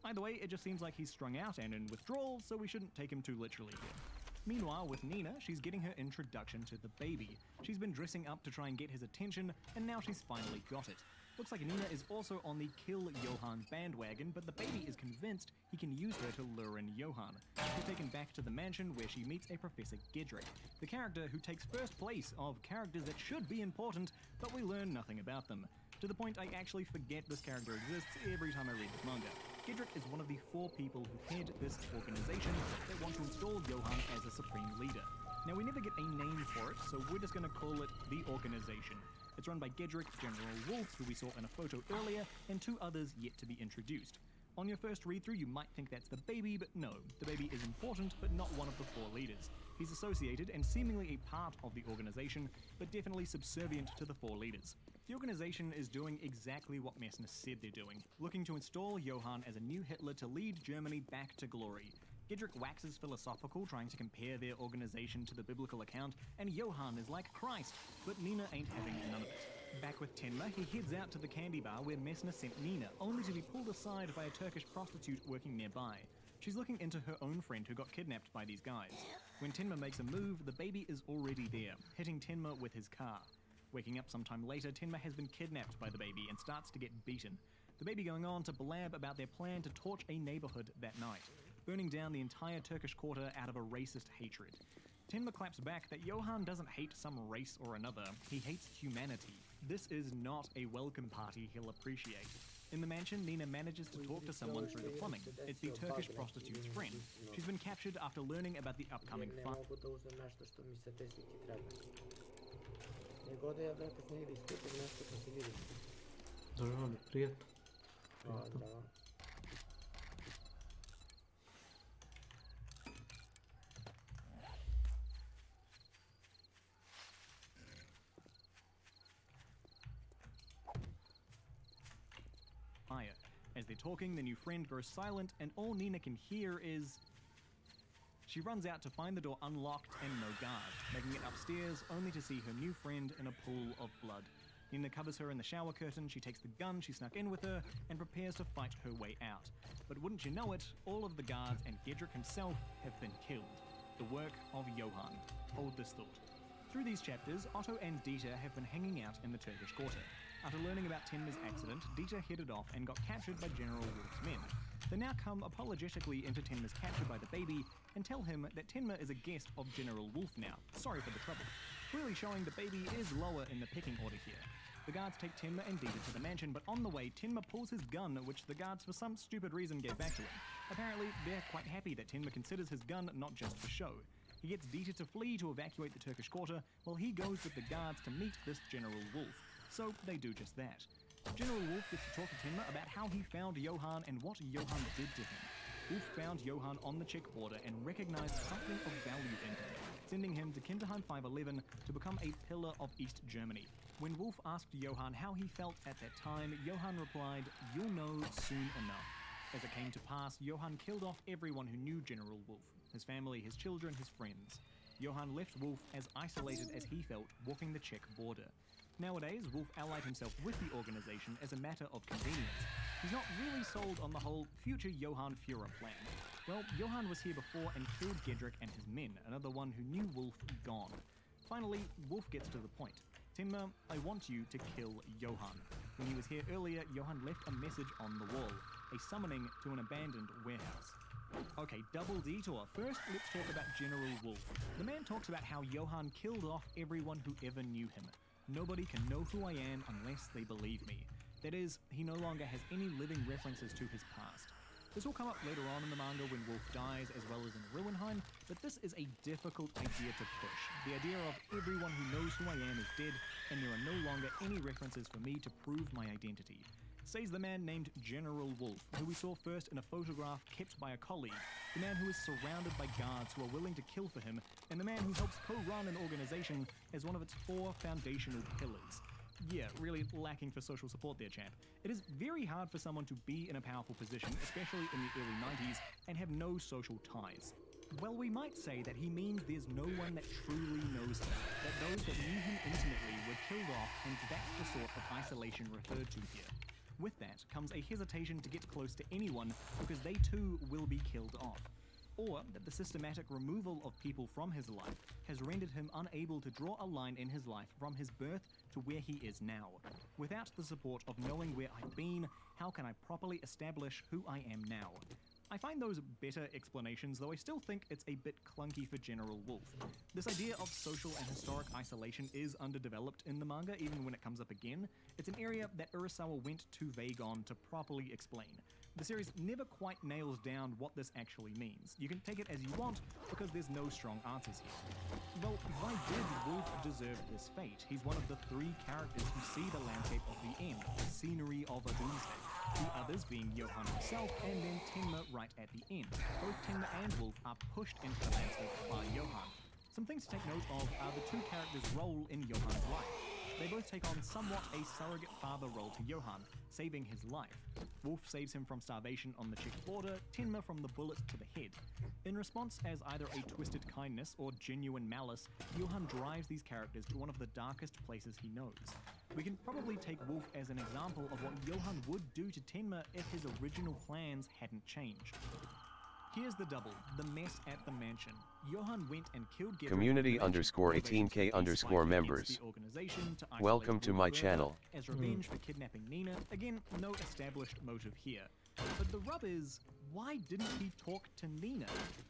Speaker 10: Either way, it just seems like he's strung out and in withdrawal, so we shouldn't take him too literally here. Meanwhile, with Nina, she's getting her introduction to the Baby. She's been dressing up to try and get his attention, and now she's finally got it. Looks like Nina is also on the kill Johann bandwagon, but the Baby is convinced he can use her to lure in Johann. She's taken back to the mansion where she meets a Professor Gedrick, the character who takes first place of characters that should be important, but we learn nothing about them. To the point I actually forget this character exists every time I read this manga. Gedrick is one of the 4 people who head this organization that want to install Johann as a supreme leader. Now, we never get a name for it, so we're just going to call it the organization. It's run by Gedrick, General Wolf, who we saw in a photo earlier, and 2 others yet to be introduced. On your first read-through, you might think that's the Baby, but no. The Baby is important, but not one of the 4 leaders. He's associated and seemingly a part of the organization, but definitely subservient to the 4 leaders. The organization is doing exactly what Messner said they're doing, looking to install Johann as a new Hitler to lead Germany back to glory. Gedrick waxes philosophical, trying to compare their organization to the biblical account, and Johann is like Christ, but Nina ain't having none of it. Back with Tenma, he heads out to the candy bar where Messner sent Nina, only to be pulled aside by a Turkish prostitute working nearby. She's looking into her own friend who got kidnapped by these guys. When Tenma makes a move, the Baby is already there, hitting Tenma with his car. Waking up sometime later, Tenma has been kidnapped by the Baby and starts to get beaten. The Baby going on to blab about their plan to torch a neighborhood that night, burning down the entire Turkish quarter out of a racist hatred. Tenma claps back that Johann doesn't hate some race or another, he hates humanity. This is not a welcome party he'll appreciate. In the mansion, Nina manages to talk to someone through the plumbing. It's the Turkish prostitute's friend. She's been captured after learning about the upcoming fight. As they're talking, the new friend grows silent, and all Nina can hear is... She runs out to find the door unlocked and no guard, making it upstairs only to see her new friend in a pool of blood. Nina covers her in the shower curtain, she takes the gun she snuck in with her, and prepares to fight her way out. But wouldn't you know it, all of the guards and Gedrick himself have been killed. The work of Johann. Hold this thought. Through these chapters, Otto and Dieter have been hanging out in the Turkish quarter. After learning about Tenma's accident, Dieter headed off and got captured by General Wolf's men. They now come apologetically into Tenma's capture by the baby and tell him that Tenma is a guest of General Wolf now. Sorry for the trouble. Clearly showing the baby is lower in the pecking order here. The guards take Tenma and Dieter to the mansion, but on the way, Tenma pulls his gun, which the guards for some stupid reason gave back to him. Apparently, they're quite happy that Tenma considers his gun not just for show. He gets Dieter to flee to evacuate the Turkish quarter, while he goes with the guards to meet this General Wolf. So they do just that. General Wolf gets to talk to Tenma about how he found Johann and what Johann did to him. Wolf found Johann on the Czech border and recognized something of value in him, sending him to Kinderheim 511 to become a pillar of East Germany. When Wolf asked Johann how he felt at that time, Johann replied, "You'll know soon enough." As it came to pass, Johann killed off everyone who knew General Wolf, his family, his children, his friends. Johann left Wolf as isolated as he felt walking the Czech border. Nowadays, Wolf allied himself with the organization as a matter of convenience. He's not really sold on the whole future Johann Führer plan. Well, Johann was here before and killed Gedrick and his men, another one who knew Wolf gone. Finally, Wolf gets to the point. "Tenma, I want you to kill Johann." When he was here earlier, Johann left a message on the wall, a summoning to an abandoned warehouse. Okay, double detour. First, let's talk about General Wolf. The man talks about how Johann killed off everyone who ever knew him. "Nobody can know who I am unless they believe me." That is, he no longer has any living references to his past. This will come up later on in the manga when Wolf dies, as well as in Ruinheim, but this is a difficult idea to push. The idea of everyone who knows who I am is dead, and there are no longer any references for me to prove my identity. Says the man named General Wolf, who we saw first in a photograph kept by a colleague, the man who is surrounded by guards who are willing to kill for him, and the man who helps co-run an organization as one of its 4 foundational pillars. Yeah, really lacking for social support there, champ. It is very hard for someone to be in a powerful position, especially in the early 90s, and have no social ties. Well, we might say that he means there's no one that truly knows him, that those that knew him intimately were killed off, and that's the sort of isolation referred to here. With that comes a hesitation to get close to anyone because they too will be killed off. Or that the systematic removal of people from his life has rendered him unable to draw a line in his life from his birth to where he is now. Without the support of knowing where I've been, how can I properly establish who I am now? I find those better explanations, though I still think it's a bit clunky for General Wolf. This idea of social and historic isolation is underdeveloped in the manga, even when it comes up again. It's an area that Urasawa went too vague on to properly explain. The series never quite nails down what this actually means. You can take it as you want, because there's no strong answers here. Well, why did Wolf deserve this fate? He's one of the 3 characters who see the landscape of the end, the scenery of a doomsday. The others being Johann himself, and then Tenma right at the end. Both Tenma and Wolf are pushed into the landscape by Johann. Some things to take note of are the 2 characters' role in Johann's life. They both take on somewhat a surrogate father role to Johann, saving his life. Wolf saves him from starvation on the Czech border, Tenma from the bullet to the head. In response, as either a twisted kindness or genuine malice, Johann drives these characters to one of the darkest places he knows. We can probably take Wolf as an example of what Johann would do to Tenma if his original plans hadn't changed. Here's the double, the mess at the mansion. Johann went and killed Gedrick.
Speaker 19: Community_18K_ members. Welcome to my channel.
Speaker 10: As revenge for kidnapping Nina. Again, no established motive here. But the rub is, why didn't he talk to Nina?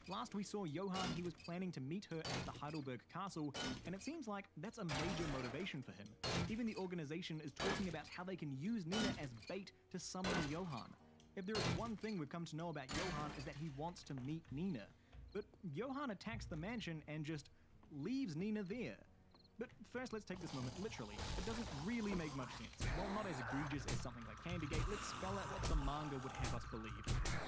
Speaker 10: Last we saw Johann, he was planning to meet her at the Heidelberg Castle, and it seems like that's a major motivation for him. Even the organization is talking about how they can use Nina as bait to summon Johann. If there is one thing we've come to know about Johann is that he wants to meet Nina. But Johann attacks the mansion and just leaves Nina there. But first, let's take this moment literally. It doesn't really make much sense. While not as egregious as something like Candygate, let's spell out what the manga would have us believe.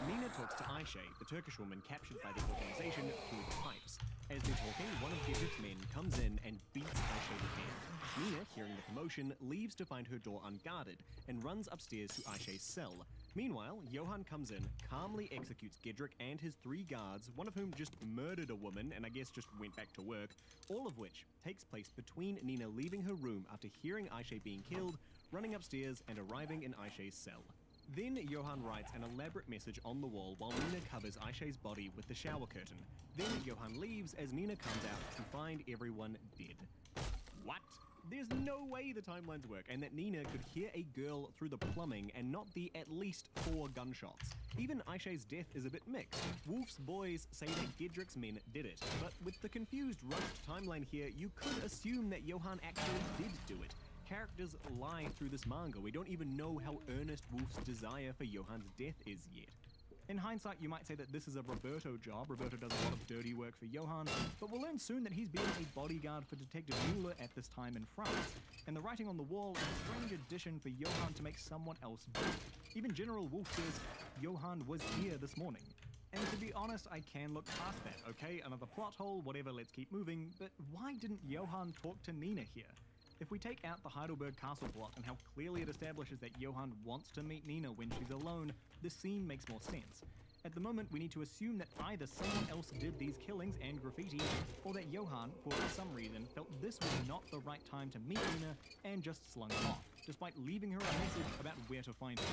Speaker 10: Nina talks to Aisha, the Turkish woman captured by the organization, through the pipes. As they're talking, one of Gedrick's men comes in and beats Aisha with hand. Nina, hearing the commotion, leaves to find her door unguarded and runs upstairs to Aisha's cell. Meanwhile, Johann comes in, calmly executes Gedrick and his 3 guards, one of whom just murdered a woman and I guess just went back to work, all of which takes place between Nina leaving her room after hearing Aisha being killed, running upstairs and arriving in Aisha's cell. Then Johann writes an elaborate message on the wall while Nina covers Aisha's body with the shower curtain. Then Johann leaves as Nina comes out to find everyone dead. What? There's no way the timelines work, and that Nina could hear a girl through the plumbing and not the at least 4 gunshots. Even Aisha's death is a bit mixed. Wolf's boys say that Gedrick's men did it, but with the confused, rushed timeline here, you could assume that Johan actually did do it. Characters lie through this manga. We don't even know how earnest Wolf's desire for Johan's death is yet. In hindsight, you might say that this is a Roberto job. Roberto does a lot of dirty work for Johan, but we'll learn soon that he's being a bodyguard for Detective Mueller at this time in France, and the writing on the wall is a strange addition for Johan to make someone else do it. Even General Wolf says, Johan was here this morning. And to be honest, I can look past that, okay? Another plot hole, whatever, let's keep moving, but why didn't Johan talk to Nina here? If we take out the Heidelberg Castle plot and how clearly it establishes that Johan wants to meet Nina when she's alone, this scene makes more sense. At the moment, we need to assume that either someone else did these killings and graffiti, or that Johan, for some reason, felt this was not the right time to meet Nina and just slunk off, despite leaving her a message about where to find her.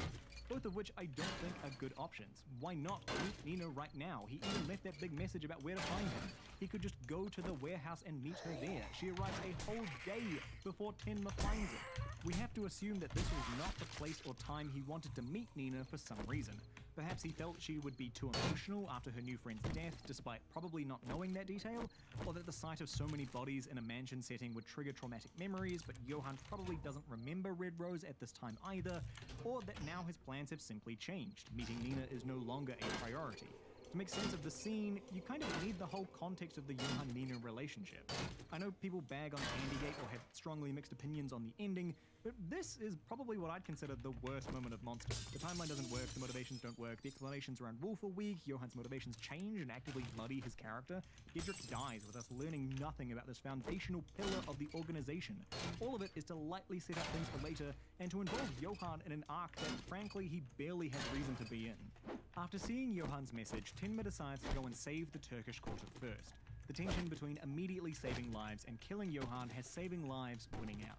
Speaker 10: Both of which I don't think are good options. Why not meet Nina right now? He even left that big message about where to find her. He could just go to the warehouse and meet her there. She arrives a whole day before Tenma finds her. We have to assume that this was not the place or time he wanted to meet Nina for some reason. Perhaps he felt she would be too emotional after her new friend's death, despite probably not knowing that detail, or that the sight of so many bodies in a mansion setting would trigger traumatic memories, but Johan probably doesn't remember Red Rose at this time either, or that now his plans have simply changed. Meeting Nina is no longer a priority. To make sense of the scene, you kind of need the whole context of the Johan-Nina relationship. I know people bag on Candygate or have strongly mixed opinions on the ending, but this is probably what I'd consider the worst moment of Monster. The timeline doesn't work, the motivations don't work, the explanations around Wolf are weak, Johan's motivations change and actively muddy his character. Gedrick dies with us learning nothing about this foundational pillar of the organization. All of it is to lightly set up things for later and to involve Johan in an arc that, frankly, he barely has reason to be in. After seeing Johan's message, Tenma decides to go and save the Turkish quarter first. The tension between immediately saving lives and killing Johan has saving lives winning out.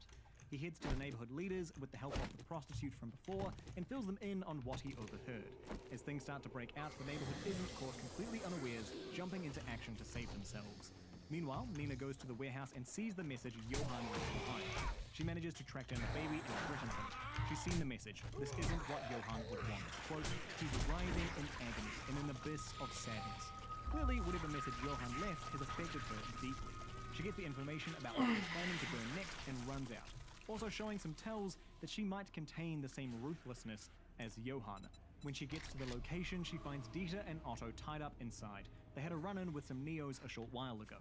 Speaker 10: He heads to the neighborhood leaders with the help of the prostitute from before and fills them in on what he overheard. As things start to break out, the neighborhood isn't caught completely unawares, jumping into action to save themselves. Meanwhile, Nina goes to the warehouse and sees the message Johan left behind. She manages to track down the baby and threatens him. She's seen the message. This isn't what Johan would want. Quote, he's writhing in agony, in an abyss of sadness. Clearly, whatever message Johan left has affected her deeply. She gets the information about what she's planning to burn next and runs out, also showing some tells that she might contain the same ruthlessness as Johan. When she gets to the location, she finds Dieter and Otto tied up inside. They had a run-in with some Neos a short while ago.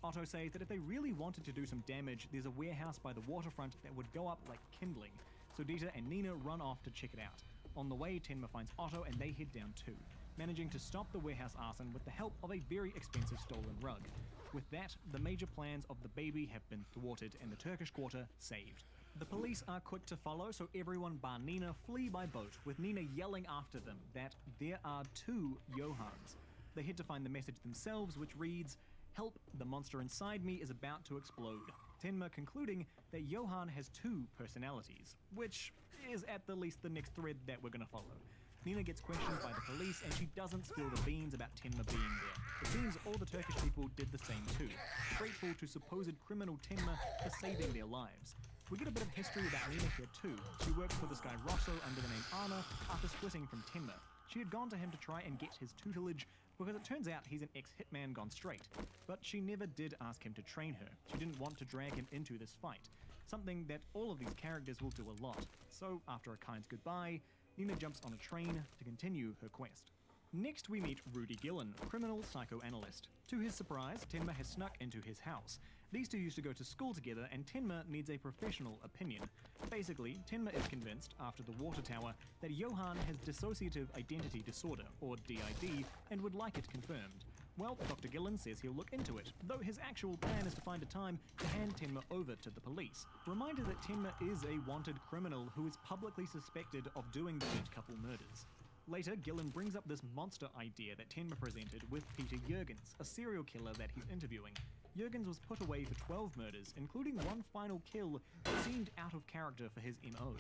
Speaker 10: Otto says that if they really wanted to do some damage, there's a warehouse by the waterfront that would go up like kindling. So Dieter and Nina run off to check it out. On the way, Tenma finds Otto and they head down too, managing to stop the warehouse arson with the help of a very expensive stolen rug. With that, the major plans of the baby have been thwarted and the Turkish quarter saved. The police are quick to follow, so everyone bar Nina flee by boat, with Nina yelling after them that there are 2 Johans. They head to find the message themselves, which reads, "Help, the monster inside me is about to explode." Tenma concluding that Johan has 2 personalities, which is at the least the next thread that we're gonna follow. Nina gets questioned by the police and she doesn't spill the beans about Tenma being there. It seems all the Turkish people did the same too, grateful to supposed criminal Tenma for saving their lives. We get a bit of history about Nina here too. She worked for this guy Rosso under the name Anna after splitting from Tenma. She had gone to him to try and get his tutelage because it turns out he's an ex-hitman gone straight. But she never did ask him to train her. She didn't want to drag him into this fight, something that all of these characters will do a lot. So after a kind goodbye, Nina jumps on a train to continue her quest. Next we meet Rudy Gillen, criminal psychoanalyst. To his surprise, Tenma has snuck into his house. These two used to go to school together and Tenma needs a professional opinion. Basically, Tenma is convinced, after the water tower, that Johan has dissociative identity disorder, or DID, and would like it confirmed. Well, Dr. Gillen says he'll look into it, though his actual plan is to find a time to hand Tenma over to the police. Reminder that Tenma is a wanted criminal who is publicly suspected of doing the Mint couple murders. Later, Gillen brings up this monster idea that Tenma presented with Peter Jurgens, a serial killer that he's interviewing. Jurgens was put away for 12 murders, including one final kill that seemed out of character for his MO.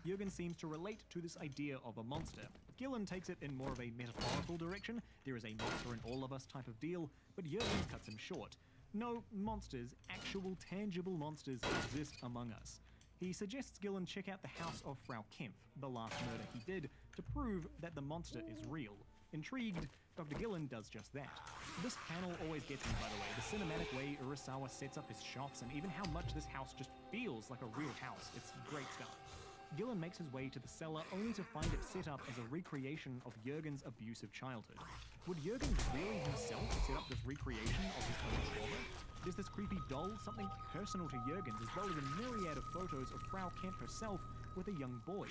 Speaker 10: Jurgens seems to relate to this idea of a monster. Gillen takes it in more of a metaphorical direction, there is a monster in all of us type of deal, but Jurgens cuts him short. No, monsters, actual tangible monsters, exist among us. He suggests Gillen check out the house of Frau Kempf, the last murder he did, to prove that the monster is real. Intrigued, Dr. Gillen does just that. This panel always gets me, by the way. The cinematic way Urasawa sets up his shots and even how much this house just feels like a real house. It's great stuff. Gillen makes his way to the cellar only to find it set up as a recreation of Jurgen's abusive childhood. Would Jurgen really himself set up this recreation of his own trauma? Is this creepy doll something personal to Jurgen, as well as a myriad of photos of Frau Kempf herself with a young boy?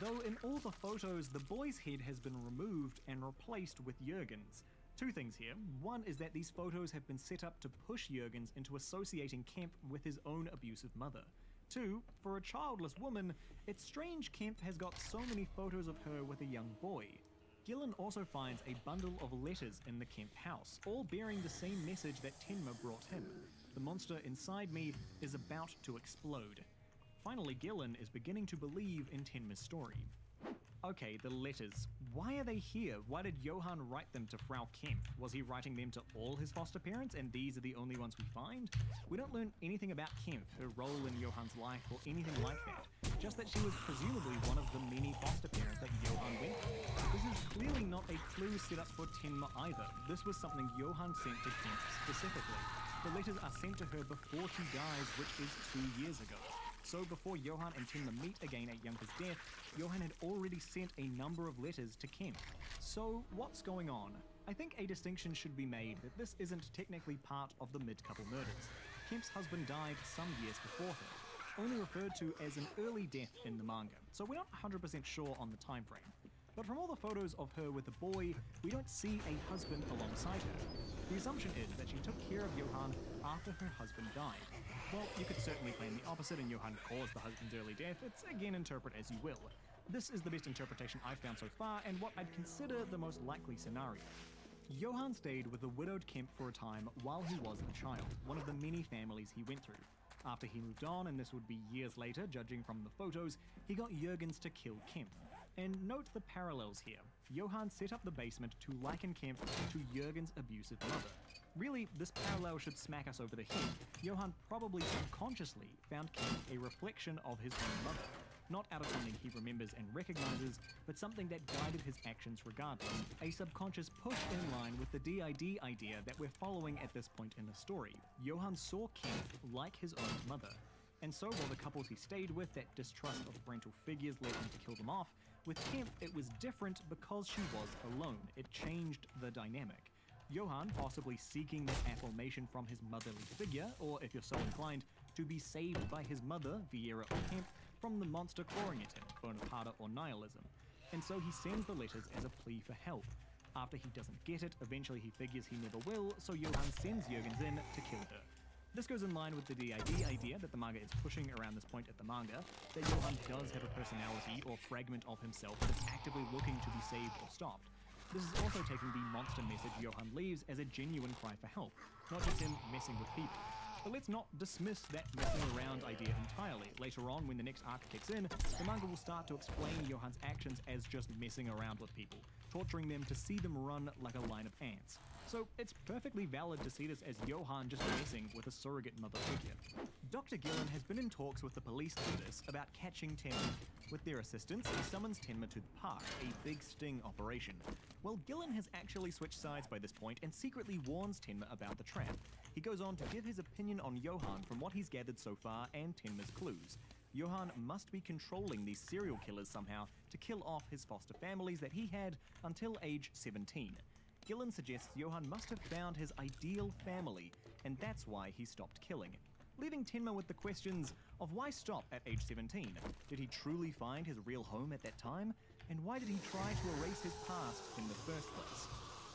Speaker 10: Though in all the photos, the boy's head has been removed and replaced with Jurgen's. Two things here. One is that these photos have been set up to push Jurgens into associating Kempf with his own abusive mother. Two, for a childless woman, it's strange Kempf has got so many photos of her with a young boy. Gillen also finds a bundle of letters in the Kempf house, all bearing the same message that Tenma brought him. The monster inside me is about to explode. Finally, Gillen is beginning to believe in Tenma's story. Okay, the letters. Why are they here? Why did Johann write them to Frau Kempf? Was he writing them to all his foster parents and these are the only ones we find? We don't learn anything about Kempf, her role in Johann's life, or anything like that. Just that she was presumably one of the many foster parents that Johann went through. This is clearly not a clue set up for Tenma either. This was something Johann sent to Kempf specifically. The letters are sent to her before she dies, which is 2 years ago. So before Johann and Tenma meet again at Junker's death, Johann had already sent a number of letters to Kempf. So what's going on? I think a distinction should be made that this isn't technically part of the mid-couple murders. Kempf's husband died some years before her, only referred to as an early death in the manga, so we're not 100% sure on the time frame. But from all the photos of her with a boy, we don't see a husband alongside her. The assumption is that she took care of Johann after her husband died. Well, you could certainly claim the opposite and Johann caused the husband's early death. It's again, interpret as you will. This is the best interpretation I've found so far and what I'd consider the most likely scenario. Johann stayed with the widowed Kempf for a time while he was a child, one of the many families he went through. After he moved on, and this would be years later, judging from the photos, he got Jurgens to kill Kempf. And note the parallels here. Johann set up the basement to liken Kempf to Jurgens' abusive mother. Really, this parallel should smack us over the head. Johann probably subconsciously found Kempf a reflection of his own mother. Not out of something he remembers and recognizes, but something that guided his actions regardless. A subconscious push in line with the DID idea that we're following at this point in the story. Johann saw Kempf like his own mother. And so while the couples he stayed with, that distrust of parental figures led him to kill them off, with Kempf it was different because she was alone. It changed the dynamic. Johann possibly seeking that affirmation from his motherly figure, or if you're so inclined, to be saved by his mother, Viera or Kempf, from the monster clawing at him, Bonaparte or nihilism. And so he sends the letters as a plea for help. After he doesn't get it, eventually he figures he never will, so Johann sends Jurgens in to kill her. This goes in line with the DID idea that the manga is pushing around this point at the manga, that Johann does have a personality or fragment of himself that is actively looking to be saved or stopped. This is also taking the monster message Johann leaves as a genuine cry for help, not just him messing with people. But let's not dismiss that messing around idea entirely. Later on, when the next arc kicks in, the manga will start to explain Johann's actions as just messing around with people, torturing them to see them run like a line of ants. So it's perfectly valid to see this as Johann just messing with a surrogate mother figure. Dr. Gillen has been in talks with the police through this about catching Tenma. With their assistance, he summons Tenma to the park, a big sting operation. Well, Gillen has actually switched sides by this point and secretly warns Tenma about the trap. He goes on to give his opinion on Johann from what he's gathered so far and Tenma's clues. Johann must be controlling these serial killers somehow to kill off his foster families that he had until age 17. Gillen suggests Johann must have found his ideal family, and that's why he stopped killing. Leaving Tenma with the questions of why stop at age 17? Did he truly find his real home at that time? And why did he try to erase his past in the first place?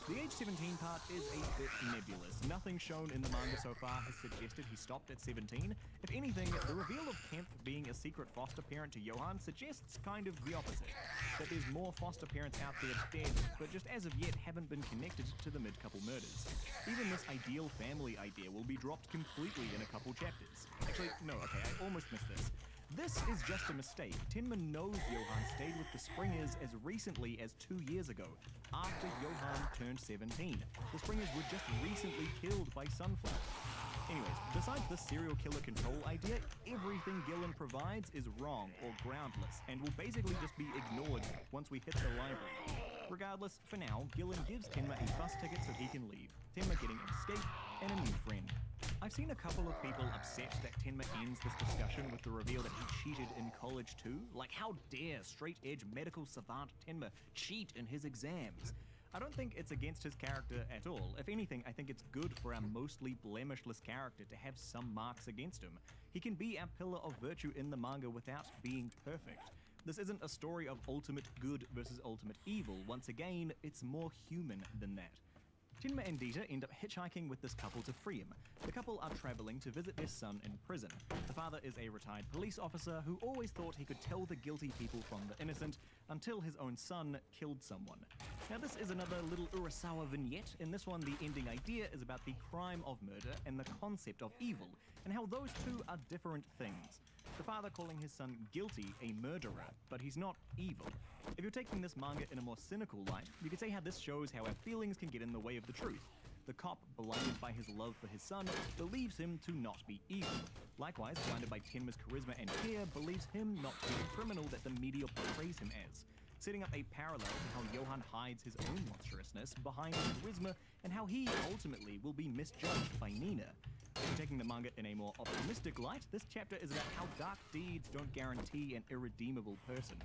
Speaker 10: The age 17 part is a bit nebulous. Nothing shown in the manga so far has suggested he stopped at 17. If anything, the reveal of Kempf being a secret foster parent to Johann suggests kind of the opposite. That there's more foster parents out there dead, but just as of yet haven't been connected to the mid-couple murders. Even this ideal family idea will be dropped completely in a couple chapters. Actually, no, okay, I almost missed this. This is just a mistake. Tenma knows Johann stayed with the Springers as recently as 2 years ago, after Johann turned 17. The Springers were just recently killed by Sunflower. Anyways, besides the serial killer control idea, everything Gillen provides is wrong or groundless and will basically just be ignored once we hit the library. Regardless, for now, Gillen gives Tenma a bus ticket so he can leave, Tenma getting an escape and a new friend. I've seen a couple of people upset that Tenma ends this discussion with the reveal that he cheated in college too. Like, how dare straight-edge medical savant Tenma cheat in his exams? I don't think it's against his character at all. If anything, I think it's good for our mostly blemishless character to have some marks against him. He can be our pillar of virtue in the manga without being perfect. This isn't a story of ultimate good versus ultimate evil. Once again, it's more human than that. Tenma and Dita end up hitchhiking with this couple to free him. The couple are traveling to visit their son in prison. The father is a retired police officer who always thought he could tell the guilty people from the innocent until his own son killed someone. Now this is another little Urasawa vignette. In this one, the ending idea is about the crime of murder and the concept of evil, and how those two are different things. The father calling his son guilty a murderer, but he's not evil. If you're taking this manga in a more cynical light, you could say how this shows how our feelings can get in the way of the truth. The cop, blinded by his love for his son, believes him to not be evil. Likewise, blinded by Tenma's charisma and care, believes him not to be the criminal that the media portrays him as. Setting up a parallel to how Johan hides his own monstrousness behind his charisma and how he ultimately will be misjudged by Nina. If you're taking the manga in a more optimistic light, this chapter is about how dark deeds don't guarantee an irredeemable person.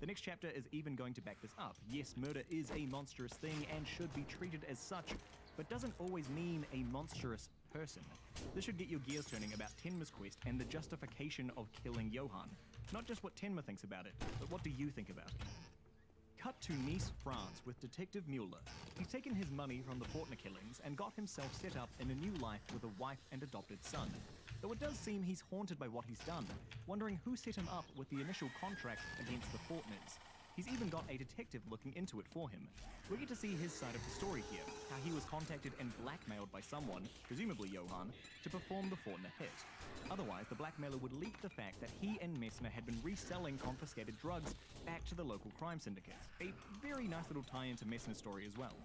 Speaker 10: The next chapter is even going to back this up. Yes, murder is a monstrous thing and should be treated as such, but doesn't always mean a monstrous person. This should get your gears turning about Tenma's quest and the justification of killing Johan. Not just what Tenma thinks about it, but what do you think about it? Cut to Nice, France with Detective Mueller. He's taken his money from the Fortner killings and got himself set up in a new life with a wife and adopted son. Though it does seem he's haunted by what he's done, wondering who set him up with the initial contract against the Fortners. He's even got a detective looking into it for him. We get to see his side of the story here, how he was contacted and blackmailed by someone, presumably Johan, to perform the Fortner hit. Otherwise, the blackmailer would leak the fact that he and Messner had been reselling confiscated drugs back to the local crime syndicates. A very nice little tie into Messner's story as well.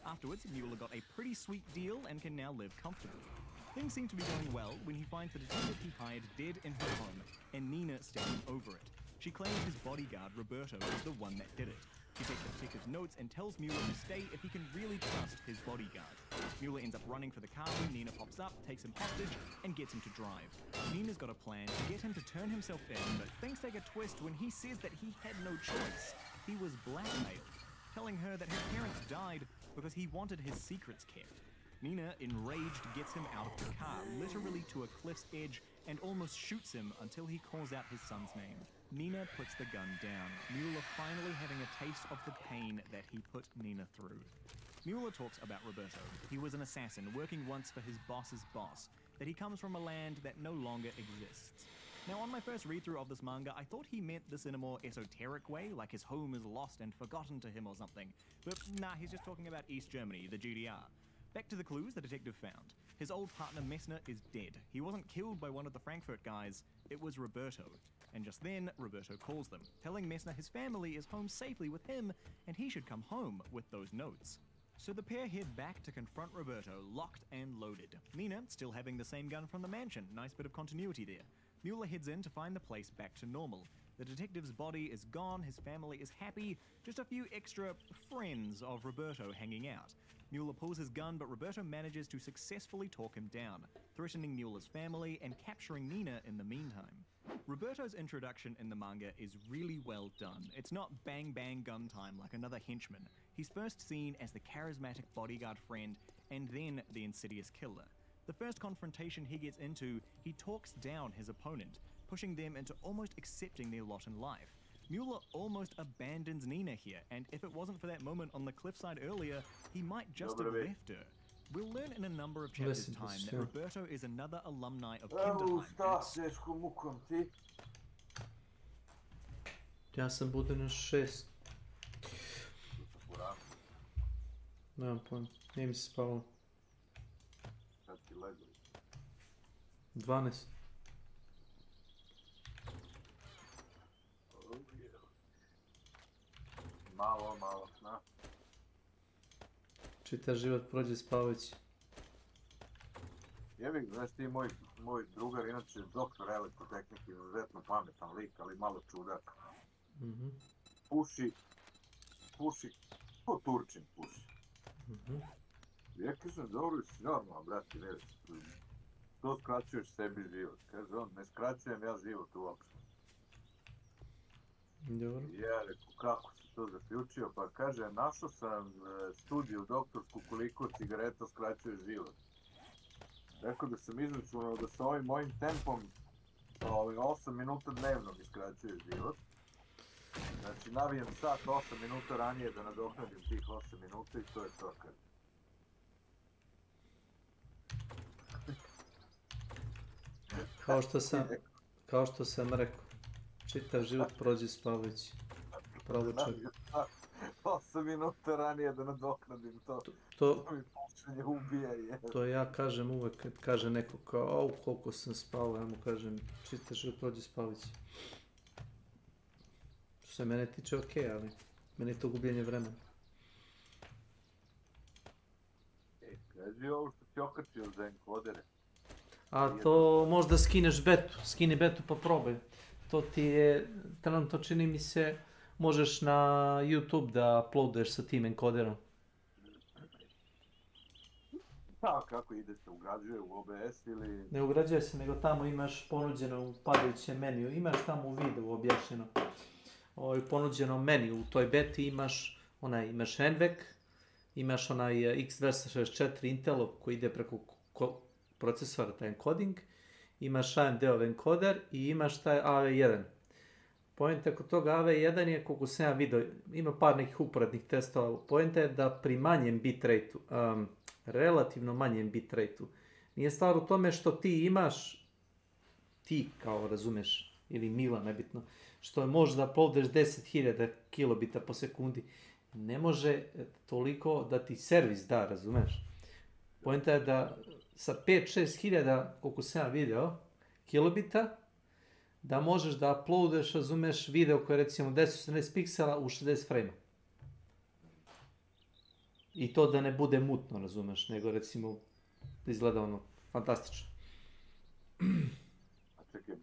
Speaker 10: Afterwards, Mueller got a pretty sweet deal and can now live comfortably. Things seem to be going well when he finds the detective he hired dead in her home and Nina standing over it. She claims his bodyguard, Roberto, is the one that did it. She takes the detective's notes and tells Mueller to stay if he can really trust his bodyguard. Mueller ends up running for the car when Nina pops up, takes him hostage, and gets him to drive. Nina's got a plan to get him to turn himself in, but things take a twist when he says that he had no choice. He was blackmailed, telling her that his parents died because he wanted his secrets kept. Nina, enraged, gets him out of the car, literally to a cliff's edge, and almost shoots him until he calls out his son's name. Nina puts the gun down, Mueller finally having a taste of the pain that he put Nina through. Mueller talks about Roberto. He was an assassin working once for his boss's boss, that he comes from a land that no longer exists. Now, on my first read-through of this manga, I thought he meant this in a more esoteric way, like his home is lost and forgotten to him or something. But nah, he's just talking about East Germany, the GDR. Back to the clues the detective found. His old partner Messner is dead. He wasn't killed by one of the Frankfurt guys, it was Roberto. And just then, Roberto calls them, telling Messner his family is home safely with him and he should come home with those notes. So the pair head back to confront Roberto, locked and loaded. Nina still having the same gun from the mansion, nice bit of continuity there. Mueller heads in to find the place back to normal. The detective's body is gone, his family is happy, just a few extra friends of Roberto hanging out. Mueller pulls his gun, but Roberto manages to successfully talk him down, threatening Mueller's family and capturing Nina in the meantime. Roberto's introduction in the manga is really well done. It's not bang bang gun time like another henchman. He's first seen as the charismatic bodyguard friend and then the insidious killer. The first confrontation he gets into, he talks down his opponent, pushing them into almost accepting their lot in life. Mueller almost abandons Nina here, and if it wasn't for that moment on the cliffside earlier, he might just have left her. We'll learn in a number of chapters' time that Roberto is another alumni of Kinderheim.
Speaker 11: Ja sam budu na 6. Nemam pojma, nije mi se spavalo. 12.
Speaker 8: Malo, na.
Speaker 11: Čitav život prođe spavajući.
Speaker 6: Jevi, znaš ti, moj drugar, inače doktor elektrotehnike, izuzetno pametan lik, ali malo čudak. Puši, ko Turčin puši. Ja kažem, dobro si normalno, brati, ne, to skraćuješ sebi život. Kaže on, ne skraćujem ja život uopšte. Ja rekao, kako si to zaključio? Pa kaže, našao sam studiju doktorsku koliko cigareta skraćuje život. Rekao da sam izračunao da sa ovim mojim tempom 8 minuta dnevno mi skraćuje život. Znači, navijem sat 8 minuta ranije da nadoknadim tih 8 minuta i to je to.
Speaker 11: Kao što sam rekao, čitav život prođe spavajući. Pravo čovjek.
Speaker 6: 8 minuta ranije da nadoknadim to. To mi pušenje ubija je.
Speaker 11: To ja kažem uvek kad kaže neko kao, koliko sam spavao, ja mu kažem, čitav život prođe spavajući. Što se mene tiče okej, ali meni je to gubljenje vremena.
Speaker 6: Kaži ovo što ti okačio za enkodere.
Speaker 11: A to možda skineš betu, skini betu pa probaj. To ti je, trenutno čini mi se, možeš na YouTube da uploaduješ sa tim enkoderom.
Speaker 6: Kako ide se, ugrađuje u OBS ili...
Speaker 11: Ne ugrađuje se, nego tamo imaš ponuđeno u padajućem meniju, imaš tamo u videu objašnjeno. U ponuđenom meniju, u toj beti imaš NVENC, imaš onaj X264 Intelov koji ide preko procesora, taj encoding, imaš AMD-ov encoder i imaš taj AV1. Poenta kod toga AV1 je, koliko sam ja vidio, ima par nekih uporednih testova, poenta je da pri manjem bitrate-u, relativno manjem bitrate-u, nije stvar u tome što ti imaš, ti kao razumeš, ili Mila, nebitno, što može da uploadeš 10.000 kilobita po sekundi, ne može toliko da ti servis da, razumeš? Poenta je da sa 5-6 hiljada, koliko sam ja video, kilobita, da možeš da uploadeš, razumeš, video koji je recimo 10-18 piksela u 60 frame-a. I to da ne bude mutno, razumeš, nego recimo izgleda ono fantastično.
Speaker 6: A čekaj,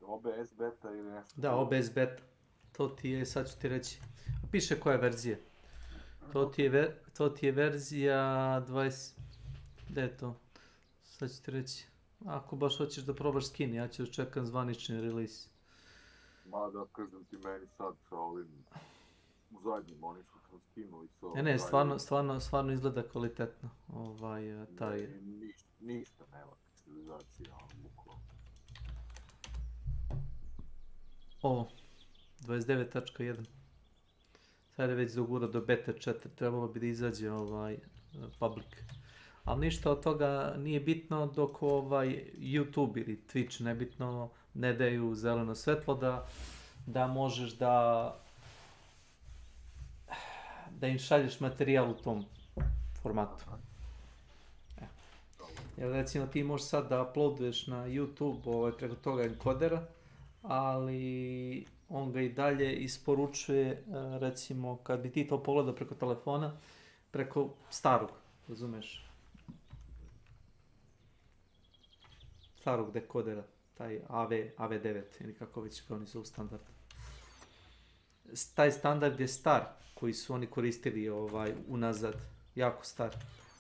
Speaker 6: OBS beta ili nešto?
Speaker 11: Da, OBS beta. To ti je, sad ću ti reći, piše koja je verzija. To ti je verzija 20... Gde je to? Sad ću ti reći. Ako baš hoćeš da probaš skini, ja ću čekam zvanični release.
Speaker 6: Ma da, kažem ti meni sad sa ovim zadnjim, oni što sam skinuo i sa...
Speaker 11: Ne, stvarno izgleda kvalitetno.
Speaker 6: Ništa nema kristalizacija, bukvalno.
Speaker 11: Ovo, 29.1. Sad je već dogura do beta 4, trebalo bi da izađe public. Ali ništa od toga nije bitno dok YouTube ili Twitch nebitno ne daju zeleno svetlo da možeš da im šalješ materijal u tom formatu. Jer recimo ti možeš sad da uploaduješ na YouTube preko toga enkodera, ali on ga i dalje isporučuje, recimo kad bi ti to pogledao preko telefona, preko starog, razumeš? Starog dekodera, taj AV9 ili kako već ga oni zovu standard. Taj standard je star, koji su oni koristili unazad, jako star.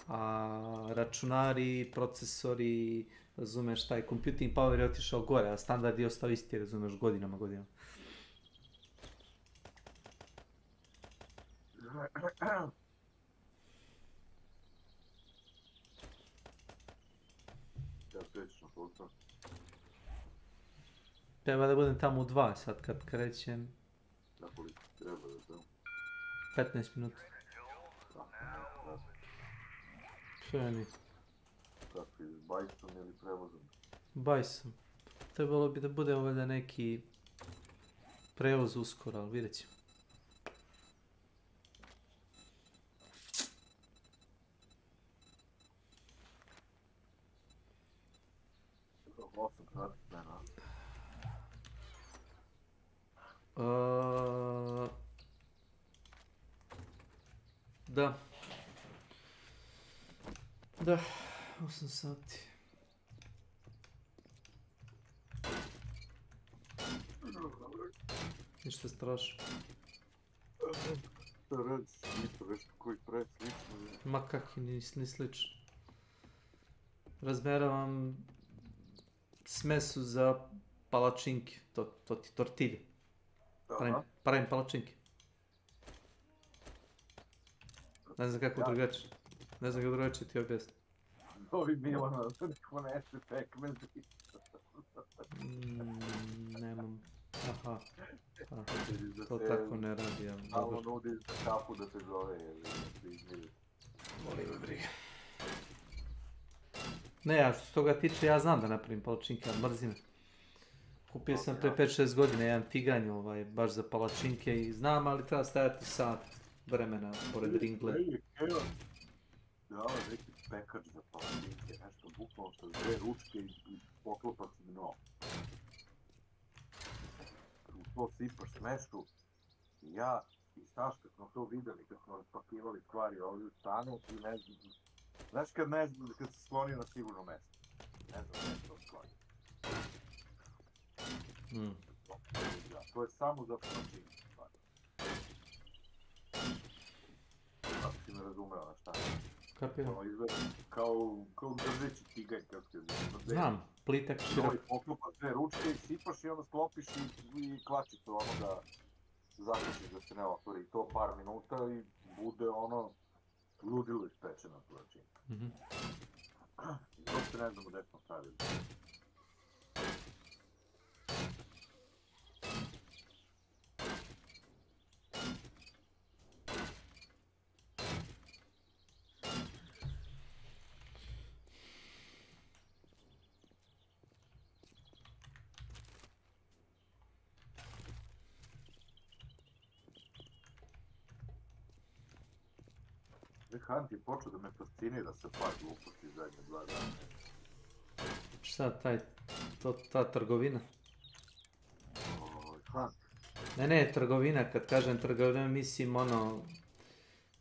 Speaker 11: A računari, procesori, razumeš, taj computing power je otišao gore, a standard je ostao isti, razumeš, godinama. Treba da budem tamo u 2 sad kad krećem. 15 minuta. Kreni.
Speaker 6: Kakvi, bajsom ili prevozom?
Speaker 11: Bajsom. Trebalo bi da bude ovdje neki prevoz uskoro, ali vidjet ćemo. Da, 8 sati. Ništa strašno.
Speaker 6: Šta radiš, isto nešto koji pravi slično.
Speaker 11: Ma kak ni slično. Razmeravam smesu za palačinke, to ti tortilje. Pravim palačinke. Ne znam kako drugačije. Ne znam kako drugačije ti objasnim.
Speaker 6: Novi Milana, da neko nese pekmez.
Speaker 11: Nemam. Aha. To tako ne radi, ali dobro.
Speaker 6: Samo nudi za kapu da te zove, jer se izmiri.
Speaker 11: Molim me briga. Ne, a što se toga tiče, ja znam da napravim palačinke, ali mrzim. Kupio sam pre 5-6 godina jedan tiganj, baš za palačinke i znam, ali treba stajati sat vremena pored ringle.
Speaker 6: Da, neki pekač za palačinke, nešto bukvalno sa 2 ručke i poklopac dno. U to sipaš smešu, ja i Saška smo to videli kad smo raspakivali stvari ovdje u stanu i ne znam, znaš kad se sklonio na sigurno mesto, ne znam gdje se to sklonio. To je samo za palačinke stvari. Kako si me razumeo na šta?
Speaker 11: Kapiram.
Speaker 6: Izgleda kao držeći tiganj, kako se zove.
Speaker 11: Znam, plitak širok.
Speaker 6: Novi poklopac 2 ručke i sipaš i onda sklopiš i kvačicu ono da zaključiš da se ne otvori. I to par minuta i bude ono ludilo ispečena palačinka. I to se ne znamo gdje smo stavili. Hunt je počeo da me fascinira sa par gluposti zadnje 2 dana.
Speaker 11: Šta, ta trgovina?
Speaker 6: Hunt.
Speaker 11: Ne, trgovina, kad kažem trgovina, mislim ono,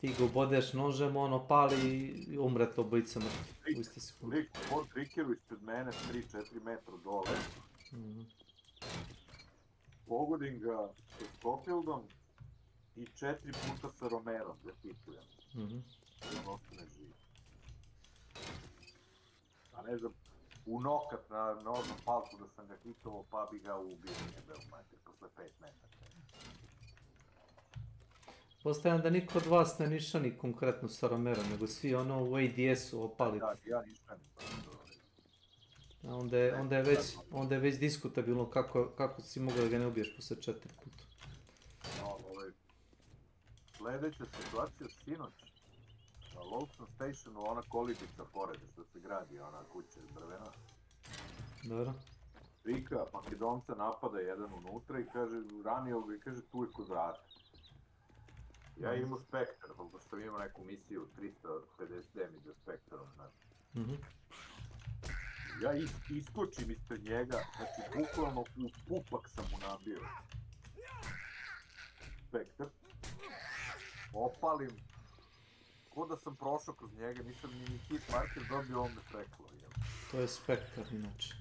Speaker 11: ti ga ubodeš nožem, ono pali i umrete obojica mrtvi. U iste sekunde.
Speaker 6: Lik po trikeru ispred mene 3-4 metra dole. Pogodim ga sa Scofieldom i 4 puta sa Romerom da hitujem. I on ostane živ. A ne znam, u nokat na nožnom palcu da sam ga hitovao pa bi ga ubio njebe u mater posle 5 metara.
Speaker 11: Postavljam da niko od vas ne nišani konkretno sa Romerom, nego svi ono u ADS-u opali.
Speaker 6: Da, ja ništanim.
Speaker 11: Onda je već diskutabilno kako si mogao da ga ne ubiješ posle 4 puta.
Speaker 6: Sljedeća situacija sinoć. Na Lawson Stationu, ona kolibica pored što se gradi, ona kuća iz drvena.
Speaker 11: Dobro.
Speaker 6: Rika, Makedonca napada jedan unutra i kaže, ranio ga i kaže tu je kod vrata. Ja imam Spektar, pošto sam imao neku misiju 350 damage Spektarom, znaš. Ja iskočim ispred njega, znači bukvalno u pupak sam mu nabio. Spektar. Opalim. Ko da sam prošao kroz njega, nisam ni hit marker dobio, on me preklo.
Speaker 11: To je Spektar inače.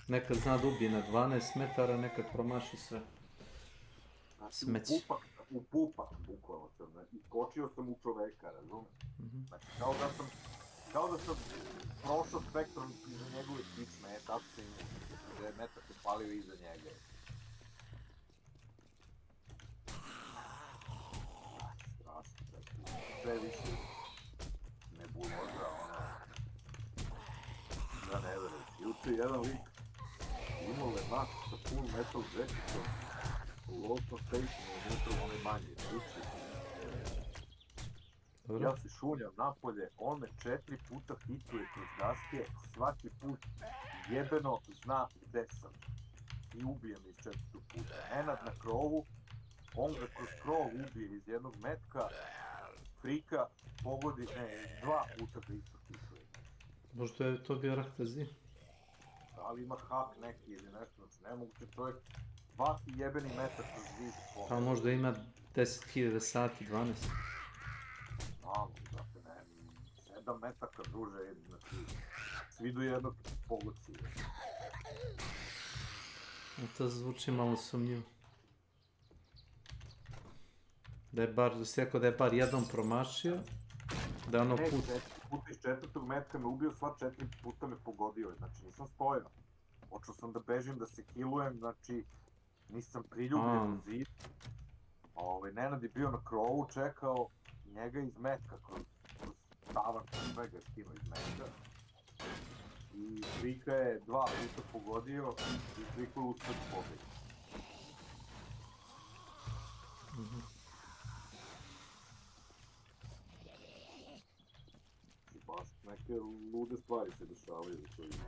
Speaker 11: Nekad zna da ubije na 12 metara, nekad promaši sve. Smeć.
Speaker 6: U pupak, bukvalno sam, iskočio sam u čoveka, razumem? Znači, kao da sam prošao Spektrom iza njegove kičme, tako sam imao, da je metak se palio iza njega. Strašno, sve više nebuloza, da ne veruješ. Juče jedan lik imao lemak sa full metal jacketom u Lawson Stationu, unutra u onoj manje kući. Ja se šunjam napolje, on me 4 puta hituje kroz daske, svaki put jebeno zna gde sam. I ubije me iz 4. puta. Nenad na krovu, on ga kroz krov ubije iz jednog metka, Frika pogodi, 2 puta ga isto hituje.
Speaker 11: Možda je to bio Rahtazi?
Speaker 6: Da li ima hak neki ili nešto, znači nemoguće čovjek svaki jebeni metar kroz zid.
Speaker 11: Pa možda ima 10.000 sati, 12.
Speaker 6: Znamo, znate, 7 metaka druže, znači, svi do jednog pogodci.
Speaker 11: To zvuči malo sumnjivo. Da si rekao da je bar jednom promašio, da je ono
Speaker 6: Ne,
Speaker 11: put...
Speaker 6: 4 puta iz 4. metka me ubio, sva 4 puta me pogodio, znači nisam stojao. Počeo sam da bežim, da se kilujem, znači nisam priljubljen u zid. Nenad je bio na krovu, čekao njega iz metka, kroz tavan, svega je skinuo iz metka. I Trika je 2 puta pogodio i Trika je uspio da pobedi. Baš neke lude stvari se dešavaju u toj igri.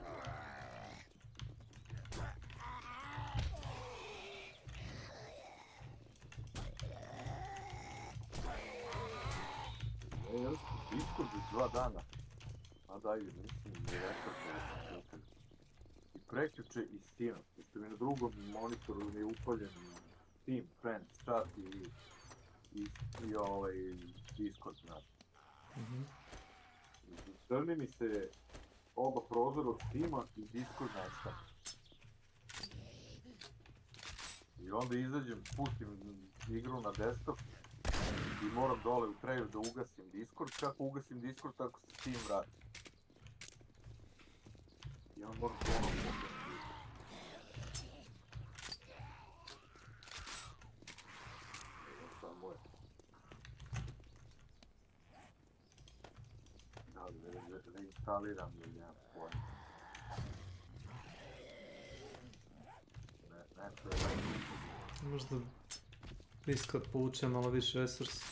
Speaker 6: Discord je 2 dana. A daj, mislim, mi rekao da je i prekjuče i sinoć, pošto mi na drugom monitoru je upaljen Steam, Friends, chat i Discord, znaš. Crni mi se oba prozora od Steama i Discord nestane. I onda izađem, pustim igru na desktop i moram dole u treju da ugasim Discord. Kako ugasim Discord, tako se Steam vrati. I onda moram ponovno ugasiti. Samo je. Da instaliram ili nemam pojma.
Speaker 11: Možda Discord povuče malo više resursa.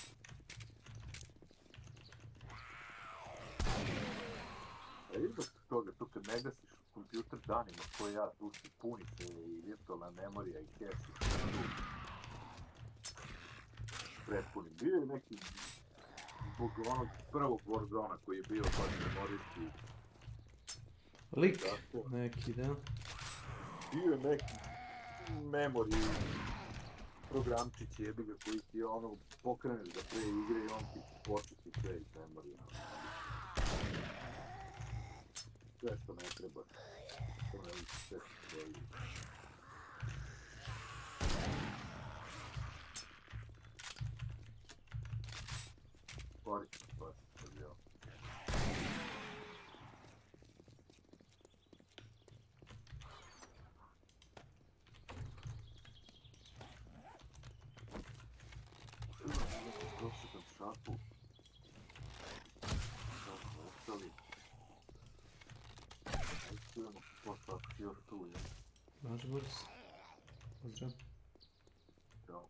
Speaker 6: Izbog toga, tu kad ne gasiš kompjuter danima koji ja, tu se puni se i virtualna memorija i cache i sve tu prepuni. Bio je neki zbog onog prvog Warzona koji je bio baš memorijski
Speaker 11: lik neki, da?
Speaker 6: Bio je neki memory programčić jebi ga koji ti ono pokreneš da pre igre i on ti početi sve iz memorije. Sve što ne treba. To ne liči sve što ne liči. Korisno stvar se bio. Prošetam šapu. Tako, ostali. Čujemo posla ako si još tu, je.
Speaker 11: Može, Boris. Pozdrav.
Speaker 6: Ćao.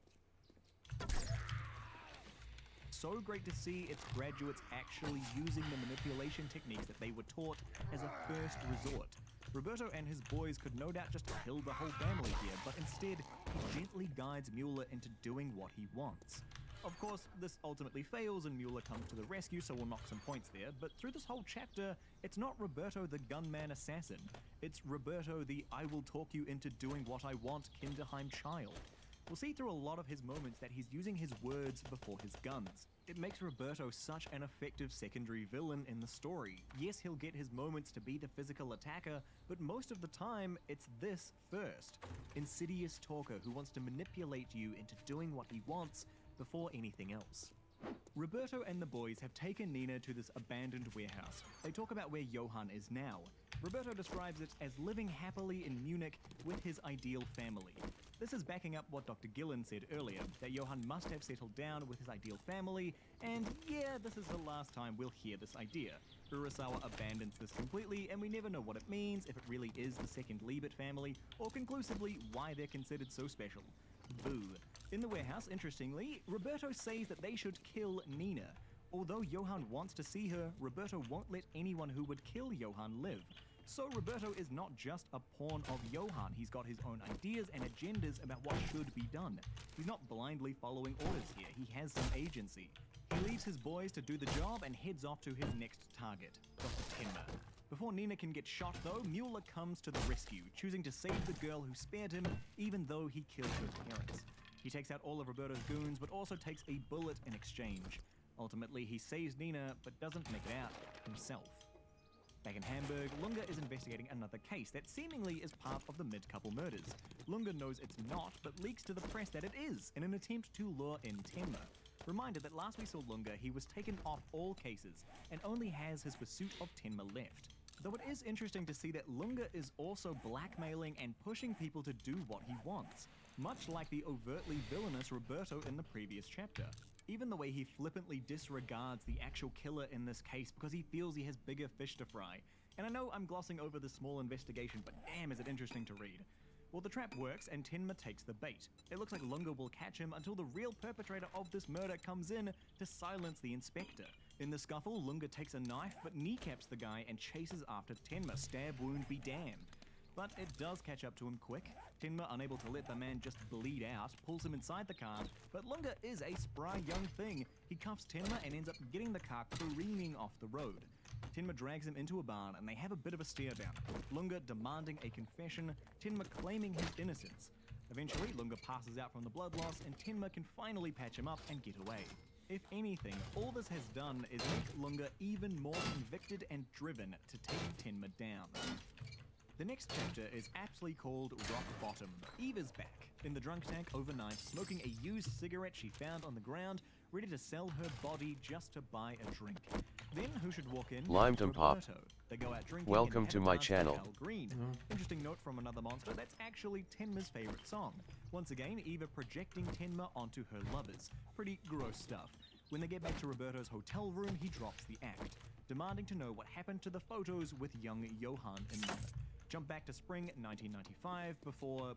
Speaker 10: So great to see its graduates actually using the manipulation techniques that they were taught as a first resort. Roberto and his boys could no doubt just kill the whole family here, but instead, he gently guides Mueller into doing what he wants. Of course, this ultimately fails and Mueller comes to the rescue, so we'll knock some points there, but through this whole chapter, it's not Roberto the gunman assassin. It's Roberto the I will talk you into doing what I want Kinderheim child. We'll see through a lot of his moments that he's using his words before his guns. It makes Roberto such an effective secondary villain in the story. Yes, he'll get his moments to be the physical attacker, but most of the time, it's this first. Insidious talker who wants to manipulate you into doing what he wants before anything else. Roberto and the boys have taken Nina to this abandoned warehouse. They talk about where Johann is now. Roberto describes it as living happily in Munich with his ideal family. This is backing up what Dr. Gillen said earlier, that Johann must have settled down with his ideal family, and yeah, this is the last time we'll hear this idea. Urasawa abandons this completely, and we never know what it means, if it really is the second Liebert family, or conclusively why they're considered so special. Boo. In the warehouse, interestingly, Roberto says that they should kill Nina. Although Johann wants to see her, Roberto won't let anyone who would kill Johann live. So Roberto is not just a pawn of Johann, he's got his own ideas and agendas about what should be done. He's not blindly following orders here, he has some agency. He leaves his boys to do the job and heads off to his next target, Dr. Tenma. Before Nina can get shot though, Mueller comes to the rescue, choosing to save the girl who spared him, even though he killed her parents. He takes out all of Roberto's goons, but also takes a bullet in exchange. Ultimately, he saves Nina, but doesn't make it out himself. Back in Hamburg, Lunga is investigating another case that seemingly is part of the mid-couple murders. Lunga knows it's not, but leaks to the press that it is, in an attempt to lure in Tenma. Reminder that last we saw Lunga, he was taken off all cases and only has his pursuit of Tenma left. Though it is interesting to see that Lunga is also blackmailing and pushing people to do what he wants, much like the overtly villainous Roberto in the previous chapter. Even the way he flippantly disregards the actual killer in this case because he feels he has bigger fish to fry. And I know I'm glossing over the small investigation, but damn is it interesting to read. Well, the trap works and Tenma takes the bait. It looks like Lunga will catch him until the real perpetrator of this murder comes in to silence the inspector. In the scuffle, Lunga takes a knife but kneecaps the guy and chases after Tenma. Stab wound be damned. But it does catch up to him quick. Tenma, unable to let the man just bleed out, pulls him inside the car, but Lunga is a spry young thing. He cuffs Tenma and ends up getting the car careening off the road. Tenma drags him into a barn and they have a bit of a stare down. Lunga demanding a confession, Tenma claiming his innocence. Eventually, Lunga passes out from the blood loss and Tenma can finally patch him up and get away. If anything, all this has done is make Lunga even more convicted and driven to take Tenma down. The next chapter is aptly called Rock Bottom. Eva's back, in the drunk tank overnight, smoking a used cigarette she found on the ground, ready to sell her body just to buy a drink. Then who should walk in?
Speaker 19: Limeton Pop.
Speaker 10: They go out drinking.
Speaker 19: Welcome to my channel.
Speaker 10: Green. Interesting note from another monster, that's actually Tenma's favorite song. Once again, Eva projecting Tenma onto her lovers. Pretty gross stuff. When they get back to Roberto's hotel room, he drops the act, demanding to know what happened to the photos with young Johan in them. Jump back to spring 1995 before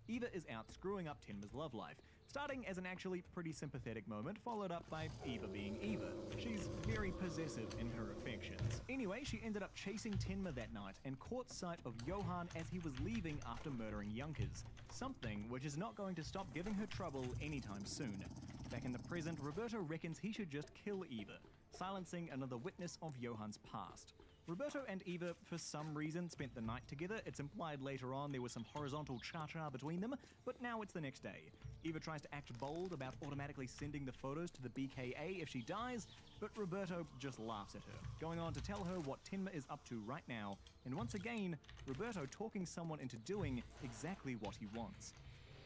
Speaker 10: Eva is out screwing up Tenma's love life, starting as an actually pretty sympathetic moment, followed up by Eva being Eva. She's very possessive in her affections. Anyway, she ended up chasing Tenma that night and caught sight of Johan as he was leaving after murdering Junkers, something which is not going to stop giving her trouble anytime soon. Back in the present, Roberto reckons he should just kill Eva, silencing another witness of Johan's past. Roberto and Eva, for some reason, spent the night together. It's implied later on there was some horizontal cha-cha between them, but now it's the next day. Eva tries to act bold about automatically sending the photos to the BKA if she dies, but Roberto just laughs at her, going on to tell her what Tenma is up to right now, and once again, Roberto talking someone into doing exactly what he wants.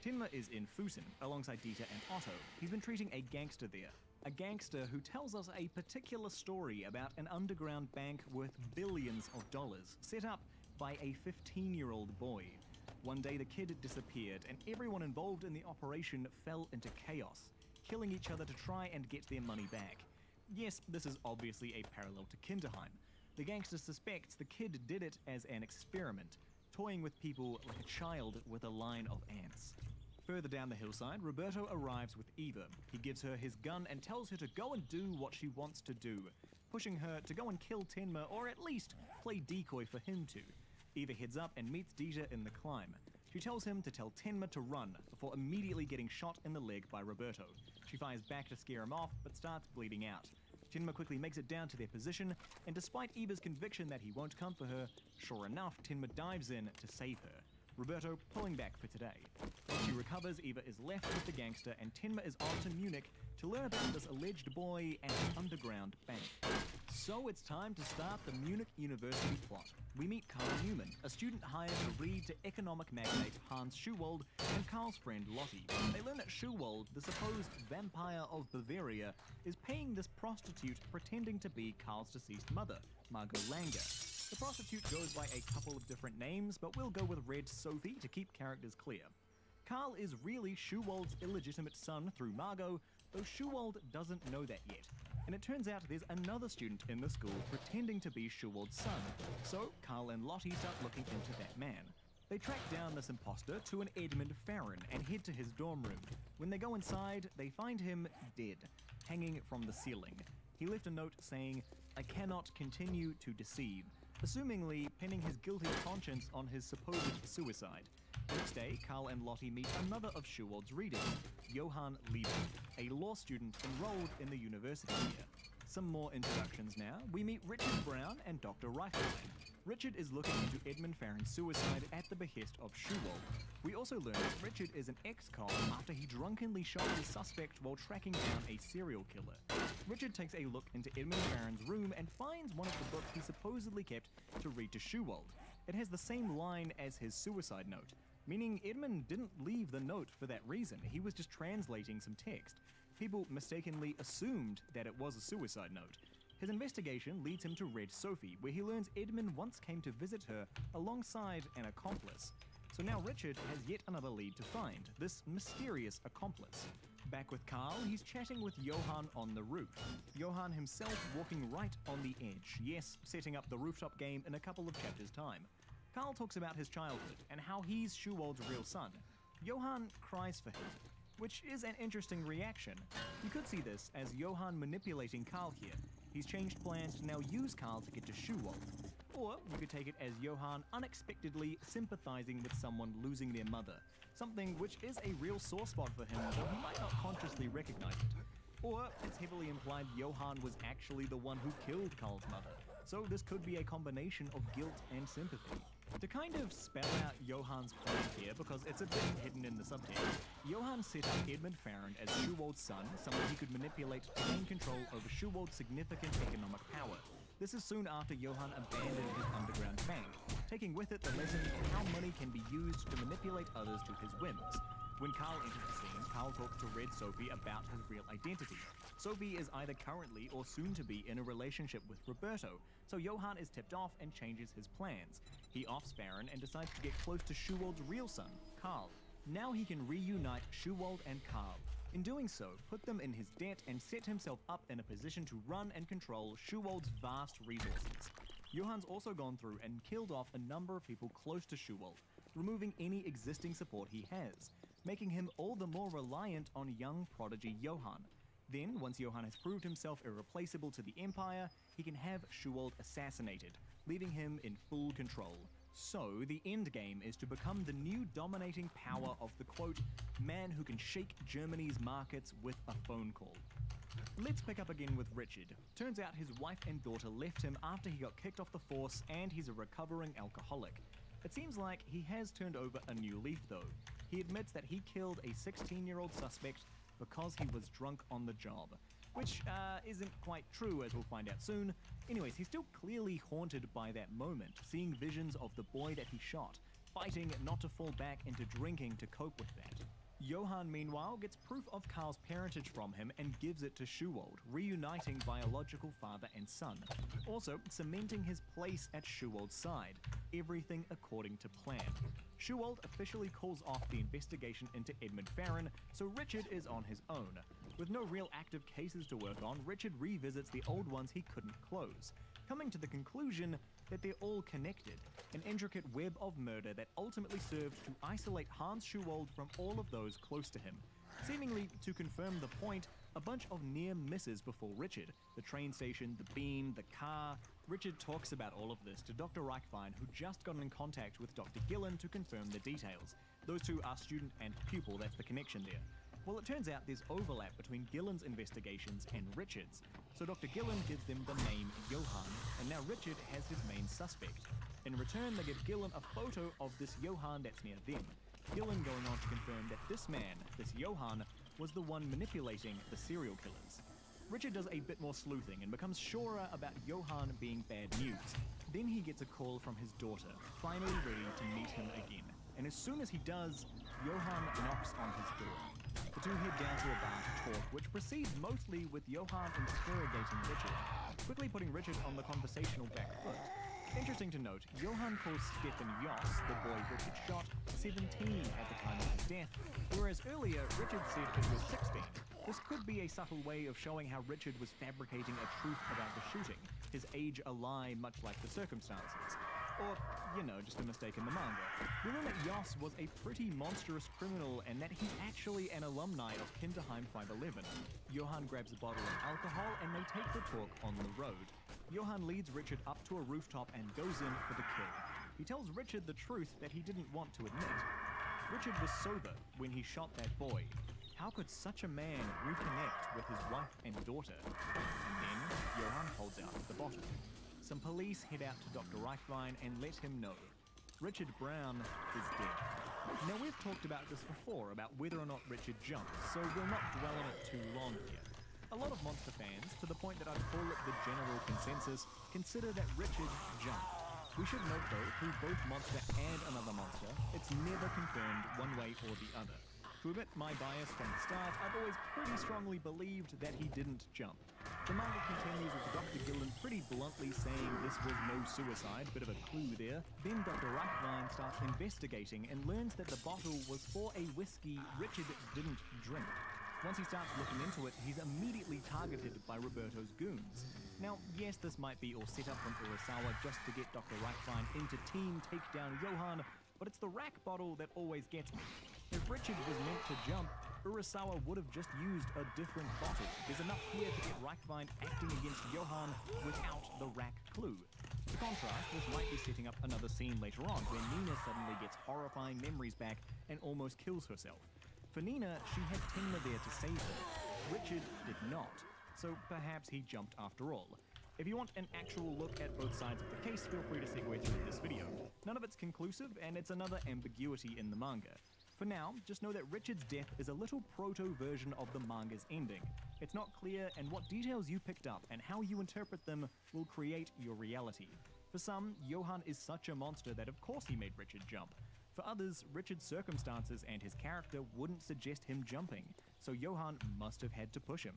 Speaker 10: Tenma is in Fusen, alongside Dieter and Otto. He's been treating a gangster there. A gangster who tells us a particular story about an underground bank worth billions of dollars, set up by a 15-year-old boy. One day the kid disappeared, and everyone involved in the operation fell into chaos, killing each other to try and get their money back. Yes, this is obviously a parallel to Kinderheim. The gangster suspects the kid did it as an experiment, toying with people like a child with a line of ants. Further down the hillside, Roberto arrives with Eva. He gives her his gun and tells her to go and do what she wants to do, pushing her to go and kill Tenma, or at least play decoy for him to. Eva heads up and meets Dieter in the climb. She tells him to tell Tenma to run, before immediately getting shot in the leg by Roberto. She fires back to scare him off, but starts bleeding out. Tenma quickly makes it down to their position, and despite Eva's conviction that he won't come for her, sure enough, Tenma dives in to save her. Roberto pulling back for today. Once she recovers, Eva is left with the gangster and Tenma is on to Munich to learn about this alleged boy and an underground bank. So it's time to start the Munich University plot. We meet Carl Newman, a student hired to read to economic magnate Hans Schuwald and Carl's friend Lottie. They learn that Schuwald, the supposed vampire of Bavaria, is paying this prostitute pretending to be Carl's deceased mother, Margot Langer. The prostitute goes by a couple of different names, but we'll go with Red Sophie to keep characters clear. Carl is really Schuwald's illegitimate son through Margot, though Schuwald doesn't know that yet. And it turns out there's another student in the school pretending to be Schuwald's son, so Carl and Lottie start looking into that man. They track down this imposter to an Edmund Farron and head to his dorm room. When they go inside, they find him dead, hanging from the ceiling. He left a note saying, "I cannot continue to deceive," assumingly pinning his guilty conscience on his supposed suicide. The next day, Carl and Lottie meet another of Schuwald's readers, Johan Lieber, a law student enrolled in the university here. Some more introductions now. We meet Richard Brown and Dr. Reichelstein. Richard is looking into Edmund Farron's suicide at the behest of Schuwald. We also learn that Richard is an ex-cop after he drunkenly shot his suspect while tracking down a serial killer. Richard takes a look into Edmund Farron's room and finds one of the books he supposedly kept to read to Schuwald. It has the same line as his suicide note, meaning Edmund didn't leave the note for that reason. He was just translating some text. People mistakenly assumed that it was a suicide note. His investigation leads him to Red Sophie, where he learns Edmund once came to visit her alongside an accomplice. So now Richard has yet another lead to find, this mysterious accomplice. Back with Carl, he's chatting with Johann on the roof. Johann himself walking right on the edge, yes, setting up the rooftop game in a couple of chapters' time. Carl talks about his childhood and how he's Schuwald's real son. Johann cries for him, which is an interesting reaction. You could see this as Johann manipulating Carl here. He's changed plans to now use Carl to get to Schuwald. Or you could take it as Johann unexpectedly sympathizing with someone losing their mother, something which is a real sore spot for him, though he might not consciously recognize it. Or it's heavily implied Johann was actually the one who killed Carl's mother, so this could be a combination of guilt and sympathy. To kind of spell out Johann's plan here, because it's a bit hidden in the subtext, Johann set up Edmund Farron as Schuwald's son, someone he could manipulate to gain control over Schuwald's significant economic power. This is soon after Johann abandoned his underground bank, taking with it the lesson of how money can be used to manipulate others to his whims. When Carl enters the scene, Carl talks to Red Sophie about his real identity. Sophie is either currently or soon to be in a relationship with Roberto, so Johann is tipped off and changes his plans. He offs Farron and decides to get close to Schuwald's real son, Carl. Now he can reunite Schuwald and Carl. In doing so, put them in his debt and set himself up in a position to run and control Schuwald's vast resources. Johann's also gone through and killed off a number of people close to Schuwald, removing any existing support he has, making him all the more reliant on young prodigy Johann. Then, once Johann has proved himself irreplaceable to the Empire, he can have Schuwald assassinated, leaving him in full control. So, the end game is to become the new dominating power of the, quote, man who can shake Germany's markets with a phone call. Let's pick up again with Richard. Turns out his wife and daughter left him after he got kicked off the force, and he's a recovering alcoholic. It seems like he has turned over a new leaf though. He admits that he killed a 16-year-old suspect because he was drunk on the job. Which isn't quite true, as we'll find out soon. Anyways, he's still clearly haunted by that moment, seeing visions of the boy that he shot, fighting not to fall back into drinking to cope with that. Johann, meanwhile, gets proof of Carl's parentage from him and gives it to Schuwald, reuniting biological father and son. Also, cementing his place at Schuwald's side. Everything according to plan. Schuwald officially calls off the investigation into Edmund Farron, so Richard is on his own. With no real active cases to work on, Richard revisits the old ones he couldn't close, coming to the conclusion that they're all connected, an intricate web of murder that ultimately served to isolate Hans Schuwald from all of those close to him. Seemingly to confirm the point, a bunch of near misses before Richard. The train station, the beam, the car. Richard talks about all of this to Dr. Reichwein, who just got in contact with Dr. Gillen to confirm the details. Those two are student and pupil, that's the connection there. Well, it turns out there's overlap between Gillen's investigations and Richard's. So Dr. Gillen gives them the name Johann, and now Richard has his main suspect. In return, they give Gillen a photo of this Johann that's near them. Gillen going on to confirm that this man, this Johann, was the one manipulating the serial killers. Richard does a bit more sleuthing and becomes surer about Johann being bad news. Then he gets a call from his daughter, finally ready to meet him again. And as soon as he does, Johann knocks on his door. The two head down to a bar to talk, which proceeds mostly with Johann interrogating Richard, quickly putting Richard on the conversational back foot. Interesting to note, Johann calls Stefan Joss, the boy Richard shot, 17 at the time of his death, whereas earlier Richard said it was 16. This could be a subtle way of showing how Richard was fabricating a truth about the shooting, his age a lie much like the circumstances. Or, you know, just a mistake in the manga. We learn that Joss was a pretty monstrous criminal and that he's actually an alumni of Kinderheim 511. Johann grabs a bottle of alcohol and they take the talk on the road. Johann leads Richard up to a rooftop and goes in for the kill. He tells Richard the truth that he didn't want to admit. Richard was sober when he shot that boy. How could such a man reconnect with his wife and daughter? And then Johann holds out the bottle. Some police head out to Dr. Reichwein and let him know. Richard Brown is dead. Now we've talked about this before, about whether or not Richard jumped, so we'll not dwell on it too long here. A lot of monster fans, to the point that I'd call it the general consensus, consider that Richard jumped. We should note though, through both Monster and Another Monster, it's never confirmed one way or the other. To admit my bias from the start, I've always pretty strongly believed that he didn't jump. The manga continues with Dr. Gillen pretty bluntly saying this was no suicide, bit of a clue there. Then Dr. Reichwein starts investigating and learns that the bottle was for a whiskey Richard didn't drink. Once he starts looking into it, he's immediately targeted by Roberto's goons. Now, yes, this might be all set up from Urasawa just to get Dr. Reichwein into team take down Johann, but it's the rack bottle that always gets me. If Richard was meant to jump, Urasawa would have just used a different bottle. There's enough here to get Reichwein acting against Johann without the rack clue. To contrast, this might be setting up another scene later on where Nina suddenly gets horrifying memories back and almost kills herself. For Nina, she had Tenma there to save her. Richard did not, so perhaps he jumped after all. If you want an actual look at both sides of the case, feel free to segue through this video. None of it's conclusive, and it's another ambiguity in the manga. For now, just know that Richard's death is a little proto-version of the manga's ending. It's not clear, and what details you picked up and how you interpret them will create your reality. For some, Johann is such a monster that of course he made Richard jump. For others, Richard's circumstances and his character wouldn't suggest him jumping, so Johann must have had to push him.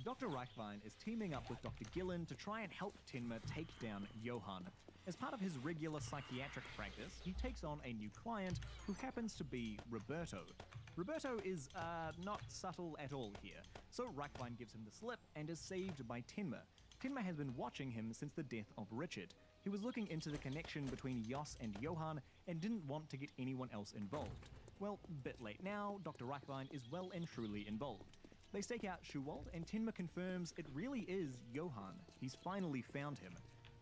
Speaker 10: Dr. Reichwein is teaming up with Dr. Gillen to try and help Tenma take down Johann. As part of his regular psychiatric practice, he takes on a new client who happens to be Roberto. Roberto is, not subtle at all here, so Reichwein gives him the slip and is saved by Tenma. Tenma has been watching him since the death of Richard. He was looking into the connection between Jos and Johann and didn't want to get anyone else involved. Well, bit late now, Dr. Reichwein is well and truly involved. They stake out Schuwald and Tenma confirms it really is Johann. He's finally found him.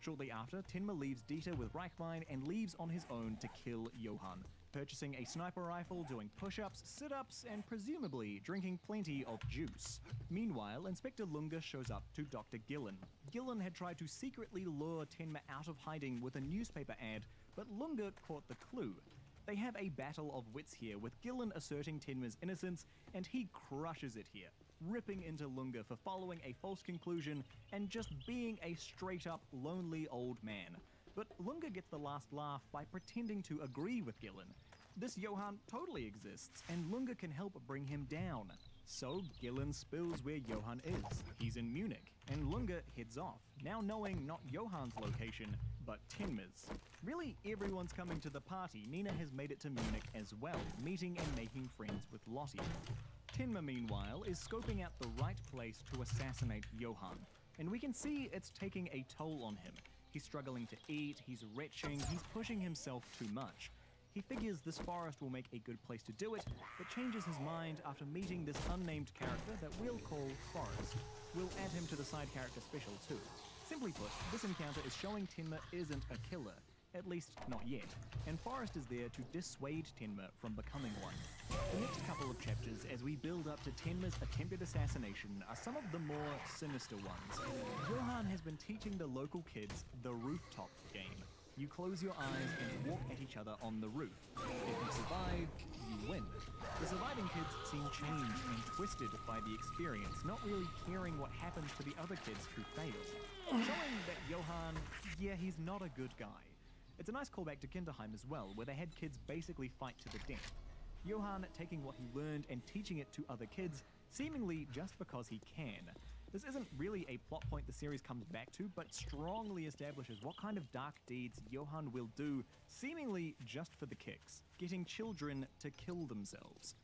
Speaker 10: Shortly after, Tenma leaves Dieter with Reichwein and leaves on his own to kill Johann, purchasing a sniper rifle, doing push-ups, sit-ups, and presumably drinking plenty of juice. Meanwhile, Inspector Lunga shows up to Dr. Gillen. Gillen had tried to secretly lure Tenma out of hiding with a newspaper ad, but Lunga caught the clue. They have a battle of wits here, with Gillen asserting Tenma's innocence, and he crushes it here, ripping into Lunga for following a false conclusion and just being a straight-up lonely old man. But Lunga gets the last laugh by pretending to agree with Gillen. This Johann totally exists, and Lunga can help bring him down. So Gillen spills where Johann is. He's in Munich, and Lunga heads off, now knowing not Johann's location, but Tenma's. Really, everyone's coming to the party. Nina has made it to Munich as well, meeting and making friends with Lottie. Tenma, meanwhile, is scoping out the right place to assassinate Johann, and we can see it's taking a toll on him. He's struggling to eat, he's retching, he's pushing himself too much. He figures this forest will make a good place to do it, but changes his mind after meeting this unnamed character that we'll call Forrest. We'll add him to the side character special too. Simply put, this encounter is showing Tenma isn't a killer, at least not yet, and Forrest is there to dissuade Tenma from becoming one. The next couple of chapters, as we build up to Tenma's attempted assassination, are some of the more sinister ones. Johann has been teaching the local kids the rooftop game. You close your eyes and walk at each other on the roof. If you survive, you win. The surviving kids seem changed and twisted by the experience, not really caring what happens to the other kids who fail. Showing that Johann, yeah, he's not a good guy. It's a nice callback to Kinderheim as well, where they had kids basically fight to the death. Johann taking what he learned and teaching it to other kids, seemingly just because he can. This isn't really a plot point the series comes back to, but strongly establishes what kind of dark deeds Johann will do, seemingly just for the kicks, getting children to kill themselves.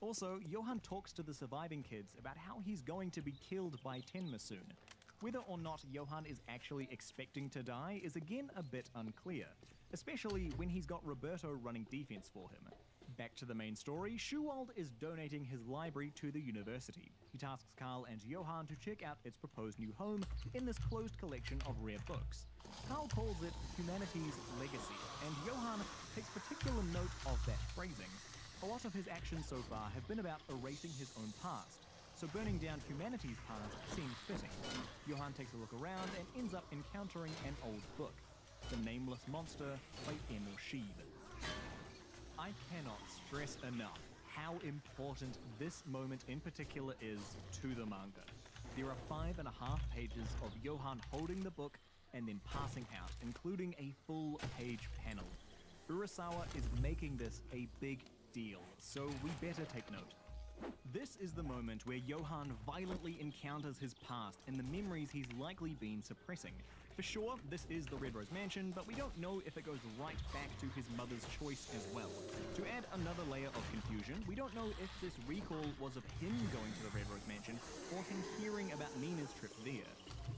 Speaker 10: Also, Johann talks to the surviving kids about how he's going to be killed by Tenma soon. Whether or not Johann is actually expecting to die is again a bit unclear, especially when he's got Roberto running defense for him. Back to the main story, Schuwald is donating his library to the university. He tasks Karl and Johann to check out its proposed new home in this closed collection of rare books. Karl calls it Humanity's Legacy, and Johann takes particular note of that phrasing. A lot of his actions so far have been about erasing his own past, so burning down humanity's past seems fitting. Johann takes a look around and ends up encountering an old book, The Nameless Monster by Emil Schieb. I cannot stress enough how important this moment in particular is to the manga. There are 5.5 pages of Johann holding the book and then passing out, including a full page panel. Urasawa is making this a big deal, so we better take note. This is the moment where Johann violently encounters his past and the memories he's likely been suppressing. For sure, this is the Red Rose Mansion, but we don't know if it goes right back to his mother's choice as well. To add another layer of confusion, we don't know if this recall was of him going to the Red Rose Mansion or him hearing about Nina's trip there.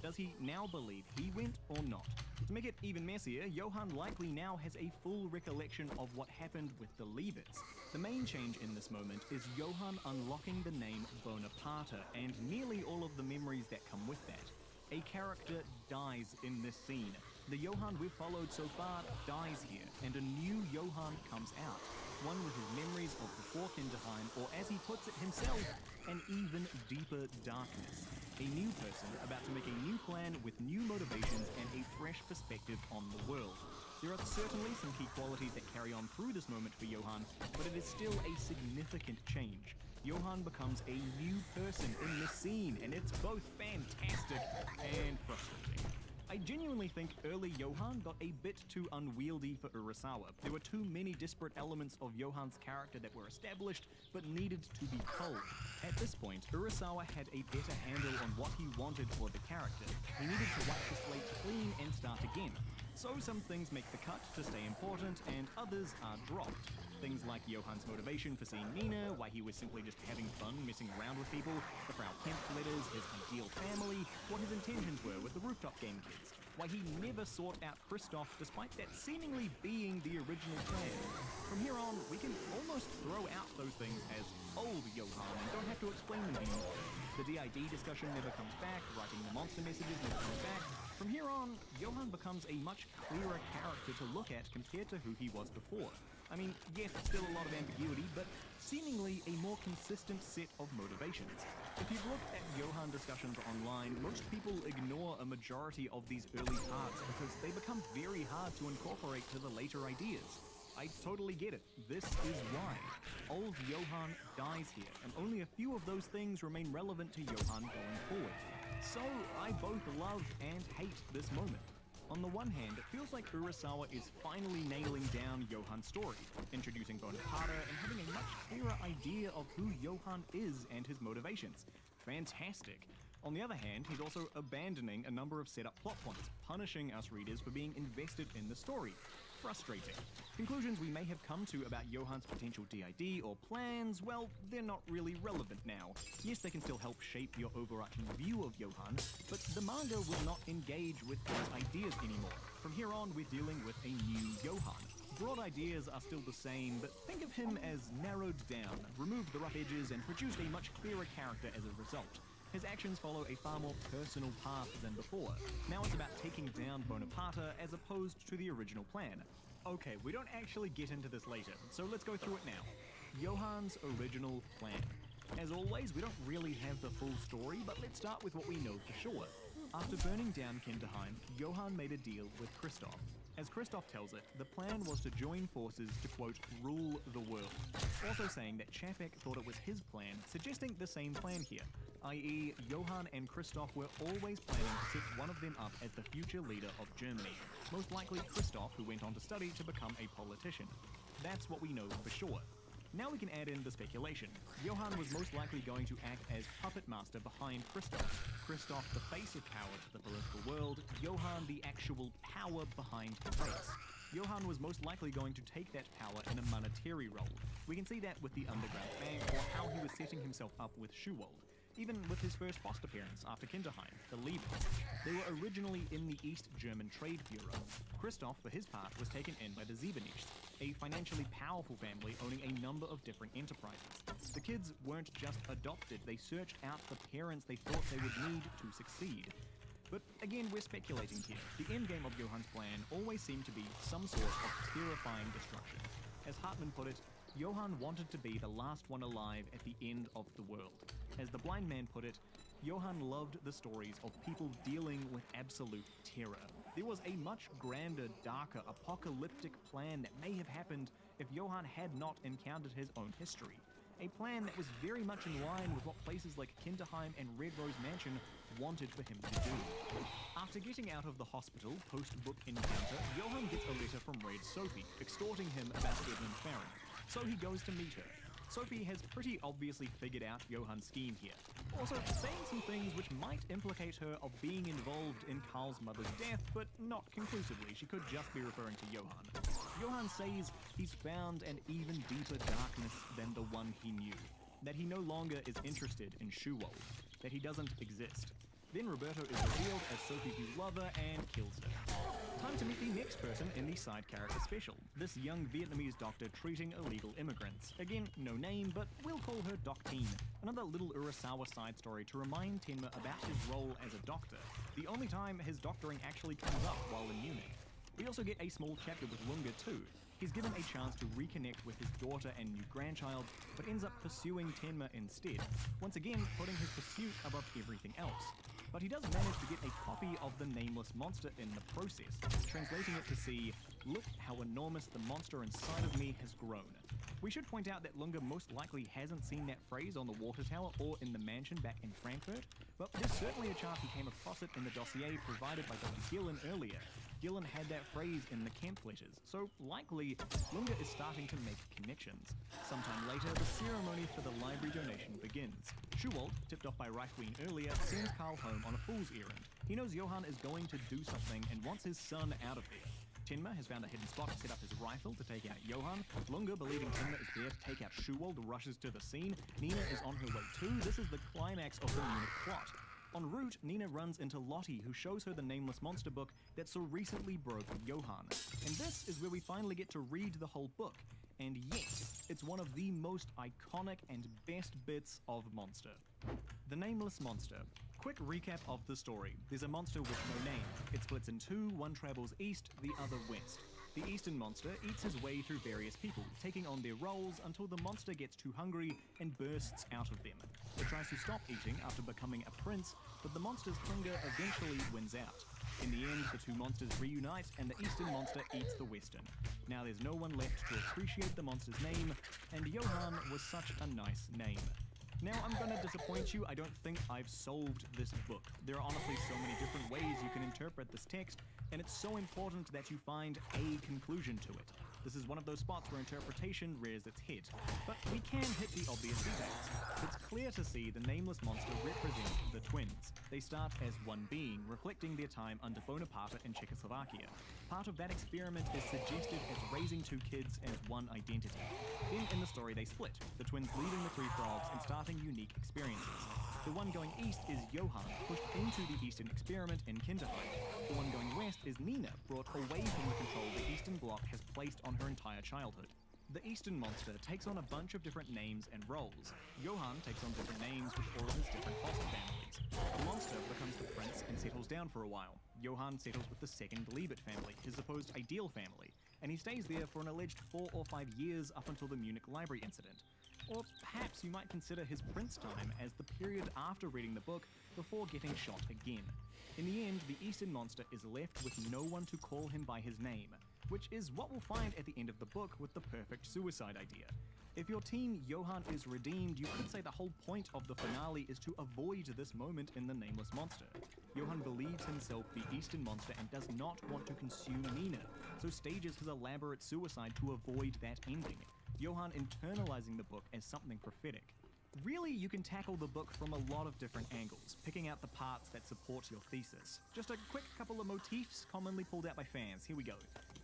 Speaker 10: Does he now believe he went or not? To make it even messier, Johann likely now has a full recollection of what happened with the Leavers. The main change in this moment is Johann unlocking the name Bonaparte and nearly all of the memories that come with that. A character dies in this scene. The Johann we've followed so far dies here, and a new Johann comes out. One with his memories of before Kinderheim, or as he puts it himself, an even deeper darkness. A new person about to make a new plan with new motivations and a fresh perspective on the world. There are certainly some key qualities that carry on through this moment for Johann, but it is still a significant change. Johann becomes a new person in this scene, and it's both fantastic and frustrating. I genuinely think early Johann got a bit too unwieldy for Urasawa. There were too many disparate elements of Johann's character that were established, but needed to be culled. At this point, Urasawa had a better handle on what he wanted for the character. He needed to wipe the slate clean and start again. So some things make the cut to stay important, and others are dropped. Things like Johann's motivation for seeing Nina, why he was simply just having fun messing around with people, the Frau Kemp letters, his ideal family, what his intentions were with the rooftop game kids, why he never sought out Christoph despite that seemingly being the original plan. From here on, we can almost throw out those things as old Johann and don't have to explain them anymore. The DID discussion never comes back, writing the monster messages never comes back. From here on, Johann becomes a much clearer character to look at compared to who he was before. I mean, yes, still a lot of ambiguity, but seemingly a more consistent set of motivations. If you've looked at Johann discussions online, most people ignore a majority of these early parts because they become very hard to incorporate to the later ideas. I totally get it. This is why. Old Johann dies here, and only a few of those things remain relevant to Johann going forward. So, I both love and hate this moment. On the one hand, it feels like Urasawa is finally nailing down Johann's story, introducing Bonaparte and having a much clearer idea of who Johann is and his motivations. Fantastic. On the other hand, he's also abandoning a number of set-up plot points, punishing us readers for being invested in the story. Frustrating. Conclusions we may have come to about Johann's potential DID or plans, well, they're not really relevant now. Yes, they can still help shape your overarching view of Johann, but the manga will not engage with those ideas anymore. From here on, we're dealing with a new Johann. Broad ideas are still the same, but think of him as narrowed down, removed the rough edges, and produced a much clearer character as a result. His actions follow a far more personal path than before. Now it's about taking down Bonaparte as opposed to the original plan. Okay, we don't actually get into this later, so let's go through it now. Johann's original plan. As always, we don't really have the full story, but let's start with what we know for sure. After burning down Kinderheim, Johann made a deal with Christoph. As Christoph tells it, the plan was to join forces to, quote, rule the world. Also saying that Chapek thought it was his plan, suggesting the same plan here, i.e. Johann and Christoph were always planning to set one of them up as the future leader of Germany. Most likely Christoph, who went on to study to become a politician. That's what we know for sure. Now we can add in the speculation. Johann was most likely going to act as puppet master behind Christoph. Christoph, the face of power to the political world, Johann, the actual power behind the face. Johann was most likely going to take that power in a monetary role. We can see that with the Underground Bank or how he was setting himself up with Schuwald. Even with his first Frost appearance after Kinderheim, the Leavers. They were originally in the East German Trade Bureau. Christoph, for his part, was taken in by the Siebenichts, a financially powerful family owning a number of different enterprises. The kids weren't just adopted, they searched out the parents they thought they would need to succeed. But again, we're speculating here. The endgame of Johann's plan always seemed to be some sort of terrifying destruction. As Hartmann put it, Johann wanted to be the last one alive at the end of the world. As the blind man put it, Johann loved the stories of people dealing with absolute terror. There was a much grander, darker, apocalyptic plan that may have happened if Johann had not encountered his own history. A plan that was very much in line with what places like Kinderheim and Red Rose Mansion wanted for him to do. After getting out of the hospital post-book encounter, Johann gets a letter from Red Sophie, extorting him about Edmund Farron. so he goes to meet her. Sophie has pretty obviously figured out Johann's scheme here, also saying some things which might implicate her of being involved in Karl's mother's death, but not conclusively. She could just be referring to Johann. Johann says he's found an even deeper darkness than the one he knew, that he no longer is interested in Schuwald, that he doesn't exist. Then Roberto is revealed as Sophie's new lover and kills her. Time to meet the next person in the side character special, this young Vietnamese doctor treating illegal immigrants. Again, no name, but we'll call her Doc Teen, another little Urasawa side story to remind Tenma about his role as a doctor, the only time his doctoring actually comes up while in Munich. We also get a small chapter with Lunga too. He's given a chance to reconnect with his daughter and new grandchild, but ends up pursuing Tenma instead, once again putting his pursuit above everything else. But he does manage to get a copy of the nameless monster in the process, translating it to see, "Look how enormous the monster inside of me has grown." We should point out that Lunga most likely hasn't seen that phrase on the water tower or in the mansion back in Frankfurt, but there's certainly a chance he came across it in the dossier provided by Dr. Gillen earlier. Gillen had that phrase in the camp letters, so likely Lunga is starting to make connections. Sometime later, the ceremony for the library donation begins. Schuwald, tipped off by Reichwein earlier, sends Karl home on a fool's errand. He knows Johann is going to do something and wants his son out of there. Tenma has found a hidden spot to set up his rifle to take out Johann. Lunga, believing Tenma is there to take out Schuwald, rushes to the scene. Nina is on her way too. This is the climax of the Munich plot. En route, Nina runs into Lottie, who shows her the Nameless Monster book that so recently broke Johann. And this is where we finally get to read the whole book. And yes, it's one of the most iconic and best bits of Monster. The Nameless Monster. Quick recap of the story. There's a monster with no name. It splits in two, one travels east, the other west. The eastern monster eats his way through various people, taking on their roles until the monster gets too hungry and bursts out of them. It tries to stop eating after becoming a prince, but the monster's hunger eventually wins out. In the end, the two monsters reunite and the eastern monster eats the western. Now there's no one left to appreciate the monster's name, and Johann was such a nice name. Now I'm gonna disappoint you, I don't think I've solved this book. There are honestly so many different ways you can interpret this text, and it's so important that you find a conclusion to it. This is one of those spots where interpretation rears its head, but we can hit the obvious details. It's clear to see the Nameless Monster represent the twins. They start as one being, reflecting their time under Bonaparte in Czechoslovakia. Part of that experiment is suggested as raising two kids as one identity. Then in the story they split, the twins leaving the Three Frogs and starting unique experiences. The one going east is Johann, pushed into the Eastern experiment in Kinderheim. The one going west is Nina, brought away from the control the Eastern Bloc has placed on her entire childhood. The Eastern monster takes on a bunch of different names and roles. Johann takes on different names with all of his different foster families. The monster becomes the prince and settles down for a while. Johann settles with the second Liebert family, his supposed ideal family, and he stays there for an alleged 4 or 5 years up until the Munich library incident. Or perhaps you might consider his prince time as the period after reading the book before getting shot again. In the end, the Eastern monster is left with no one to call him by his name, which is what we'll find at the end of the book with the perfect suicide idea. If your teen Johann is redeemed, you could say the whole point of the finale is to avoid this moment in the Nameless Monster. Johann believes himself the Eastern monster and does not want to consume Nina, so stages his elaborate suicide to avoid that ending. Johann internalizing the book as something prophetic. Really, you can tackle the book from a lot of different angles, picking out the parts that support your thesis. Just a quick couple of motifs commonly pulled out by fans. Here we go.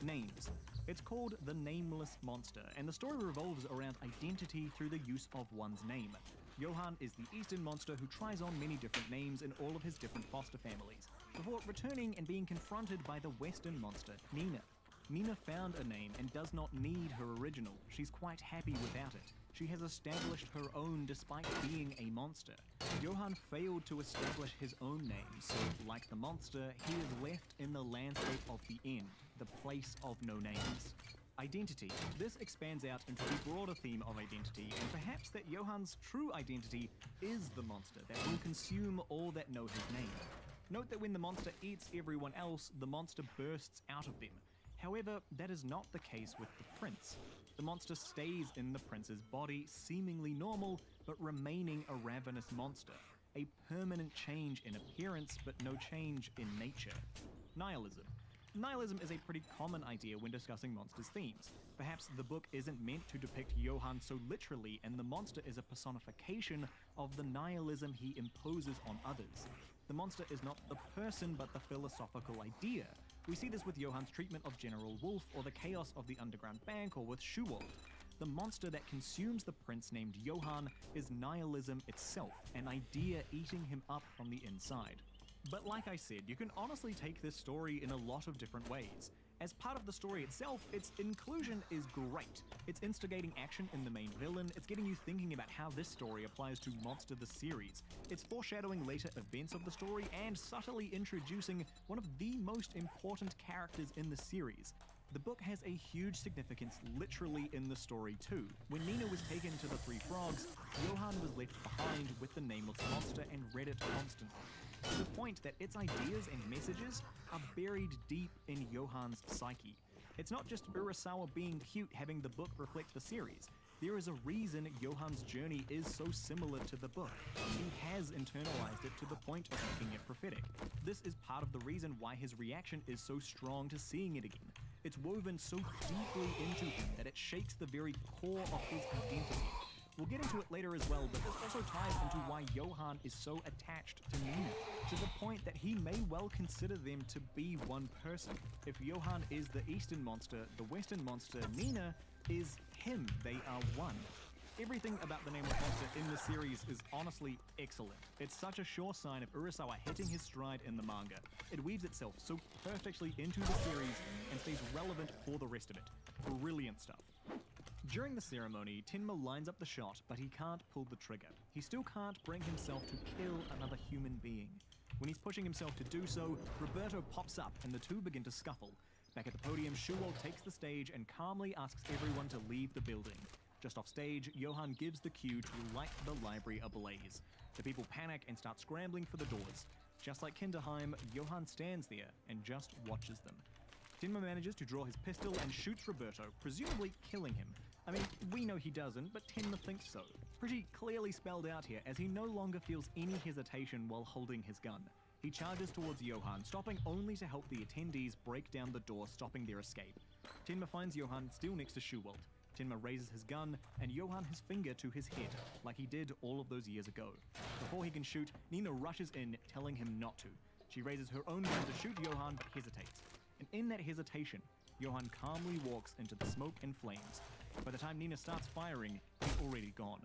Speaker 10: Names. It's called The Nameless Monster, and the story revolves around identity through the use of one's name. Johann is the Eastern monster who tries on many different names in all of his different foster families, before returning and being confronted by the Western monster, Nina. Nina found a name and does not need her original. She's quite happy without it. She has established her own despite being a monster. Johann failed to establish his own name, so like the monster, he is left in the landscape of the end, the place of no names. Identity. This expands out into the broader theme of identity, and perhaps that Johann's true identity is the monster that will consume all that know his name. Note that when the monster eats everyone else, the monster bursts out of them. However, that is not the case with the prince. The monster stays in the prince's body, seemingly normal, but remaining a ravenous monster. A permanent change in appearance, but no change in nature. Nihilism. Nihilism is a pretty common idea when discussing monsters' themes. Perhaps the book isn't meant to depict Johann so literally, and the monster is a personification of the nihilism he imposes on others. The monster is not the person, but the philosophical idea. We see this with Johann's treatment of General Wolf, or the chaos of the underground bank, or with Schuwald. The monster that consumes the prince named Johann is nihilism itself, an idea eating him up from the inside. But like I said, you can honestly take this story in a lot of different ways. As part of the story itself, its inclusion is great. It's instigating action in the main villain, it's getting you thinking about how this story applies to Monster the series. It's foreshadowing later events of the story and subtly introducing one of the most important characters in the series. The book has a huge significance literally in the story too. When Nina was taken to the Three Frogs, Johann was left behind with the nameless monster and read it constantly, to the point that its ideas and messages are buried deep in Johann's psyche. It's not just Urasawa being cute having the book reflect the series. There is a reason Johann's journey is so similar to the book. He has internalized it to the point of making it prophetic. This is part of the reason why his reaction is so strong to seeing it again. It's woven so deeply into him that it shakes the very core of his identity. We'll get into it later as well, but this also ties into why Johann is so attached to Nina, to the point that he may well consider them to be one person. If Johann is the Eastern monster, the Western monster, Nina, is him. They are one. Everything about the Nameless Monster in the series is honestly excellent. It's such a sure sign of Urasawa hitting his stride in the manga. It weaves itself so perfectly into the series and stays relevant for the rest of it. Brilliant stuff. During the ceremony, Tenma lines up the shot, but he can't pull the trigger. He still can't bring himself to kill another human being. When he's pushing himself to do so, Roberto pops up and the two begin to scuffle. Back at the podium, Schuwald takes the stage and calmly asks everyone to leave the building. Just off stage, Johann gives the cue to light the library ablaze. The people panic and start scrambling for the doors. Just like Kinderheim, Johann stands there and just watches them. Tenma manages to draw his pistol and shoots Roberto, presumably killing him. I mean, we know he doesn't, but Tenma thinks so. Pretty clearly spelled out here, as he no longer feels any hesitation while holding his gun. He charges towards Johann, stopping only to help the attendees break down the door, stopping their escape. Tenma finds Johann still next to Schuwald. Tenma raises his gun, and Johann his finger to his head, like he did all of those years ago. Before he can shoot, Nina rushes in, telling him not to. She raises her own gun to shoot Johann, but hesitates. And in that hesitation, Johann calmly walks into the smoke and flames. By the time Nina starts firing, he's already gone.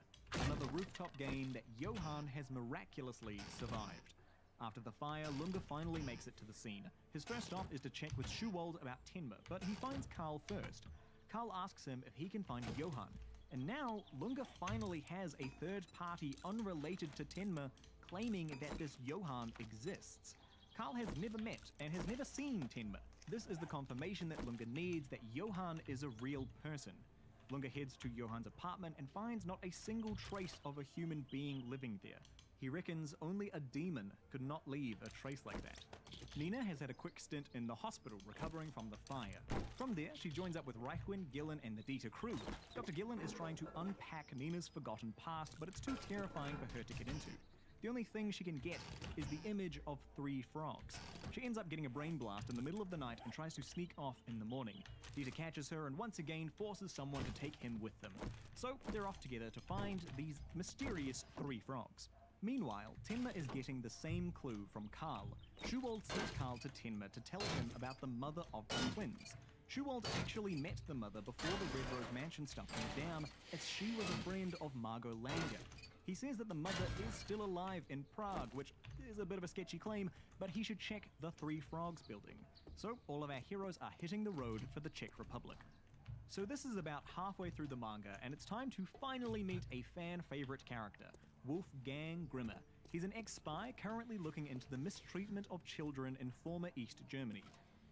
Speaker 10: Another rooftop gain that Johann has miraculously survived. After the fire, Lunga finally makes it to the scene. His first stop is to check with Schuwald about Tenma, but he finds Karl first. Karl asks him if he can find Johann, and now Lunga finally has a third party unrelated to Tenma claiming that this Johann exists. Karl has never met and has never seen Tenma. This is the confirmation that Lunga needs that Johann is a real person. Lunga heads to Johann's apartment and finds not a single trace of a human being living there. He reckons only a demon could not leave a trace like that. Nina has had a quick stint in the hospital recovering from the fire. From there, she joins up with Reichwin, Gillen, and the Dieter crew. Dr. Gillen is trying to unpack Nina's forgotten past, but it's too terrifying for her to get into. The only thing she can get is the image of 3 frogs. She ends up getting a brain blast in the middle of the night and tries to sneak off in the morning. Dieter catches her and once again forces someone to take him with them. So they're off together to find these mysterious 3 frogs. Meanwhile, Tenma is getting the same clue from Karl. Schuwald sent Karl to Tenma to tell him about the mother of the twins. Schuwald actually met the mother before the Red Rose Mansion stuff went down, as she was a friend of Margot Langer. He says that the mother is still alive in Prague, which is a bit of a sketchy claim, but he should check the 3 Frogs building. So all of our heroes are hitting the road for the Czech Republic. So this is about halfway through the manga, and it's time to finally meet a fan-favorite character, Wolfgang Grimmer. He's an ex-spy currently looking into the mistreatment of children in former East Germany.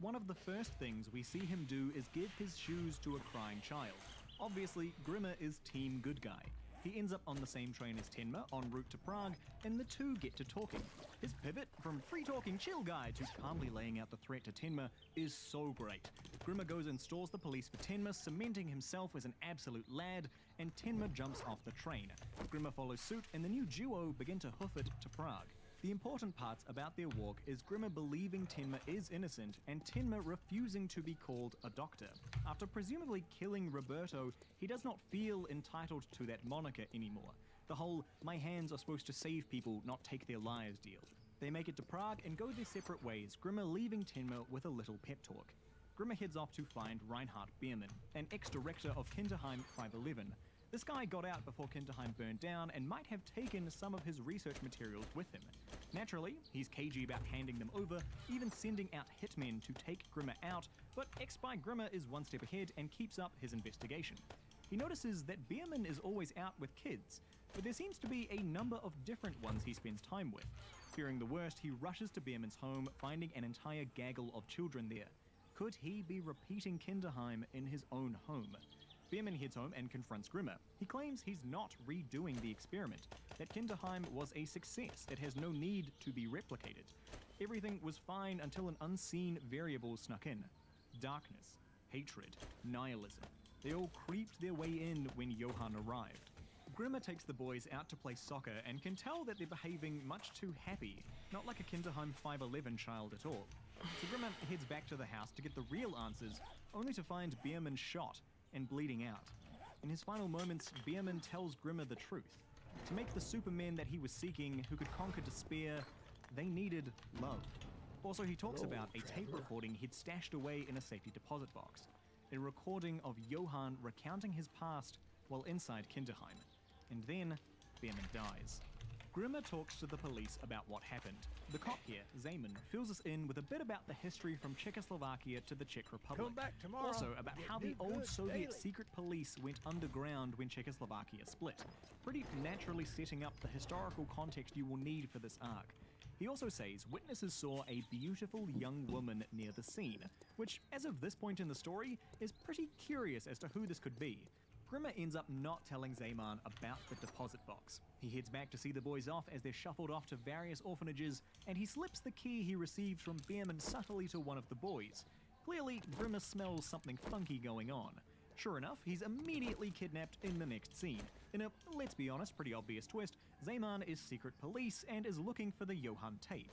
Speaker 10: One of the first things we see him do is give his shoes to a crying child. Obviously, Grimmer is Team Good Guy. He ends up on the same train as Tenma, en route to Prague, and the two get to talking. His pivot from free-talking chill guy to calmly laying out the threat to Tenma is so great. Grimmer goes and stalls the police for Tenma, cementing himself as an absolute lad, and Tenma jumps off the train. Grimmer follows suit, and the new duo begin to hoof it to Prague. The important parts about their walk is Grimmer believing Tenma is innocent and Tenma refusing to be called a doctor. After presumably killing Roberto, he does not feel entitled to that moniker anymore. The whole "my hands are supposed to save people, not take their lives" deal. They make it to Prague and go their separate ways, Grimmer leaving Tenma with a little pep talk. Grimmer heads off to find Reinhard Biermann, an ex-director of Kinderheim 511. This guy got out before Kinderheim burned down and might have taken some of his research materials with him. Naturally, he's cagey about handing them over, even sending out hitmen to take Grimmer out, but ex-spy Grimmer is one step ahead and keeps up his investigation. He notices that Biermann is always out with kids, but there seems to be a number of different ones he spends time with. Fearing the worst, he rushes to Biermann's home, finding an entire gaggle of children there. Could he be repeating Kinderheim in his own home? Biermann heads home and confronts Grimmer. He claims he's not redoing the experiment, that Kinderheim was a success that has no need to be replicated. Everything was fine until an unseen variable snuck in. Darkness, hatred, nihilism. They all creeped their way in when Johann arrived. Grimmer takes the boys out to play soccer and can tell that they're behaving much too happy, not like a Kinderheim 511 child at all. So Grimmer heads back to the house to get the real answers, only to find Biermann shot and bleeding out. In his final moments, Biermann tells Grimmer the truth. To make the supermen that he was seeking, who could conquer despair, they needed love. Also, he talks about a tape recording he'd stashed away in a safety deposit box. A recording of Johann recounting his past while inside Kinderheim. And then, Biermann dies. Grimmer talks to the police about what happened. The cop here, Zeman, fills us in with a bit about the history from Czechoslovakia to the Czech Republic.
Speaker 16: Come back tomorrow.
Speaker 10: Also about how the old Soviet secret police went underground when Czechoslovakia split. Pretty naturally setting up the historical context you will need for this arc. He also says witnesses saw a beautiful young woman near the scene, which, as of this point in the story, is pretty curious as to who this could be. Grimmer ends up not telling Zeman about the deposit box. He heads back to see the boys off as they're shuffled off to various orphanages, and he slips the key he received from Biermann subtly to one of the boys. Clearly, Grimmer smells something funky going on. Sure enough, he's immediately kidnapped in the next scene. In a, let's be honest, pretty obvious twist, Zeman is secret police and is looking for the Johann tape.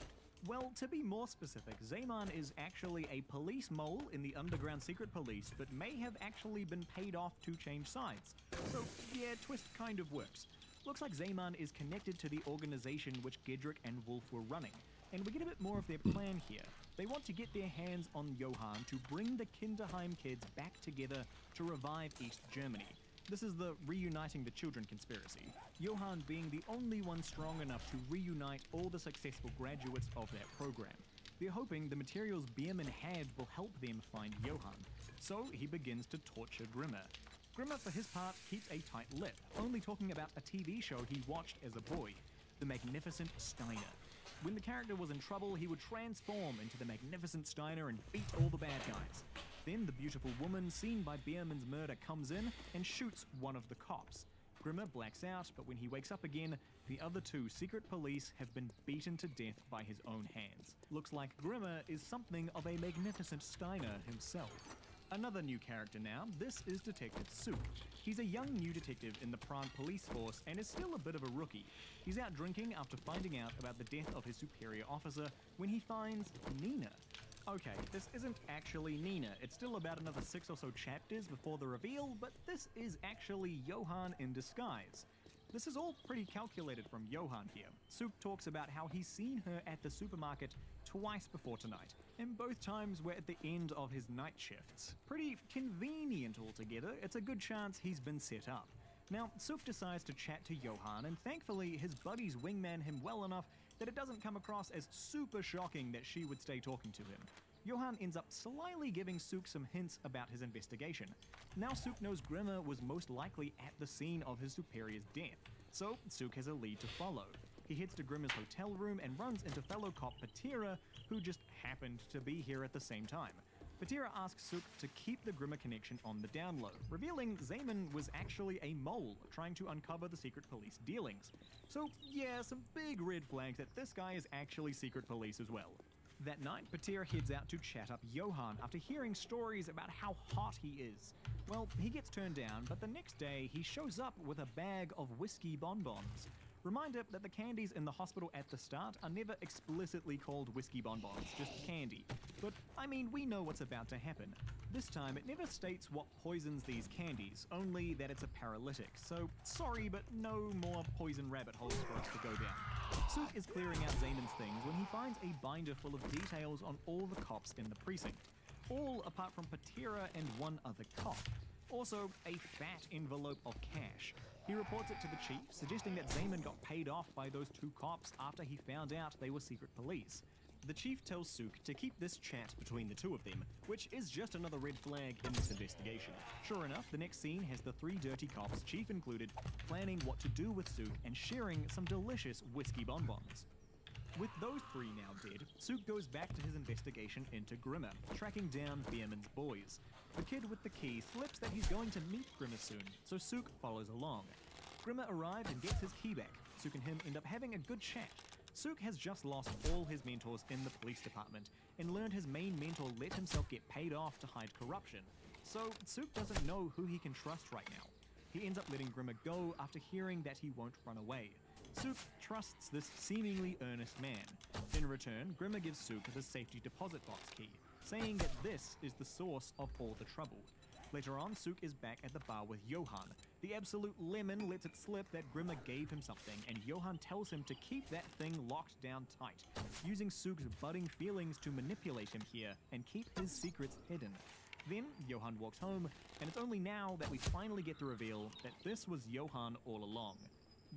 Speaker 10: Well, to be more specific, Zeman is actually a police mole in the underground secret police, but may have actually been paid off to change sides. So, yeah, twist kind of works. Looks like Zeman is connected to the organization which Gedrick and Wolf were running, and we get a bit more of their plan here. They want to get their hands on Johann to bring the Kinderheim kids back together to revive East Germany. This is the reuniting the children conspiracy, Johann being the only one strong enough to reunite all the successful graduates of that program. They're hoping the materials Biermann had will help them find Johann, so he begins to torture Grimmer. Grimmer, for his part, keeps a tight lip, only talking about a TV show he watched as a boy, The Magnificent Steiner. When the character was in trouble, he would transform into the Magnificent Steiner and beat all the bad guys. Then the beautiful woman seen by Biermann's murder comes in and shoots one of the cops. Grimmer blacks out, but when he wakes up again, the other two secret police have been beaten to death by his own hands. Looks like Grimmer is something of a Magnificent Steiner himself. Another new character now, this is Detective Suk. He's a young new detective in the Prague police force and is still a bit of a rookie. He's out drinking after finding out about the death of his superior officer when he finds Nina. Okay, this isn't actually Nina. It's still about another 6 or so chapters before the reveal, but this is actually Johann in disguise. This is all pretty calculated from Johann here. Suk talks about how he's seen her at the supermarket twice before tonight, and both times were at the end of his night shifts. Pretty convenient altogether. It's a good chance he's been set up. Now, Suk decides to chat to Johann, and thankfully his buddies wingman him well enough that it doesn't come across as super shocking that she would stay talking to him. Johann ends up slyly giving Suk some hints about his investigation. Now Suk knows Grimmer was most likely at the scene of his superior's death, so Suk has a lead to follow. He heads to Grimmer's hotel room and runs into fellow cop Patira, who just happened to be here at the same time. Patira asks Suk to keep the Grimmer connection on the down low, revealing Zeman was actually a mole trying to uncover the secret police dealings. So yeah, some big red flags that this guy is actually secret police as well. That night, Patira heads out to chat up Johann after hearing stories about how hot he is. Well, he gets turned down, but the next day he shows up with a bag of whiskey bonbons. Reminder that the candies in the hospital at the start are never explicitly called whiskey bonbons, just candy. But, I mean, we know what's about to happen. This time, it never states what poisons these candies, only that it's a paralytic. So, sorry, but no more poison rabbit holes for us to go down. Sook is clearing out Zamon's things when he finds a binder full of details on all the cops in the precinct. All apart from Patera and one other cop. Also, a fat envelope of cash. He reports it to the chief, suggesting that Zaman got paid off by those two cops after he found out they were secret police. The chief tells Sook to keep this chat between the two of them, which is just another red flag in this investigation. Sure enough, the next scene has the three dirty cops, chief included, planning what to do with Sook and sharing some delicious whiskey bonbons. With those three now dead, Sook goes back to his investigation into Grimmer, tracking down Beerman's boys. The kid with the key slips that he's going to meet Grimmer soon, so Sook follows along. Grimmer arrives and gets his key back. Sook and him end up having a good chat. Sook has just lost all his mentors in the police department and learned his main mentor let himself get paid off to hide corruption. So Sook doesn't know who he can trust right now. He ends up letting Grimmer go after hearing that he won't run away. Sook trusts this seemingly earnest man. In return, Grimmer gives Sook the safety deposit box key, saying that this is the source of all the trouble. Later on, Sook is back at the bar with Johan. The absolute lemon lets it slip that Grimmer gave him something, and Johan tells him to keep that thing locked down tight, using Sook's budding feelings to manipulate him here and keep his secrets hidden. Then, Johan walks home, and it's only now that we finally get the reveal that this was Johan all along.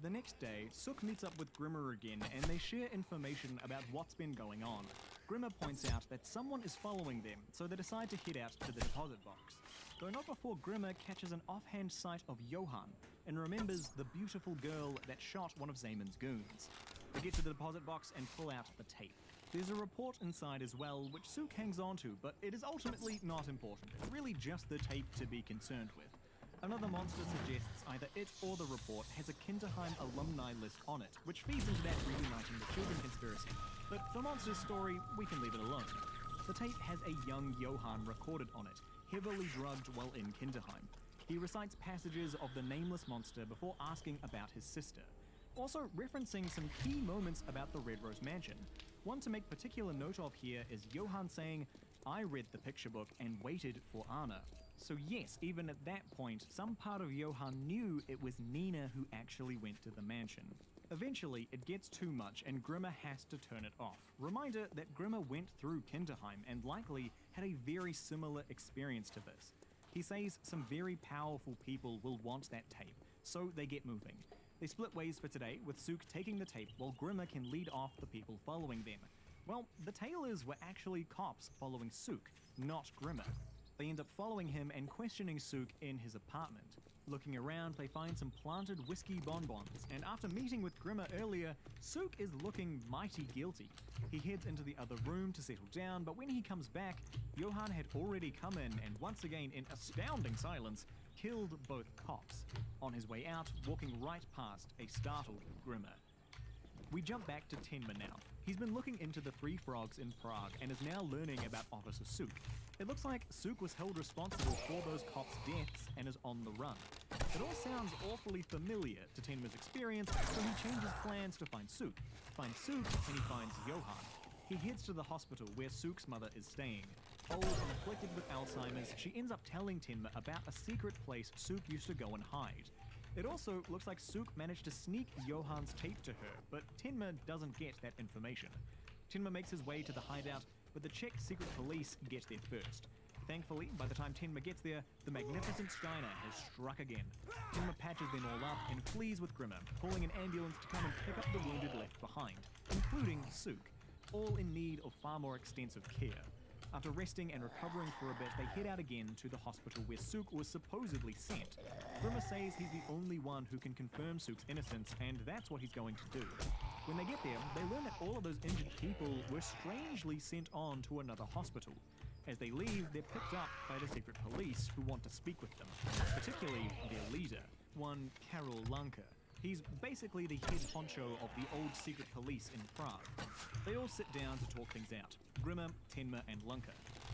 Speaker 10: The next day, Sook meets up with Grimmer again, and they share information about what's been going on. Grimmer points out that someone is following them, so they decide to head out to the deposit box. Though not before Grimmer catches an offhand sight of Johan, and remembers the beautiful girl that shot one of Zamon's goons. They get to the deposit box and pull out the tape. There's a report inside as well, which Sook hangs on to, but it is ultimately not important. It's really just the tape to be concerned with. Another monster suggests either it or the report has a Kinderheim alumni list on it, which feeds into that reuniting the children conspiracy. But for Monster's story, we can leave it alone. The tape has a young Johan recorded on it, heavily drugged while in Kinderheim. He recites passages of the nameless monster before asking about his sister, also referencing some key moments about the Red Rose Mansion. One to make particular note of here is Johan saying, "I read the picture book and waited for Anna." So yes, even at that point, some part of Johan knew it was Nina who actually went to the mansion. Eventually, it gets too much and Grimmer has to turn it off. Reminder that Grimmer went through Kinderheim and likely had a very similar experience to this. He says some very powerful people will want that tape, so they get moving. They split ways for today, with Sook taking the tape while Grimmer can lead off the people following them. Well, the Taylors were actually cops following Sook, not Grimmer. They end up following him and questioning Sook in his apartment. Looking around, they find some planted whiskey bonbons, and after meeting with Grimmer earlier, Sook is looking mighty guilty. He heads into the other room to settle down, but when he comes back, Johan had already come in and once again, in astounding silence, killed both cops. On his way out, walking right past a startled Grimmer. We jump back to Tenma now. He's been looking into the Three Frogs in Prague and is now learning about Officer Sook. It looks like Sook was held responsible for those cops' deaths and is on the run. It all sounds awfully familiar to Tenma's experience, so he changes plans to find Sook, and he finds Johan. He heads to the hospital where Sook's mother is staying. Old and afflicted with Alzheimer's, she ends up telling Tenma about a secret place Sook used to go and hide. It also looks like Sook managed to sneak Johan's tape to her, but Tenma doesn't get that information. Tenma makes his way to the hideout, but the Czech secret police get there first. Thankfully, by the time Tenma gets there, the magnificent Steiner has struck again. Tenma patches them all up and flees with Grimmer, calling an ambulance to come and pick up the wounded left behind, including Sook, all in need of far more extensive care. After resting and recovering for a bit, they head out again to the hospital where Sook was supposedly sent. Grimmer says he's the only one who can confirm Sook's innocence, and that's what he's going to do. When they get there, they learn that all of those injured people were strangely sent on to another hospital. As they leave, they're picked up by the secret police who want to speak with them, particularly their leader, one Karol Lanka. He's basically the head honcho of the old secret police in Prague. They all sit down to talk things out, Grimmer, Tenma, and Lanka.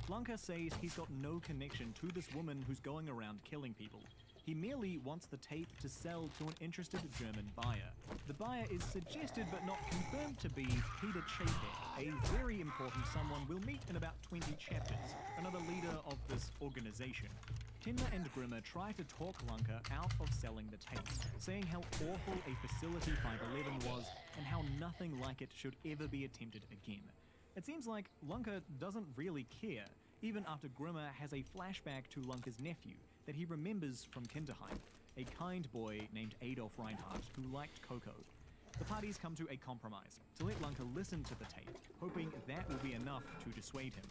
Speaker 10: Lanka says he's got no connection to this woman who's going around killing people. He merely wants the tape to sell to an interested German buyer. The buyer is suggested but not confirmed to be Peter Chapek, a very important someone we'll meet in about 20 chapters, another leader of this organization. Tenma and Grimmer try to talk Lunker out of selling the tape, saying how awful a Facility 511 was and how nothing like it should ever be attempted again. It seems like Lunker doesn't really care, even after Grimmer has a flashback to Lunker's nephew that he remembers from Kinderheim, a kind boy named Adolf Reinhardt who liked Coco. The parties come to a compromise to let Lunker listen to the tape, hoping that will be enough to dissuade him.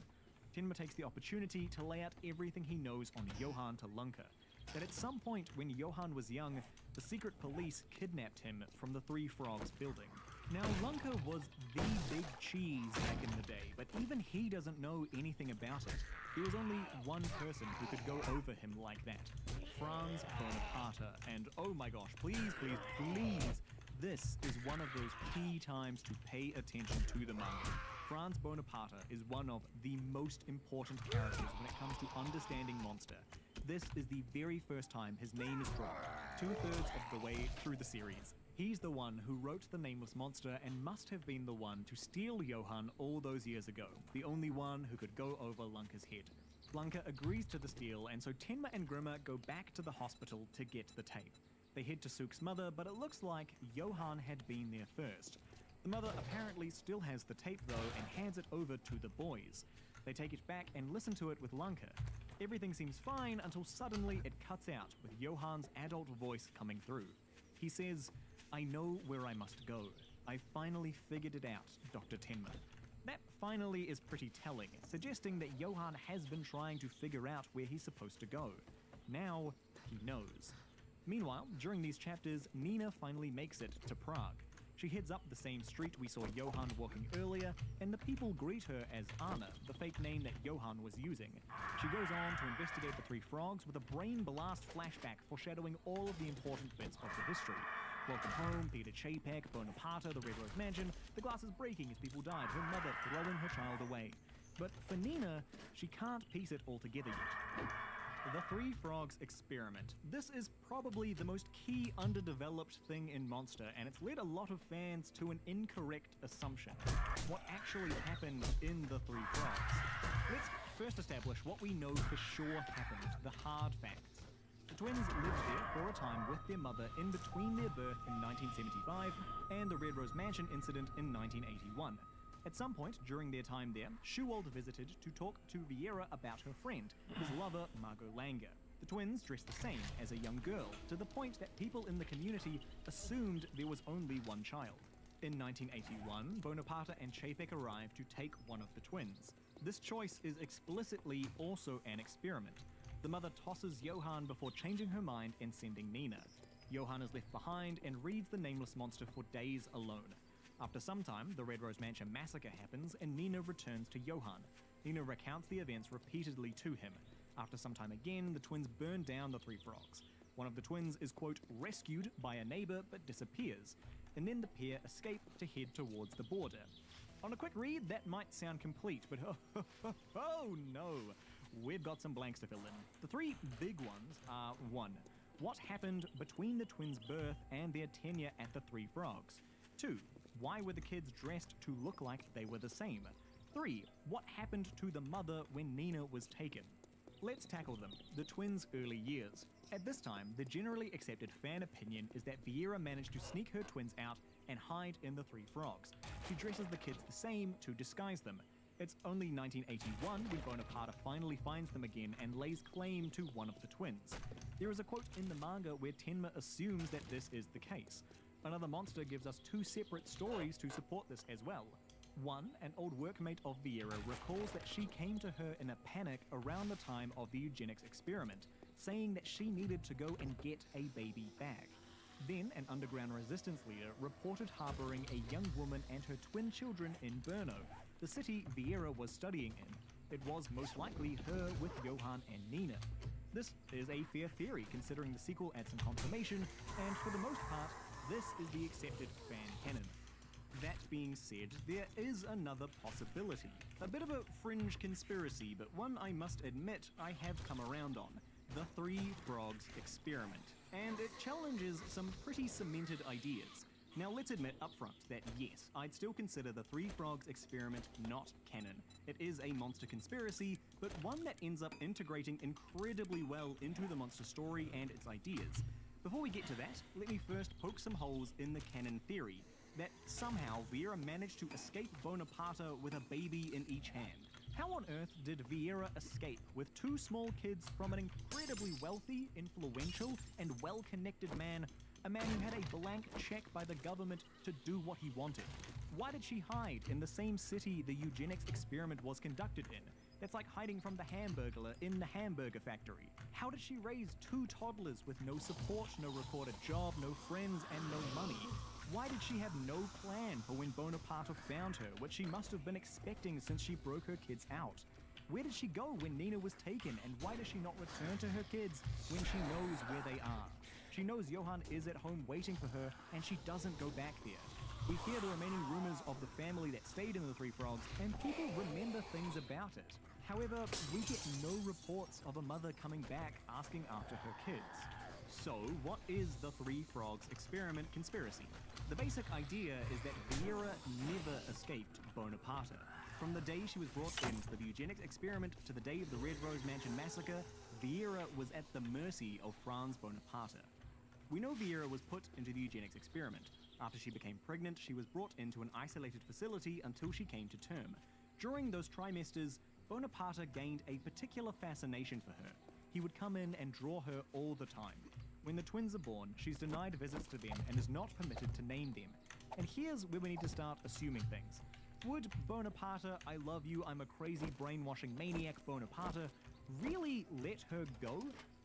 Speaker 10: Tenma takes the opportunity to lay out everything he knows on Johann to Lunker, that at some point when Johann was young, the secret police kidnapped him from the Three Frogs building. Now, Lunker was the big cheese back in the day, but even he doesn't know anything about it. There was only one person who could go over him like that, Franz Bonaparte, and oh my gosh, please, please, please, this is one of those key times to pay attention to the manga. Franz Bonaparte is one of the most important characters when it comes to understanding Monster. This is the very first time his name is dropped, 2/3 of the way through the series. He's the one who wrote The Nameless Monster and must have been the one to steal Johann all those years ago, the only one who could go over Lunker's head. Lunker agrees to the steal, and so Tenma and Grimmer go back to the hospital to get the tape. They head to Sook's mother, but it looks like Johann had been there first. The mother apparently still has the tape though and hands it over to the boys. They take it back and listen to it with Lunker. Everything seems fine until suddenly it cuts out with Johann's adult voice coming through. He says, "I know where I must go. I finally figured it out, Dr. Tenma." That finally is pretty telling, suggesting that Johann has been trying to figure out where he's supposed to go. Now, he knows. Meanwhile, during these chapters, Nina finally makes it to Prague. She heads up the same street we saw Johann walking earlier, and the people greet her as Anna, the fake name that Johann was using. She goes on to investigate the Three Frogs with a brain blast flashback foreshadowing all of the important bits of the history. Welcome home, Peter Chapek, Bonaparte, the Red Rose Mansion, the glass is breaking as people died, her mother throwing her child away. But for Nina, she can't piece it all together yet. The Three Frogs experiment. This is probably the most key underdeveloped thing in Monster, and it's led a lot of fans to an incorrect assumption. What actually happened in the Three Frogs? Let's first establish what we know for sure happened, the hard facts. The twins lived there for a time with their mother in between their birth in 1975 and the Red Rose Mansion incident in 1981. At some point during their time there, Schuwald visited to talk to Vieira about her friend, his lover Margot Langer. The twins dressed the same as a young girl, to the point that people in the community assumed there was only one child. In 1981, Bonaparte and Chapek arrived to take one of the twins. This choice is explicitly also an experiment. The mother tosses Johann before changing her mind and sending Nina. Johann is left behind and reads The Nameless Monster for days alone. After some time, the Red Rose Mansion massacre happens and Nina returns to Johann. Nina recounts the events repeatedly to him. After some time again, the twins burn down the Three Frogs. One of the twins is, quote, rescued by a neighbor but disappears, and then the pair escape to head towards the border. On a quick read, that might sound complete, but oh no! We've got some blanks to fill in. The three big ones are 1. What happened between the twins' birth and their tenure at the Three Frogs? 2. Why were the kids dressed to look like they were the same? 3. What happened to the mother when Nina was taken? Let's tackle them. The twins' early years. At this time, the generally accepted fan opinion is that Vieira managed to sneak her twins out and hide in the Three Frogs. She dresses the kids the same to disguise them. It's only 1981 when Bonaparte finally finds them again and lays claim to one of the twins. There is a quote in the manga where Tenma assumes that this is the case. Another monster gives us 2 separate stories to support this as well. 1, an old workmate of Vieira recalls that she came to her in a panic around the time of the eugenics experiment, saying that she needed to go and get a baby back. Then, an underground resistance leader reported harboring a young woman and her twin children in Brno, the city Vieira was studying in. It was most likely her with Johann and Nina. This is a fair theory considering the sequel adds some confirmation, and for the most part, this is the accepted fan canon. That being said, there is another possibility. A bit of a fringe conspiracy, but one I must admit I have come around on. the Three Frogs Experiment, and it challenges some pretty cemented ideas. Now let's admit up front that yes, I'd still consider the Three Frogs Experiment not canon. It is a monster conspiracy, but one that ends up integrating incredibly well into the monster story and its ideas. Before we get to that, let me first poke some holes in the canon theory, that somehow Vieira managed to escape Bonaparte with a baby in each hand. How on earth did Vieira escape with two small kids from an incredibly wealthy, influential, and well-connected man, a man who had a blank check by the government to do what he wanted? Why did she hide in the same city the eugenics experiment was conducted in? That's like hiding from the Hamburglar in the hamburger factory. How did she raise two toddlers with no support, no recorded job, no friends, and no money? Why did she have no plan for when Bonaparte found her, which she must have been expecting since she broke her kids out? Where did she go when Nina was taken, and why does she not return to her kids when she knows where they are? She knows Johann is at home waiting for her, and she doesn't go back there. We hear the remaining rumors of the family that stayed in the Three Frogs, and people remember things about it. However, we get no reports of a mother coming back asking after her kids. So, what is the Three Frogs Experiment conspiracy? The basic idea is that Vieira never escaped Bonaparte. From the day she was brought in for the eugenics experiment to the day of the Red Rose Mansion massacre, Vieira was at the mercy of Franz Bonaparte. We know Vieira was put into the eugenics experiment. After she became pregnant, she was brought into an isolated facility until she came to term. During those trimesters, Bonaparte gained a particular fascination for her. He would come in and draw her all the time. When the twins are born, she's denied visits to them and is not permitted to name them. And here's where we need to start assuming things. Would Bonaparte, I love you, I'm a crazy brainwashing maniac Bonaparte, really let her go?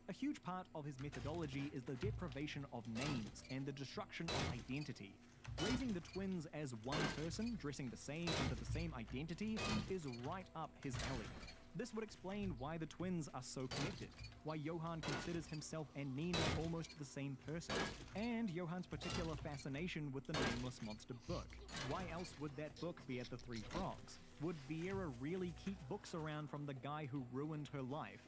Speaker 10: A huge part of his methodology is the deprivation of names and the destruction of identity. Raising the twins as one person, dressing the same under the same identity, is right up his alley. This would explain why the twins are so connected, why Johann considers himself and Nina almost the same person, and Johann's particular fascination with the nameless monster book. Why else would that book be at the Three Frogs? Would Vieira really keep books around from the guy who ruined her life?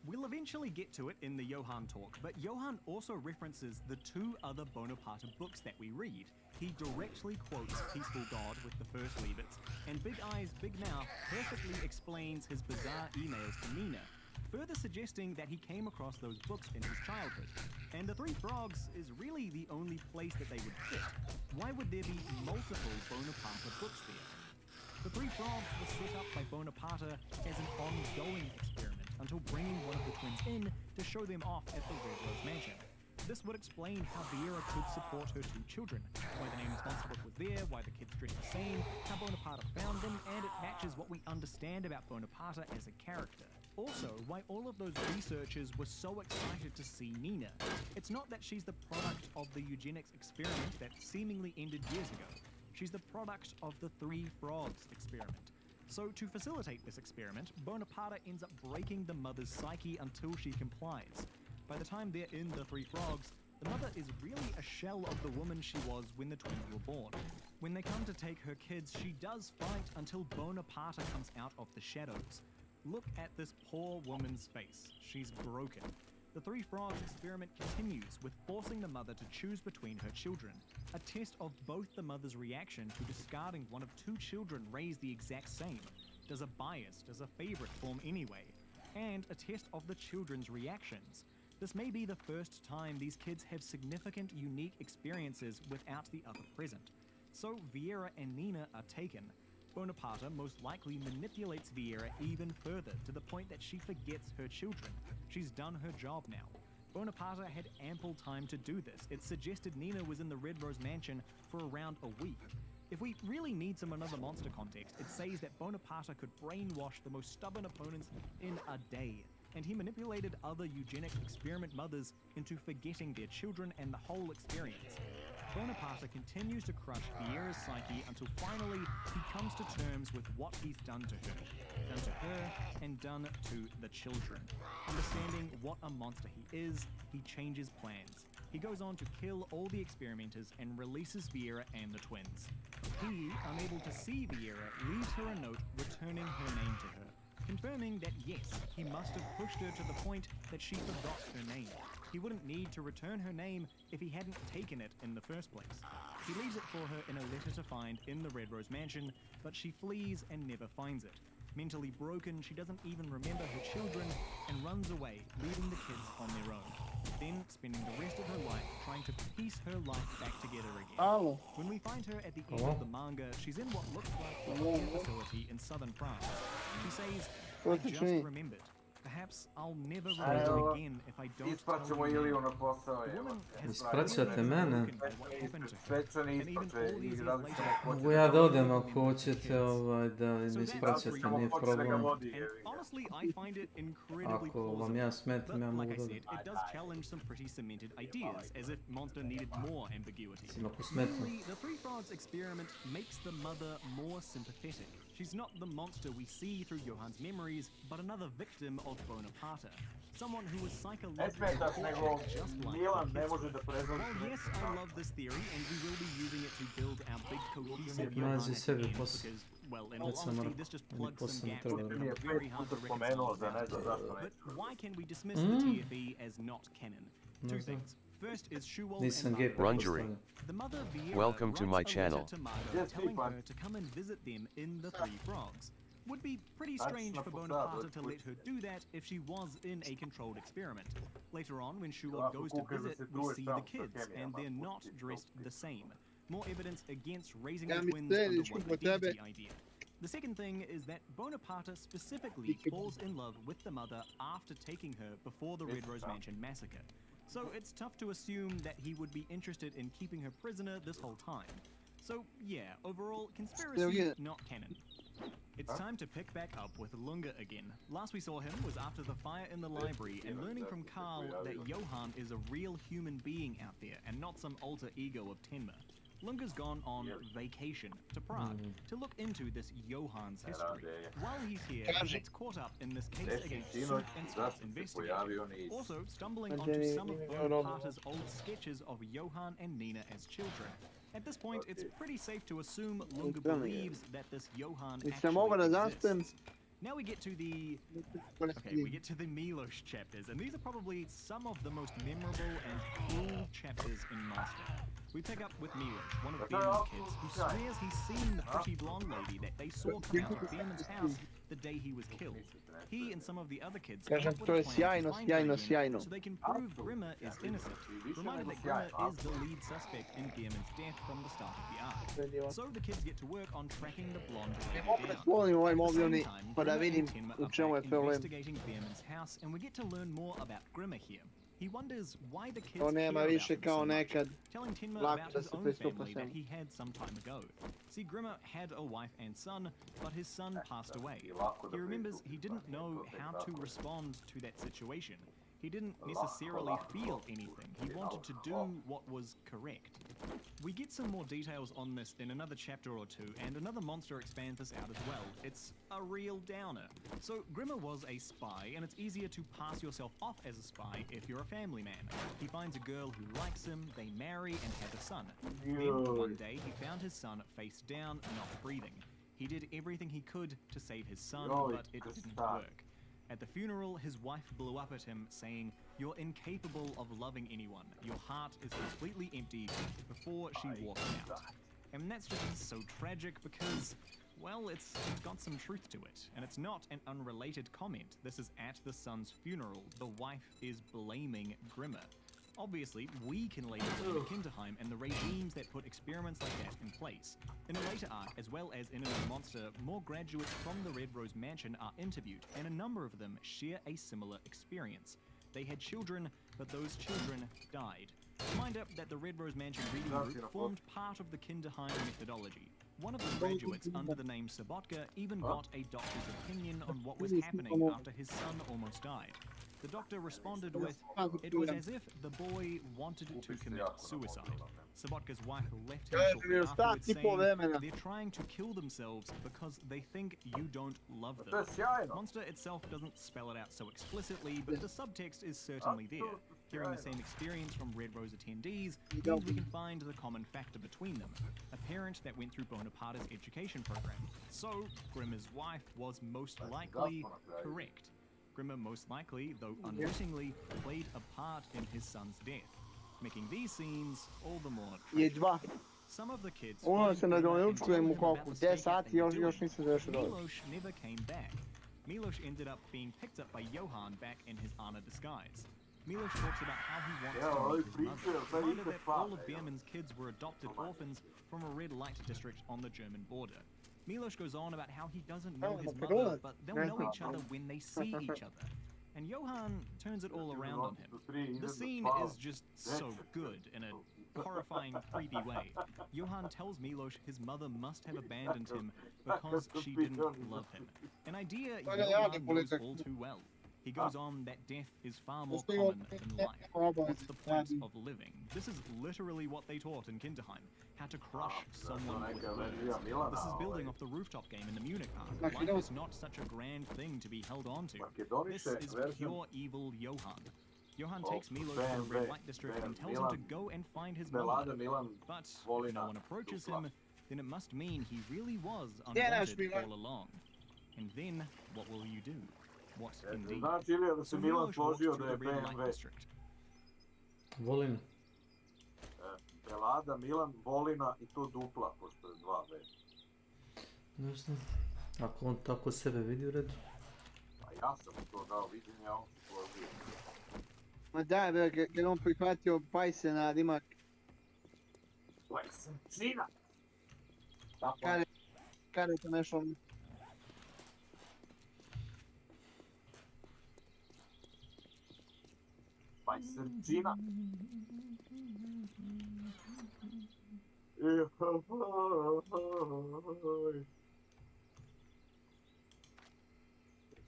Speaker 10: We'll eventually get to it in the Johann talk, but Johann also references the two other Bonaparte books that we read. He directly quotes Peaceful God with the first leavets, and Big Eyes, Big Mouth perfectly explains his bizarre emails to Nina, further suggesting that he came across those books in his childhood. And the Three Frogs is really the only place that they would fit. Why would there be multiple Bonaparte books there? The Three Frogs were set up by Bonaparte as an ongoing experiment until bringing one of the twins in to show them off at the Red Rose Mansion. This would explain how Vieira could support her two children, why the nameless monster book was there, why the kids dressed the same, how Bonaparte found them, and it matches what we understand about Bonaparte as a character. Also, why all of those researchers were so excited to see Nina. It's not that she's the product of the eugenics experiment that seemingly ended years ago. She's the product of the Three Frogs experiment. So to facilitate this experiment, Bonaparte ends up breaking the mother's psyche until she complies. By the time they're in the Three Frogs, the mother is really a shell of the woman she was when the twins were born. When they come to take her kids, she does fight until Bonaparte comes out of the shadows. Look at this poor woman's face. She's broken. The Three Frogs experiment continues with forcing the mother to choose between her children, a test of both the mother's reaction to discarding one of two children raised the exact same. Does a bias, does a favorite form anyway? And a test of the children's reactions. This may be the first time these kids have significant, unique experiences without the other present. So Vieira and Nina are taken. Bonaparte most likely manipulates Vieira even further to the point that she forgets her children. She's done her job now. Bonaparte had ample time to do this. It suggested Nina was in the Red Rose Mansion for around a week. If we really need some another monster context, it says that Bonaparte could brainwash the most stubborn opponents in a day, and he manipulated other eugenics experiment mothers into forgetting their children and the whole experience. Bonaparte continues to crush Vieira's psyche until finally he comes to terms with what he's done to her, and done to the children. Understanding what a monster he is, he changes plans. He goes on to kill all the experimenters and releases Vieira and the twins. He, unable to see Vieira, leaves her a note returning her name to her. confirming that yes, he must have pushed her to the point that she forgot her name. He wouldn't need to return her name if he hadn't taken it in the first place. He leaves it for her in a letter to find in the Red Rose Mansion, but she flees and never finds it. Mentally broken, she doesn't even remember her children and runs away, leaving the kids on their own. Then spending the rest of her life trying to piece her life back together again. When we find her at the end of the manga, she's in what looks like a care facility in southern France. She says, "I just remembered. Perhaps I'll never remember again if I don't
Speaker 6: Ispraćemo Iliju na posao, evo.
Speaker 11: Ispraćate mene?
Speaker 6: Svečani ispraće i radit ćemo ko će
Speaker 11: Mogu ja da odem ako hoćete da me ispraćate, nije problem. Ako vam ja smetam, ja mogu da odem. Mislim, ako smetam.
Speaker 10: The Three Frogs experiment makes the mother more sympathetic. She's not the monster we see through Johan's memories, but another victim of Bonaparte. Someone who was psychologically tortured just like the kids. Well, yes, I love this theory, and we will be using it to build our big cohesive Johan again, because, well, in all honesty, this just plugs some gaps that become very hard to reconcile. But why can we dismiss the TFE as not canon? Two things. First is Shuwol and
Speaker 19: Rungery. Welcome to my channel.
Speaker 10: Telling her to come and visit them in the Three Frogs. Would be pretty strange for Bonaparte to let her do that if she was in a controlled experiment. Later on, when Shuwol goes to visit, we see the kids, and they're not dressed the same. More evidence against raising the twins under one identity idea. The second thing is that Bonaparte specifically falls in love with the mother after taking her before the Red Rose Mansion massacre. So it's tough to assume that he would be interested in keeping her prisoner this whole time. So yeah, overall, conspiracy not canon. It's time to pick back up with Lunga again. Last we saw him was after the fire in the library and learning from Carl that Johan is a real human being out there and not some alter ego of Tenma. Lunga's gone on vacation to Prague to look into this Johan's history. While he's here, he gets caught up in this case against Soot and Scott's investigation. Also stumbling onto some of Bonaparte's old sketches of Johan and Nina as children. At this point, it's pretty safe to assume Lunga believes that this Johan actually exists. Now we get to the Milos chapters, and these are probably some of the most memorable and cool chapters in Monster. We pick up with Milos, one of Behrman's kids, who swears he's seen the pretty blonde lady that they saw come out of Behrman's house the day he was killed. He and some of the other kids come up with a plan to find her again, so they can prove Grimma is innocent. Reminded that Grimma is the lead suspect in Behrman's death from the start of the arc. So the kids get to work on tracking the blonde lady down. Investigating Behrman's house, and we get to learn more about Grimma here. He wonders why the kids care about him so much, telling Tenma about his own family that he had some time ago. See, Grimma had a wife and son, but his son passed away. He remembers he didn't know how to respond to that situation. He didn't necessarily feel anything. He wanted to do what was correct. We get some more details on this in another chapter or two, and another monster expands this out as well. It's a real downer. So Grimma was a spy, and it's easier to pass yourself off as a spy if you're a family man. He finds a girl who likes him, they marry and have a son. Then one day he found his son face down, not breathing. He did everything he could to save his son, but it didn't work. At the funeral, his wife blew up at him, saying, "You're incapable of loving anyone. Your heart is completely empty," before she walked out. And that's just so tragic because, well, it's got some truth to it. And it's not an unrelated comment. This is at the son's funeral. The wife is blaming Grimma. Obviously, we can later blame Kinderheim and the regimes that put experiments like that in place. In a later arc, as well as in another monster, more graduates from the Red Rose Mansion are interviewed, and a number of them share a similar experience. They had children, but those children died. Reminder that the Red Rose Mansion reading group formed part of the Kinderheim methodology. One of the graduates under the name Sabotka even got a doctor's opinion on what was happening after his son almost died. The doctor responded with, "It was as if the boy wanted to commit suicide." Sabotka's wife left him shortly afterwards, saying, "They're trying to kill themselves because they think you don't love them." Monster itself doesn't spell it out so explicitly, but the subtext is certainly there. Hearing the same experience from Red Rose attendees means we can find the common factor between them, a parent that went through Bonaparte's education program. So, Grimmer's wife was most likely correct. Grimmer most likely, though unwittingly, played a part in his son's death, making these scenes all the more tragic. Some of the kids
Speaker 2: se na dojučkujem u koliko, 10 sati još nisam završio dobro.
Speaker 10: Miloš never came back. Miloš ended up being picked up by Johan back in his Anna disguise. Miloš talks about how he wants to meet his mother, reminded that all of Beerman's kids were adopted orphans from a red light district on the German border. Miloš goes on about how he doesn't know his mother, but they'll know each other when they see each other. And Johan turns it all around on him. The scene is just so good in a horrifying, creepy way. Johan tells Miloš his mother must have abandoned him because she didn't love him. An idea Johan knows all too well. He goes on that death is far more common than life. What's the point of living? This is literally what they taught in Kinderheim, how to crush someone with words. This is building off the rooftop game in the Munich arc. Life is not such a grand thing to be held on to. This is pure evil Johan. Johan takes Miloš to the red light district and tells him to go and find his mother. But if no one approaches him, then it must mean he really was unwanted all along. And then, what will you do? What indeed? So Miloš walks to the red light district.
Speaker 11: Volina.
Speaker 6: Belada, Milan, Volina I to dupla, pošto je 2V.
Speaker 11: Ne znam. Ako on tako sebe vidi u redu.
Speaker 6: Pa ja sam mu to dao viđenje, a on se složio.
Speaker 2: Ma daj, bre, kad on prihvatio Pajsena, ima...
Speaker 6: Pajsencina!
Speaker 2: Kada je to nešto...
Speaker 6: Pajsencina!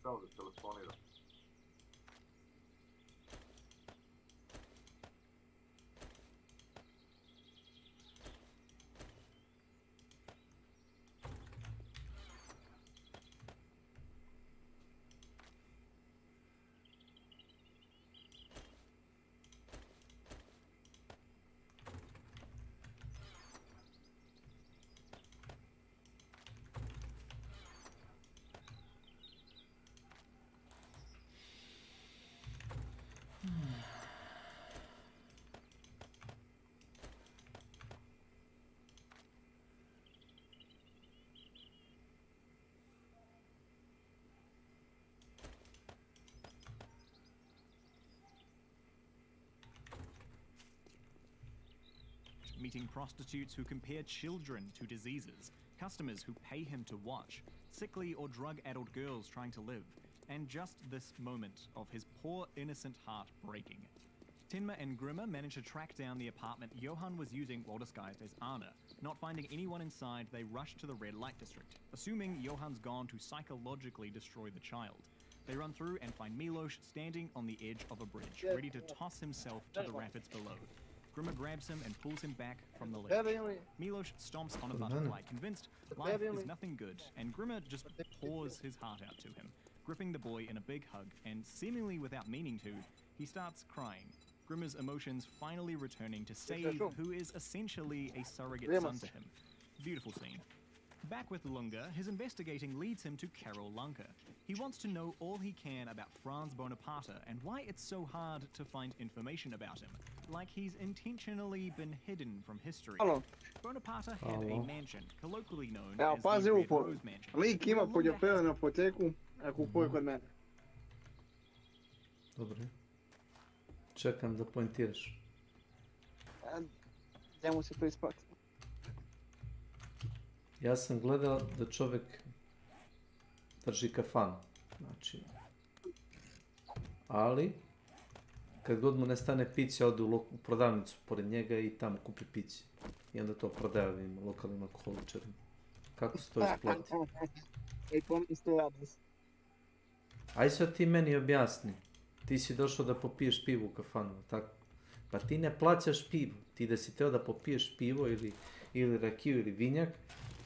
Speaker 6: Samo da telefoniram.
Speaker 10: Meeting prostitutes who compare children to diseases, customers who pay him to watch, sickly or drug-addled girls trying to live, and just this moment of his poor innocent heart breaking. Tenma and Grimmer manage to track down the apartment Johan was using while disguised as Anna. Not finding anyone inside, they rush to the red light district, assuming Johan's gone to psychologically destroy the child. They run through and find Miloš standing on the edge of a bridge, ready to toss himself to the rapids below. Grimmer grabs him and pulls him back from the ledge. Miloš stomps on a butterfly, convinced life is nothing good, and Grimmer just pours his heart out to him, gripping the boy in a big hug, and seemingly without meaning to, he starts crying. Grimmer's emotions finally returning to save who is essentially a surrogate son to him. Beautiful scene. Back with Lunga, his investigating leads him to Karol Lanka. He wants to know all he can about Franz Bonaparte and why it's so hard to find information about him, like he's intentionally been hidden from history. Bonaparte had a mansion, colloquially known as the Red Rose Mansion.
Speaker 2: Lik ima poljoprivrednu apoteku, a kupuje kod mene.
Speaker 11: Dobro. Čekam da pointiraš.
Speaker 2: Gdje mu se to isplati?
Speaker 11: Ja sam gledao da čovjek drži kafanu, znači, ali kad god mu nestane piće, ode u prodavnicu pored njega i tamo kupi piće. I onda to prodaje ovim lokalnim alkoholičarima. Kako se to isplati? Aj sad ti meni objasni. Ti si došao da popiješ pivo u kafanu, tako? Pa ti ne plaćaš pivo. Ti da si teo da popiješ pivo ili rakiju ili vinjak,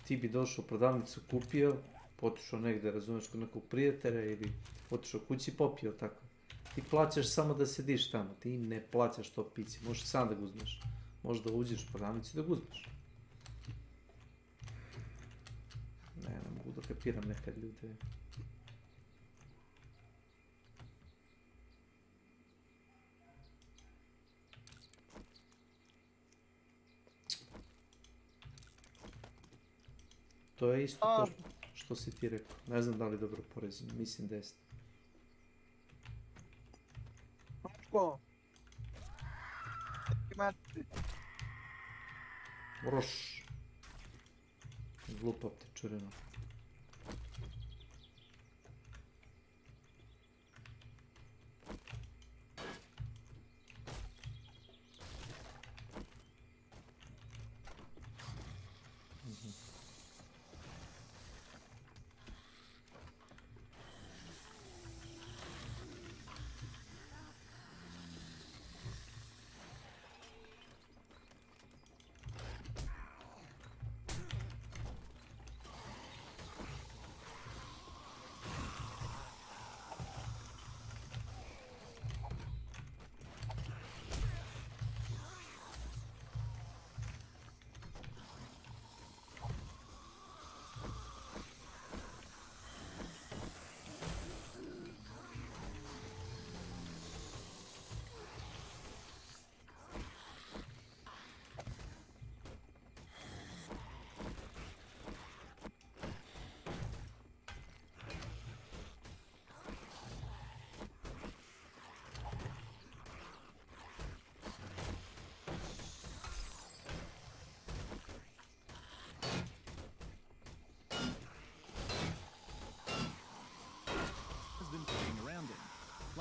Speaker 11: ti bi došao u prodavnicu, kupio, otišao negde, razumeš, kod nekog prijatelja ili otišao kući i popio, tako. Ti plaćaš samo da sediš tamo, ti ne plaćaš to piće, možeš sam da ga uzmeš. Možeš da uđeš u prodavnicu i da ga uzmeš. Ne mogu da kapiram nekad ljude. To je isto to što si ti rekao. Ne znam da li dobro porezim, mislim da jeste.
Speaker 2: Mačko!
Speaker 11: Roš. Glupa ptičurina.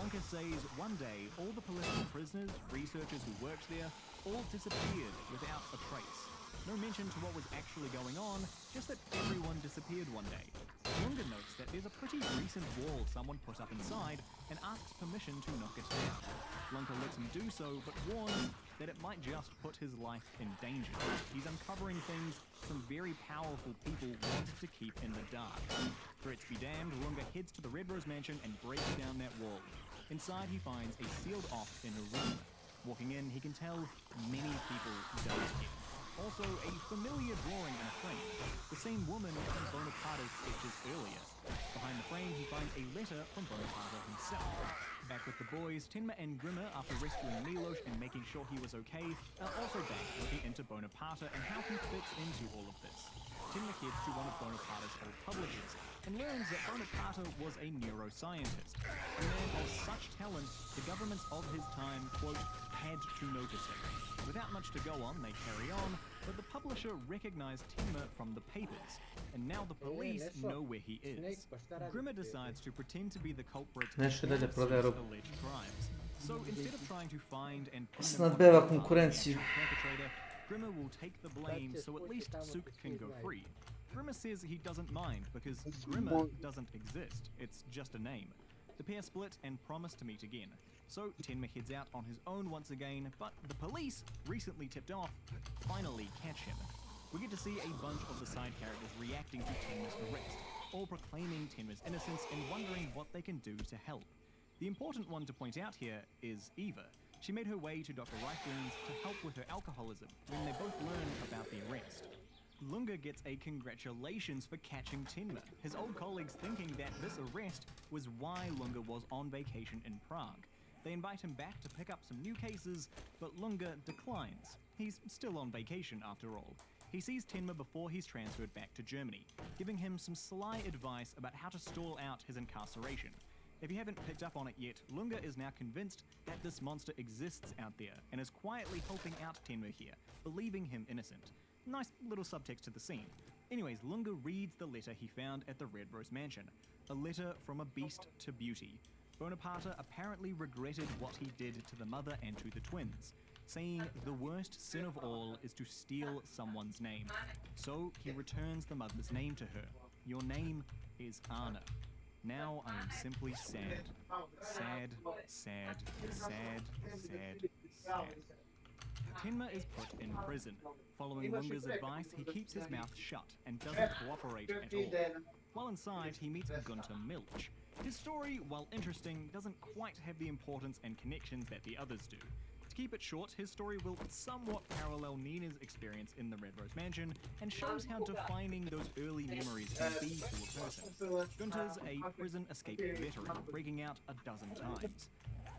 Speaker 10: Lunker says one day all the political prisoners, researchers who worked there, all disappeared without a trace. No mention to what was actually going on, just that everyone disappeared one day. Lunker notes that there's a pretty recent wall someone put up inside and asks permission to knock it down. Lunker lets him do so, but warns that it might just put his life in danger. He's uncovering things some very powerful people wanted to keep in the dark. Threats be damned, Lunker heads to the Red Rose Mansion and breaks down that wall. Inside he finds a sealed off inner room. Walking in, he can tell many people died here. Also, a familiar drawing in a frame. The same woman from Bonaparte's sketches earlier. Behind the frame, he finds a letter from Bonaparte himself. Back with the boys, Tenma and Grimmer, after rescuing Milos and making sure he was okay, are also back looking into Bonaparte and how he fits into all of this. Tenma heads to one of Bonaparte's old publishers and learns that Bonaparte was a neuroscientist. A man of such talent, the governments of his time, quote, had to notice him. Without much to go on, they carry on, but the publisher recognized Tenma from the papers, and now the police know where he is. Grimmer decides to pretend to be the culprit of alleged crimes. So instead of trying to find and pin them on the perpetrator, Grimmer will take the blame so at least Suk can go free. Grimmer says he doesn't mind because Grimmer doesn't exist, it's just a name. The pair split and promise to meet again. So Tenma heads out on his own once again, but the police, recently tipped off, finally catch him. We get to see a bunch of the side characters reacting to Tenma's arrest, all proclaiming Tenma's innocence and wondering what they can do to help. The important one to point out here is Eva. She made her way to Dr. Reiflin's to help with her alcoholism when they both learn about the arrest. Lunga gets a congratulations for catching Tenma, his old colleagues thinking that this arrest was why Lunga was on vacation in Prague. They invite him back to pick up some new cases, but Lunga declines. He's still on vacation after all. He sees Tenma before he's transferred back to Germany, giving him some sly advice about how to stall out his incarceration. If you haven't picked up on it yet, Lunga is now convinced that this monster exists out there and is quietly helping out Tenma here, believing him innocent. Nice little subtext to the scene. Anyways, Lunga reads the letter he found at the Red Rose Mansion. A letter from a beast to beauty. Bonaparte apparently regretted what he did to the mother and to the twins, saying the worst sin of all is to steal someone's name. So he returns the mother's name to her. Your name is Anna. Now I am simply sad. Sad, sad, sad, sad, sad. Tenma is put in prison. Following Lunga's advice, he keeps his mouth shut and doesn't cooperate at all. While inside, he meets Gunter Milch. His story, while interesting, doesn't quite have the importance and connections that the others do. To keep it short, his story will somewhat parallel Nina's experience in the Red Rose Mansion and shows how defining those early memories can be to a person. Gunter's a prison escape veteran, breaking out a dozen times.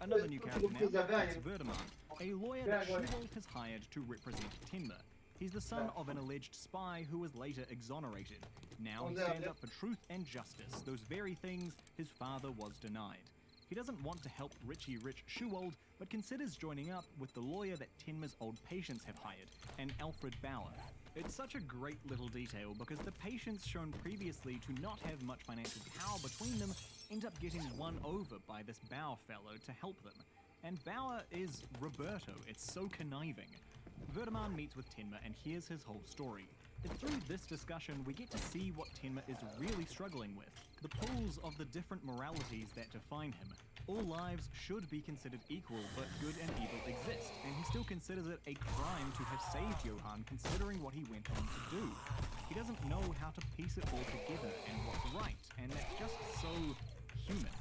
Speaker 10: Another new character now, it's Verdeman, a lawyer that Schuwald has hired to represent Tenma. He's the son of an alleged spy who was later exonerated. Now he stands up for truth and justice, those very things his father was denied. He doesn't want to help Richie Rich Schuwald, but considers joining up with the lawyer that Tenma's old patients have hired, an Alfred Bauer. It's such a great little detail because the patients shown previously to not have much financial power between them end up getting won over by this Bauer fellow to help them. And Bauer is Roberto, it's so conniving. Verdeman meets with Tenma and hears his whole story. It's through this discussion we get to see what Tenma is really struggling with, the pulls of the different moralities that define him. All lives should be considered equal, but good and evil exist, and he still considers it a crime to have saved Johann considering what he went on to do. He doesn't know how to piece it all together and what's right, and that's just so human.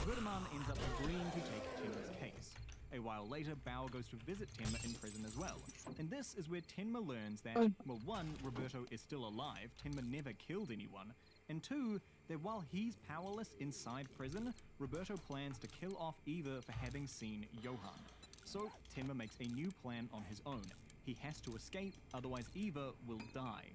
Speaker 10: Verdeman ends up agreeing to take Tenma's case. A while later, Bauer goes to visit Tenma in prison as well. And this is where Tenma learns that, well, one, Roberto is still alive, Tenma never killed anyone, and two, that while he's powerless inside prison, Roberto plans to kill off Eva for having seen Johann. So Tenma makes a new plan on his own. He has to escape, otherwise Eva will die.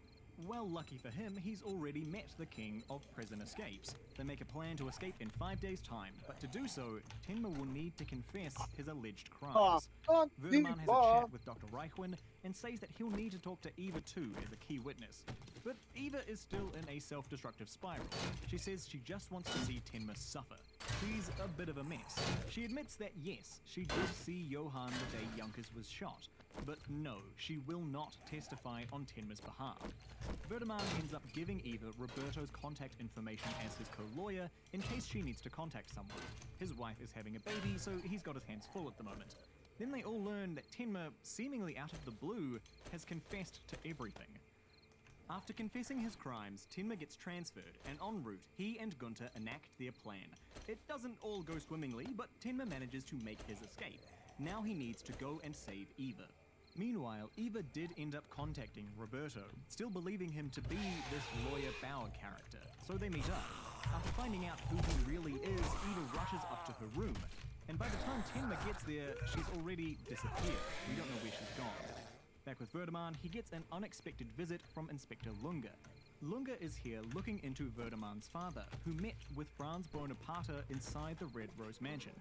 Speaker 10: Well, lucky for him, he's already met the king of prison escapes. They make a plan to escape in 5 days' time, but to do so, Tenma will need to confess his alleged crimes. Verdeman has a chat with Dr. Reichwin and says that he'll need to talk to Eva too as a key witness. But Eva is still in a self-destructive spiral. She says she just wants to see Tenma suffer. She's a bit of a mess. She admits that yes, she did see Johann the day Junkers was shot, but no, she will not testify on Tenma's behalf. Verdeman ends up giving Eva Roberto's contact information as his co-lawyer in case she needs to contact someone. His wife is having a baby, so he's got his hands full at the moment. Then they all learn that Tenma, seemingly out of the blue, has confessed to everything. After confessing his crimes, Tenma gets transferred, and en route, he and Gunter enact their plan. It doesn't all go swimmingly, but Tenma manages to make his escape. Now he needs to go and save Eva. Meanwhile, Eva did end up contacting Roberto, still believing him to be this lawyer Bauer character, so they meet up. After finding out who he really is, Eva rushes up to her room, and by the time Tenma gets there, she's already disappeared. We don't know where she's gone. Back with Verdeman, he gets an unexpected visit from Inspector Lunga. Lunga is here looking into Verdeman's father, who met with Franz Bonaparte inside the Red Rose Mansion.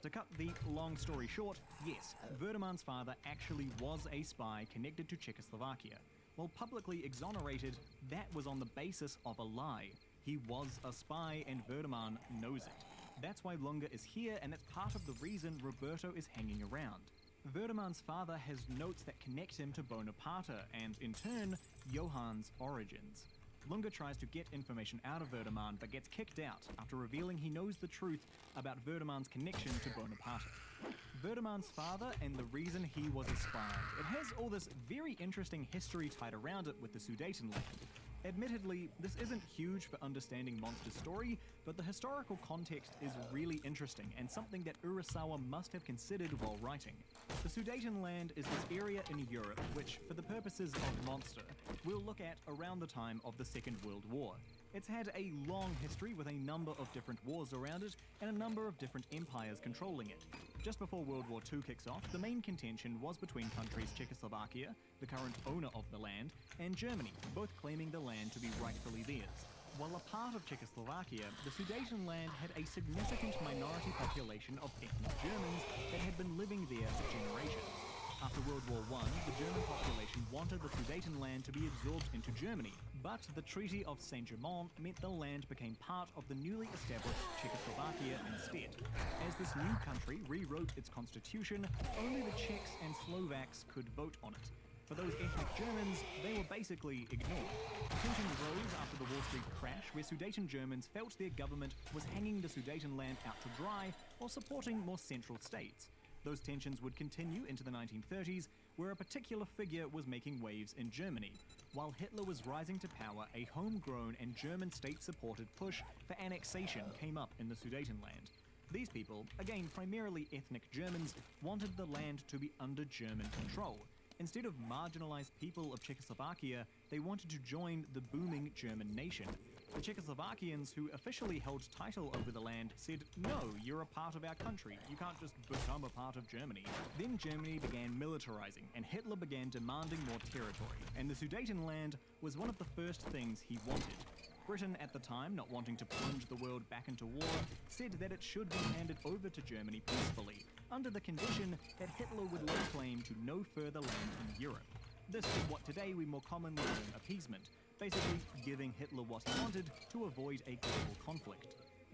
Speaker 10: To cut the long story short, yes, Verdeman's father actually was a spy connected to Czechoslovakia. While publicly exonerated, that was on the basis of a lie. He was a spy and Verdeman knows it. That's why Lunga is here, and that's part of the reason Roberto is hanging around. Verdeman's father has notes that connect him to Bonaparte and, in turn, Johann's origins. Lunga tries to get information out of Verdeman but gets kicked out after revealing he knows the truth about Verdeman's connection to Bonaparte. Verdeman's father and the reason he was a spy. It has all this very interesting history tied around it with the Sudetenland. Admittedly, this isn't huge for understanding Monster's story, but the historical context is really interesting and something that Urasawa must have considered while writing. The Sudetenland is this area in Europe which, for the purposes of Monster, we'll look at around the time of the Second World War. It's had a long history with a number of different wars around it and a number of different empires controlling it. Just before World War II kicks off, the main contention was between countries Czechoslovakia, the current owner of the land, and Germany, both claiming the land to be rightfully theirs. While a part of Czechoslovakia, the Sudetenland had a significant minority population of ethnic Germans that had been living there for generations. After World War I, the German population wanted the Sudetenland to be absorbed into Germany, but the Treaty of Saint-Germain meant the land became part of the newly established Czechoslovakia instead. As this new country rewrote its constitution, only the Czechs and Slovaks could vote on it. For those ethnic Germans, they were basically ignored. Tensions rose after the Wall Street crash, where Sudeten Germans felt their government was hanging the Sudetenland out to dry while supporting more central states. Those tensions would continue into the 1930s, where a particular figure was making waves in Germany. while Hitler was rising to power, a homegrown and German state-supported push for annexation came up in the Sudetenland. These people, again primarily ethnic Germans, wanted the land to be under German control. Instead of marginalized people of Czechoslovakia, they wanted to join the booming German nation. The Czechoslovakians, who officially held title over the land, said, "No, you're a part of our country. You can't just become a part of Germany." Then Germany began militarizing, and Hitler began demanding more territory, and the Sudetenland was one of the first things he wanted. Britain at the time, not wanting to plunge the world back into war, said that it should be handed over to Germany peacefully, under the condition that Hitler would lay claim to no further land in Europe. This is what today we more commonly term appeasement, basically giving Hitler what he wanted to avoid a global conflict.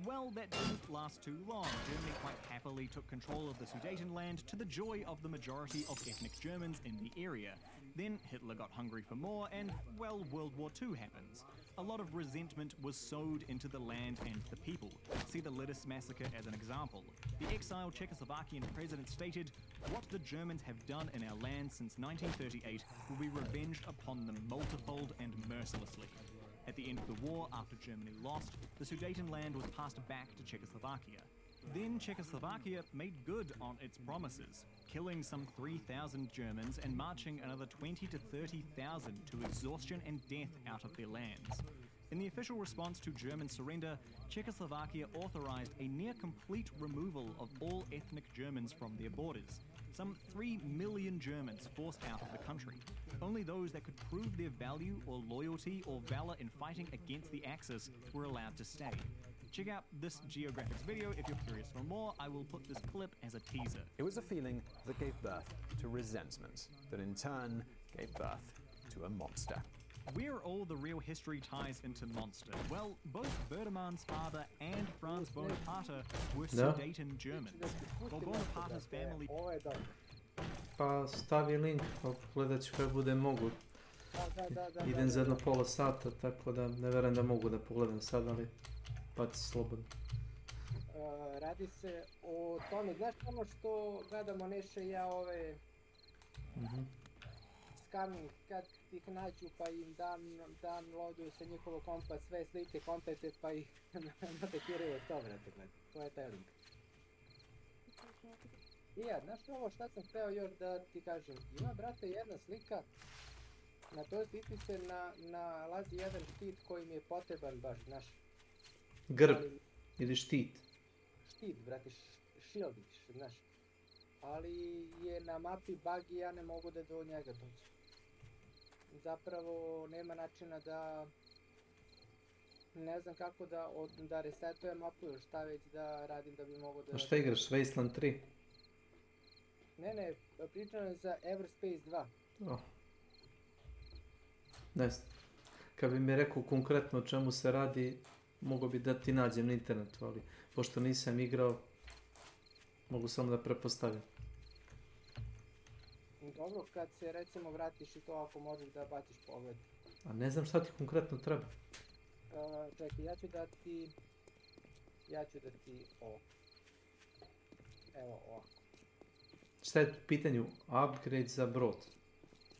Speaker 10: Well, that didn't last too long. Germany quite happily took control of the Sudetenland to the joy of the majority of ethnic Germans in the area. Then Hitler got hungry for more and, well, World War II happens. A lot of resentment was sowed into the land and the people. See the Liddus massacre as an example. The exiled Czechoslovakian president stated, "What the Germans have done in our land since 1938 will be revenged upon them multifold and mercilessly." At the end of the war, after Germany lost, the Sudetenland was passed back to Czechoslovakia. Then Czechoslovakia made good on its promises, killing some 3,000 Germans and marching another 20 to 30,000 to exhaustion and death out of their lands. In the official response to German surrender, Czechoslovakia authorized a near-complete removal of all ethnic Germans from their borders. Some 3 million Germans forced out of the country. Only those that could prove their value or loyalty or valor in fighting against the Axis were allowed to stay. Check out this geographics video if you're curious for more. I will put this clip as a teaser.
Speaker 21: It was a feeling that gave birth to resentment, that in turn gave birth to a monster.
Speaker 10: Where are all the real history ties into Monster? Well, both Berteman's father and Franz Bonaparte were Sudeten Germans. While Bonaparte's family...
Speaker 11: Pa stavi link, pa gledat ću kad bude mogu. Idem za jedno pola sata, tako da ne verujem da mogu da pogledam sad, ali pa ti slobodno.
Speaker 12: Radi se o tome, znaš ono što gledamo Neše i ja ove scamming, kad ih nađu pa im downloaduju sa njihovog kompa sve slike, kontente pa ih natekiraju to, vrate, gledaj. To je taj link. I ja, znaš ovo šta sam hteo još da ti kažem, ima brate jedna slika, na toj slici se nalazi jedan štit koji mi je potreban baš, znaš.
Speaker 11: Grb ili štit?
Speaker 12: Štit, brate, šildić, znaš. Ali je na mapi bug i ja ne mogu da do njega dođem. Zapravo nema načina da... Ne znam kako da resetujem mapu ili šta već da radim da bi mogo da...
Speaker 11: A šta igraš, Wasteland 3?
Speaker 12: Ne, pričano je za Everspace 2.
Speaker 11: Oh. Ne znam. Kad bi mi rekao konkretno o čemu se radi, mogo bi da ti nađem na internetu, ali pošto nisam igrao, mogu samo da prepostavim.
Speaker 12: Dobro, kad se recimo vratiš i to ako možeš da baciš pogled.
Speaker 11: A ne znam šta ti konkretno treba.
Speaker 12: Čekaj, ja ću da ti ovo. Evo ovako.
Speaker 11: Šta je u pitanju? Upgrade za brod.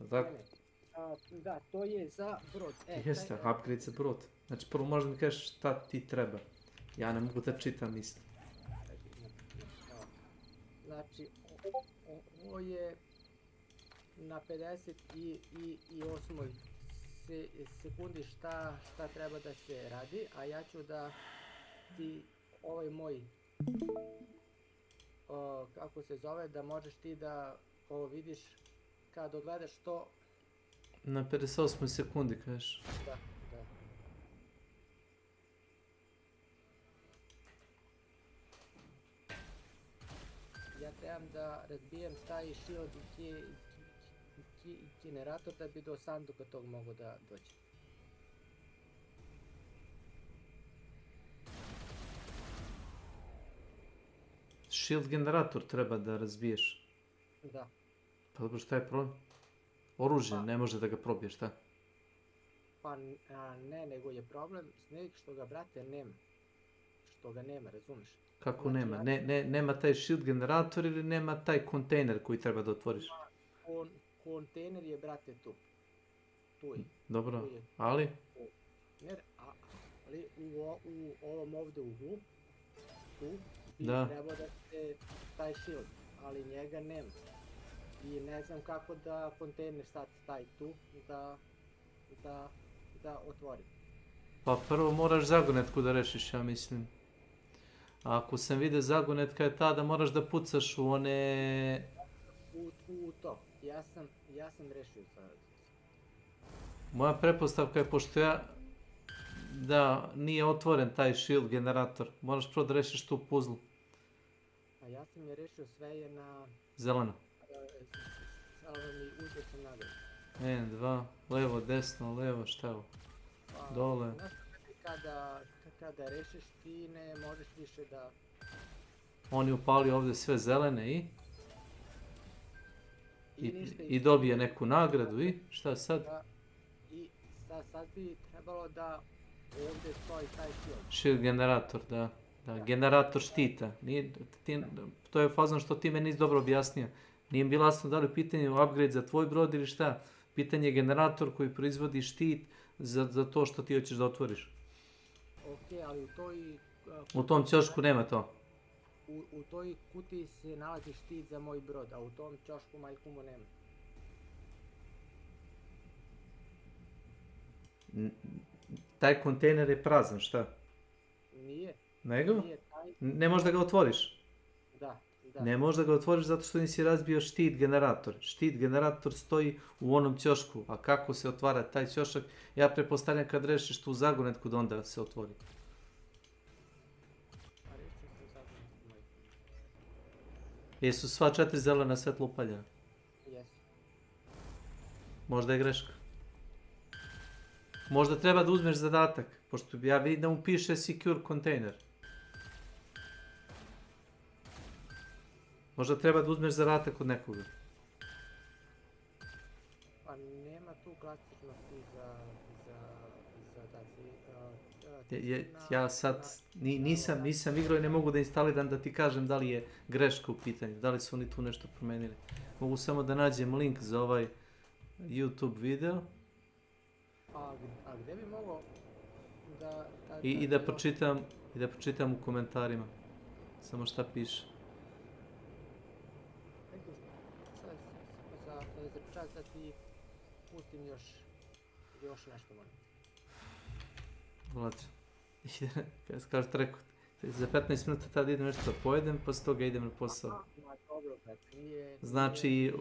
Speaker 11: Tako?
Speaker 12: Ne. Da, to je za brod.
Speaker 11: Jeste, upgrade za brod. Znači prvo možda mi kažeš šta ti treba. Ja ne mogu da čitam isto.
Speaker 12: Znači, ovo je na 58. sekundi šta treba da se radi, a ja ću da ti ovaj moj, kako se zove, da možeš ti da ovo vidiš kad odgledaš to.
Speaker 11: Na 58. sekundi kažeš.
Speaker 12: Da. Ja trebam da razbijem taj shield generator da bi do sanduka tog mogo da dođe.
Speaker 11: Shield generator treba da razbiješ.
Speaker 12: Da.
Speaker 11: Pa dobro, šta je problem? Oružje ne može da ga probije, šta?
Speaker 12: Pa ne, nego je problem Snake što ga, brate, nema. Što ga nema, razumeš?
Speaker 11: Kako nema? Nema taj shield generator ili nema taj kontejner koji treba da otvoriš?
Speaker 12: Kontejner je, brate, tu. Tu je.
Speaker 11: Dobro, ali?
Speaker 12: Ali u ovom ovdje uglu, tu, bi
Speaker 11: Da.
Speaker 12: trebao da se taj shield, ali njega nema. I ne znam kako da kontejner sad stavi tu, da otvori.
Speaker 11: Pa prvo moraš zagonetku da rešiš, ja mislim. A ako sam vidio zagonetka je ta da moraš da pucaš u one...
Speaker 12: U to. Ja sam rešio sad.
Speaker 11: Moja pretpostavka je, pošto ja... Da, nije otvoren taj shield generator. Moraš prvo da rešiš tu puzlu.
Speaker 12: A ja sam je rešio, sve je na...
Speaker 11: Zeleno.
Speaker 12: Samo mi uzeo sam nagradu.
Speaker 11: 1, 2, levo, desno, levo, šta je ovo? Dole.
Speaker 12: Kada rešiš ti ne možeš više da...
Speaker 11: On je upalio ovdje sve zelene i... I dobije neku nagradu i šta sad?
Speaker 12: I sad bi trebalo da ovdje stoji taj shield.
Speaker 11: Shield generator, da. Generator štita. To je fazon što ti me nisi dobro objasnio. Nije mi bilo jasno da li je pitanje upgrade za tvoj brod ili šta. Pitanje je generator koji proizvodi štit za to što ti hoćeš da otvoriš.
Speaker 12: Ok, ali u toj...
Speaker 11: U tom ćošku nema to.
Speaker 12: U toj kutiji se nalazi štit za moj brod, a u tom ćošku majkumu nema.
Speaker 11: Taj kontejner je prazan, šta?
Speaker 12: Nije.
Speaker 11: Nego? Ne možeš da ga otvoriš?
Speaker 12: Da.
Speaker 11: Ne možeš da ga otvoriš zato što nisi razbio štit generator. Štit generator stoji u onom ćošku, a kako se otvara taj ćošak, ja pretpostavljam kad rešiš tu zagonetku da onda se otvori. Jesu sva 4 zelena svetlo upaljena?
Speaker 12: Jesu.
Speaker 11: Možda je greška. Možda treba da uzmeš zadatak, pošto ja vidim da mu piše secure container. Možda treba da uzmeš zadatak od nekoga.
Speaker 12: Pa nema tu klasičnosti za zadaci.
Speaker 11: Ja sad nisam igrao i ne mogu da instaliram da ti kažem da li je greška u pitanju, da li su oni tu nešto promenili. Mogu samo da nađem link za ovaj YouTube video.
Speaker 12: A gdje bi mogao da...
Speaker 11: I da pročitam u komentarima. Samo šta piše.
Speaker 12: Za počas da ti pustim još nešto moram.
Speaker 11: Vlad, kada se kažete rekao, za 15 minuta tada idem nešto da pojedem, posle toga idem na posao. Znači...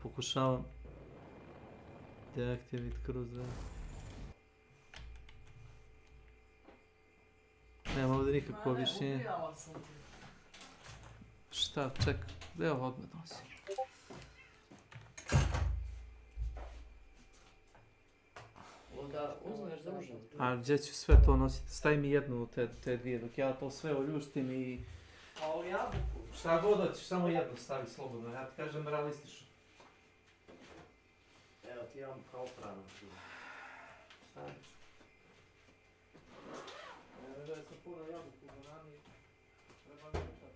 Speaker 11: Pokušavam deactivate cruiser. Nema ovdje nikakvo objašnjenje. Šta, čekaj, gdje ovo odmah nosi?
Speaker 7: Onda uzmeš za užan.
Speaker 11: A gdje ću sve to nositi? Stavi mi jednu od te dvije, dok ja to sve oljuštim i...
Speaker 7: A ovo jabuku?
Speaker 11: Šta god hoćeš, samo jednu stavi slobodno, ja ti kažem realistično.
Speaker 7: Evo ti imam kao prano. Stavi. Ne da je sam puno jabuku u banani, treba mi učati.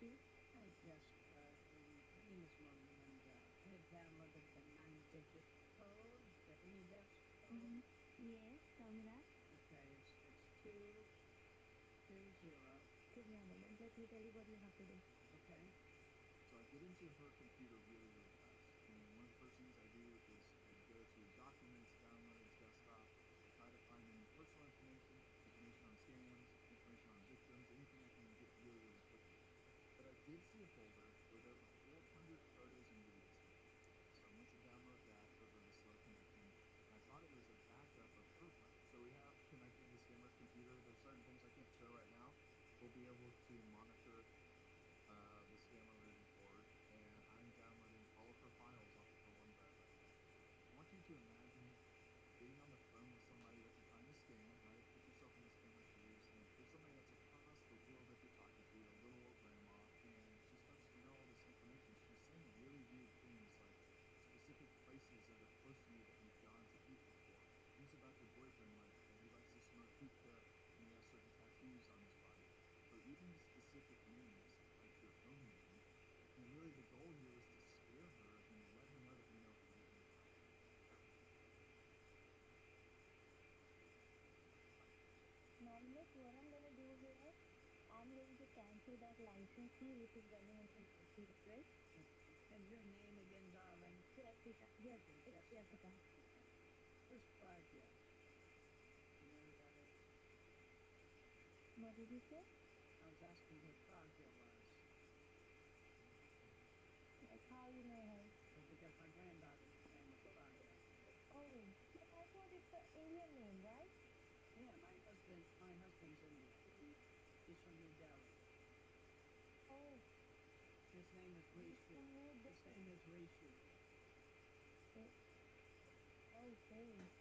Speaker 17: you? Yes, my name is Mommy, and I had downloaded the 9-digit code, the AnyDesk code.
Speaker 3: Yes, tell me that.
Speaker 17: Okay, it's 220.
Speaker 3: Give me a moment. Let me tell you what you have to do.
Speaker 17: Okay.
Speaker 10: So I get into her computer really, really fast. And one of the first things I do is I go to Documents, Downloads, Desktop. I try to find any personal information, information on scams, information on victims, anything I can get really, really quickly. But I did see a folder where there were 400 photos and videos in it. So I went to download that over the slow connection. And I thought it was a backup of her file. So we have connected to the scammer's computer. There's certain things I can't show right now. We'll be able to monitor the scammer moving forward, and I'm downloading all of her files off of her OneDrive right now. I want you to imagine being on the phone with somebody that you're trying to scam, right? Put yourself in the scammer's shoes, and there's somebody that's across the world that you're talking to, a little old grandma, and she starts to know all this information. She's saying really weird things like specific places that are close to you that you've gone to eat before. Things about your boyfriend, like he likes to smoke hookah and he has certain tattoos on his body. So even specific names, like your own name, and really the goal here is to scare her and let her know that we know everything about her.
Speaker 3: Now look, what I'm going to do here, I'm going to cancel that license fee which is running into the right?
Speaker 17: And your name again, darling?
Speaker 3: Jessica. Yes, it's Jessica.
Speaker 17: Where's Pragya? You know who that is?
Speaker 3: What did you say?
Speaker 17: I was asking who Pragya was.
Speaker 3: Like how you know her?
Speaker 17: Well, because my granddaughter's name was Pragya.
Speaker 3: Oh, I thought it's an Indian name, right?
Speaker 17: Yeah, my husband's Indian. He's from New Delhi.
Speaker 3: Oh.
Speaker 17: His name is Rishu. His name is Rishu.
Speaker 3: Okay.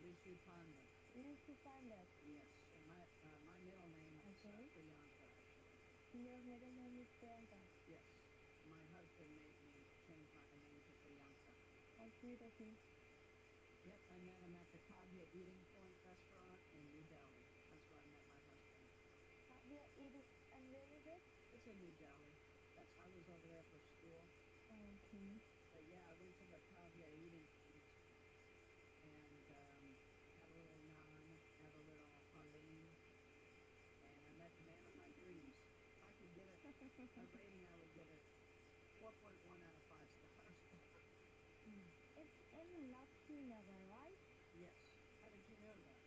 Speaker 17: Rishu Pandit.
Speaker 3: Rishu Pandit.
Speaker 17: Yes, and my middle name is Priyanka, actually.
Speaker 3: Your middle name is Priyanka?
Speaker 17: Yes. My husband made me change my name to Priyanka.
Speaker 3: How sweet of you.
Speaker 17: Yep, I met him at the Kavya Eating Point restaurant in New Delhi. That's where I met my husband.
Speaker 3: Kavya Eating, and where is it?
Speaker 17: It's in New Delhi. I was over there for school.
Speaker 3: Okay.
Speaker 17: But yeah, I went to the Kavya Eating Point and had a little naan, had a little halim, and I met the man of my dreams. If I could get a rating, I would give it 4.1 out of 5 stars.
Speaker 3: It's in Lakshmi Nagar, right?
Speaker 17: Yes. How did you know that?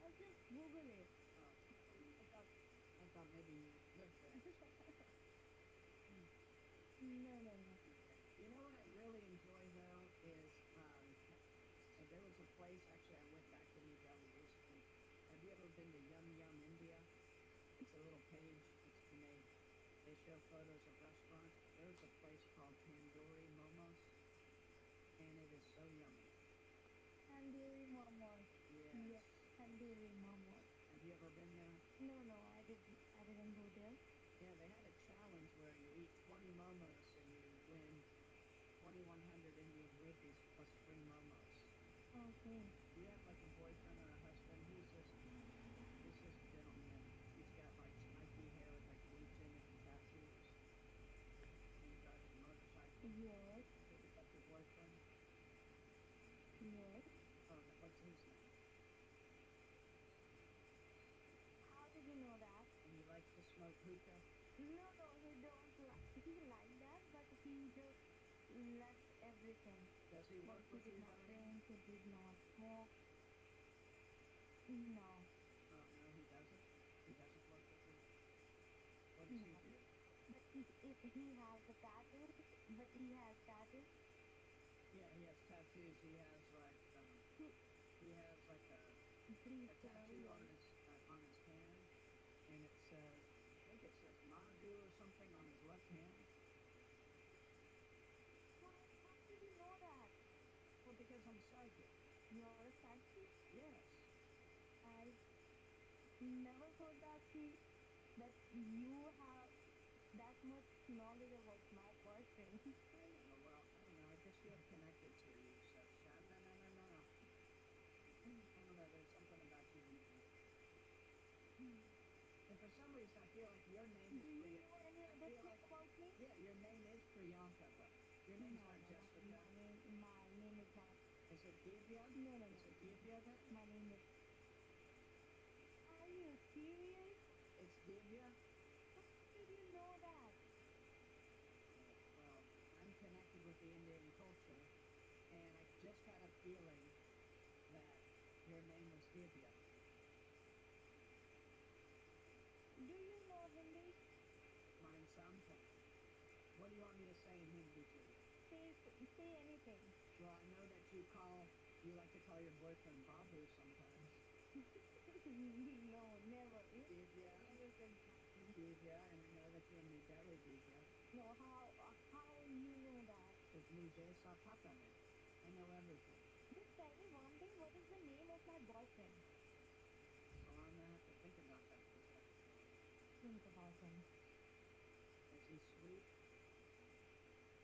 Speaker 3: I just Googled it.
Speaker 17: Oh. I thought maybe you lived there.
Speaker 3: No.
Speaker 17: You know what I really enjoy though is there was a place, actually I went back to New Delhi recently. Have you ever been to Yum Yum India? It's a little page, they show photos of restaurants. There's a place called Tandoori Momos, and it is so yummy.
Speaker 3: Tandoori Momos.
Speaker 17: Yes.
Speaker 3: Tandoori Momos.
Speaker 17: Have you ever been there?
Speaker 3: No, I didn't go there.
Speaker 17: Yeah, they had a challenge where you eat 20 momos and you win 2,100 Indian rupees plus free momos.
Speaker 3: Okay.
Speaker 17: Do you have like a boyfriend or a husband? He's this gentleman. He's got like spiky hair with like bleaching and tattoos. He drives a motorcycle.
Speaker 3: Yes.
Speaker 17: Is that your boyfriend?
Speaker 3: Yes.
Speaker 17: Oh, what's his name?
Speaker 3: How did you know that?
Speaker 17: And he likes to smoke hookah?
Speaker 3: No, he don't like. He like that, but he just left everything.
Speaker 17: Does he work with you?
Speaker 3: He did not drink, he did not smoke. No.
Speaker 17: Oh, no, he doesn't? He doesn't work with you? What does he do?
Speaker 3: But if he has the tattoos,
Speaker 17: Yeah, he has tattoos. He has like a tattoo on his hand, and it says, I think it says Mandu or something on his left hand.
Speaker 3: How did you know that?
Speaker 17: Well, because I'm psychic.
Speaker 3: You're a psychic?
Speaker 17: Yes.
Speaker 3: I never thought that you have that much knowledge about my person.
Speaker 17: I don't know. I guess you have connected to you, so no. I don't know, there's something about you. And for some reason, I feel like your name is
Speaker 3: Do you know any other thing about me?
Speaker 17: Yes. salt and pepper. Your name's not Jessica.
Speaker 3: My name is not.
Speaker 17: Is it Divya?
Speaker 3: No.
Speaker 17: Is it Divya then?
Speaker 3: My name is. Are you serious?
Speaker 17: It's Divya?
Speaker 3: How did you know that?
Speaker 17: Well, I'm connected with the Indian culture, and I just had a feeling that your name was Divya.
Speaker 3: Do you know Hindi?
Speaker 17: Mine something. What do you want me to say in Hindi to you?
Speaker 3: Say anything.
Speaker 17: Well, I know that you like to call your boyfriend Babu sometimes.
Speaker 3: No, never.
Speaker 17: Divya.
Speaker 3: Never said
Speaker 17: Divya, and I know that you're New Delhi Divya.
Speaker 3: no. How you know that?
Speaker 17: Because Mujhe sab pata hai. I know everything.
Speaker 3: Just tell me one thing. What is the name of my boyfriend?
Speaker 17: So I'm gonna have to think about that for a second.
Speaker 3: Think about him.
Speaker 17: Is he sweet?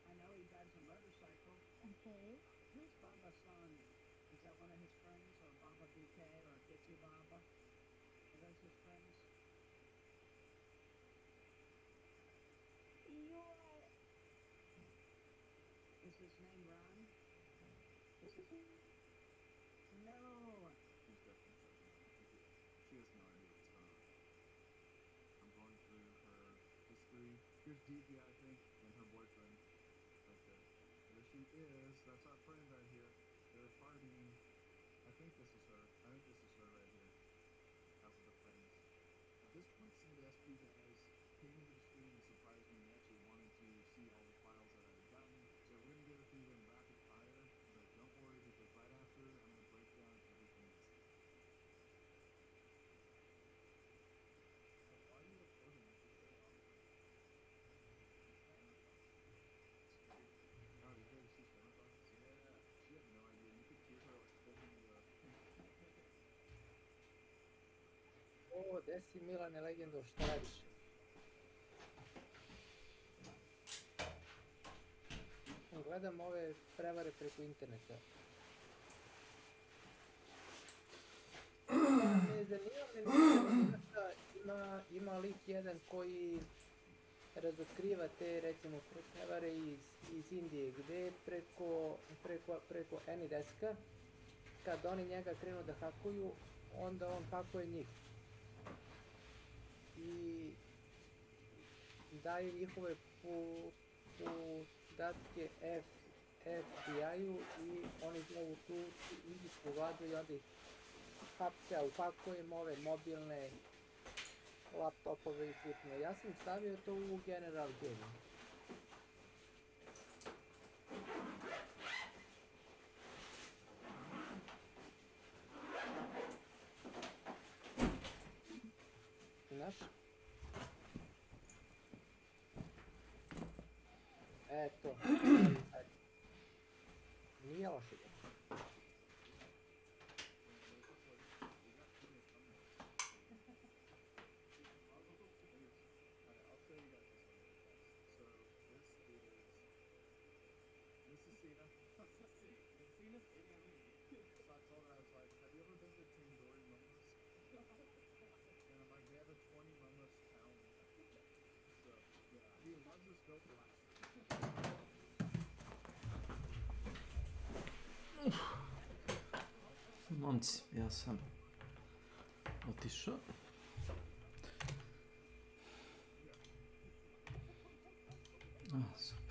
Speaker 17: I know he drives a motorcycle.
Speaker 3: Okay.
Speaker 17: Who's Baba Sani? Is that one of his friends, or Baba BK, or Gitty Baba? Are those his friends?
Speaker 3: You are.
Speaker 17: Is his name Ron? Is his... No!
Speaker 10: She's definitely something. She has no idea what's going on. I'm going through her history. Here's Divya, I think, and her boyfriend. Right there. There she is. That's our friend right here. They're partying. I think this is her. I think this is her right here. Out with the friends. At this point, some of the SP guys came into the stream and surprised me and actually wanted to see all the files that I had gotten. So we're going to get it through them rapid fire, but don't worry because right after I'm going to break down everything that's there. So why are you recording if you're so awesome? Oh, you guys see Santa Claus? Yeah. She had no idea. You could hear her like holding the...
Speaker 12: O, gde si Milane Legendo, šta radiš? Gledam ove prevare preko interneta. Ne zanima me ima lik jedan koji razotkriva te recimo prevare iz Indije gde preko AnyDeska kad oni njega krenu da hakuju onda on hakuje njih i daje njihove podatke FBI-u i oni zovu tu indijsku vladu i onda ih hapse, a upakujem ove mobilne laptopove i slično. Ja sam stavio to u General Gaming. Znaš? Eto. Nije loše.
Speaker 11: Momci, ja sam otišao. Super.